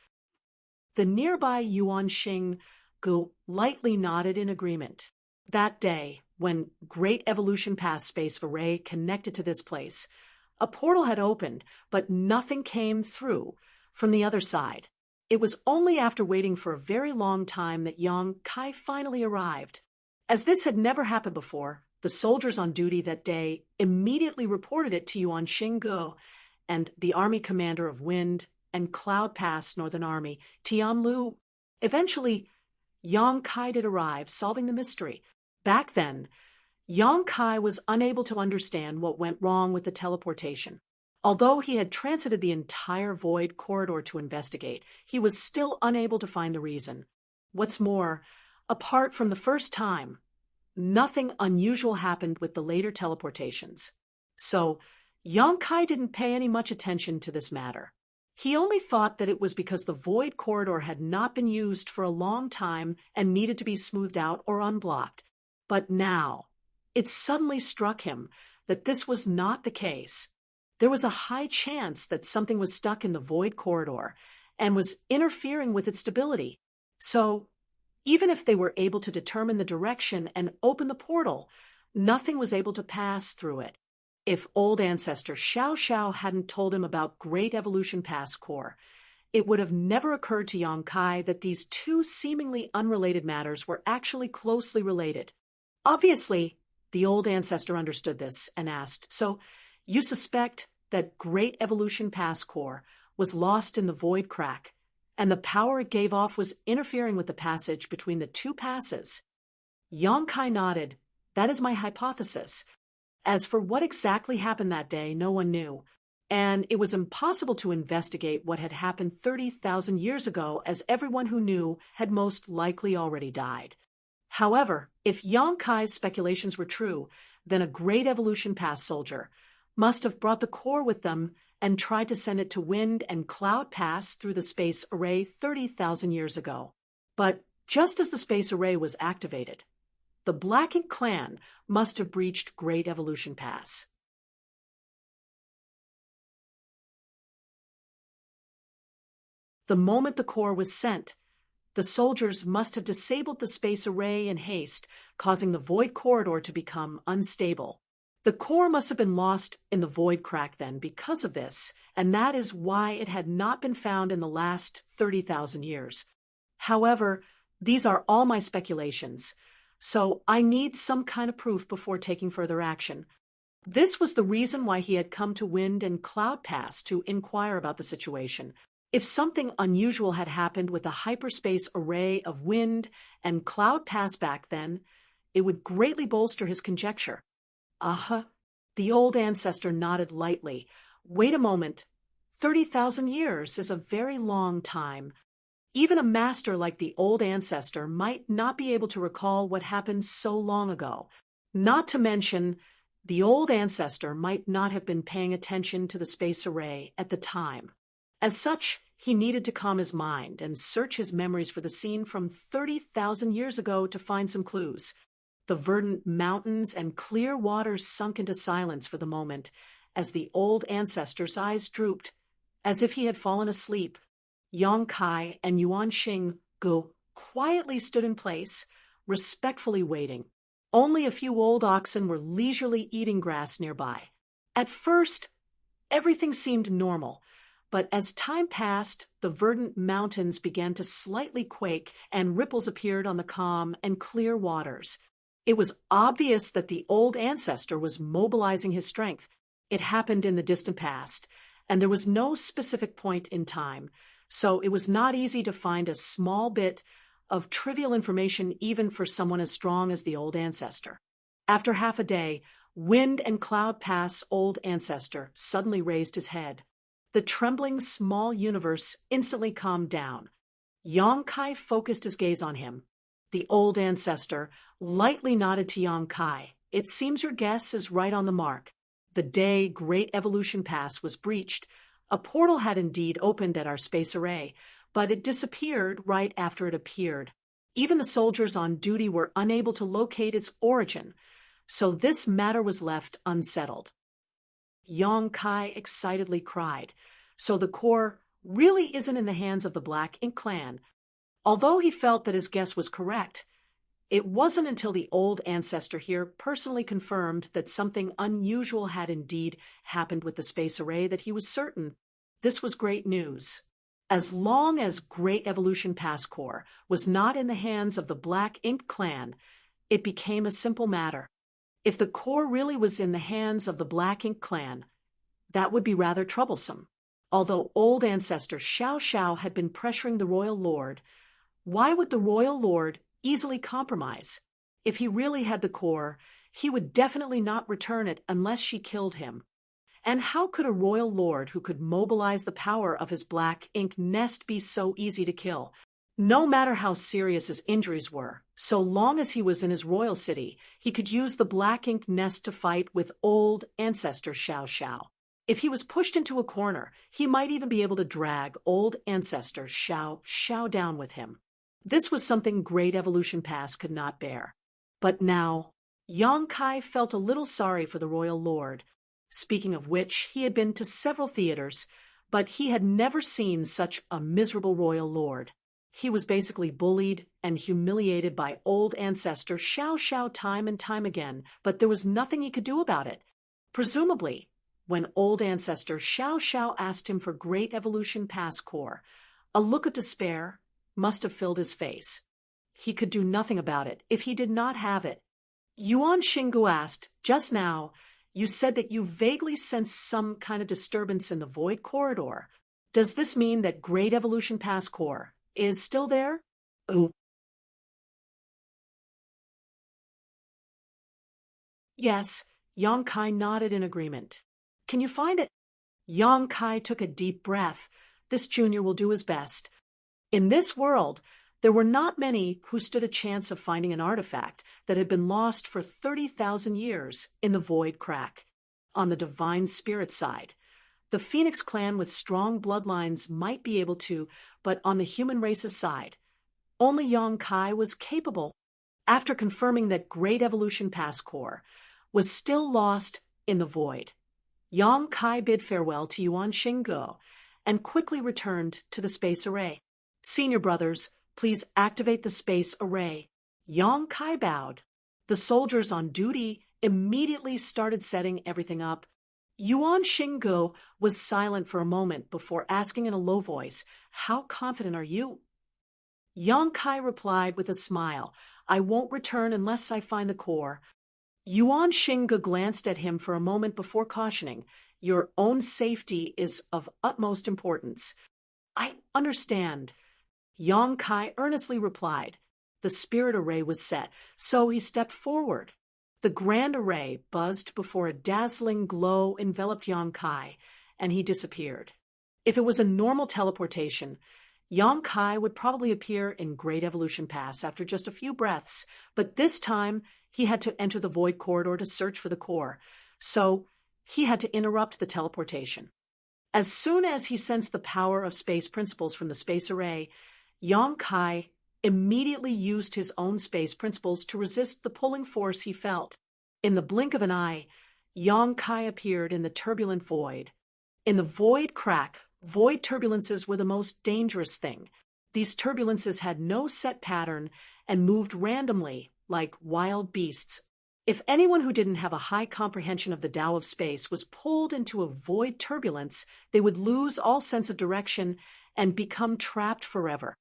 The nearby Yuan Shingo lightly nodded in agreement. That day, when Great Evolution Pass space array connected to this place, a portal had opened, but nothing came through from the other side. It was only after waiting for a very long time that Yang Kai finally arrived. As this had never happened before, the soldiers on duty that day immediately reported it to Yuan Shingo and the army commander of Wind and Cloud Pass Northern Army, Tian Lu. Eventually, Yang Kai did arrive, solving the mystery. Back then, Yang Kai was unable to understand what went wrong with the teleportation. Although he had transited the entire Void Corridor to investigate, he was still unable to find the reason. What's more, apart from the first time, nothing unusual happened with the later teleportations. So, Yang Kai didn't pay any much attention to this matter. He only thought that it was because the Void Corridor had not been used for a long time and needed to be smoothed out or unblocked. But now, it suddenly struck him that this was not the case. There was a high chance that something was stuck in the void corridor and was interfering with its stability. So, even if they were able to determine the direction and open the portal, nothing was able to pass through it. If old ancestor Xiao Xiao hadn't told him about Great Evolution Pass Core, it would have never occurred to Yang Kai that these two seemingly unrelated matters were actually closely related. Obviously, the old ancestor understood this and asked, "So, you suspect that Great Evolution Pass Core was lost in the void crack, and the power it gave off was interfering with the passage between the two passes?" Yang Kai nodded. "That is my hypothesis. As for what exactly happened that day, no one knew, and it was impossible to investigate what had happened 30,000 years ago, as everyone who knew had most likely already died. However, if Yang Kai's speculations were true, then a Great Evolution Pass soldier must have brought the core with them and tried to send it to Wind and Cloud Pass through the space array 30,000 years ago. But just as the space array was activated, the Black Ink clan must have breached Great Evolution Pass. The moment the core was sent, the soldiers must have disabled the space array in haste, causing the void corridor to become unstable. The core must have been lost in the void crack then because of this, and that is why it had not been found in the last 30,000 years. However, these are all my speculations, so I need some kind of proof before taking further action. This was the reason why he had come to Wind and Cloud Pass to inquire about the situation. If something unusual had happened with the hyperspace array of Wind and Cloud Pass back then, it would greatly bolster his conjecture. The old ancestor nodded lightly. Wait a moment. 30,000 years is a very long time. Even a master like the old ancestor might not be able to recall what happened so long ago. Not to mention, the old ancestor might not have been paying attention to the space array at the time. As such, he needed to calm his mind and search his memories for the scene from 30,000 years ago to find some clues. The verdant mountains and clear waters sunk into silence for the moment as the old ancestor's eyes drooped, as if he had fallen asleep. Yang Kai and Yuan Xing Gu quietly stood in place, respectfully waiting. Only a few old oxen were leisurely eating grass nearby. At first, everything seemed normal, but as time passed, the verdant mountains began to slightly quake and ripples appeared on the calm and clear waters. It was obvious that the old ancestor was mobilizing his strength. It happened in the distant past, and there was no specific point in time, so it was not easy to find a small bit of trivial information even for someone as strong as the old ancestor. After half a day, Wind and Cloud Pass old ancestor suddenly raised his head. The trembling small universe instantly calmed down. Yang Kai focused his gaze on him. The old ancestor lightly nodded to Yang Kai. "It seems your guess is right on the mark. The day Great Evolution Pass was breached, a portal had indeed opened at our space array, but it disappeared right after it appeared. Even the soldiers on duty were unable to locate its origin, so this matter was left unsettled." Yang Kai excitedly cried. "So the core really isn't in the hands of the Black Ink clan." Although he felt that his guess was correct, it wasn't until the old ancestor here personally confirmed that something unusual had indeed happened with the space array that he was certain. This was great news. As long as Great Evolution Pass Core was not in the hands of the Black Ink clan, it became a simple matter. If the core really was in the hands of the Black Ink clan, that would be rather troublesome. Although old ancestor Xiao Xiao had been pressuring the royal lord, why would the royal lord easily compromise? If he really had the core, he would definitely not return it unless she killed him. And how could a royal lord who could mobilize the power of his Black Ink nest be so easy to kill? No matter how serious his injuries were, so long as he was in his royal city, he could use the Black Ink nest to fight with old ancestor Xiao Xiao. If he was pushed into a corner, he might even be able to drag old ancestor Xiao Xiao down with him. This was something Great Evolution Pass could not bear. But now, Yang Kai felt a little sorry for the royal lord. Speaking of which, he had been to several theaters, but he had never seen such a miserable royal lord. He was basically bullied and humiliated by old ancestor Xiao Xiao time and time again, but there was nothing he could do about it. Presumably, when old ancestor Xiao Xiao asked him for Great Evolution Pass Core, a look of despair must have filled his face. He could do nothing about it if he did not have it. Yuan Xinggu asked, "Just now, you said that you vaguely sensed some kind of disturbance in the void corridor. Does this mean that Great Evolution Pass Core is still there?" "Oh, yes." Yang Kai nodded in agreement. "Can you find it?" Yang Kai took a deep breath. This junior will do his best. In this world, there were not many who stood a chance of finding an artifact that had been lost for 30,000 years in the void crack. On the divine spirit side, the Phoenix clan with strong bloodlines might be able to, but on the human race's side, only Yang Kai was capable. After confirming that Great Evolution Pass Core was still lost in the void, Yang Kai bid farewell to Yuan Xinggu and quickly returned to the space array. "Senior brothers, please activate the space array." Yang Kai bowed. The soldiers on duty immediately started setting everything up. Yuan Xinggu was silent for a moment before asking in a low voice, "How confident are you?" Yang Kai replied with a smile, "I won't return unless I find the core." Yuan Xinggu glanced at him for a moment before cautioning, "Your own safety is of utmost importance." "I understand." Yang Kai earnestly replied. The spirit array was set, so he stepped forward. The grand array buzzed before a dazzling glow enveloped Yang Kai, and he disappeared. If it was a normal teleportation, Yang Kai would probably appear in Great Evolution Pass after just a few breaths, but this time he had to enter the void corridor to search for the core, so he had to interrupt the teleportation. As soon as he sensed the power of space principles from the space array, Yang Kai immediately used his own space principles to resist the pulling force he felt. In the blink of an eye, Yang Kai appeared in the turbulent void. In the void crack, void turbulences were the most dangerous thing. These turbulences had no set pattern and moved randomly like wild beasts. If anyone who didn't have a high comprehension of the Tao of space was pulled into a void turbulence, they would lose all sense of direction and become trapped forever.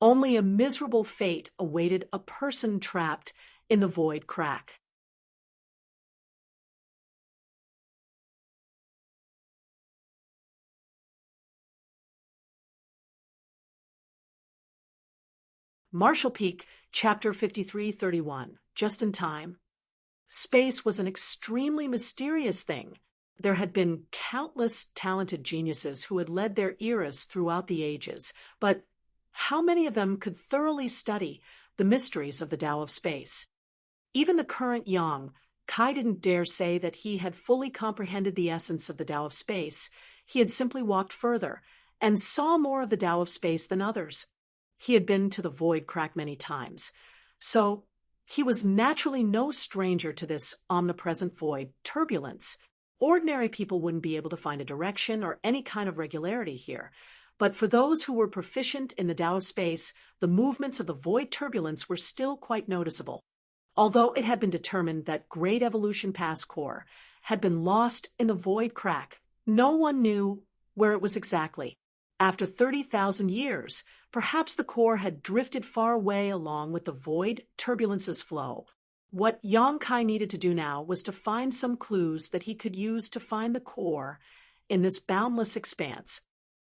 Only a miserable fate awaited a person trapped in the void crack. Marshall Peak, Chapter 5331, just in time. Space was an extremely mysterious thing. There had been countless talented geniuses who had led their eras throughout the ages, but how many of them could thoroughly study the mysteries of the Tao of space? Even the current Yang, Kai didn't dare say that he had fully comprehended the essence of the Tao of space. He had simply walked further and saw more of the Tao of space than others. He had been to the void crack many times, so he was naturally no stranger to this omnipresent void turbulence. Ordinary people wouldn't be able to find a direction or any kind of regularity here. But for those who were proficient in the Tao of space, the movements of the void turbulence were still quite noticeable. Although it had been determined that Great Evolution Pass Core had been lost in the void crack, no one knew where it was exactly. After 30,000 years, perhaps the core had drifted far away along with the void turbulence's flow. What Yang Kai needed to do now was to find some clues that he could use to find the core in this boundless expanse.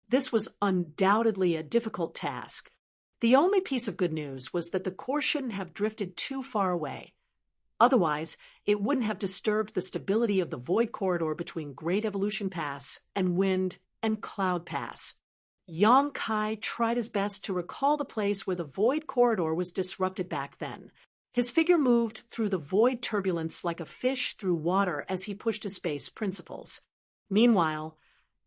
This was undoubtedly a difficult task. The only piece of good news was that the core shouldn't have drifted too far away. Otherwise, it wouldn't have disturbed the stability of the void corridor between Great Evolution Pass and Wind and Cloud Pass. Yang Kai tried his best to recall the place where the void corridor was disrupted back then. His figure moved through the void turbulence like a fish through water as he pushed his space principles. Meanwhile,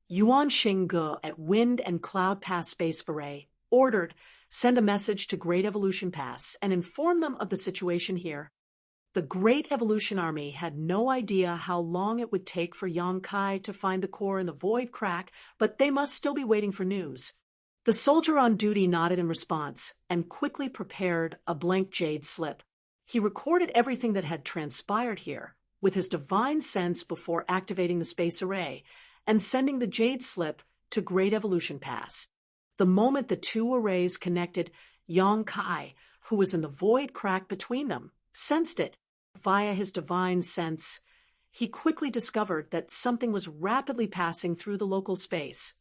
Yuan Xinggu at Wind and Cloud Pass Space Array ordered, "Send a message to Great Evolution Pass and inform them of the situation here." The Great Evolution Army had no idea how long it would take for Yang Kai to find the core in the void crack, but they must still be waiting for news. The soldier on duty nodded in response and quickly prepared a blank jade slip. He recorded everything that had transpired here with his divine sense before activating the space array and sending the jade slip to Great Evolution Pass. The moment the two arrays connected, Yang Kai, who was in the void crack between them, sensed it. Via his divine sense, he quickly discovered that something was rapidly passing through the local space.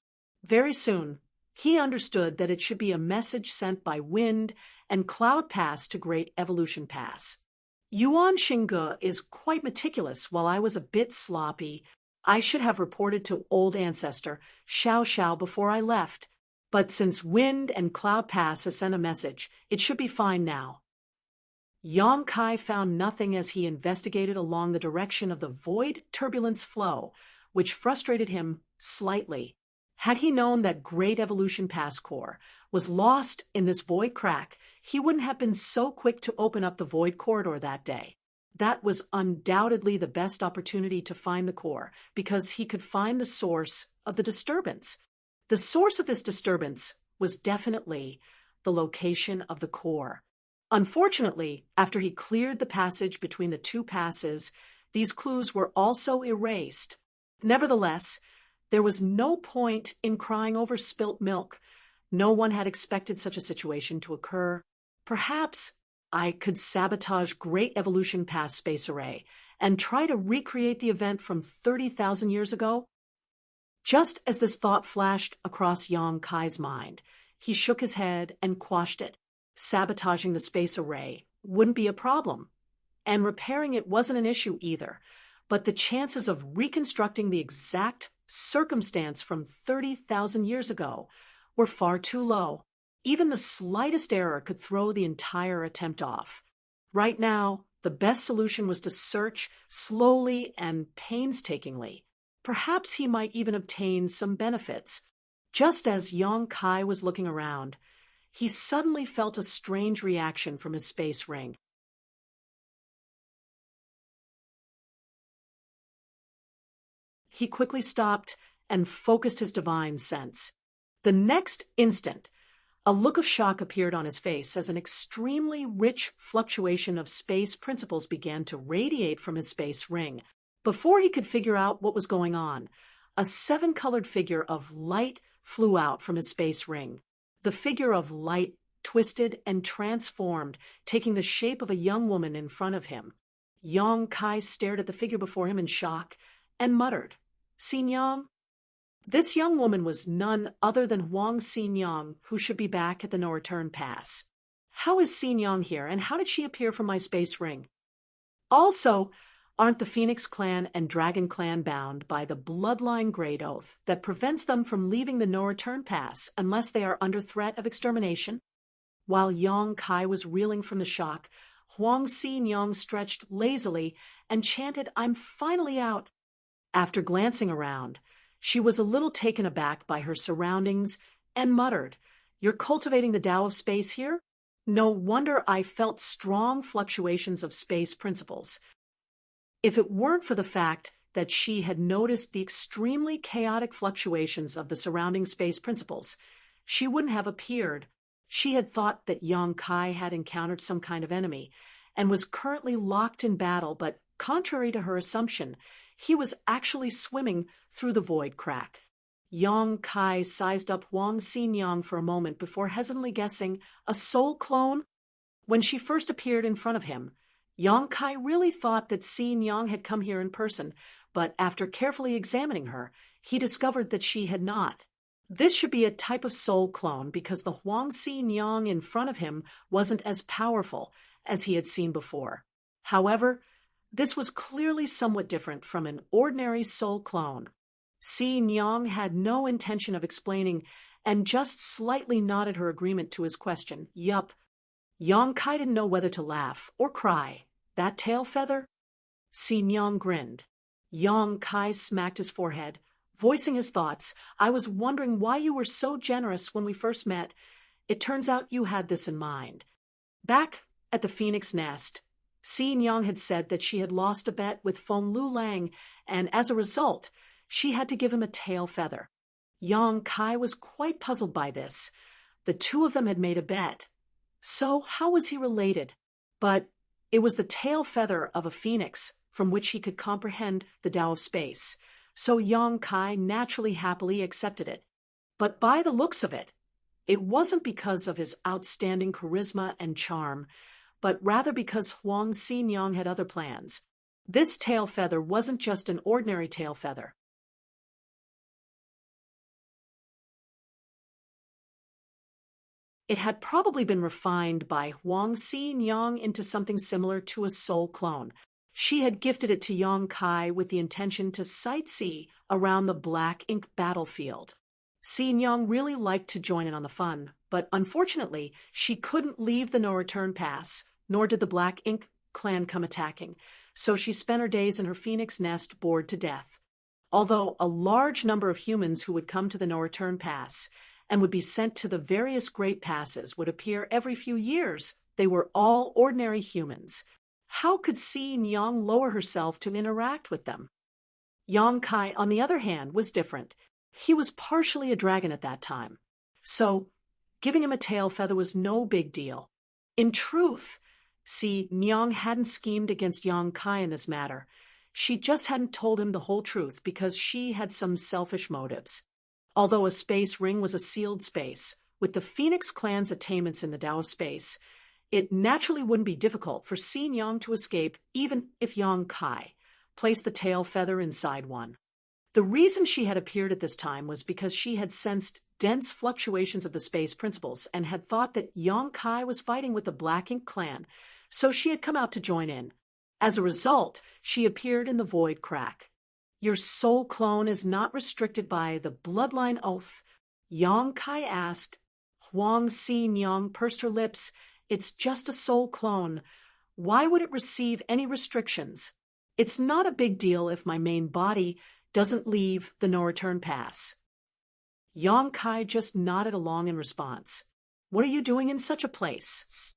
Very soon, he understood that it should be a message sent by Wind and Cloud Pass to Great Evolution Pass. Yuan Xingge is quite meticulous, while I was a bit sloppy. I should have reported to Old Ancestor Xiao Xiao before I left, but since Wind and Cloud Pass has sent a message, it should be fine now. Yang Kai found nothing as he investigated along the direction of the void turbulence flow, which frustrated him slightly. Had he known that Great Evolution Pass core was lost in this void crack, he wouldn't have been so quick to open up the void corridor that day. That was undoubtedly the best opportunity to find the core, because he could find the source of the disturbance. The source of this disturbance was definitely the location of the core. Unfortunately, after he cleared the passage between the two passes, these clues were also erased. Nevertheless, there was no point in crying over spilt milk. No one had expected such a situation to occur. Perhaps I could sabotage Great Evolution Pass space array and try to recreate the event from 30,000 years ago? Just as this thought flashed across Yang Kai's mind, he shook his head and quashed it. Sabotaging the space array wouldn't be a problem, and repairing it wasn't an issue either, but the chances of reconstructing the exact circumstance from 30,000 years ago were far too low. Even the slightest error could throw the entire attempt off. Right now, the best solution was to search slowly and painstakingly. Perhaps he might even obtain some benefits. Just as Yang Kai was looking around, he suddenly felt a strange reaction from his space ring. He quickly stopped and focused his divine sense. The next instant, a look of shock appeared on his face as an extremely rich fluctuation of space principles began to radiate from his space ring. Before he could figure out what was going on, a 7-colored figure of light flew out from his space ring. The figure of light twisted and transformed, taking the shape of a young woman in front of him. Yang Kai stared at the figure before him in shock and muttered, "Xingyang?" This young woman was none other than Huang Xingyang, who should be back at the no-return pass. How is Xingyang here, and how did she appear from my space ring? Also, aren't the Phoenix Clan and Dragon Clan bound by the bloodline great oath that prevents them from leaving the no-return pass unless they are under threat of extermination? While Yang Kai was reeling from the shock, Huang Xingyang stretched lazily and chanted, "I'm finally out." After glancing around, she was a little taken aback by her surroundings and muttered, "You're cultivating the Tao of space here? No wonder I felt strong fluctuations of space principles." If it weren't for the fact that she had noticed the extremely chaotic fluctuations of the surrounding space principles, she wouldn't have appeared. She had thought that Yang Kai had encountered some kind of enemy and was currently locked in battle, but contrary to her assumption, he was actually swimming through the void crack. Yang Kai sized up Huang Xingyang for a moment before hesitantly guessing a soul clone. When she first appeared in front of him, Yang Kai really thought that Xingyang had come here in person, but after carefully examining her, he discovered that she had not. This should be a type of soul clone because the Huang Xingyang in front of him wasn't as powerful as he had seen before. However, this was clearly somewhat different from an ordinary soul clone. Xingyang had no intention of explaining and just slightly nodded her agreement to his question. Yup. Yang Kai didn't know whether to laugh or cry. That tail feather? Xingyang grinned. Yang Kai smacked his forehead, voicing his thoughts. "I was wondering why you were so generous when we first met. It turns out you had this in mind." Back at the Phoenix Nest, Xin Yang had said that she had lost a bet with Feng Lulang, and as a result, she had to give him a tail feather. Yang Kai was quite puzzled by this. The two of them had made a bet. So how was he related? But it was the tail feather of a phoenix from which he could comprehend the Tao of space. So Yang Kai naturally happily accepted it. But by the looks of it, it wasn't because of his outstanding charisma and charm, but rather because Huang Xinyang had other plans. This tail feather wasn't just an ordinary tail feather. It had probably been refined by Huang Xinyang into something similar to a soul clone. She had gifted it to Yang Kai with the intention to sightsee around the black ink battlefield. Xinyang really liked to join in on the fun, but unfortunately, she couldn't leave the no-return pass, nor did the Black Ink clan come attacking, so she spent her days in her phoenix nest bored to death. Although a large number of humans who would come to the no-return pass and would be sent to the various great passes would appear every few years, they were all ordinary humans. How could Xinyang lower herself to interact with them? Yang Kai, on the other hand, was different. He was partially a dragon at that time, so giving him a tail feather was no big deal. In truth, Xinyang hadn't schemed against Yang Kai in this matter. She just hadn't told him the whole truth because she had some selfish motives. Although a space ring was a sealed space, with the Phoenix clan's attainments in the Tao of space, it naturally wouldn't be difficult for Xinyang to escape even if Yang Kai placed the tail feather inside one. The reason she had appeared at this time was because she had sensed dense fluctuations of the space principles and had thought that Yang Kai was fighting with the Black Ink clan, so she had come out to join in. As a result, she appeared in the void crack. Your soul clone is not restricted by the bloodline oath, Yang Kai asked. Huang Xinyang pursed her lips. It's just a soul clone. Why would it receive any restrictions? It's not a big deal if my main body doesn't leave the no-return pass. Yang Kai just nodded along in response. What are you doing in such a place?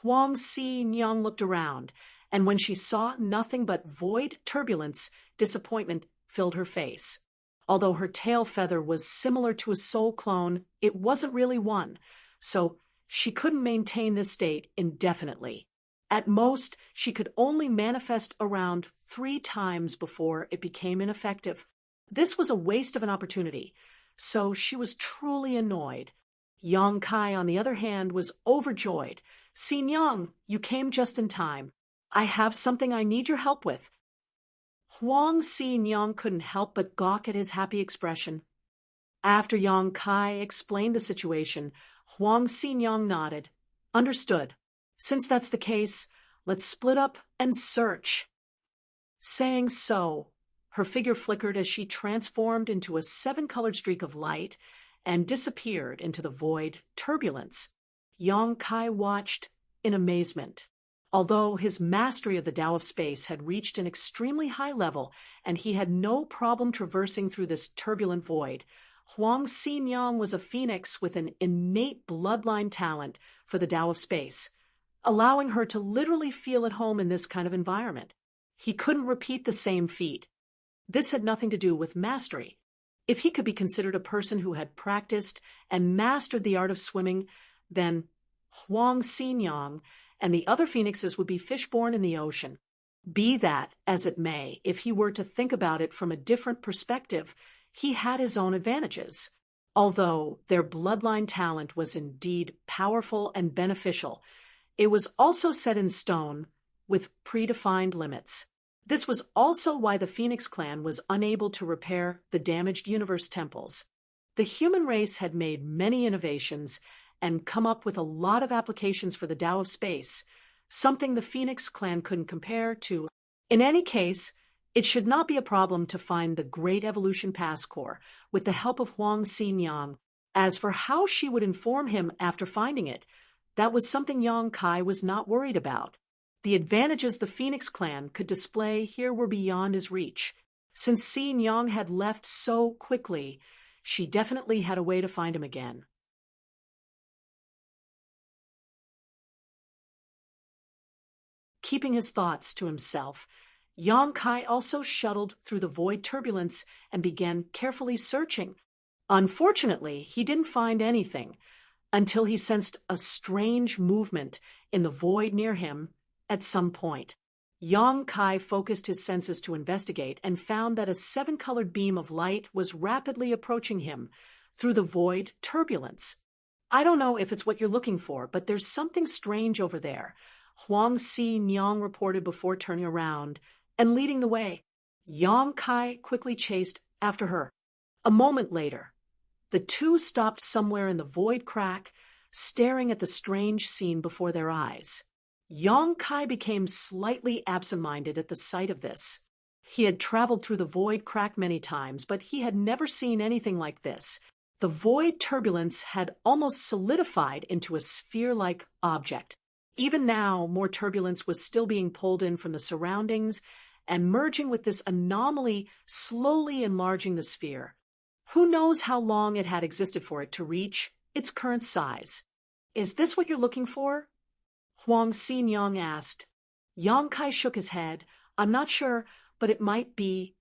Huang Xinyang looked around, and when she saw nothing but void turbulence, disappointment filled her face. Although her tail feather was similar to a soul clone, it wasn't really one, so she couldn't maintain this state indefinitely. At most, she could only manifest around 3 times before it became ineffective. This was a waste of an opportunity, so she was truly annoyed. Yang Kai, on the other hand, was overjoyed. Xinyang, you came just in time. I have something I need your help with. Huang Xinyang couldn't help but gawk at his happy expression. After Yang Kai explained the situation, Huang Xinyang nodded. Understood. Since that's the case, let's split up and search. Saying so, her figure flickered as she transformed into a 7-colored streak of light and disappeared into the void turbulence. Yang Kai watched in amazement. Although his mastery of the Tao of space had reached an extremely high level and he had no problem traversing through this turbulent void, Huang Xinyang was a phoenix with an innate bloodline talent for the Tao of space, allowing her to literally feel at home in this kind of environment. He couldn't repeat the same feat. This had nothing to do with mastery. If he could be considered a person who had practiced and mastered the art of swimming, then Huang Xinyang and the other phoenixes would be fish-born in the ocean. Be that as it may, if he were to think about it from a different perspective, he had his own advantages. Although their bloodline talent was indeed powerful and beneficial, it was also set in stone with predefined limits. This was also why the Phoenix clan was unable to repair the damaged universe temples. The human race had made many innovations and come up with a lot of applications for the Tao of space, something the Phoenix clan couldn't compare to. In any case, it should not be a problem to find the Great Evolution Pass Core with the help of Huang Xinyang. As for how she would inform him after finding it, that was something Yang Kai was not worried about. The advantages the Phoenix clan could display here were beyond his reach. Since Xinyang had left so quickly, she definitely had a way to find him again. keeping his thoughts to himself. Yang Kai also shuttled through the void turbulence and began carefully searching. Unfortunately, he didn't find anything until he sensed a strange movement in the void near him at some point. Yang Kai focused his senses to investigate and found that a seven-colored beam of light was rapidly approaching him through the void turbulence. I don't know if it's what you're looking for, but there's something strange over there, Huang Si Nyang reported before turning around and leading the way. Yang Kai quickly chased after her. A moment later, the two stopped somewhere in the void crack, staring at the strange scene before their eyes. Yang Kai became slightly absent-minded at the sight of this. He had traveled through the void crack many times, but he had never seen anything like this. The void turbulence had almost solidified into a sphere-like object. Even now, more turbulence was still being pulled in from the surroundings and merging with this anomaly, slowly enlarging the sphere. Who knows how long it had existed for it to reach its current size? Is this what you're looking for? Huang Xinyang asked. Yang Kai shook his head. I'm not sure, but it might be.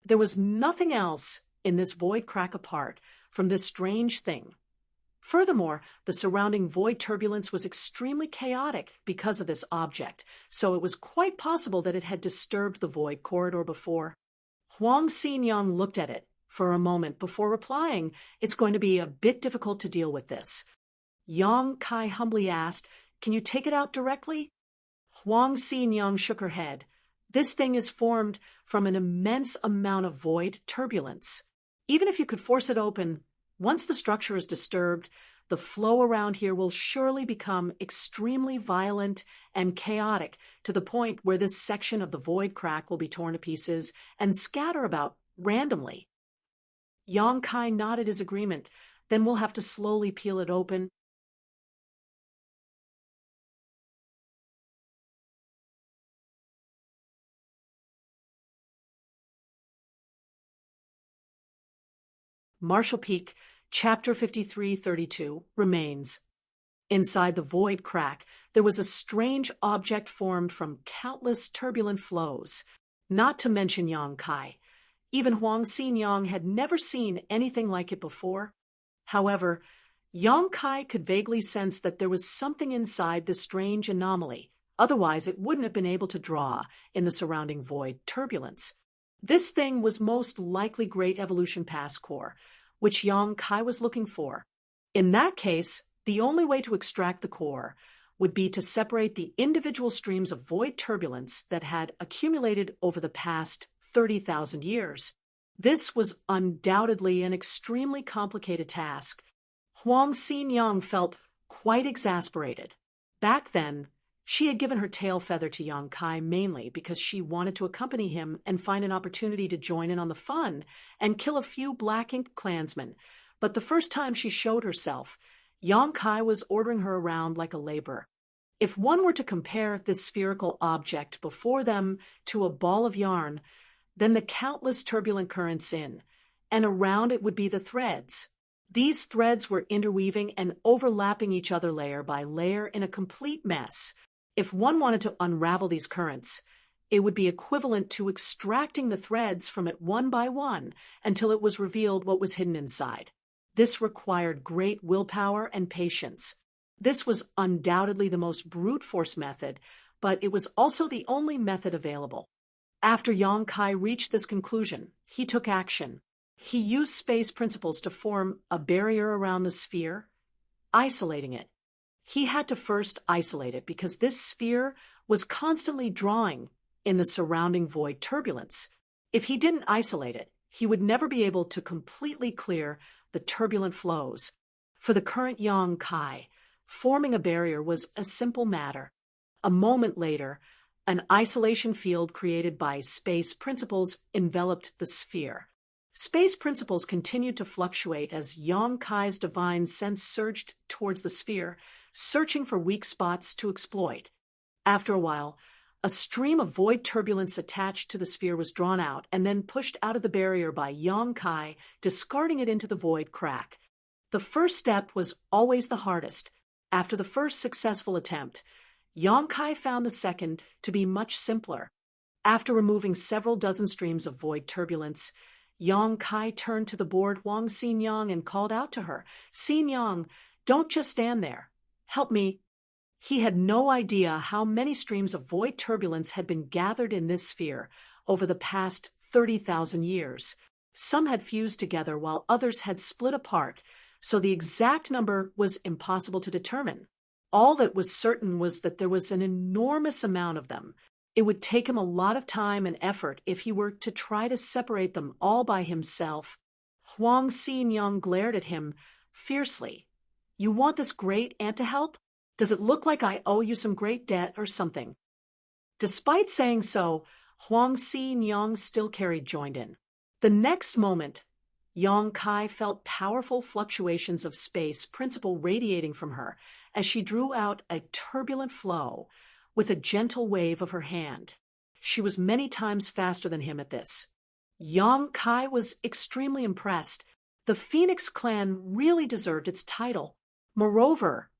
There was nothing else in this void crack apart from this strange thing. Furthermore, the surrounding void turbulence was extremely chaotic because of this object, so it was quite possible that it had disturbed the void corridor before. Huang Xinyang looked at it for a moment before replying, "It's going to be a bit difficult to deal with this." Yang Kai humbly asked, "Can you take it out directly?" Huang Xinyang shook her head. "This thing is formed from an immense amount of void turbulence. Even if you could force it open, once the structure is disturbed, the flow around here will surely become extremely violent and chaotic to the point where this section of the void crack will be torn to pieces and scatter about randomly." Yang Kai nodded his agreement. "Then we'll have to slowly peel it open." Marshall Peak, Chapter 5332, remains. Inside the void crack, there was a strange object formed from countless turbulent flows, not to mention Yang Kai. Even Huang Xinyang had never seen anything like it before. However, Yang Kai could vaguely sense that there was something inside this strange anomaly, otherwise it wouldn't have been able to draw in the surrounding void turbulence. This thing was most likely Great Evolution Pass core, which Yang Kai was looking for. In that case, the only way to extract the core would be to separate the individual streams of void turbulence that had accumulated over the past 30,000 years. This was undoubtedly an extremely complicated task. Huang Xinyang felt quite exasperated. Back then, she had given her tail feather to Yang Kai mainly because she wanted to accompany him and find an opportunity to join in on the fun and kill a few Black Ink clansmen. But the first time she showed herself, Yang Kai was ordering her around like a laborer. If one were to compare this spherical object before them to a ball of yarn, then the countless turbulent currents in, and around it would be the threads. These threads were interweaving and overlapping each other layer by layer in a complete mess. If one wanted to unravel these currents, it would be equivalent to extracting the threads from it one by one until it was revealed what was hidden inside. This required great willpower and patience. This was undoubtedly the most brute force method, but it was also the only method available. After Yang Kai reached this conclusion, he took action. He used space principles to form a barrier around the sphere, isolating it. He had to first isolate it because this sphere was constantly drawing in the surrounding void turbulence. If he didn't isolate it, he would never be able to completely clear the turbulent flows. For the current Yang Kai, forming a barrier was a simple matter. A moment later, an isolation field created by space principles enveloped the sphere. Space principles continued to fluctuate as Yang Kai's divine sense surged towards the sphere, searching for weak spots to exploit. After a while, a stream of void turbulence attached to the sphere was drawn out and then pushed out of the barrier by Yang Kai, discarding it into the void crack. The first step was always the hardest. After the first successful attempt, Yang Kai found the second to be much simpler. After removing several dozen streams of void turbulence, Yang Kai turned to the bored Huang Xinyang and called out to her, "Xinyang, don't just stand there. Help me." He had no idea how many streams of void turbulence had been gathered in this sphere over the past 30,000 years. Some had fused together while others had split apart, so the exact number was impossible to determine. All that was certain was that there was an enormous amount of them. It would take him a lot of time and effort if he were to try to separate them all by himself. Huang Xinyang glared at him fiercely. "You want this great aunt to help? Does it look like I owe you some great debt or something?" Despite saying so, Huang Xinyang still joined in. The next moment, Yang Kai felt powerful fluctuations of space principle radiating from her as she drew out a turbulent flow with a gentle wave of her hand. She was many times faster than him at this. Yang Kai was extremely impressed. The Phoenix clan really deserved its title. Moreover,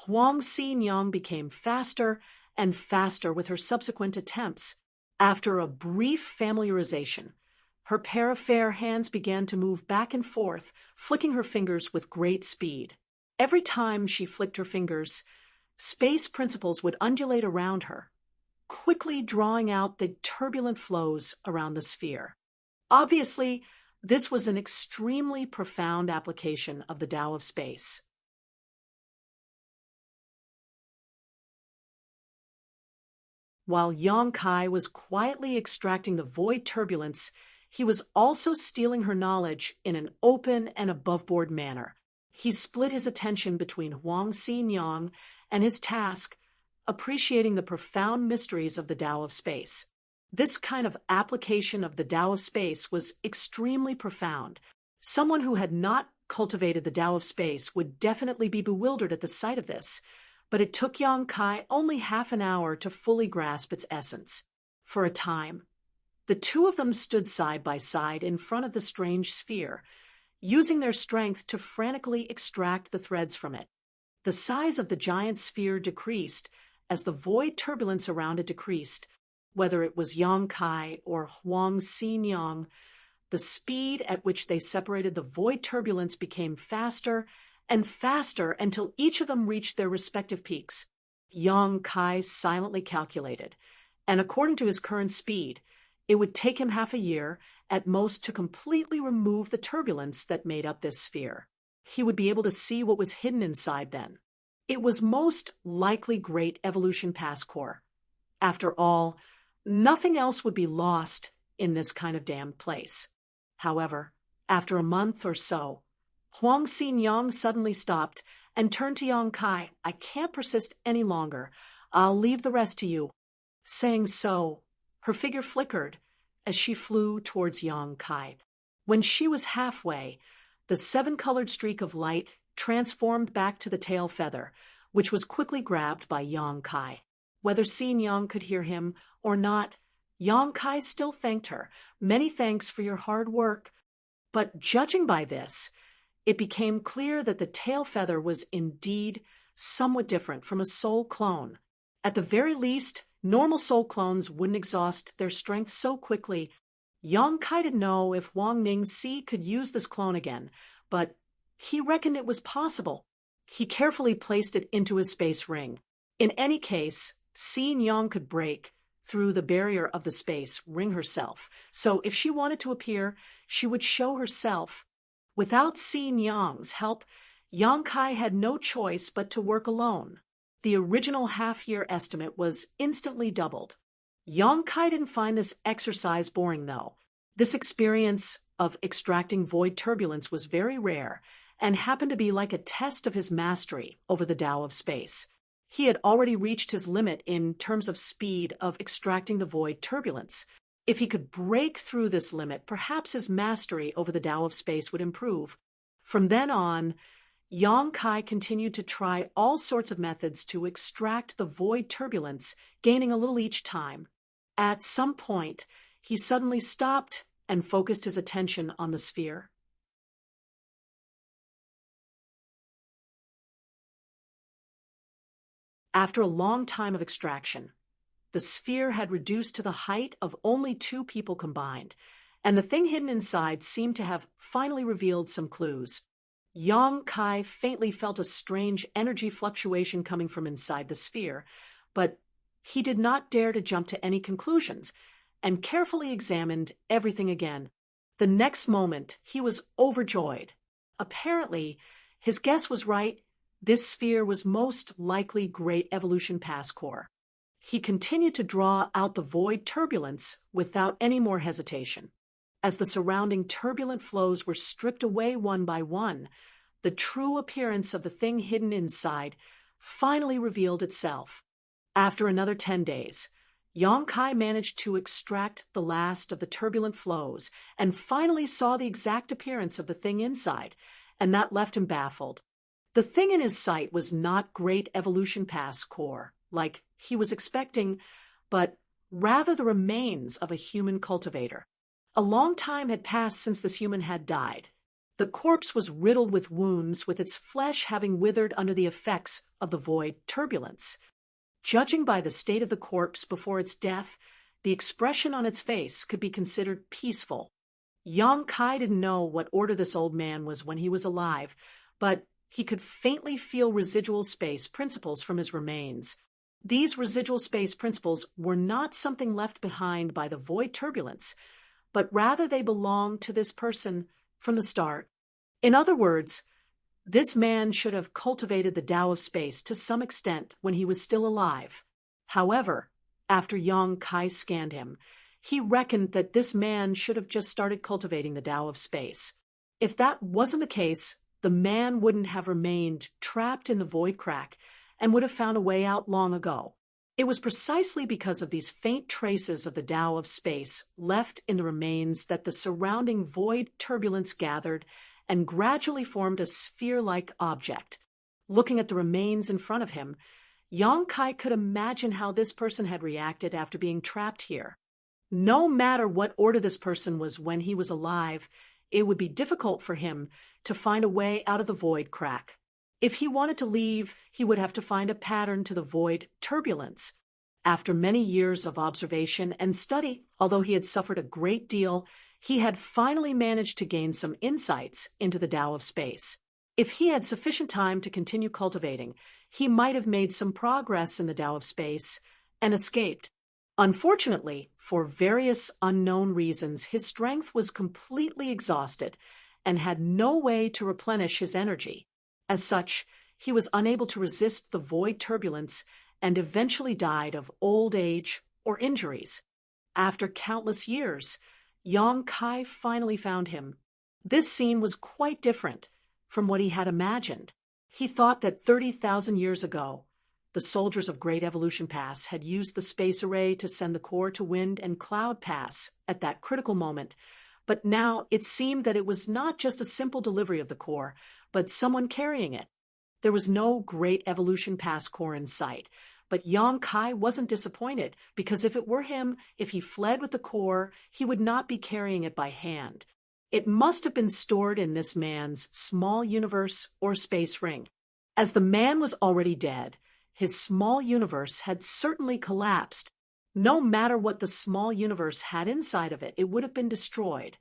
Huang Xinyang became faster and faster with her subsequent attempts. After a brief familiarization, her pair of fair hands began to move back and forth, flicking her fingers with great speed. Every time she flicked her fingers, space principles would undulate around her, quickly drawing out the turbulent flows around the sphere. Obviously, this was an extremely profound application of the Tao of space. While Yang Kai was quietly extracting the void turbulence, he was also stealing her knowledge in an open and above-board manner. He split his attention between Huang Xinyang and his task, appreciating the profound mysteries of the Tao of space. This kind of application of the Tao of space was extremely profound. Someone who had not cultivated the Tao of space would definitely be bewildered at the sight of this, but it took Yang Kai only half an hour to fully grasp its essence. For a time, the two of them stood side by side in front of the strange sphere, using their strength to frantically extract the threads from it. The size of the giant sphere decreased as the void turbulence around it decreased. Whether it was Yang Kai or Huang Xinyang, the speed at which they separated the void turbulence became faster and faster until each of them reached their respective peaks. Yang Kai silently calculated, and according to his current speed, it would take him half a year at most to completely remove the turbulence that made up this sphere. He would be able to see what was hidden inside then. It was most likely great evolution passcore. After all, nothing else would be lost in this kind of damned place. However, after a month or so, Huang Xinyang suddenly stopped and turned to Yang Kai. "I can't persist any longer. I'll leave the rest to you." Saying so, her figure flickered as she flew towards Yang Kai. When she was halfway, the seven-colored streak of light transformed back to the tail feather, which was quickly grabbed by Yang Kai. Whether Xinyang could hear him or not, Yang Kai still thanked her. "Many thanks for your hard work." But judging by this, it became clear that the tail feather was indeed somewhat different from a soul clone. At the very least, normal soul clones wouldn't exhaust their strength so quickly. Yang Kai didn't know if Wang Ningxi could use this clone again, but he reckoned it was possible. He carefully placed it into his space ring. In any case, Xinyang could break through the barrier of the space ring herself, so if she wanted to appear, she would show herself. Without Xinyang's help, Yang Kai had no choice but to work alone. The original half-year estimate was instantly doubled. Yang Kai didn't find this exercise boring, though. This experience of extracting void turbulence was very rare and happened to be like a test of his mastery over the Tao of space. He had already reached his limit in terms of speed of extracting the void turbulence. If he could break through this limit, perhaps his mastery over the Tao of space would improve. From then on, Yang Kai continued to try all sorts of methods to extract the void turbulence, gaining a little each time. At some point, he suddenly stopped and focused his attention on the sphere. After a long time of extraction, the sphere had reduced to the height of only 2 people combined, and the thing hidden inside seemed to have finally revealed some clues. Yang Kai faintly felt a strange energy fluctuation coming from inside the sphere, but he did not dare to jump to any conclusions and carefully examined everything again. The next moment, he was overjoyed. Apparently, his guess was right. This sphere was most likely Great Evolution Past core. He continued to draw out the void turbulence without any more hesitation. As the surrounding turbulent flows were stripped away one by one, the true appearance of the thing hidden inside finally revealed itself. After another 10 days, Yang Kai managed to extract the last of the turbulent flows and finally saw the exact appearance of the thing inside, and that left him baffled. The thing in his sight was not Great Evolution Past core, like he was expecting, but rather the remains of a human cultivator. A long time had passed since this human had died. The corpse was riddled with wounds, with its flesh having withered under the effects of the void turbulence. Judging by the state of the corpse before its death, the expression on its face could be considered peaceful. Yang Kai didn't know what order this old man was when he was alive, but he could faintly feel residual space principles from his remains. These residual space principles were not something left behind by the void turbulence, but rather they belonged to this person from the start. In other words, this man should have cultivated the Tao of space to some extent when he was still alive. However, after Yang Kai scanned him, he reckoned that this man should have just started cultivating the Tao of space. If that wasn't the case, the man wouldn't have remained trapped in the void crack and would have found a way out long ago. It was precisely because of these faint traces of the Tao of space left in the remains that the surrounding void turbulence gathered and gradually formed a sphere-like object. Looking at the remains in front of him, Yang Kai could imagine how this person had reacted after being trapped here. No matter what order this person was when he was alive, it would be difficult for him to find a way out of the void crack. If he wanted to leave, he would have to find a pattern to the void turbulence. After many years of observation and study, although he had suffered a great deal, he had finally managed to gain some insights into the Tao of space. If he had sufficient time to continue cultivating, he might have made some progress in the Tao of space and escaped. Unfortunately, for various unknown reasons, his strength was completely exhausted and had no way to replenish his energy. As such, he was unable to resist the void turbulence and eventually died of old age or injuries. After countless years, Yang Kai finally found him. This scene was quite different from what he had imagined. He thought that 30,000 years ago, the soldiers of Great Evolution Pass had used the space array to send the core to Wind and Cloud Pass at that critical moment, but now it seemed that it was not just a simple delivery of the core, but someone carrying it. There was no Great Evolution Pass core in sight, but Yang Kai wasn't disappointed, because if it were him, if he fled with the core, he would not be carrying it by hand. It must have been stored in this man's small universe or space ring. As the man was already dead, his small universe had certainly collapsed. No matter what the small universe had inside of it, it would have been destroyed.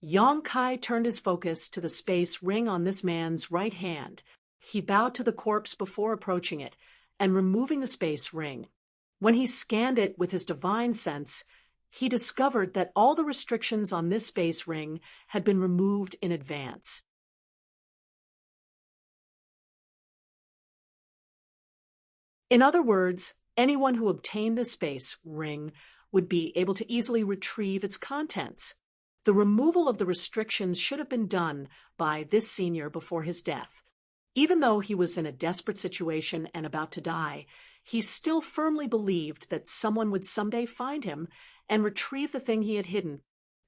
Yang Kai turned his focus to the space ring on this man's right hand. He bowed to the corpse before approaching it and removing the space ring. When he scanned it with his divine sense, he discovered that all the restrictions on this space ring had been removed in advance. In other words, anyone who obtained the space ring would be able to easily retrieve its contents. The removal of the restrictions should have been done by this senior before his death. Even though he was in a desperate situation and about to die, he still firmly believed that someone would someday find him and retrieve the thing he had hidden.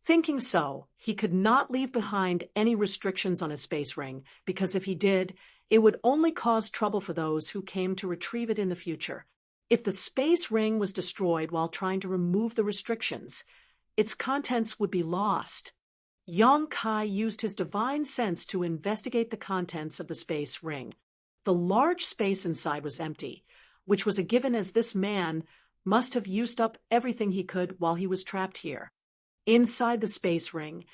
Thinking so, he could not leave behind any restrictions on his space ring, because if he did, it would only cause trouble for those who came to retrieve it in the future. If the space ring was destroyed while trying to remove the restrictions, its contents would be lost. Yang Kai used his divine sense to investigate the contents of the space ring. The large space inside was empty, which was a given as this man must have used up everything he could while he was trapped here. Inside the space ring,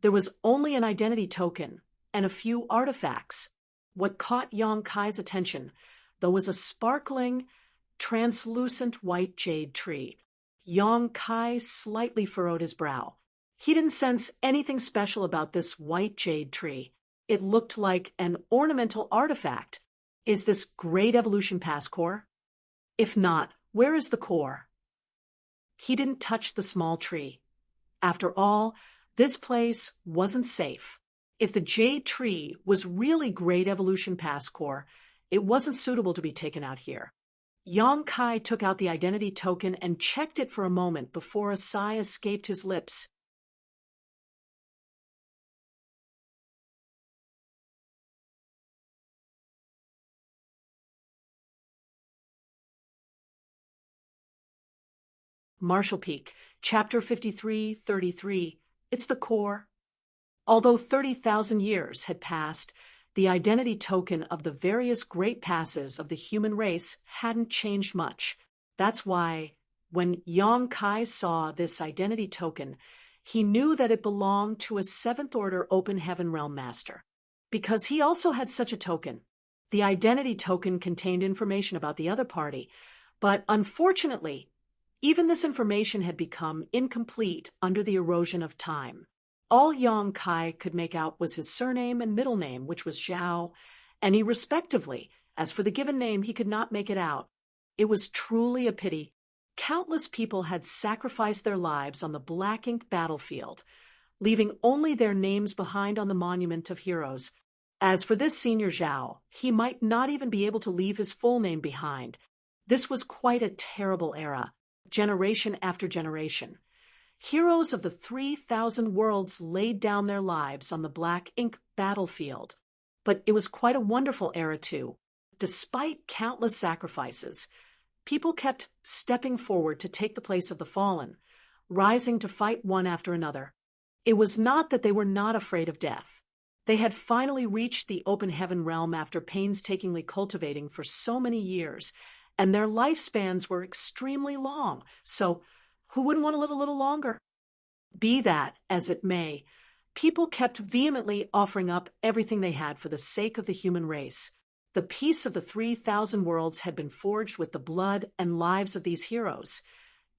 there was only an identity token and a few artifacts. What caught Yang Kai's attention, though, was a sparkling, translucent white jade tree. Yang Kai slightly furrowed his brow. He didn't sense anything special about this white jade tree. It looked like an ornamental artifact. Is this great evolution past core? If not, where is the core? He didn't touch the small tree. After all, this place wasn't safe. If the jade tree was really great evolution past core, it wasn't suitable to be taken out here. Yang Kai took out the identity token and checked it for a moment before a sigh escaped his lips. Marshall Peak, Chapter 53:33. It's the core. Although 30,000 years had passed, the identity token of the various great passes of the human race hadn't changed much. That's why, when Yang Kai saw this identity token, he knew that it belonged to a seventh-order open heaven realm master. Because he also had such a token. The identity token contained information about the other party, but unfortunately, even this information had become incomplete under the erosion of time. All Yang Kai could make out was his surname and middle name, which was Zhao, and he respectively. As for the given name, he could not make it out. It was truly a pity. Countless people had sacrificed their lives on the black ink battlefield, leaving only their names behind on the monument of heroes. As for this senior Zhao, he might not even be able to leave his full name behind. This was quite a terrible era, generation after generation. Heroes of the 3,000 worlds laid down their lives on the black ink battlefield. But it was quite a wonderful era, too. Despite countless sacrifices, people kept stepping forward to take the place of the fallen, rising to fight one after another. It was not that they were not afraid of death. They had finally reached the open heaven realm after painstakingly cultivating for so many years, and their lifespans were extremely long, so who wouldn't want to live a little longer? Be that as it may, people kept vehemently offering up everything they had for the sake of the human race. The peace of the 3,000 worlds had been forged with the blood and lives of these heroes,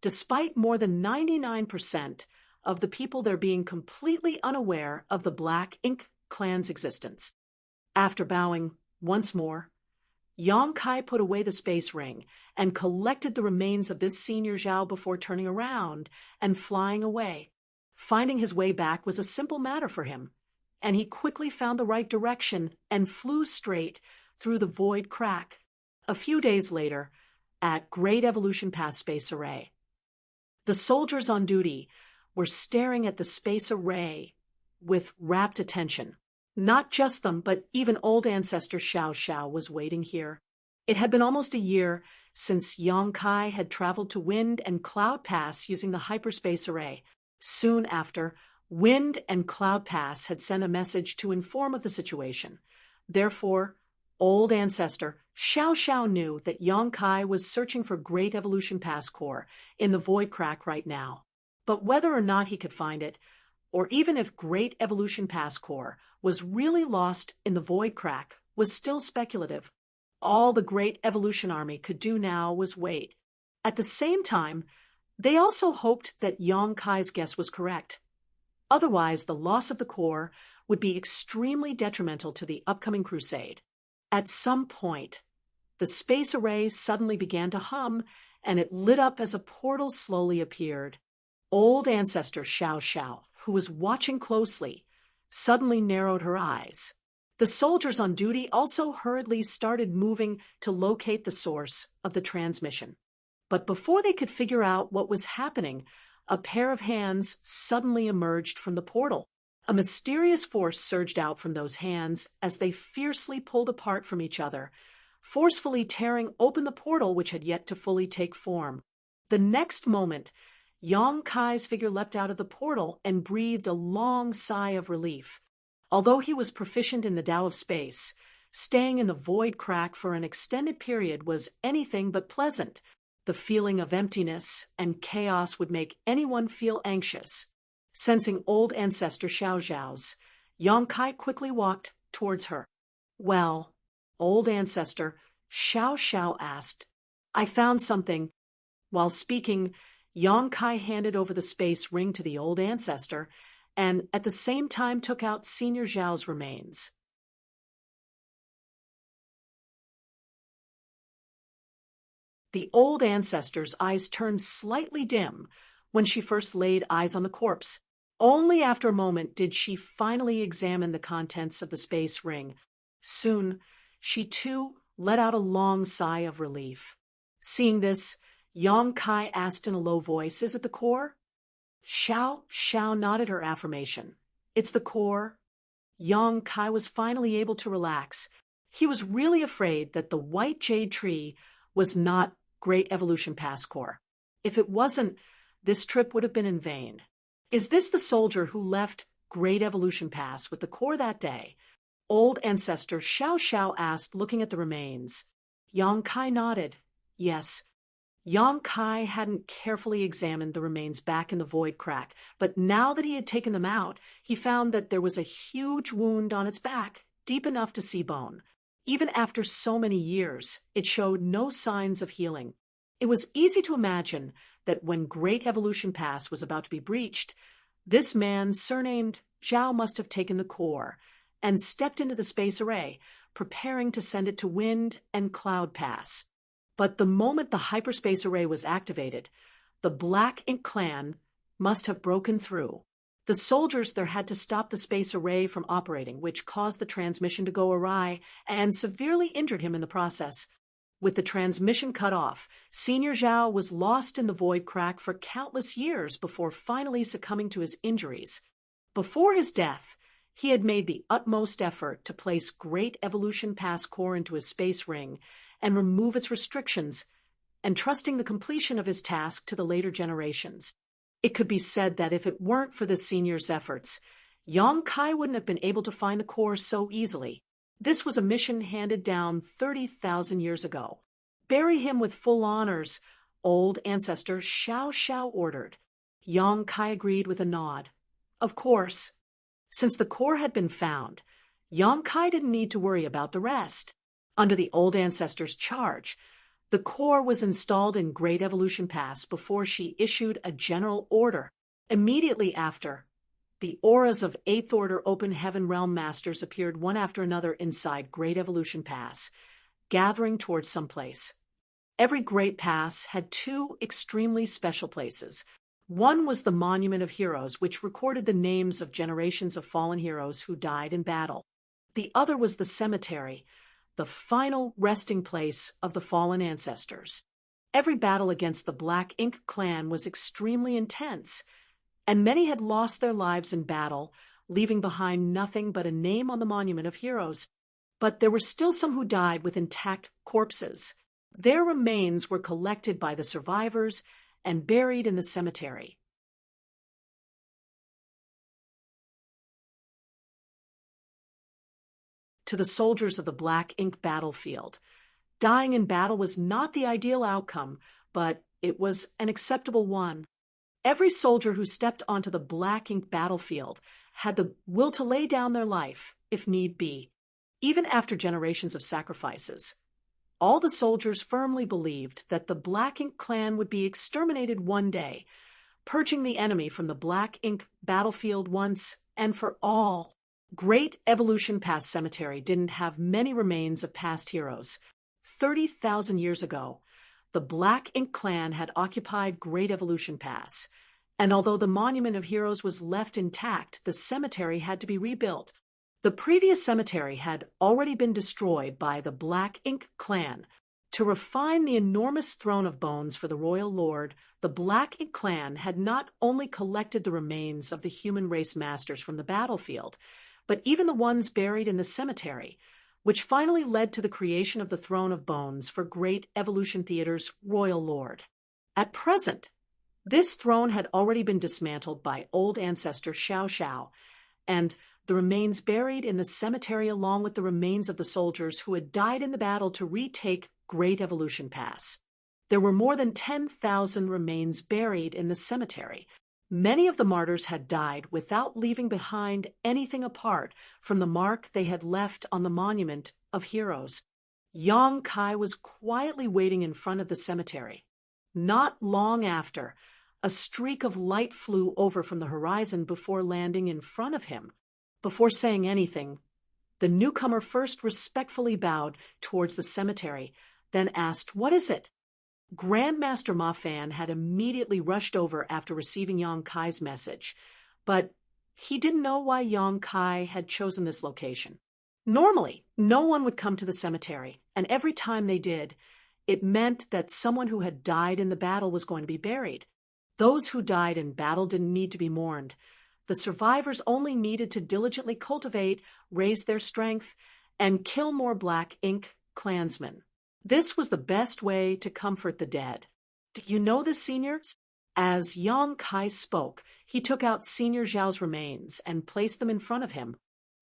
despite more than 99% of the people there being completely unaware of the Black Ink clan's existence. After bowing once more, Yang Kai put away the space ring and collected the remains of this senior Zhao before turning around and flying away. Finding his way back was a simple matter for him, and he quickly found the right direction and flew straight through the void crack. A few days later, at Great Evolution Pass Space Array, the soldiers on duty were staring at the space array with rapt attention. Not just them, but even old ancestor Xiao Xiao was waiting here. It had been almost a year since Yang Kai had traveled to Wind and Cloud Pass using the hyperspace array. Soon after, Wind and Cloud Pass had sent a message to inform of the situation. Therefore, old ancestor Xiao Xiao knew that Yang Kai was searching for Great Evolution Pass core in the void crack right now. But whether or not he could find it, or even if Great Evolution Pass core was really lost in the void crack, was still speculative. All the Great Evolution Army could do now was wait. At the same time, they also hoped that Yang Kai's guess was correct. Otherwise, the loss of the core would be extremely detrimental to the upcoming crusade. At some point, the space array suddenly began to hum, and it lit up as a portal slowly appeared. Old ancestor Xiao Xiao, who was watching closely, suddenly narrowed her eyes. The soldiers on duty also hurriedly started moving to locate the source of the transmission. But before they could figure out what was happening, a pair of hands suddenly emerged from the portal. A mysterious force surged out from those hands as they fiercely pulled apart from each other, forcefully tearing open the portal which had yet to fully take form. The next moment, Yang Kai's figure leapt out of the portal and breathed a long sigh of relief. Although he was proficient in the Tao of space, staying in the void crack for an extended period was anything but pleasant. The feeling of emptiness and chaos would make anyone feel anxious. Sensing old ancestor Xiao Zhao's, Yang Kai quickly walked towards her. "Well, old ancestor," Xiao Xiao asked, "I found something." While speaking, Yang Kai handed over the space ring to the old ancestor and at the same time took out Senior Zhao's remains. The old ancestor's eyes turned slightly dim when she first laid eyes on the corpse. Only after a moment did she finally examine the contents of the space ring. Soon, she too let out a long sigh of relief. Seeing this, Yang Kai asked in a low voice, "Is it the core?" Xiao Xiao nodded her affirmation. "It's the core." Yang Kai was finally able to relax. He was really afraid that the white jade tree was not Great Evolution Pass core. If it wasn't, this trip would have been in vain. "Is this the soldier who left Great Evolution Pass with the core that day?" Old ancestor Xiao Xiao asked, looking at the remains. Yang Kai nodded. Yes. Yang Kai hadn't carefully examined the remains back in the void crack, but now that he had taken them out, he found that there was a huge wound on its back, deep enough to see bone. Even after so many years, it showed no signs of healing. It was easy to imagine that when Great Evolution Pass was about to be breached, this man, surnamed Zhao, must have taken the core and stepped into the space array, preparing to send it to Wind and Cloud Pass. But the moment the hyperspace array was activated, the Black Ink clan must have broken through. The soldiers there had to stop the space array from operating, which caused the transmission to go awry and severely injured him in the process. With the transmission cut off, Senior Zhao was lost in the void crack for countless years before finally succumbing to his injuries. Before his death, he had made the utmost effort to place Great Evolution Pass core into his space ring and remove its restrictions, entrusting the completion of his task to the later generations. It could be said that if it weren't for the senior's efforts, Yang Kai wouldn't have been able to find the core so easily. This was a mission handed down 30,000 years ago. "Bury him with full honors," old ancestor Xiao Xiao ordered. Yang Kai agreed with a nod. Of course. Since the core had been found, Yang Kai didn't need to worry about the rest. Under the old ancestor's charge, the core was installed in Great Evolution Pass before she issued a general order. Immediately after, the auras of 8th Order Open Heaven Realm Masters appeared one after another inside Great Evolution Pass, gathering towards some place. Every Great Pass had two extremely special places. One was the Monument of Heroes, which recorded the names of generations of fallen heroes who died in battle. The other was the cemetery, the final resting place of the fallen ancestors. Every battle against the Black Ink clan was extremely intense, and many had lost their lives in battle, leaving behind nothing but a name on the Monument of Heroes. But there were still some who died with intact corpses. Their remains were collected by the survivors and buried in the cemetery. To the soldiers of the Black Ink battlefield, dying in battle was not the ideal outcome, but it was an acceptable one. Every soldier who stepped onto the Black Ink battlefield had the will to lay down their life, if need be, even after generations of sacrifices. All the soldiers firmly believed that the Black Ink clan would be exterminated one day, purging the enemy from the Black Ink battlefield once and for all. Great Evolution Pass Cemetery didn't have many remains of past heroes. 30,000 years ago, the Black Ink clan had occupied Great Evolution Pass, and although the Monument of Heroes was left intact, the cemetery had to be rebuilt. The previous cemetery had already been destroyed by the Black Ink clan. To refine the enormous throne of bones for the royal lord, the Black Ink clan had not only collected the remains of the human race masters from the battlefield, but even the ones buried in the cemetery, which finally led to the creation of the Throne of Bones for Great Evolution Theater's royal lord. At present, this throne had already been dismantled by old ancestor Xiao Xiao, and the remains buried in the cemetery along with the remains of the soldiers who had died in the battle to retake Great Evolution Pass. There were more than 10,000 remains buried in the cemetery. Many of the martyrs had died without leaving behind anything apart from the mark they had left on the monument of heroes. Yang Kai was quietly waiting in front of the cemetery. Not long after, a streak of light flew over from the horizon before landing in front of him. Before saying anything, the newcomer first respectfully bowed towards the cemetery, then asked, "What is it?" Grandmaster Ma Fan had immediately rushed over after receiving Yang Kai's message, but he didn't know why Yang Kai had chosen this location. Normally, no one would come to the cemetery, and every time they did, it meant that someone who had died in the battle was going to be buried. Those who died in battle didn't need to be mourned. The survivors only needed to diligently cultivate, raise their strength, and kill more black ink clansmen. This was the best way to comfort the dead. Do you know this, seniors? As Yang Kai spoke, he took out Senior Zhao's remains and placed them in front of him.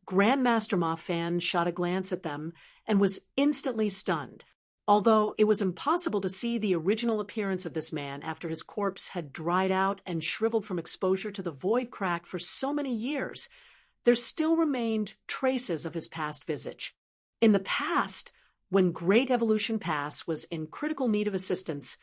Grandmaster Ma Fan shot a glance at them and was instantly stunned. Although it was impossible to see the original appearance of this man after his corpse had dried out and shriveled from exposure to the void crack for so many years, there still remained traces of his past visage. In the past, when Great Evolution Pass was in critical need of assistance,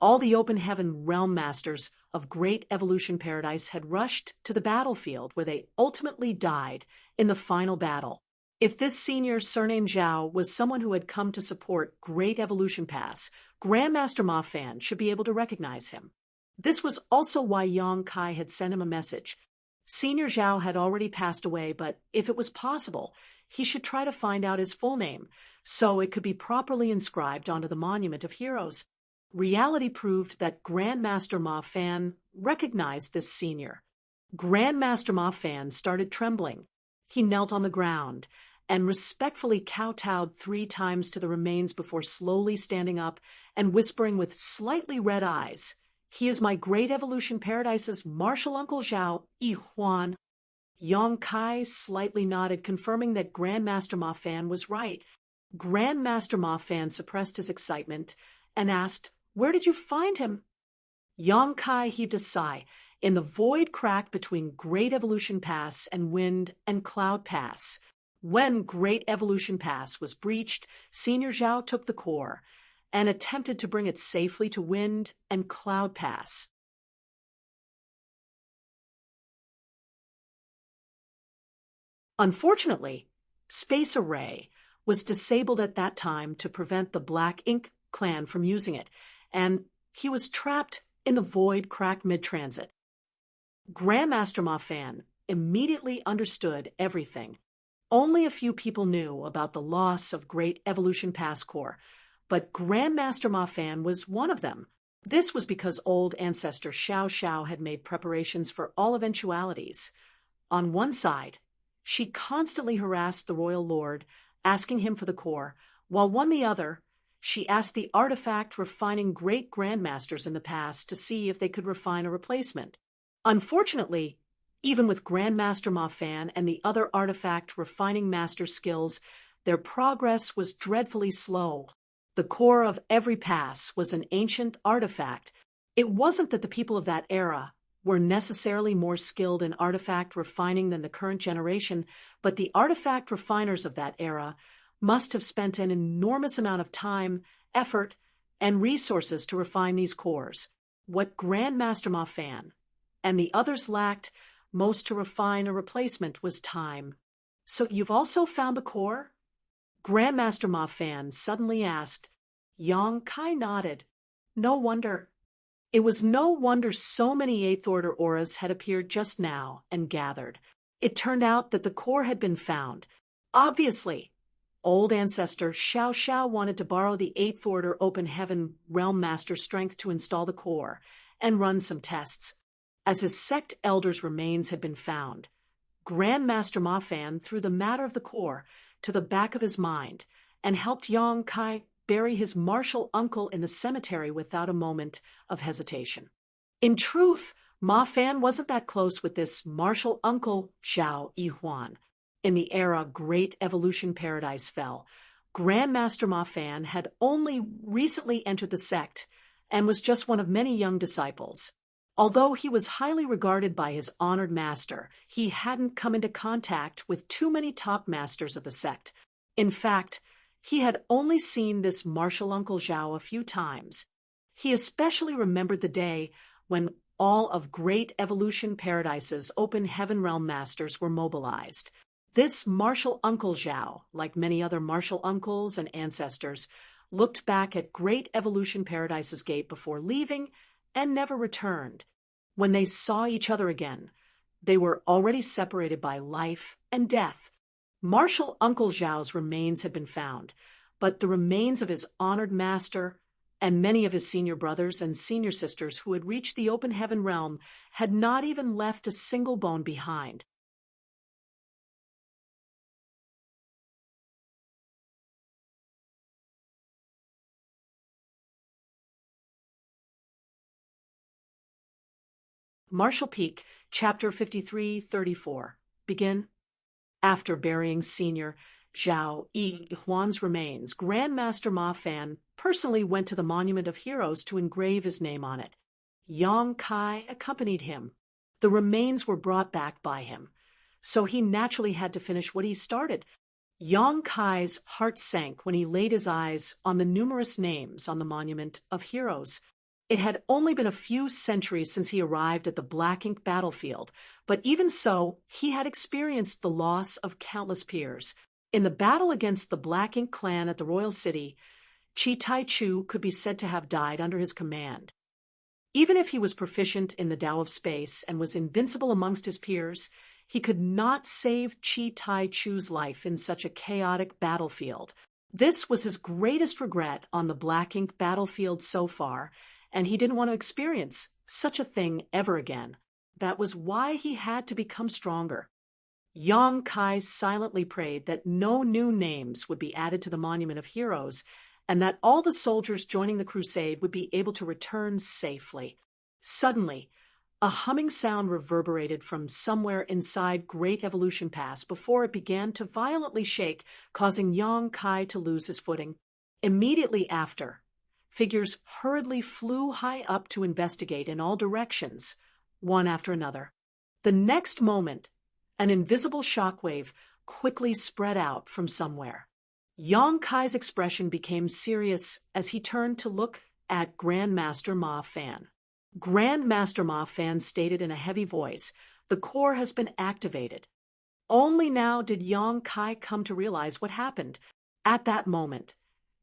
all the open heaven realm masters of Great Evolution Paradise had rushed to the battlefield where they ultimately died in the final battle. If this senior surnamed Zhao was someone who had come to support Great Evolution Pass, Grandmaster Ma Fan should be able to recognize him. This was also why Yang Kai had sent him a message. Senior Zhao had already passed away, but if it was possible, he should try to find out his full name, so it could be properly inscribed onto the Monument of Heroes. Reality proved that Grandmaster Ma Fan recognized this senior. Grandmaster Ma Fan started trembling. He knelt on the ground and respectfully kowtowed 3 times to the remains before slowly standing up and whispering with slightly red eyes, "He is my Great Evolution Paradise's martial uncle Zhao, Yi Huan." Yang Kai slightly nodded, confirming that Grandmaster Ma Fan was right. Grandmaster Ma Fan suppressed his excitement and asked, "Where did you find him?" Yang Kai heaved a sigh. In the void crack between Great Evolution Pass and Wind and Cloud Pass. When Great Evolution Pass was breached, Senior Zhao took the core and attempted to bring it safely to Wind and Cloud Pass. Unfortunately, Space Array was disabled at that time to prevent the Black Ink clan from using it, and he was trapped in the void crack mid-transit. Grandmaster Ma Fan immediately understood everything. Only a few people knew about the loss of Great Evolution Pass Core, but Grandmaster Ma Fan was one of them. This was because old ancestor Xiao Xiao had made preparations for all eventualities. On one side, she constantly harassed the royal lord, asking him for the core, while on the other, she asked the artifact refining great grandmasters in the past to see if they could refine a replacement. Unfortunately, even with Grandmaster Ma Fan and the other artifact refining master skills, their progress was dreadfully slow. The core of every pass was an ancient artifact. It wasn't that the people of that era were necessarily more skilled in artifact refining than the current generation, but the artifact refiners of that era must have spent an enormous amount of time, effort, and resources to refine these cores. What Grandmaster Ma Fan and the others lacked most to refine a replacement was time. "So you've also found the core?" Grandmaster Ma Fan suddenly asked. Yang Kai nodded. No wonder. It was no wonder so many Eighth Order auras had appeared just now and gathered. It turned out that the core had been found. Obviously, old ancestor Xiao Xiao wanted to borrow the Eighth Order Open Heaven Realm Master strength to install the core and run some tests. As his sect elder's remains had been found, Grandmaster Ma Fan threw the matter of the core to the back of his mind and helped Yang Kai bury his martial uncle in the cemetery without a moment of hesitation. In truth, Ma Fan wasn't that close with this martial uncle Zhao Yihuan. In the era Great Evolution Paradise fell, Grandmaster Ma Fan had only recently entered the sect and was just one of many young disciples. Although he was highly regarded by his honored master, he hadn't come into contact with too many top masters of the sect. In fact, he had only seen this martial uncle Zhao a few times. He especially remembered the day when all of Great Evolution Paradise's open heaven realm masters were mobilized. This martial uncle Zhao, like many other martial uncles and ancestors, looked back at Great Evolution Paradise's gate before leaving and never returned. When they saw each other again, they were already separated by life and death. Martial Uncle Zhao's remains had been found, but the remains of his honored master and many of his senior brothers and senior sisters who had reached the open heaven realm had not even left a single bone behind. Martial Peak, Chapter 53-34. Begin. After burying Senior Zhao Yihuan's remains, Grandmaster Ma Fan personally went to the Monument of Heroes to engrave his name on it. Yang Kai accompanied him. The remains were brought back by him, so he naturally had to finish what he started. Yang Kai's heart sank when he laid his eyes on the numerous names on the Monument of Heroes. It had only been a few centuries since he arrived at the Black Ink battlefield, but even so, he had experienced the loss of countless peers. In the battle against the Black Ink clan at the Royal City, Chi Tai Chu could be said to have died under his command. Even if he was proficient in the Tao of Space and was invincible amongst his peers, he could not save Chi Tai Chu's life in such a chaotic battlefield. This was his greatest regret on the Black Ink battlefield so far, and he didn't want to experience such a thing ever again. That was why he had to become stronger. Yang Kai silently prayed that no new names would be added to the Monument of Heroes, and that all the soldiers joining the crusade would be able to return safely. Suddenly, a humming sound reverberated from somewhere inside Great Evolution Pass before it began to violently shake, causing Yang Kai to lose his footing. Immediately after, figures hurriedly flew high up to investigate in all directions, one after another. The next moment, an invisible shockwave quickly spread out from somewhere. Yang Kai's expression became serious as he turned to look at Grandmaster Ma Fan. Grandmaster Ma Fan stated in a heavy voice, "The core has been activated." Only now did Yang Kai come to realize what happened. At that moment,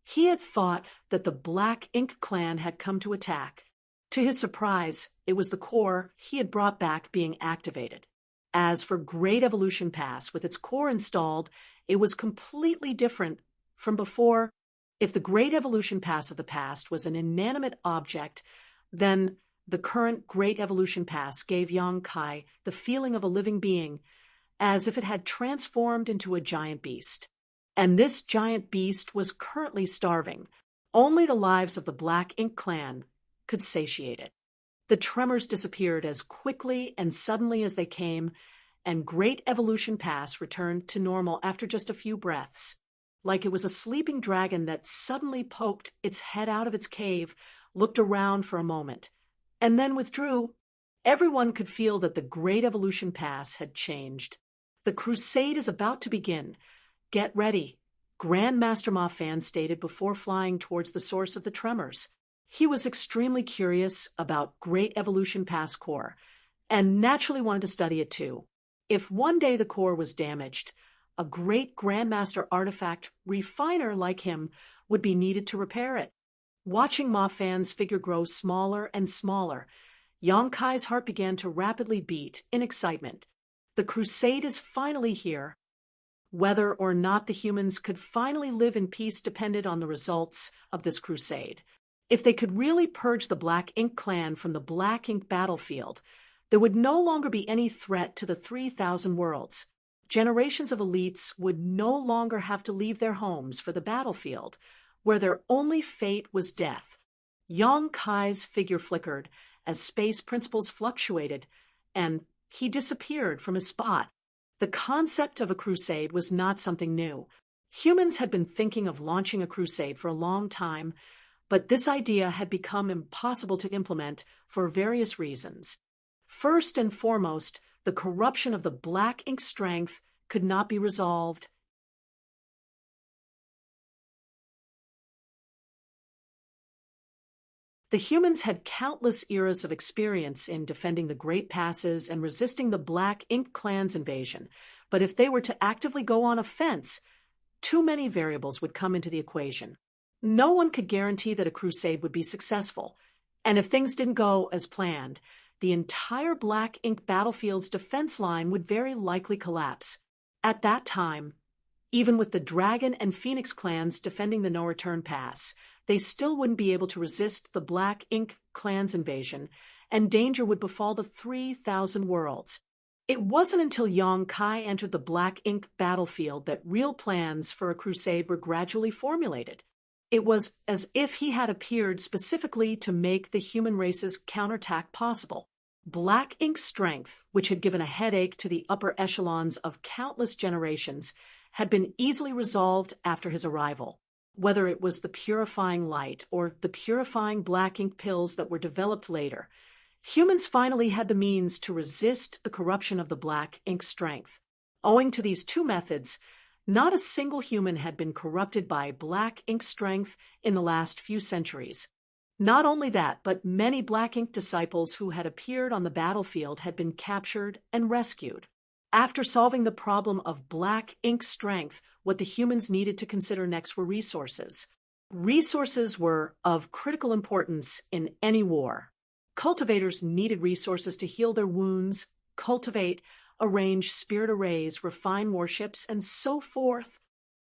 he had thought that the Black Ink clan had come to attack. To his surprise, it was the core he had brought back being activated. As for Great Evolution Pass, with its core installed, it was completely different from before. If the Great Evolution Pass of the past was an inanimate object, then the current Great Evolution Pass gave Yang Kai the feeling of a living being, as if it had transformed into a giant beast. And this giant beast was currently starving. Only the lives of the Black Ink clan could satiate it. The tremors disappeared as quickly and suddenly as they came, and Great Evolution Pass returned to normal after just a few breaths. Like it was a sleeping dragon that suddenly poked its head out of its cave, looked around for a moment, and then withdrew. Everyone could feel that the Great Evolution Pass had changed. The crusade is about to begin. Get ready, Grandmaster Ma Fan stated before flying towards the source of the tremors. He was extremely curious about Great Evolution Pass core, and naturally wanted to study it too. If one day the core was damaged, a great Grandmaster artifact refiner like him would be needed to repair it. Watching Ma Fan's figure grow smaller and smaller, Yang Kai's heart began to rapidly beat in excitement. The crusade is finally here. Whether or not the humans could finally live in peace depended on the results of this crusade. If they could really purge the Black Ink clan from the Black Ink battlefield, there would no longer be any threat to the 3,000 worlds. Generations of elites would no longer have to leave their homes for the battlefield, where their only fate was death. Yang Kai's figure flickered as space principles fluctuated, and he disappeared from his spot. The concept of a crusade was not something new. Humans had been thinking of launching a crusade for a long time, but this idea had become impossible to implement for various reasons. First and foremost, the corruption of the black ink strength could not be resolved. The humans had countless eras of experience in defending the Great Passes and resisting the Black Ink Clan's invasion, but if they were to actively go on offense, too many variables would come into the equation. No one could guarantee that a crusade would be successful, and if things didn't go as planned, the entire Black Ink battlefield's defense line would very likely collapse. At that time, even with the Dragon and Phoenix clans defending the No-Return Pass, they still wouldn't be able to resist the Black Ink Clan's invasion, and danger would befall the 3,000 worlds. It wasn't until Yong Kai entered the Black Ink battlefield that real plans for a crusade were gradually formulated. It was as if he had appeared specifically to make the human race's counterattack possible. Black Ink strength, which had given a headache to the upper echelons of countless generations, had been easily resolved after his arrival. Whether it was the purifying light or the purifying black ink pills that were developed later, humans finally had the means to resist the corruption of the black ink strength. Owing to these two methods, not a single human had been corrupted by black ink strength in the last few centuries. Not only that, but many black ink disciples who had appeared on the battlefield had been captured and rescued. After solving the problem of black ink strength, what the humans needed to consider next were resources. Resources were of critical importance in any war. Cultivators needed resources to heal their wounds, cultivate, arrange spirit arrays, refine warships, and so forth.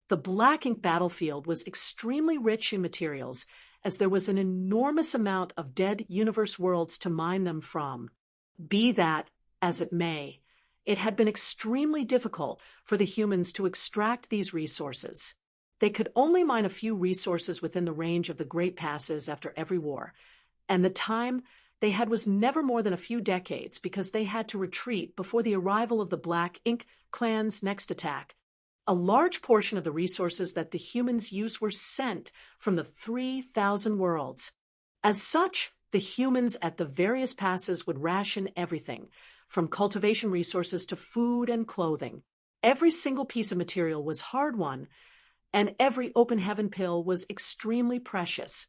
The black ink battlefield was extremely rich in materials, as there was an enormous amount of dead universe worlds to mine them from. Be that as it may, it had been extremely difficult for the humans to extract these resources. They could only mine a few resources within the range of the Great Passes after every war, and the time they had was never more than a few decades because they had to retreat before the arrival of the Black Ink Clan's next attack. A large portion of the resources that the humans used were sent from the 3,000 worlds. As such, the humans at the various passes would ration everything, from cultivation resources to food and clothing. Every single piece of material was hard-won, and every open heaven pill was extremely precious.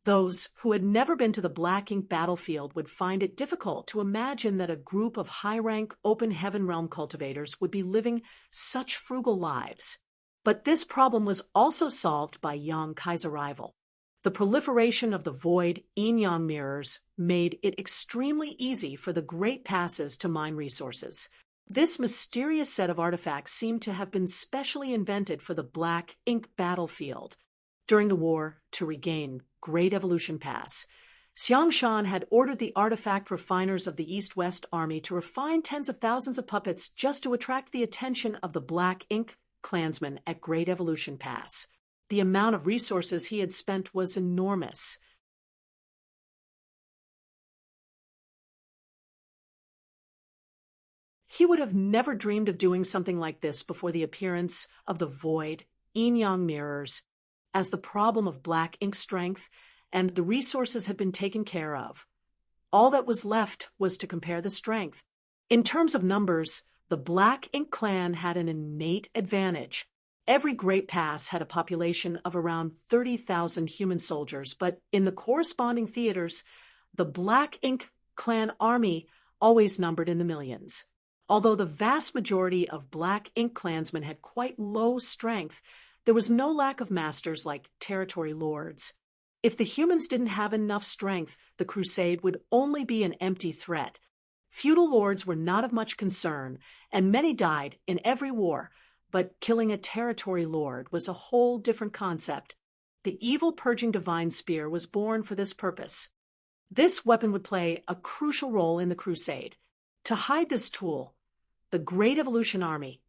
Those who had never been to the Black Ink battlefield would find it difficult to imagine that a group of high-rank open heaven realm cultivators would be living such frugal lives. But this problem was also solved by Yong Kai's arrival. The proliferation of the void yin-yang mirrors made it extremely easy for the Great Passes to mine resources. This mysterious set of artifacts seemed to have been specially invented for the Black Ink battlefield. During the war to regain Great Evolution Pass, Xiang Shan had ordered the artifact refiners of the East-West Army to refine tens of thousands of puppets just to attract the attention of the Black Ink clansmen at Great Evolution Pass. The amount of resources he had spent was enormous. He would have never dreamed of doing something like this before the appearance of the void yin-yang mirrors, as the problem of black ink strength and the resources had been taken care of. All that was left was to compare the strength. In terms of numbers, the Black Ink clan had an innate advantage. Every Great Pass had a population of around 30,000 human soldiers, but in the corresponding theaters, the Black Ink clan army always numbered in the millions. Although the vast majority of Black Ink clansmen had quite low strength, there was no lack of masters like territory lords. If the humans didn't have enough strength, the crusade would only be an empty threat. Feudal lords were not of much concern, and many died in every war, but killing a territory lord was a whole different concept. The evil purging divine spear was born for this purpose. This weapon would play a crucial role in the crusade. To hide this tool, the Great Evolution Army,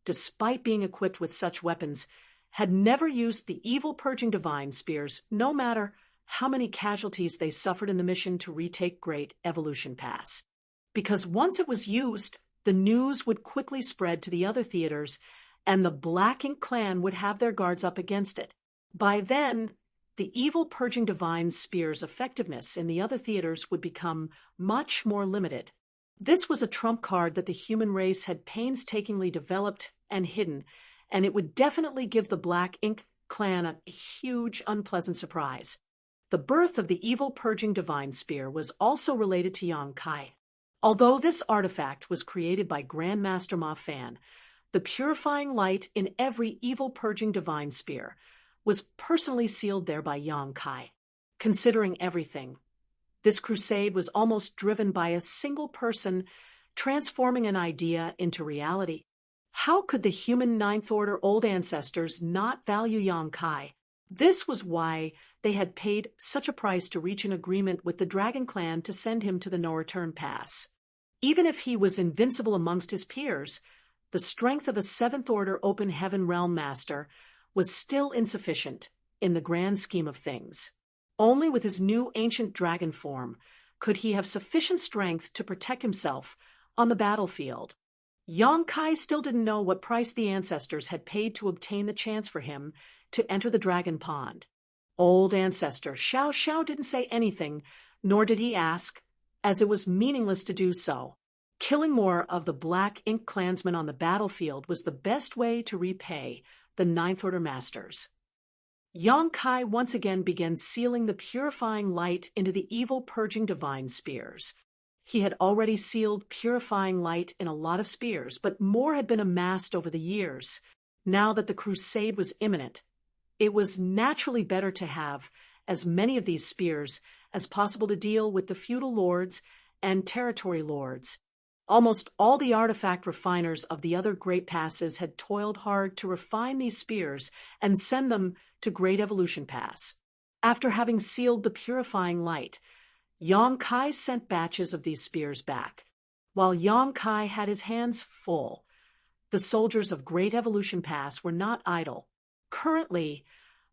despite being equipped with such weapons, had never used the evil purging divine spears, no matter how many casualties they suffered in the mission to retake Great Evolution Pass. Because once it was used, the news would quickly spread to the other theaters, and the Black Ink Clan would have their guards up against it. By then, the evil Purging Divine Spear's effectiveness in the other theaters would become much more limited. This was a trump card that the human race had painstakingly developed and hidden, and it would definitely give the Black Ink Clan a huge, unpleasant surprise. The birth of the evil Purging Divine Spear was also related to Yong-Kai. Although this artifact was created by Grandmaster Ma Fan, the purifying light in every evil Purging Divine Spear was personally sealed there by Yong-Kai. Considering everything, this crusade was almost driven by a single person transforming an idea into reality. How could the human Ninth Order old ancestors not value Yong-Kai? This was why they had paid such a price to reach an agreement with the Dragon Clan to send him to the no-return pass. Even if he was invincible amongst his peers, the strength of a Seventh Order Open Heaven Realm Master was still insufficient in the grand scheme of things. Only with his new ancient dragon form could he have sufficient strength to protect himself on the battlefield. Yong-Kai still didn't know what price the ancestors had paid to obtain the chance for him to enter the Dragon Pond. Old ancestor Xiao Xiao didn't say anything, nor did he ask, as it was meaningless to do so. Killing more of the Black Ink Clansmen on the battlefield was the best way to repay the Ninth Order Masters. Yong-Kai once again began sealing the purifying light into the evil Purging Divine Spears. He had already sealed purifying light in a lot of spears, but more had been amassed over the years. Now that the crusade was imminent, it was naturally better to have as many of these spears as possible to deal with the feudal lords and territory lords. Almost all the artifact refiners of the other great passes had toiled hard to refine these spears and send them to Great Evolution Pass. After having sealed the purifying light, Yong-Kai sent batches of these spears back. While Yong-Kai had his hands full, the soldiers of Great Evolution Pass were not idle. Currently,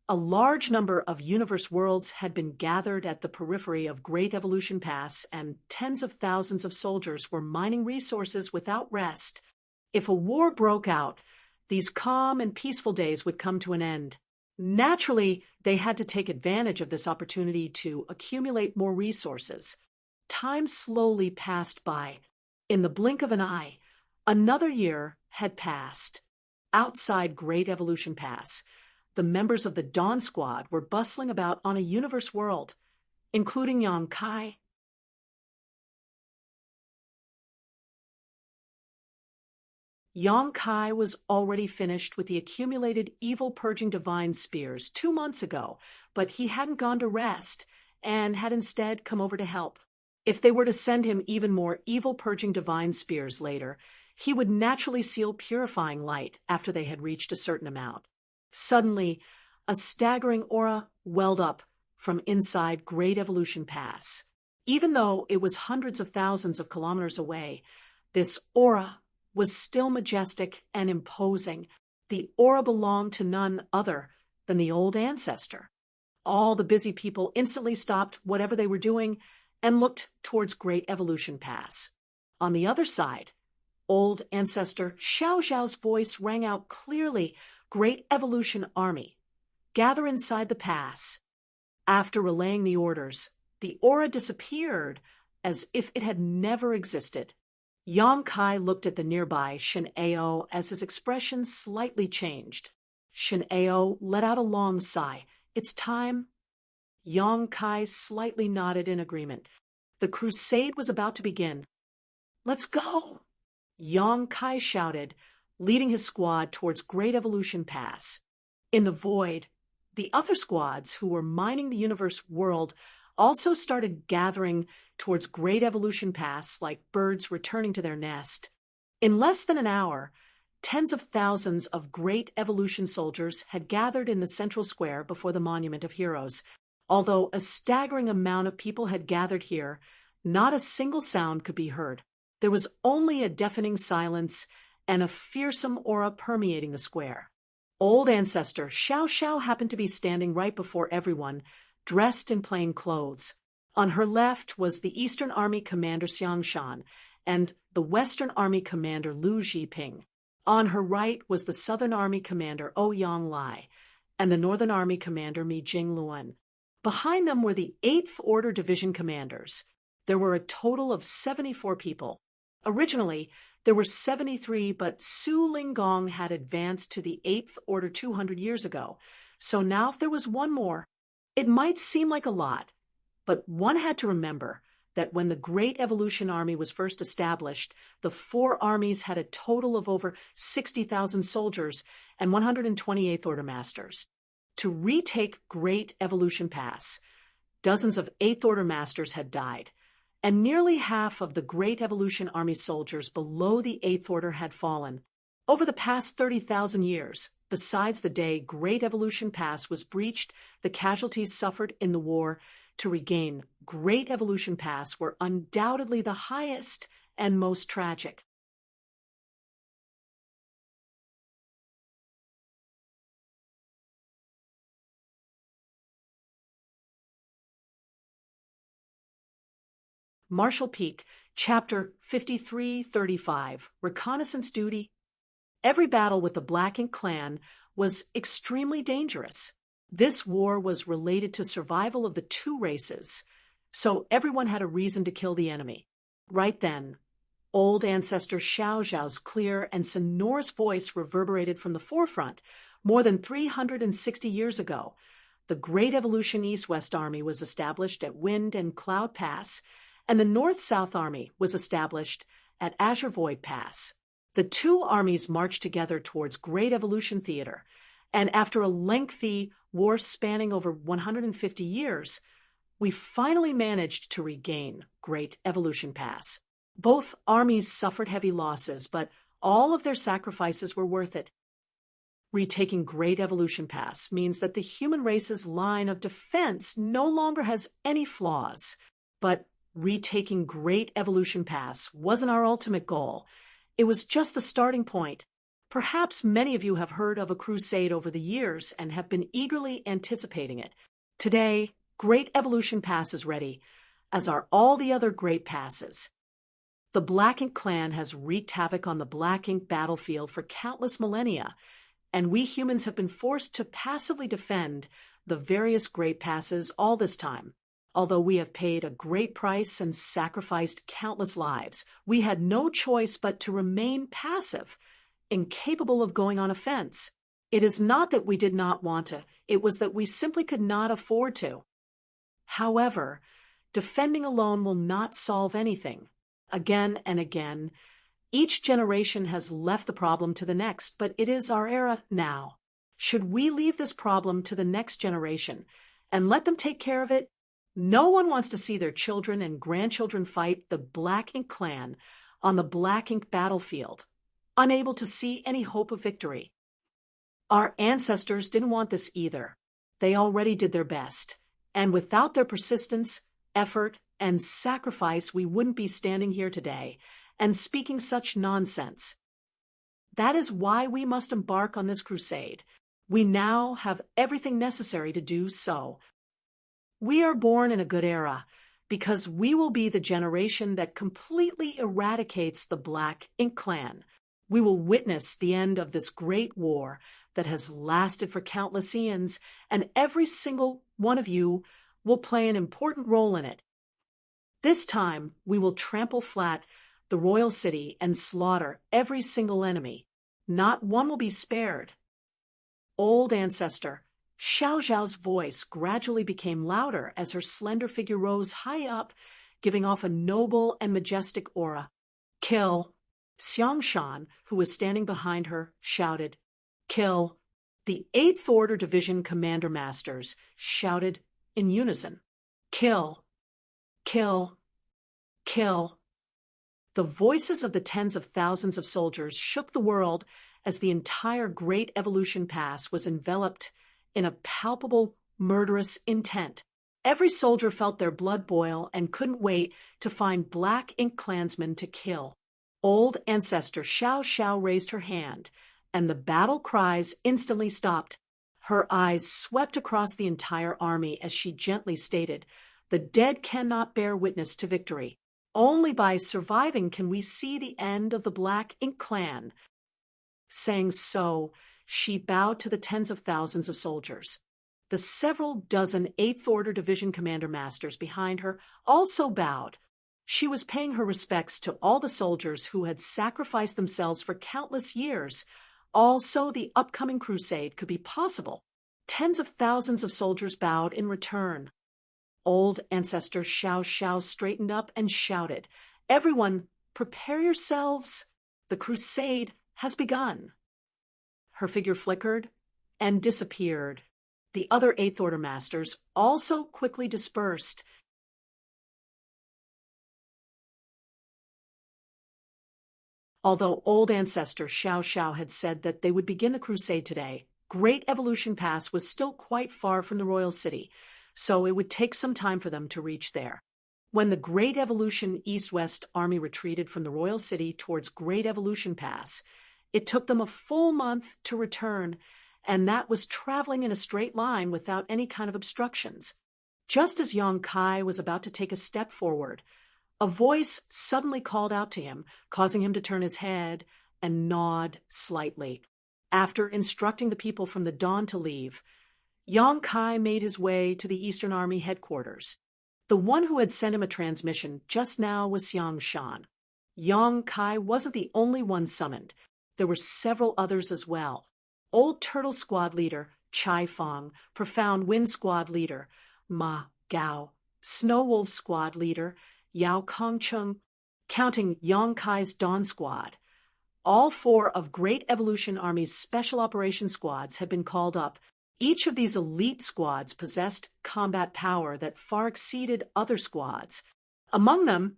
a large number of universe worlds had been gathered at the periphery of Great Evolution Pass, and tens of thousands of soldiers were mining resources without rest. If a war broke out, these calm and peaceful days would come to an end. Naturally, they had to take advantage of this opportunity to accumulate more resources. Time slowly passed by. In the blink of an eye, another year had passed. Outside Great Evolution Pass, the members of the Dawn Squad were bustling about on a universe world, including Yong-Kai. Yong-Kai was already finished with the accumulated evil Purging Divine Spears 2 months ago, but he hadn't gone to rest and had instead come over to help. If they were to send him even more evil Purging Divine Spears later, he would naturally seal purifying light after they had reached a certain amount. Suddenly, a staggering aura welled up from inside Great Evolution Pass. Even though it was hundreds of thousands of kilometers away, this aura was still majestic and imposing. The aura belonged to none other than the old ancestor. All the busy people instantly stopped whatever they were doing and looked towards Great Evolution Pass. On the other side, old ancestor Xiao Xiao's voice rang out clearly. Great Evolution Army, gather inside the pass. After relaying the orders, the aura disappeared as if it had never existed. Yong-Kai looked at the nearby Shin-Ao as his expression slightly changed. Shin-Ao let out a long sigh. It's time. Yong-Kai slightly nodded in agreement. The crusade was about to begin. Let's go! Yong-Kai shouted, leading his squad towards Great Evolution Pass. In the void, the other squads who were mining the universe world also started gathering towards Great Evolution Pass like birds returning to their nest. In less than an hour, tens of thousands of Great Evolution soldiers had gathered in the central square before the Monument of Heroes. Although a staggering amount of people had gathered here, not a single sound could be heard. There was only a deafening silence and a fearsome aura permeating the square. Old ancestor Xiao Xiao happened to be standing right before everyone, dressed in plain clothes. On her left was the Eastern Army commander Xiang Shan and the Western Army commander Lu Zhiping. On her right was the Southern Army commander Ouyang Lai and the Northern Army commander Mi Jingluan. Behind them were the 8th Order Division commanders. There were a total of 74 people. Originally, there were 73, but Su Linggong had advanced to the 8th Order 200 years ago, so now if there was one more, it might seem like a lot, but one had to remember that when the Great Evolution Army was first established, the 4 armies had a total of over 60,000 soldiers and 128th Order masters. To retake Great Evolution Pass, dozens of 8th Order masters had died, and nearly half of the Great Evolution Army soldiers below the 8th Order had fallen. Over the past 30,000 years, besides the day Great Evolution Pass was breached, the casualties suffered in the war to regain Great Evolution Pass were undoubtedly the highest and most tragic. Marshall Peak, Chapter 5335, Reconnaissance Duty. Every battle with the Black Ink Clan was extremely dangerous. This war was related to survival of the 2 races, so everyone had a reason to kill the enemy. Right then, old ancestor Xiao Zhao's clear and sonorous voice reverberated from the forefront. More than 360 years ago, the Great Evolution East-West Army was established at Wind and Cloud Pass, and the North-South Army was established at Azure Void Pass. The 2 armies marched together towards Great Evolution Theater, and after a lengthy war spanning over 150 years, we finally managed to regain Great Evolution Pass. Both armies suffered heavy losses, but all of their sacrifices were worth it. Retaking Great Evolution Pass means that the human race's line of defense no longer has any flaws, but retaking Great Evolution Pass wasn't our ultimate goal. It was just the starting point. Perhaps many of you have heard of a crusade over the years and have been eagerly anticipating it. Today, Great Evolution Pass is ready, as are all the other great passes. The Black Ink Clan has wreaked havoc on the Black Ink battlefield for countless millennia, and we humans have been forced to passively defend the various great passes all this time. Although we have paid a great price and sacrificed countless lives, we had no choice but to remain passive, incapable of going on offense. It is not that we did not want to, it was that we simply could not afford to. However, defending alone will not solve anything. Again and again, each generation has left the problem to the next, but it is our era now. Should we leave this problem to the next generation and let them take care of it? No one wants to see their children and grandchildren fight the Black Ink Clan on the Black Ink battlefield, unable to see any hope of victory. Our ancestors didn't want this either. They already did their best, and without their persistence, effort, and sacrifice, we wouldn't be standing here today and speaking such nonsense. That is why we must embark on this crusade. We now have everything necessary to do so. We are born in a good era because we will be the generation that completely eradicates the Black Ink Clan. We will witness the end of this great war that has lasted for countless eons, and every single one of you will play an important role in it. This time, we will trample flat the royal city and slaughter every single enemy. Not one will be spared. Old ancestor Xiao Zhao's voice gradually became louder as her slender figure rose high up, giving off a noble and majestic aura. Kill! Xiang Shan, who was standing behind her, shouted. Kill! The 8th Order Division Commander Masters shouted in unison. Kill! Kill! Kill! The voices of the tens of thousands of soldiers shook the world as the entire Great Evolution Pass was enveloped in a palpable, murderous intent. Every soldier felt their blood boil and couldn't wait to find Black Ink Klansmen to kill. Old ancestor Xiao Xiao raised her hand, and the battle cries instantly stopped. Her eyes swept across the entire army as she gently stated, "The dead cannot bear witness to victory. Only by surviving can we see the end of the Black Ink Clan." Saying so, she bowed to the tens of thousands of soldiers. The several dozen Eighth Order Division Commander Masters behind her also bowed. She was paying her respects to all the soldiers who had sacrificed themselves for countless years, all so the upcoming crusade could be possible. Tens of thousands of soldiers bowed in return. Old Ancestor Xiao Xiao straightened up and shouted, "Everyone, prepare yourselves. The crusade has begun." Her figure flickered and disappeared. The other Eighth Order Masters also quickly dispersed. Although Old Ancestor Xiao Xiao had said that they would begin the crusade today, Great Evolution Pass was still quite far from the royal city, so it would take some time for them to reach there. When the Great Evolution East-West Army retreated from the royal city towards Great Evolution Pass, it took them a full month to return, and that was traveling in a straight line without any kind of obstructions. Just as Yang Kai was about to take a step forward, a voice suddenly called out to him, causing him to turn his head and nod slightly. After instructing the people from the dawn to leave, Yang Kai made his way to the Eastern Army headquarters. The one who had sent him a transmission just now was Xiang Shan. Yang Kai wasn't the only one summoned. There were several others as well. Old Turtle Squad leader Chai Fong, Profound Wind Squad leader Ma Gao, Snow Wolf Squad leader Yao Kongcheng, counting Yang Kai's Dawn Squad. All four of Great Evolution Army's Special Operations Squads had been called up. Each of these elite squads possessed combat power that far exceeded other squads. Among them,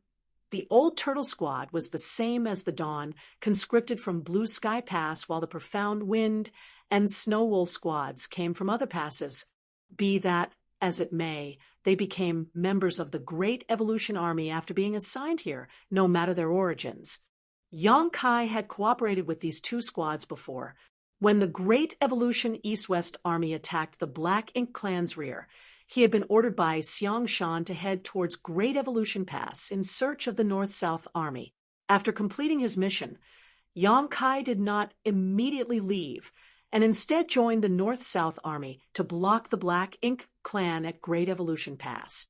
the Old Turtle Squad was the same as the Dawn, conscripted from Blue Sky Pass, while the Profound Wind and Snow Wolf Squads came from other passes. Be that as it may, they became members of the Great Evolution Army after being assigned here, no matter their origins. Yang Kai had cooperated with these two squads before. When the Great Evolution East-West Army attacked the Black Ink Clan's rear, he had been ordered by Xiang Shan to head towards Great Evolution Pass in search of the North-South Army. After completing his mission, Yang Kai did not immediately leave, and instead joined the North-South Army to block the Black Ink Clan at Great Evolution Pass.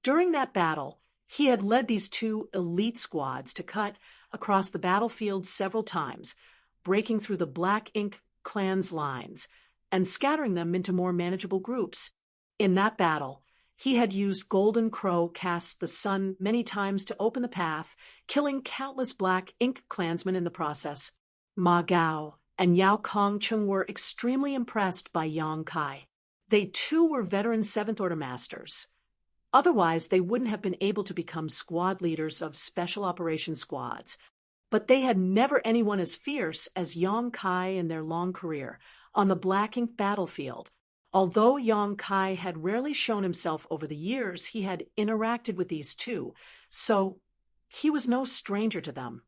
During that battle, he had led these two elite squads to cut across the battlefield several times, breaking through the Black Ink Clan's lines and scattering them into more manageable groups. In that battle, he had used Golden Crow Cast the Sun many times to open the path, killing countless Black Ink Clansmen in the process. Ma Gao and Yao Kongcheng were extremely impressed by Yang Kai. They too were veteran Seventh Order Masters. Otherwise, they wouldn't have been able to become squad leaders of Special Operations Squads. But they had never anyone as fierce as Yang Kai in their long career on the Black Ink battlefield. Although Yang Kai had rarely shown himself over the years, he had interacted with these two, so he was no stranger to them.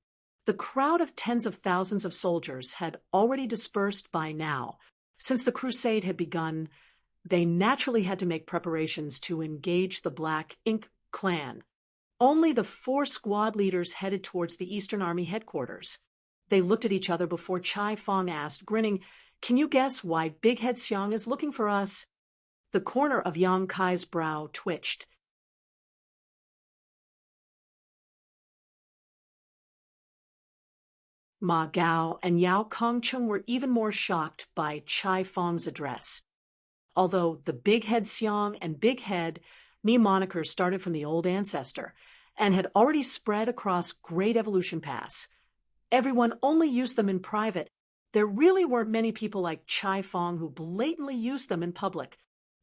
The crowd of tens of thousands of soldiers had already dispersed by now. Since the crusade had begun, they naturally had to make preparations to engage the Black Ink Clan. Only the four squad leaders headed towards the Eastern Army headquarters. They looked at each other before Chai Fong asked, grinning, "Can you guess why Big Head Xiang is looking for us?" The corner of Yang Kai's brow twitched. Ma Gao and Yao Kongcheng were even more shocked by Chai Fong's address. Although the Big Head Xiang and Big Head, me monikers started from the Old Ancestor and had already spread across Great Evolution Pass, everyone only used them in private. There really weren't many people like Chai Fong who blatantly used them in public.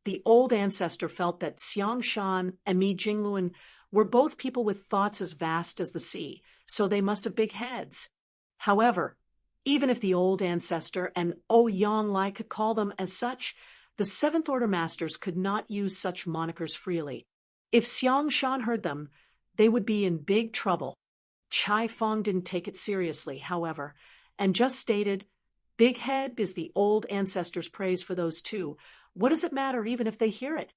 The Old Ancestor felt that Xiang Shan and Mi Jingluan were both people with thoughts as vast as the sea, so they must have big heads. However, even if the Old Ancestor and Ouyang Lai could call them as such, the Seventh Order Masters could not use such monikers freely. If Xiang Shan heard them, they would be in big trouble. Chai Fong didn't take it seriously, however, and just stated, Big head is the old ancestors' praise for those two. What does it matter even if they hear it?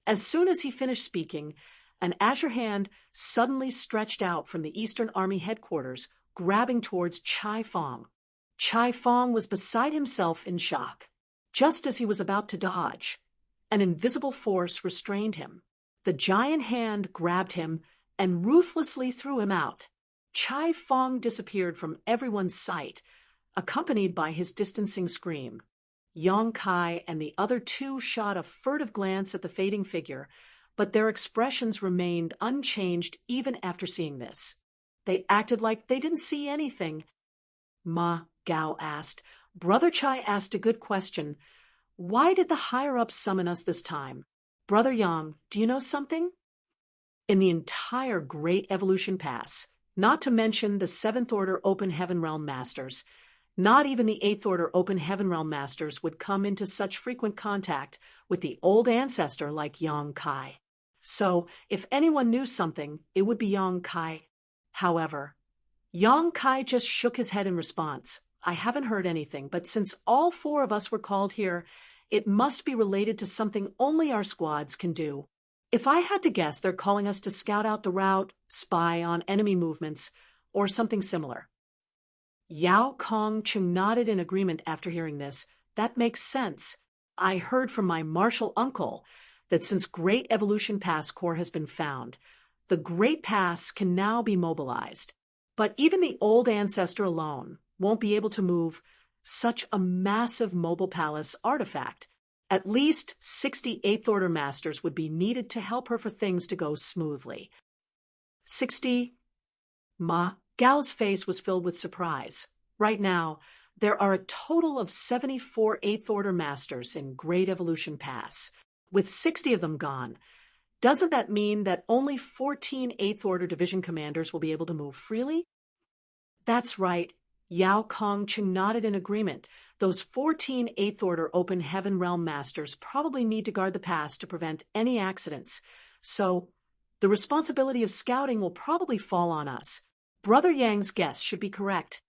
As soon as he finished speaking, an azure hand suddenly stretched out from the Eastern Army headquarters, grabbing towards Chai Fong. Chai Fong was beside himself in shock. Just as he was about to dodge, an invisible force restrained him. The giant hand grabbed him and ruthlessly threw him out. Chai Fong disappeared from everyone's sight, accompanied by his distancing scream. Yong Kai and the other two shot a furtive glance at the fading figure, but their expressions remained unchanged even after seeing this. They acted like they didn't see anything. Ma Gao asked. Brother Chai asked a good question. Why did the higher-ups summon us this time? Brother Yang, do you know something? In the entire Great Evolution Pass, not to mention the 7th Order Open Heaven Realm Masters, not even the 8th Order Open Heaven Realm Masters would come into such frequent contact with the old ancestor like Yong Kai. So, if anyone knew something, it would be Yong Kai. However, Yong Kai just shook his head in response. I haven't heard anything, but since all 4 of us were called here, it must be related to something only our squads can do. If I had to guess, they're calling us to scout out the route, spy on enemy movements, or something similar. Yao Kong Chung nodded in agreement after hearing this. That makes sense. I heard from my martial uncle that since Great Evolution Pass Core has been found, the Great Pass can now be mobilized. But even the old ancestor alone won't be able to move such a massive mobile palace artifact. At least 60 8th Order Masters would be needed to help her for things to go smoothly. 60? Ma Gao's face was filled with surprise. Right now, there are a total of 74 8th Order Masters in Great Evolution Pass. With 60 of them gone, doesn't that mean that only 14 8th Order Division Commanders will be able to move freely? That's right. Yao Kong Chung nodded in agreement. Those 14 8th Order Open Heaven Realm Masters probably need to guard the pass to prevent any accidents. So, the responsibility of scouting will probably fall on us. Brother Yang's guess should be correct.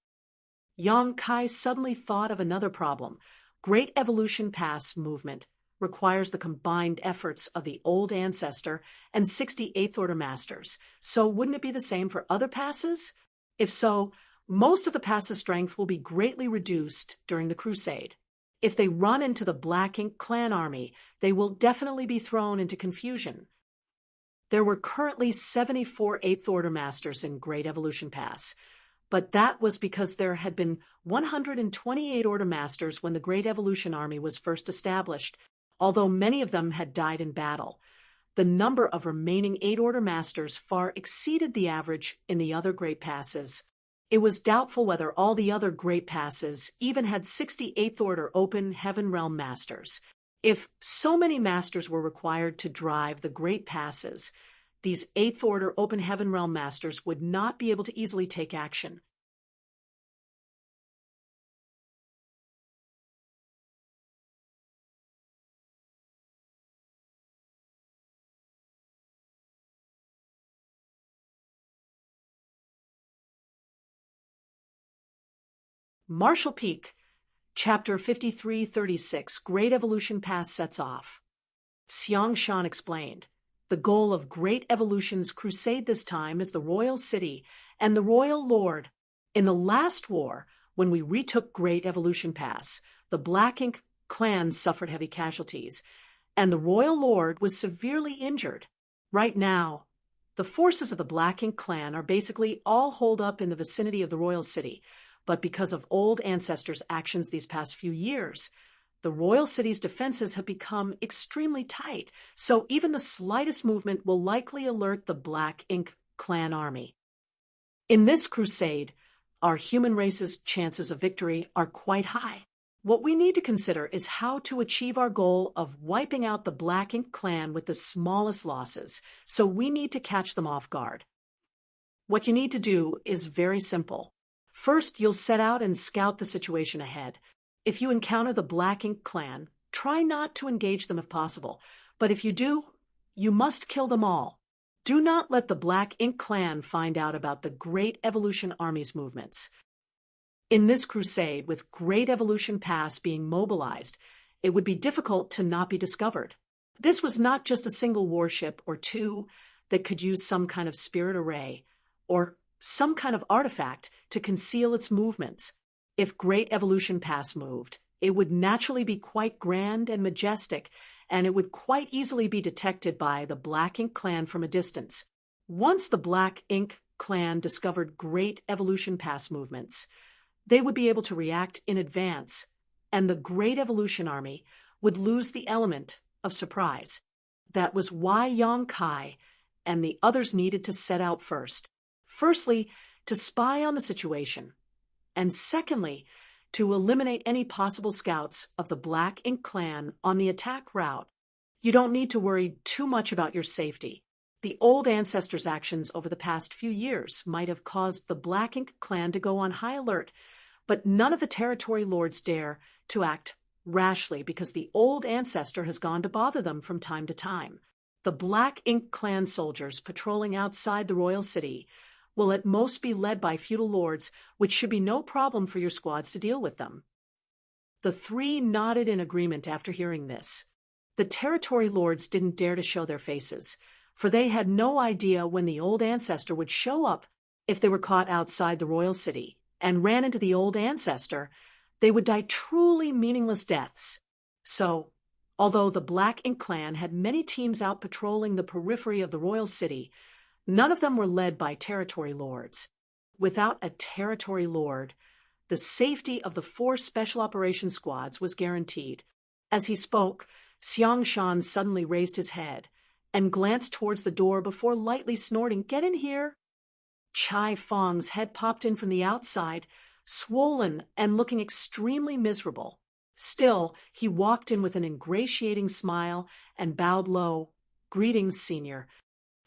Yong Kai suddenly thought of another problem. Great Evolution Pass movement requires the combined efforts of the old ancestor and 60 8th Order Masters. So wouldn't it be the same for other passes? If so, most of the pass's strength will be greatly reduced during the crusade. If they run into the Black Ink clan army, they will definitely be thrown into confusion. There were currently 74 8th Order Masters in Great Evolution Pass, but that was because there had been 128 Order Masters when the Great Evolution Army was first established, although many of them had died in battle. The number of remaining 8 Order Masters far exceeded the average in the other Great Passes. It was doubtful whether all the other Great Passes even had 60 8th Order Open Heaven Realm Masters. If so many Masters were required to drive the Great Passes, these 8th Order Open Heaven Realm Masters would not be able to easily take action. Marshall Peak, Chapter 5336, Great Evolution Pass sets off. Xiang Shan explained. The goal of Great Evolution's crusade this time is the Royal City and the Royal Lord. In the last war, when we retook Great Evolution Pass, the Black Ink clan suffered heavy casualties, and the Royal Lord was severely injured. Right now, the forces of the Black Ink clan are basically all holed up in the vicinity of the Royal City, but because of old ancestors' actions these past few years, the Royal City's defenses have become extremely tight, so even the slightest movement will likely alert the Black Ink clan army. In this crusade, our human race's chances of victory are quite high. What we need to consider is how to achieve our goal of wiping out the Black Ink clan with the smallest losses, so we need to catch them off guard. What you need to do is very simple. First, you'll set out and scout the situation ahead. If you encounter the Black Ink clan, try not to engage them if possible, but if you do, you must kill them all. Do not let the Black Ink clan find out about the Great Evolution Army's movements. In this crusade, with Great Evolution Pass being mobilized, it would be difficult to not be discovered. This was not just a single warship or two that could use some kind of spirit array or some kind of artifact to conceal its movements. If Great Evolution Pass moved, it would naturally be quite grand and majestic, and it would quite easily be detected by the Black Ink clan from a distance. Once the Black Ink clan discovered Great Evolution Pass movements, they would be able to react in advance, and the Great Evolution Army would lose the element of surprise. That was why Yang Kai and the others needed to set out first. Firstly, to spy on the situation, and secondly, to eliminate any possible scouts of the Black Ink clan on the attack route. You don't need to worry too much about your safety. The old ancestors' actions over the past few years might have caused the Black Ink clan to go on high alert, but none of the territory lords dare to act rashly because the old ancestor has gone to bother them from time to time. The Black Ink clan soldiers patrolling outside the royal city will at most be led by feudal lords, which should be no problem for your squads to deal with them. The three nodded in agreement after hearing this. The territory lords didn't dare to show their faces, for they had no idea when the old ancestor would show up. If they were caught outside the royal city and ran into the old ancestor, they would die truly meaningless deaths. So, although the Black Ink clan had many teams out patrolling the periphery of the royal city, none of them were led by territory lords. Without a territory lord, the safety of the 4 special operations squads was guaranteed. As he spoke, Xiang Shan suddenly raised his head and glanced towards the door before lightly snorting, "Get in here!" Chai Fong's head popped in from the outside, swollen and looking extremely miserable. Still, he walked in with an ingratiating smile and bowed low. "Greetings, senior."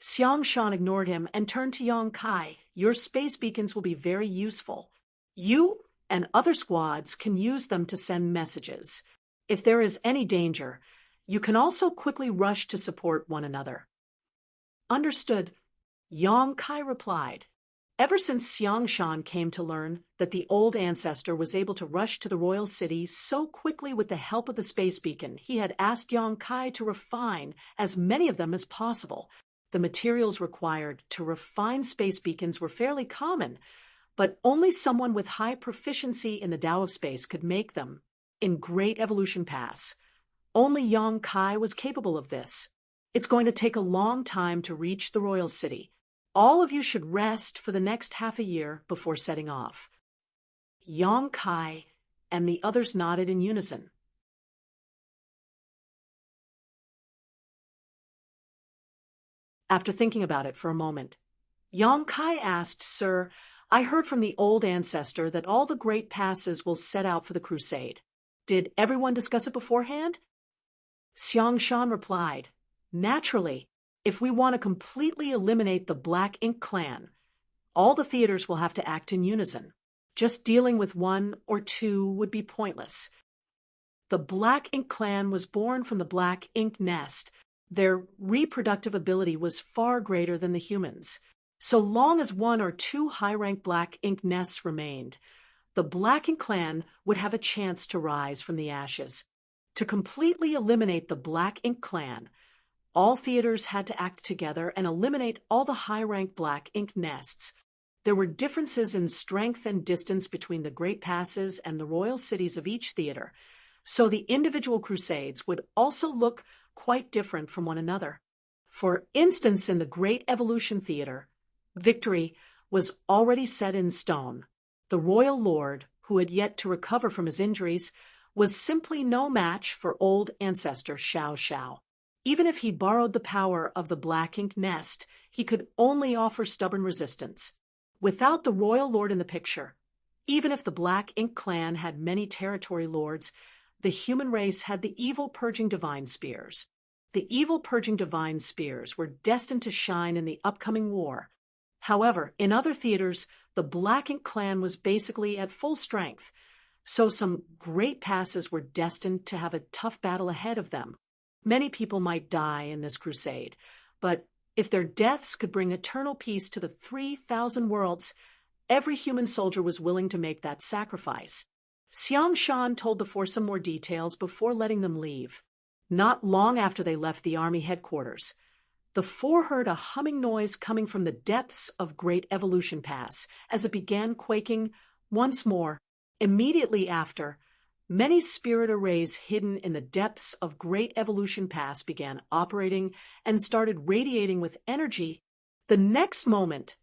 Xiang Shan ignored him and turned to Yang Kai. "Your space beacons will be very useful. You and other squads can use them to send messages. If there is any danger, you can also quickly rush to support one another." "Understood," Yang Kai replied. Ever since Xiang Shan came to learn that the old ancestor was able to rush to the royal city so quickly with the help of the space beacon, he had asked Yang Kai to refine as many of them as possible. The materials required to refine space beacons were fairly common, but only someone with high proficiency in the Tao of space could make them. In Great Evolution Pass, only Yang Kai was capable of this. It's going to take a long time to reach the royal city. All of you should rest for the next half a year before setting off. Yang Kai and the others nodded in unison. After thinking about it for a moment, Yang Kai asked, "Sir, I heard from the old ancestor that all the great passes will set out for the crusade. Did everyone discuss it beforehand?" Xiang Shan replied, "Naturally, if we want to completely eliminate the Black Ink clan, all the theaters will have to act in unison. Just dealing with one or two would be pointless. The Black Ink clan was born from the Black Ink nest. Their reproductive ability was far greater than the humans. So long as 1 or 2 high-rank Black Ink nests remained, the Black Ink clan would have a chance to rise from the ashes. To completely eliminate the Black Ink clan, all theaters had to act together and eliminate all the high-rank Black Ink nests. There were differences in strength and distance between the great passes and the royal cities of each theater, so the individual crusades would also look quite different from one another. For instance, in the Great Evolution Theater, victory was already set in stone. The royal lord, who had yet to recover from his injuries, was simply no match for old ancestor Xiao Xiao. Even if he borrowed the power of the Black Ink nest, he could only offer stubborn resistance. Without the royal lord in the picture, even if the Black Ink clan had many territory lords, the human race had the evil purging divine spears. The evil purging divine spears were destined to shine in the upcoming war. However, in other theaters, the Black Ink clan was basically at full strength, so some great passes were destined to have a tough battle ahead of them. Many people might die in this crusade, but if their deaths could bring eternal peace to the 3,000 worlds, every human soldier was willing to make that sacrifice. Xiang Shan told the foursome more details before letting them leave. Not long after they left the army headquarters, the four heard a humming noise coming from the depths of Great Evolution Pass as it began quaking once more. Immediately after, many spirit arrays hidden in the depths of Great Evolution Pass began operating and started radiating with energy. The next moment,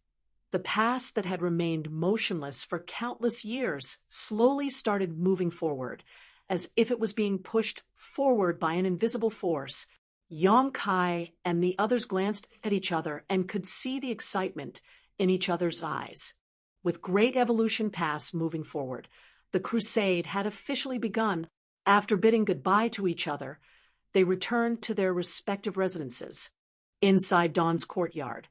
the pass that had remained motionless for countless years slowly started moving forward, as if it was being pushed forward by an invisible force. Yang Kai and the others glanced at each other and could see the excitement in each other's eyes. With Great Evolution Pass moving forward, the crusade had officially begun. After bidding goodbye to each other, they returned to their respective residences. Inside Dawn's courtyard,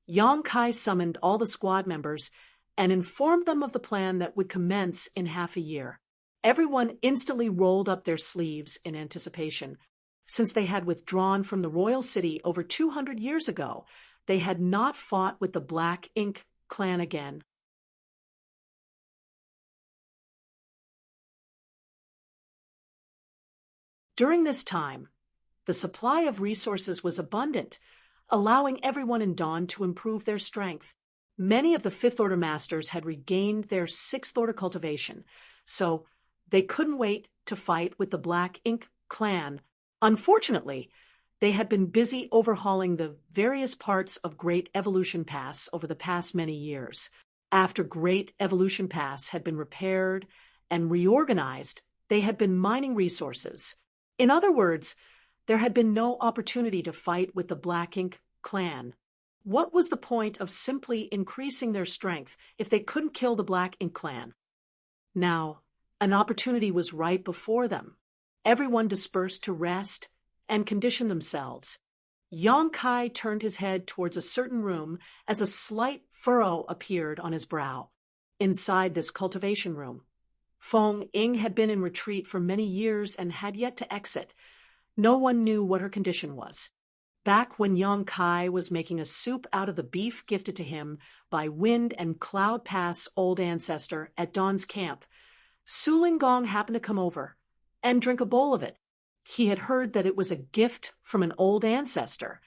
Yang Kai summoned all the squad members and informed them of the plan that would commence in half a year. Everyone instantly rolled up their sleeves in anticipation. Since they had withdrawn from the royal city over 200 years ago, they had not fought with the Black Ink clan again. During this time, the supply of resources was abundant, allowing everyone in Dawn to improve their strength. Many of the Fifth Order Masters had regained their Sixth Order cultivation, so they couldn't wait to fight with the Black Ink clan. Unfortunately, they had been busy overhauling the various parts of Great Evolution Pass over the past many years. After Great Evolution Pass had been repaired and reorganized, they had been mining resources. In other words, there had been no opportunity to fight with the Black Ink clan. What was the point of simply increasing their strength if they couldn't kill the Black Ink clan? Now, an opportunity was right before them. Everyone dispersed to rest and condition themselves. Yang Kai turned his head towards a certain room as a slight furrow appeared on his brow. Inside this cultivation room, Feng Ying had been in retreat for many years and had yet to exit. No one knew what her condition was. Back when Yang Kai was making a soup out of the beef gifted to him by Wind and Cloud Pass old ancestor at Dawn's camp, Su Linggong happened to come over and drink a bowl of it. He had heard that it was a gift from an old ancestor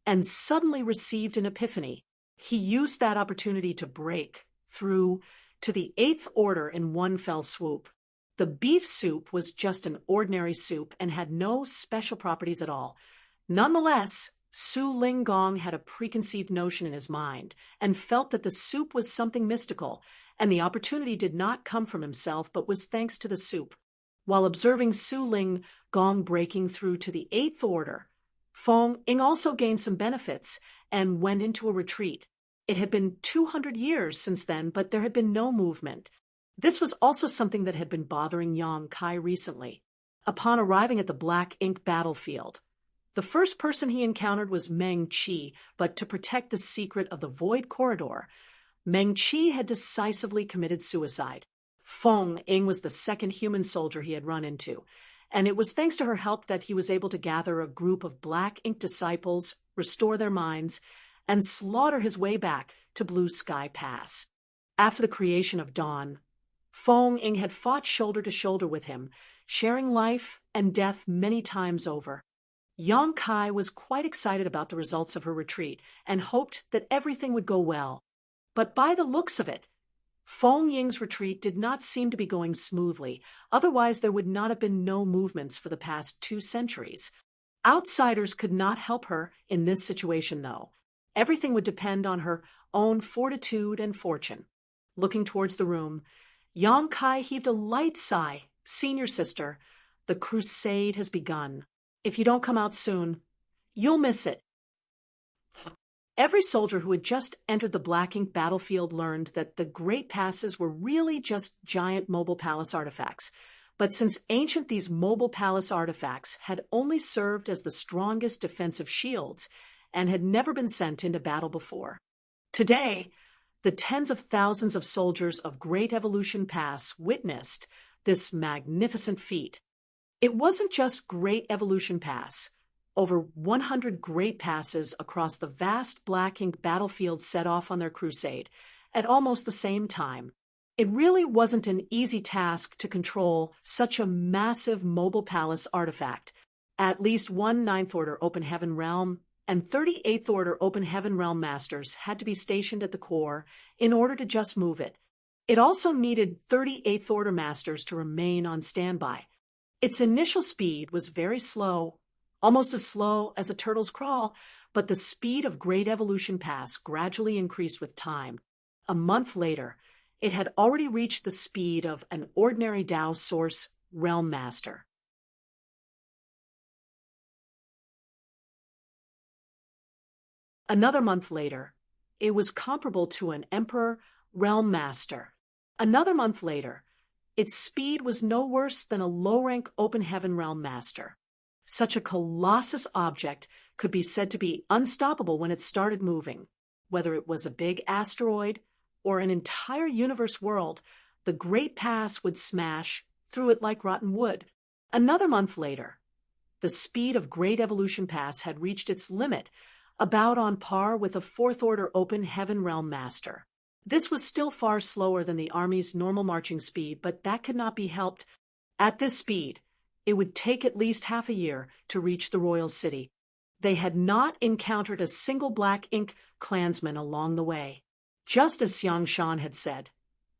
and suddenly received an epiphany. He used that opportunity to break through to the Eighth Order in one fell swoop. The beef soup was just an ordinary soup and had no special properties at all. Nonetheless, Su Linggong had a preconceived notion in his mind and felt that the soup was something mystical, and the opportunity did not come from himself but was thanks to the soup. While observing Su Linggong breaking through to the Eighth Order, Feng Ying also gained some benefits and went into a retreat. It had been 200 years since then, but there had been no movement. This was also something that had been bothering Yang Kai recently. Upon arriving at the Black Ink battlefield, the first person he encountered was Meng Qi, but to protect the secret of the Void Corridor, Meng Qi had decisively committed suicide. Feng Ying was the second human soldier he had run into, and it was thanks to her help that he was able to gather a group of Black Ink disciples, restore their minds, and slaughter his way back to Blue Sky Pass. After the creation of Dawn, Feng Ying had fought shoulder to shoulder with him, sharing life and death many times over. Yang Kai was quite excited about the results of her retreat and hoped that everything would go well. But by the looks of it, Feng Ying's retreat did not seem to be going smoothly, otherwise there would not have been no movements for the past 2 centuries. Outsiders could not help her in this situation, though. Everything would depend on her own fortitude and fortune. Looking towards the room, Yang Kai heaved a light sigh. "Senior sister, the crusade has begun. If you don't come out soon, you'll miss it." Every soldier who had just entered the Black Ink battlefield learned that the Great Passes were really just giant mobile palace artifacts. But since ancient, these mobile palace artifacts had only served as the strongest defensive shields and had never been sent into battle before. Today, the tens of thousands of soldiers of Great Evolution Pass witnessed this magnificent feat. It wasn't just Great Evolution Pass. Over 100 Great Passes across the vast Black Ink battlefield set off on their crusade, at almost the same time. It really wasn't an easy task to control such a massive mobile palace artifact. At least one Ninth Order Open Heaven Realm and 38th Order Open Heaven Realm Masters had to be stationed at the core in order to just move it. It also needed 38th Order Masters to remain on standby. Its initial speed was very slow, almost as slow as a turtle's crawl, but the speed of Great Evolution Pass gradually increased with time. A month later, it had already reached the speed of an ordinary Tao Source Realm Master. Another month later, it was comparable to an Emperor Realm Master. Another month later, its speed was no worse than a low-rank Open Heaven Realm Master. Such a colossus object could be said to be unstoppable when it started moving. Whether it was a big asteroid or an entire universe world, the Great Pass would smash through it like rotten wood. Another month later, the speed of Great Evolution Pass had reached its limit, about on par with a Fourth Order Open Heaven Realm Master. This was still far slower than the Army's normal marching speed, but that could not be helped. At this speed, it would take at least half a year to reach the Royal City. They had not encountered a single Black Ink clansman along the way. Just as Xiang Shan had said,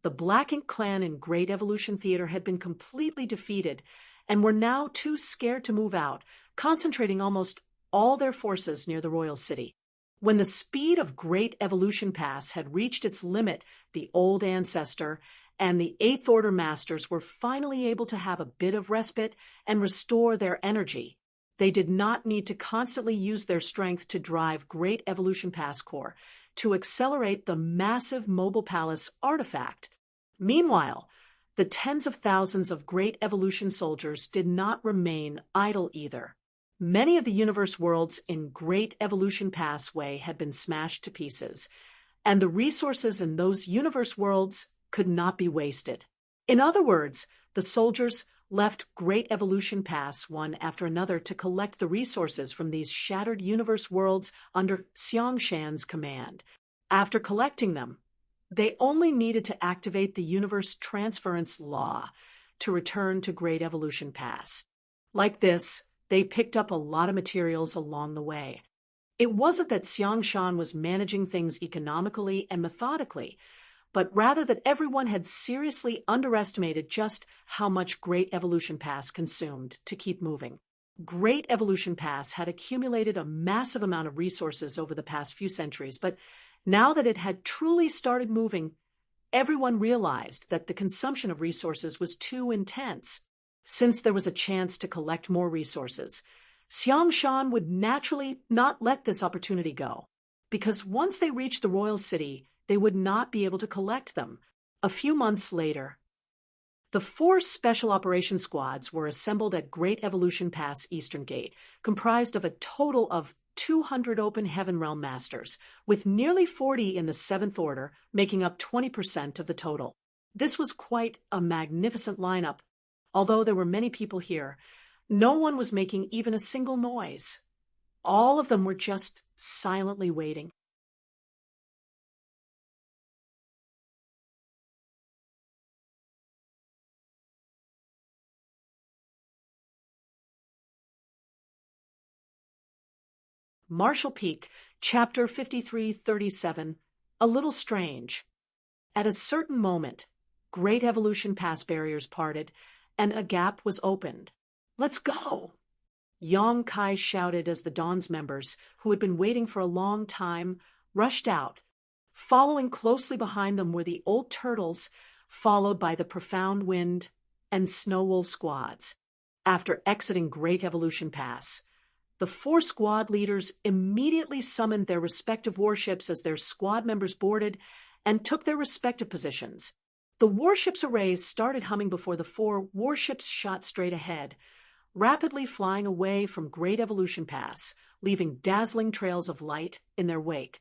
the Black Ink clan in Great Evolution Theater had been completely defeated and were now too scared to move out, concentrating almost all their forces near the Royal City. When the speed of Great Evolution Pass had reached its limit, the Old Ancestor and the Eighth Order Masters were finally able to have a bit of respite and restore their energy. They did not need to constantly use their strength to drive Great Evolution Pass core to accelerate the massive mobile palace artifact. Meanwhile, the tens of thousands of Great Evolution soldiers did not remain idle either. Many of the universe worlds in Great Evolution Passway had been smashed to pieces, and the resources in those universe worlds could not be wasted. In other words, the soldiers left Great Evolution Pass one after another to collect the resources from these shattered universe worlds under Xiang Shan's command. After collecting them, they only needed to activate the universe transference law to return to Great Evolution Pass. Like this, they picked up a lot of materials along the way. It wasn't that Xiang Shan was managing things economically and methodically, but rather that everyone had seriously underestimated just how much Great Evolution Pass consumed to keep moving. Great Evolution Pass had accumulated a massive amount of resources over the past few centuries, but now that it had truly started moving, everyone realized that the consumption of resources was too intense. Since there was a chance to collect more resources, Xiang Shan would naturally not let this opportunity go, because once they reached the Royal City, they would not be able to collect them. A few months later, the 4 Special Operations Squads were assembled at Great Evolution Pass Eastern Gate, comprised of a total of 200 Open Heaven Realm Masters, with nearly 40 in the 7th Order, making up 20% of the total. This was quite a magnificent lineup. Although there were many people here, no one was making even a single noise. All of them were just silently waiting. Marshall Peak, Chapter 5337, A Little Strange. At a certain moment, Great Evolution Pass barriers parted, and a gap was opened. "Let's go!" Yang Kai shouted as the Dawn's members, who had been waiting for a long time, rushed out. Following closely behind them were the Old Turtles, followed by the Profound Wind and Snow Wolf squads. After exiting Great Evolution Pass, the 4 squad leaders immediately summoned their respective warships as their squad members boarded and took their respective positions. The warships' arrays started humming before the 4 warships shot straight ahead, rapidly flying away from Great Evolution Pass, leaving dazzling trails of light in their wake.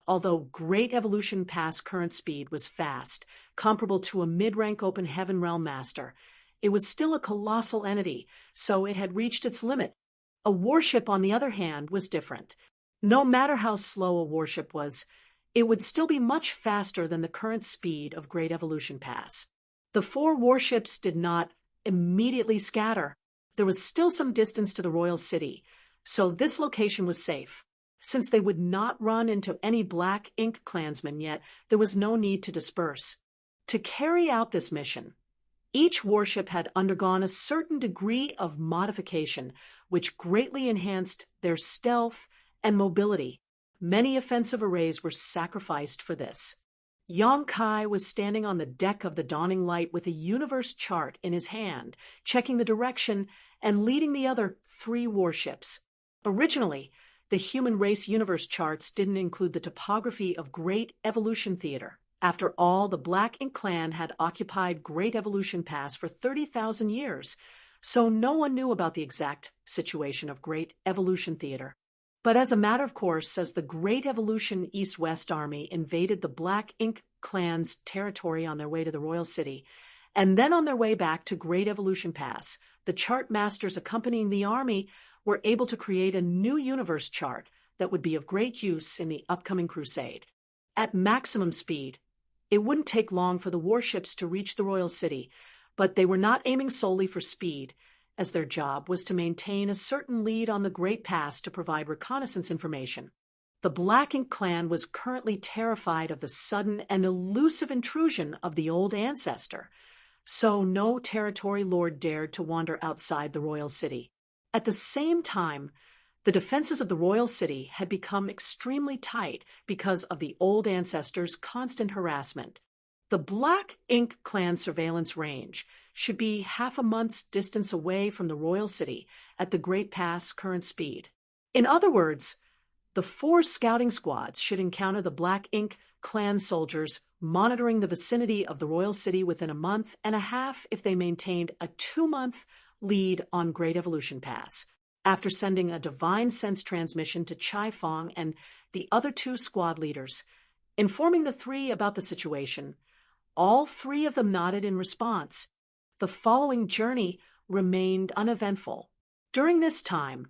Although Great Evolution Pass current speed was fast, comparable to a mid-rank Open Heaven Realm Master, it was still a colossal entity, so it had reached its limit. A warship, on the other hand, was different. No matter how slow a warship was, it would still be much faster than the current speed of Great Evolution Pass. The 4 warships did not immediately scatter. There was still some distance to the royal city, so this location was safe. Since they would not run into any Black Ink clansmen yet, there was no need to disperse. To carry out this mission, each warship had undergone a certain degree of modification, which greatly enhanced their stealth and mobility. Many offensive arrays were sacrificed for this. Yang Kai was standing on the deck of the Dawning Light with a universe chart in his hand, checking the direction and leading the other 3 warships. Originally, the human race universe charts didn't include the topography of Great Evolution Theater. After all, the Black Ink clan had occupied Great Evolution Pass for 30,000 years, so no one knew about the exact situation of Great Evolution Theater. But as a matter of course, as the Great Evolution East-West Army invaded the Black Ink clan's territory on their way to the Royal City, and then on their way back to Great Evolution Pass, the chart masters accompanying the army were able to create a new universe chart that would be of great use in the upcoming crusade. At maximum speed, it wouldn't take long for the warships to reach the Royal City, but they were not aiming solely for speed, as their job was to maintain a certain lead on the Great Pass to provide reconnaissance information. The Black Ink clan was currently terrified of the sudden and elusive intrusion of the old ancestor, so no territory lord dared to wander outside the Royal City. At the same time, the defenses of the Royal City had become extremely tight because of the old ancestor's constant harassment. The Black Ink clan surveillance range should be half a month's distance away from the Royal City at the Great Pass current speed. In other words, the 4 scouting squads should encounter the Black Ink clan soldiers monitoring the vicinity of the Royal City within a month and a half if they maintained a 2-month lead on Great Evolution Pass. After sending a divine sense transmission to Chai Fong and the other 2 squad leaders, informing the 3 about the situation, all 3 of them nodded in response. The following journey remained uneventful. During this time,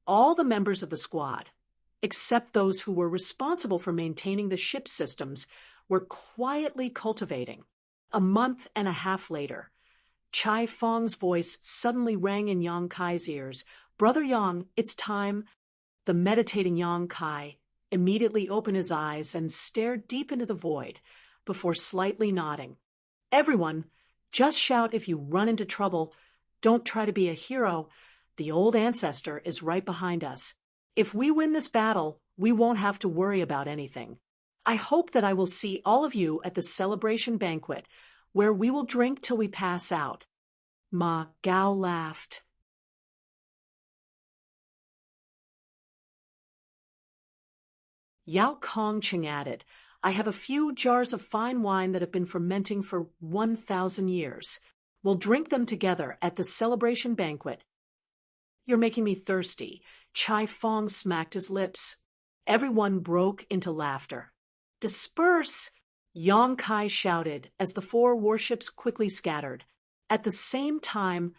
all the members of the squad, except those who were responsible for maintaining the ship systems, were quietly cultivating. A month and a half later, Chai Fong's voice suddenly rang in Yang Kai's ears. "Brother Yang, it's time." The meditating Yang Kai immediately opened his eyes and stared deep into the void before slightly nodding. "Everyone, just shout if you run into trouble. Don't try to be a hero. The old ancestor is right behind us. If we win this battle, we won't have to worry about anything. I hope that I will see all of you at the celebration banquet, where we will drink till we pass out." Ma Gao laughed. Yao Kongqing added, "I have a few jars of fine wine that have been fermenting for 1,000 years. We'll drink them together at the celebration banquet." "You're making me thirsty." Chai Fong smacked his lips. Everyone broke into laughter. "Disperse!" Yang Kai shouted as the 4 warships quickly scattered. At the same time,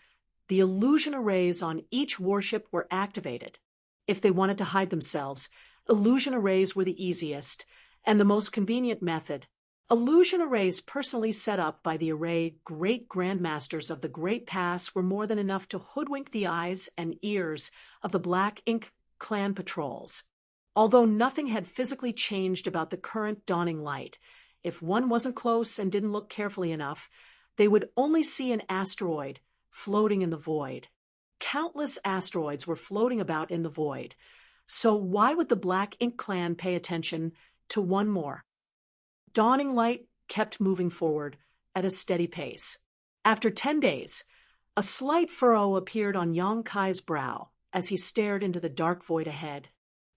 the illusion arrays on each warship were activated. If they wanted to hide themselves, illusion arrays were the easiest and the most convenient method. Illusion arrays personally set up by the array Great Grandmasters of the Great Pass were more than enough to hoodwink the eyes and ears of the Black Ink clan patrols. Although nothing had physically changed about the current dawning light, if one wasn't close and didn't look carefully enough, they would only see an asteroid floating in the void. Countless asteroids were floating about in the void, so why would the Black Ink clan pay attention to one more? Dawning light kept moving forward at a steady pace. After 10 days, a slight furrow appeared on Yang Kai's brow as he stared into the dark void ahead.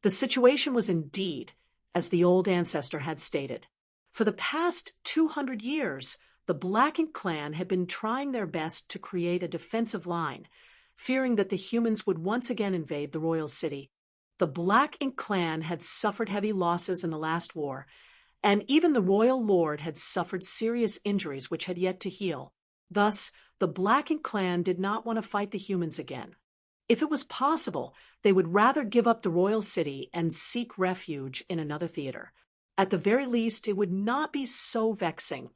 The situation was indeed as the old ancestor had stated. For the past 200 years, the Black Ink clan had been trying their best to create a defensive line, fearing that the humans would once again invade the royal city. The Black Ink clan had suffered heavy losses in the last war, and even the royal lord had suffered serious injuries which had yet to heal. Thus, the Black Ink clan did not want to fight the humans again. If it was possible, they would rather give up the royal city and seek refuge in another theater. At the very least, it would not be so vexing.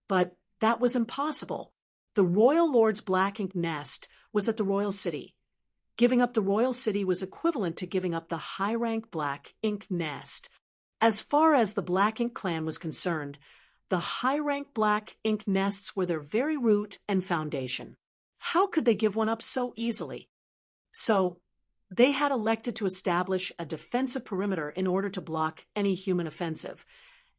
But that was impossible. The royal lord's black ink nest was at the royal city. Giving up the royal city was equivalent to giving up the high-rank black ink nest. As far as the black ink clan was concerned, the high-rank black ink nests were their very root and foundation. How could they give one up so easily? So, they had elected to establish a defensive perimeter in order to block any human offensive.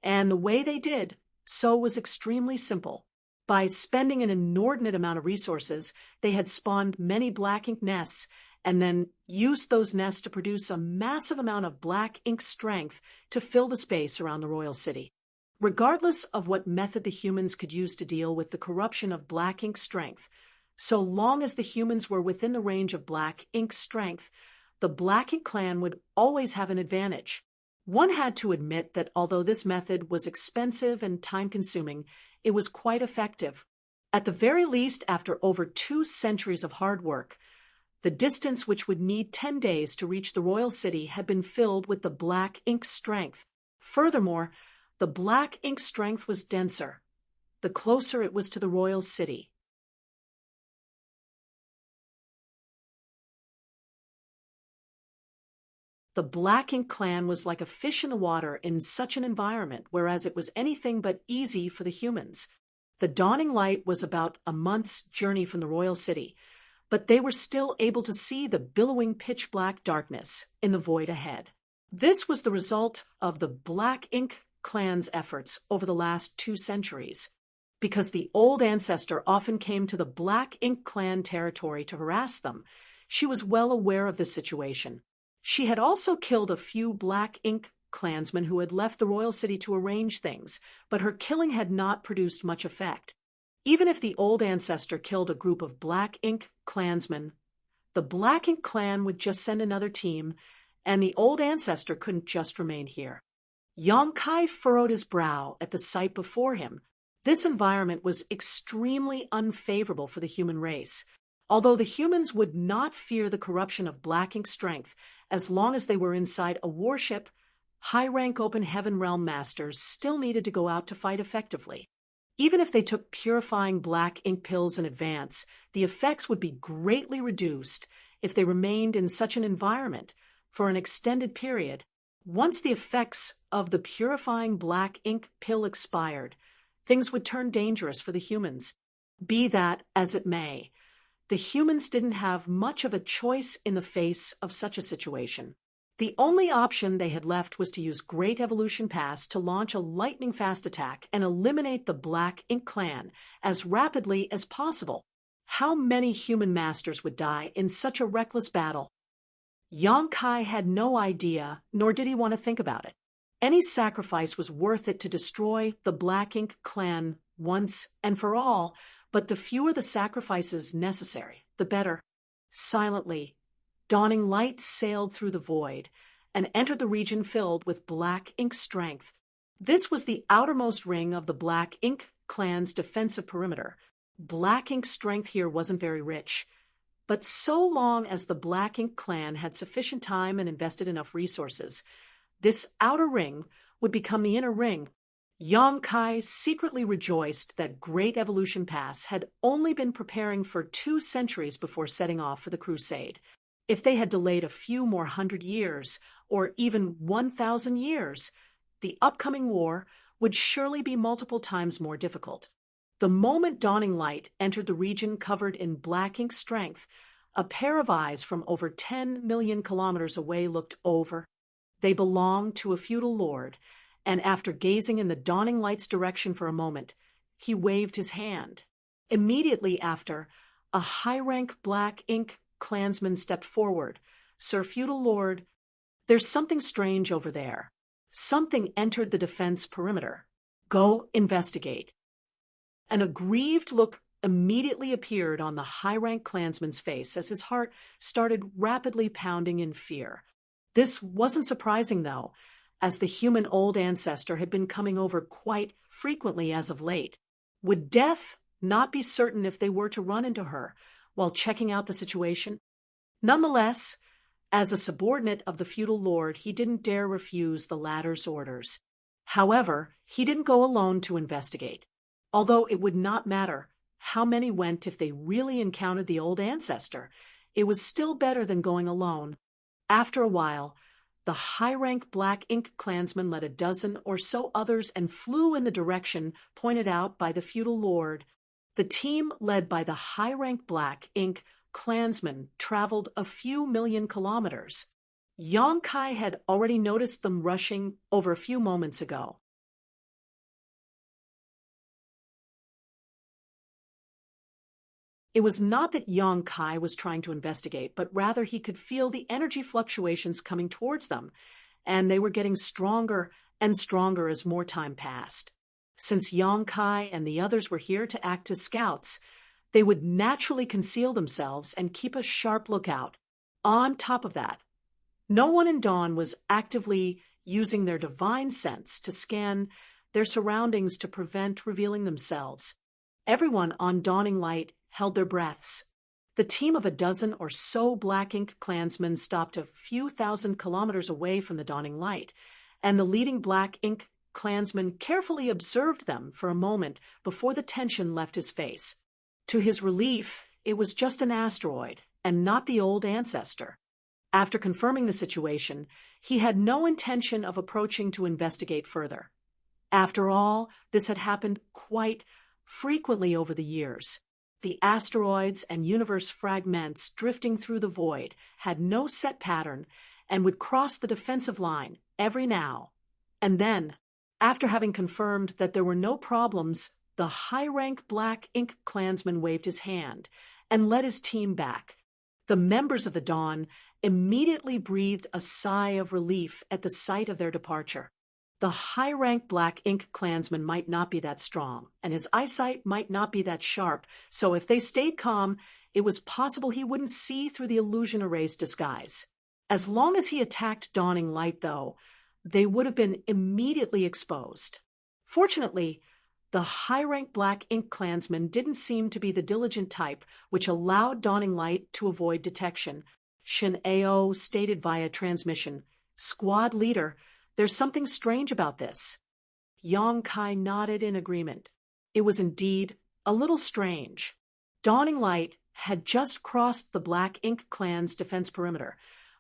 And the way they did so was extremely simple. By spending an inordinate amount of resources, they had spawned many black ink nests and then used those nests to produce a massive amount of black ink strength to fill the space around the royal city. Regardless of what method the humans could use to deal with the corruption of black ink strength, so long as the humans were within the range of black ink strength, the black ink clan would always have an advantage. One had to admit that although this method was expensive and time-consuming, it was quite effective. At the very least, after over 2 centuries of hard work, the distance which would need 10 days to reach the royal city had been filled with the black ink strength. Furthermore, the black ink strength was denser, the closer it was to the royal city. The black ink clan was like a fish in the water in such an environment, whereas it was anything but easy for the humans. The dawning light was about a month's journey from the royal city, but they were still able to see the billowing pitch-black darkness in the void ahead. This was the result of the black ink clan's efforts over the last 2 centuries. Because the old ancestor often came to the black ink clan territory to harass them, she was well aware of this situation. She had also killed a few black ink clansmen who had left the royal city to arrange things, but her killing had not produced much effect. Even if the old ancestor killed a group of black ink clansmen, the black ink clan would just send another team, and the old ancestor couldn't just remain here. Yong-kai furrowed his brow at the sight before him. This environment was extremely unfavorable for the human race. Although the humans would not fear the corruption of black ink strength as long as they were inside a warship, high-rank open heaven realm masters still needed to go out to fight effectively. Even if they took purifying black ink pills in advance, the effects would be greatly reduced if they remained in such an environment for an extended period. Once the effects of the purifying black ink pill expired, things would turn dangerous for the humans. Be that as it may, the humans didn't have much of a choice in the face of such a situation. The only option they had left was to use Great Evolution Pass to launch a lightning-fast attack and eliminate the Black Ink Clan as rapidly as possible. How many human masters would die in such a reckless battle? Yong-kai had no idea, nor did he want to think about it. Any sacrifice was worth it to destroy the Black Ink Clan once and for all, but the fewer the sacrifices necessary, the better. Silently, dawning light sailed through the void and entered the region filled with black ink strength. This was the outermost ring of the Black Ink Clan's defensive perimeter. Black ink strength here wasn't very rich, but so long as the Black Ink Clan had sufficient time and invested enough resources, this outer ring would become the inner ring. Yong-kai secretly rejoiced that Great Evolution Pass had only been preparing for 2 centuries before setting off for the crusade. If they had delayed a few more 100 years, or even 1,000 years, the upcoming war would surely be multiple times more difficult. The moment dawning light entered the region covered in black ink strength, a pair of eyes from over 10 million kilometers away looked over. They belonged to a feudal lord, and after gazing in the dawning light's direction for a moment, he waved his hand. Immediately after, a high-rank black ink clansman stepped forward. "Sir Feudal Lord, there's something strange over there. Something entered the defense perimeter. Go investigate." An aggrieved look immediately appeared on the high-rank clansman's face as his heart started rapidly pounding in fear. This wasn't surprising, though, as the human old ancestor had been coming over quite frequently as of late. Would death not be certain if they were to run into her while checking out the situation? Nonetheless, as a subordinate of the feudal lord, he didn't dare refuse the latter's orders. However, he didn't go alone to investigate. Although it would not matter how many went if they really encountered the old ancestor, it was still better than going alone. After a while, the high-rank Black Ink clansmen led a dozen or so others and flew in the direction pointed out by the feudal lord. The team led by the high-rank Black Ink clansmen traveled a few million kilometers. Yonkai had already noticed them rushing over a few moments ago. It was not that Yonkai was trying to investigate, but rather he could feel the energy fluctuations coming towards them, and they were getting stronger and stronger as more time passed. Since Yonkai and the others were here to act as scouts, they would naturally conceal themselves and keep a sharp lookout. On top of that, no one in Dawn was actively using their divine sense to scan their surroundings to prevent revealing themselves. Everyone on Dawning Light held their breaths. The team of a dozen or so Black Ink clansmen stopped a few thousand kilometers away from the Dawning Light, and the leading Black Ink clansman carefully observed them for a moment before the tension left his face. To his relief, it was just an asteroid, and not the old ancestor. After confirming the situation, he had no intention of approaching to investigate further. After all, this had happened quite frequently over the years. The asteroids and universe fragments drifting through the void had no set pattern and would cross the defensive line every now and then. After having confirmed that there were no problems, the high-rank Black Ink clansman waved his hand and led his team back. The members of the Dawn immediately breathed a sigh of relief at the sight of their departure. The high-rank Black Ink clansman might not be that strong, and his eyesight might not be that sharp, so if they stayed calm, it was possible he wouldn't see through the illusion array's disguise. As long as he attacked Dawning Light, though, they would have been immediately exposed. Fortunately, the high-rank Black Ink clansman didn't seem to be the diligent type, which allowed Dawning Light to avoid detection. Shin Ao stated via transmission, "Squad leader, there's something strange about this." Yonkai nodded in agreement. It was indeed a little strange. Dawning Light had just crossed the Black Ink clan's defense perimeter,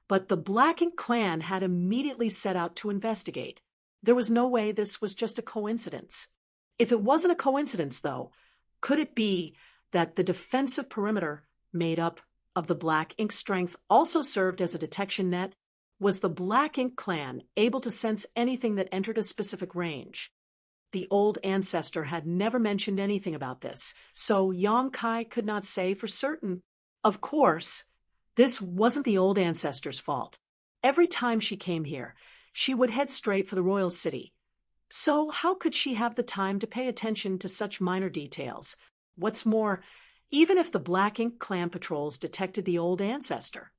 but the Black Ink clan had immediately set out to investigate. There was no way this was just a coincidence. If it wasn't a coincidence, though, could it be that the defensive perimeter made up of the Black Ink strength also served as a detection net? Was the Black Ink clan able to sense anything that entered a specific range? The old ancestor had never mentioned anything about this, so Yonkai could not say for certain. Of course, this wasn't the old ancestor's fault. Every time she came here, she would head straight for the royal city. So how could she have the time to pay attention to such minor details? What's more, even if the Black Ink clan patrols detected the old ancestor,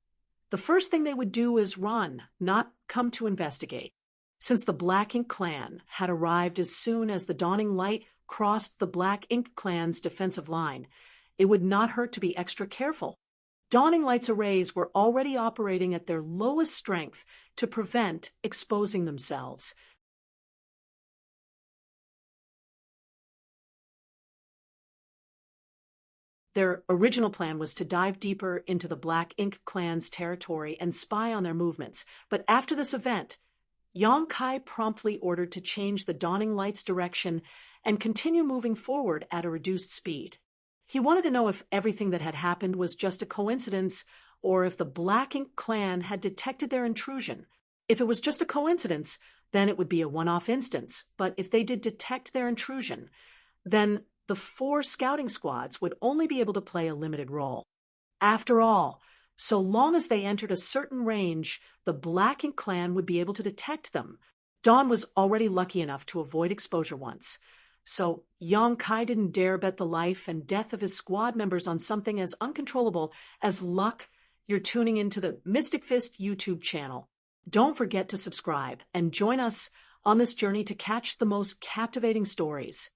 the first thing they would do is run, not come to investigate. Since the Black Ink clan had arrived as soon as the Dawning Light crossed the Black Ink clan's defensive line, it would not hurt to be extra careful. Dawning Light's arrays were already operating at their lowest strength to prevent exposing themselves. Their original plan was to dive deeper into the Black Ink clan's territory and spy on their movements, but after this event, Yonkai promptly ordered to change the Dawning Light's direction and continue moving forward at a reduced speed. He wanted to know if everything that had happened was just a coincidence or if the Black Ink clan had detected their intrusion. If it was just a coincidence, then it would be a one-off instance, but if they did detect their intrusion, then the 4 scouting squads would only be able to play a limited role. After all, so long as they entered a certain range, the Black Ink clan would be able to detect them. Dawn was already lucky enough to avoid exposure once, so Yonkai didn't dare bet the life and death of his squad members on something as uncontrollable as luck. You're tuning into the Mystic Fist YouTube channel. Don't forget to subscribe and join us on this journey to catch the most captivating stories.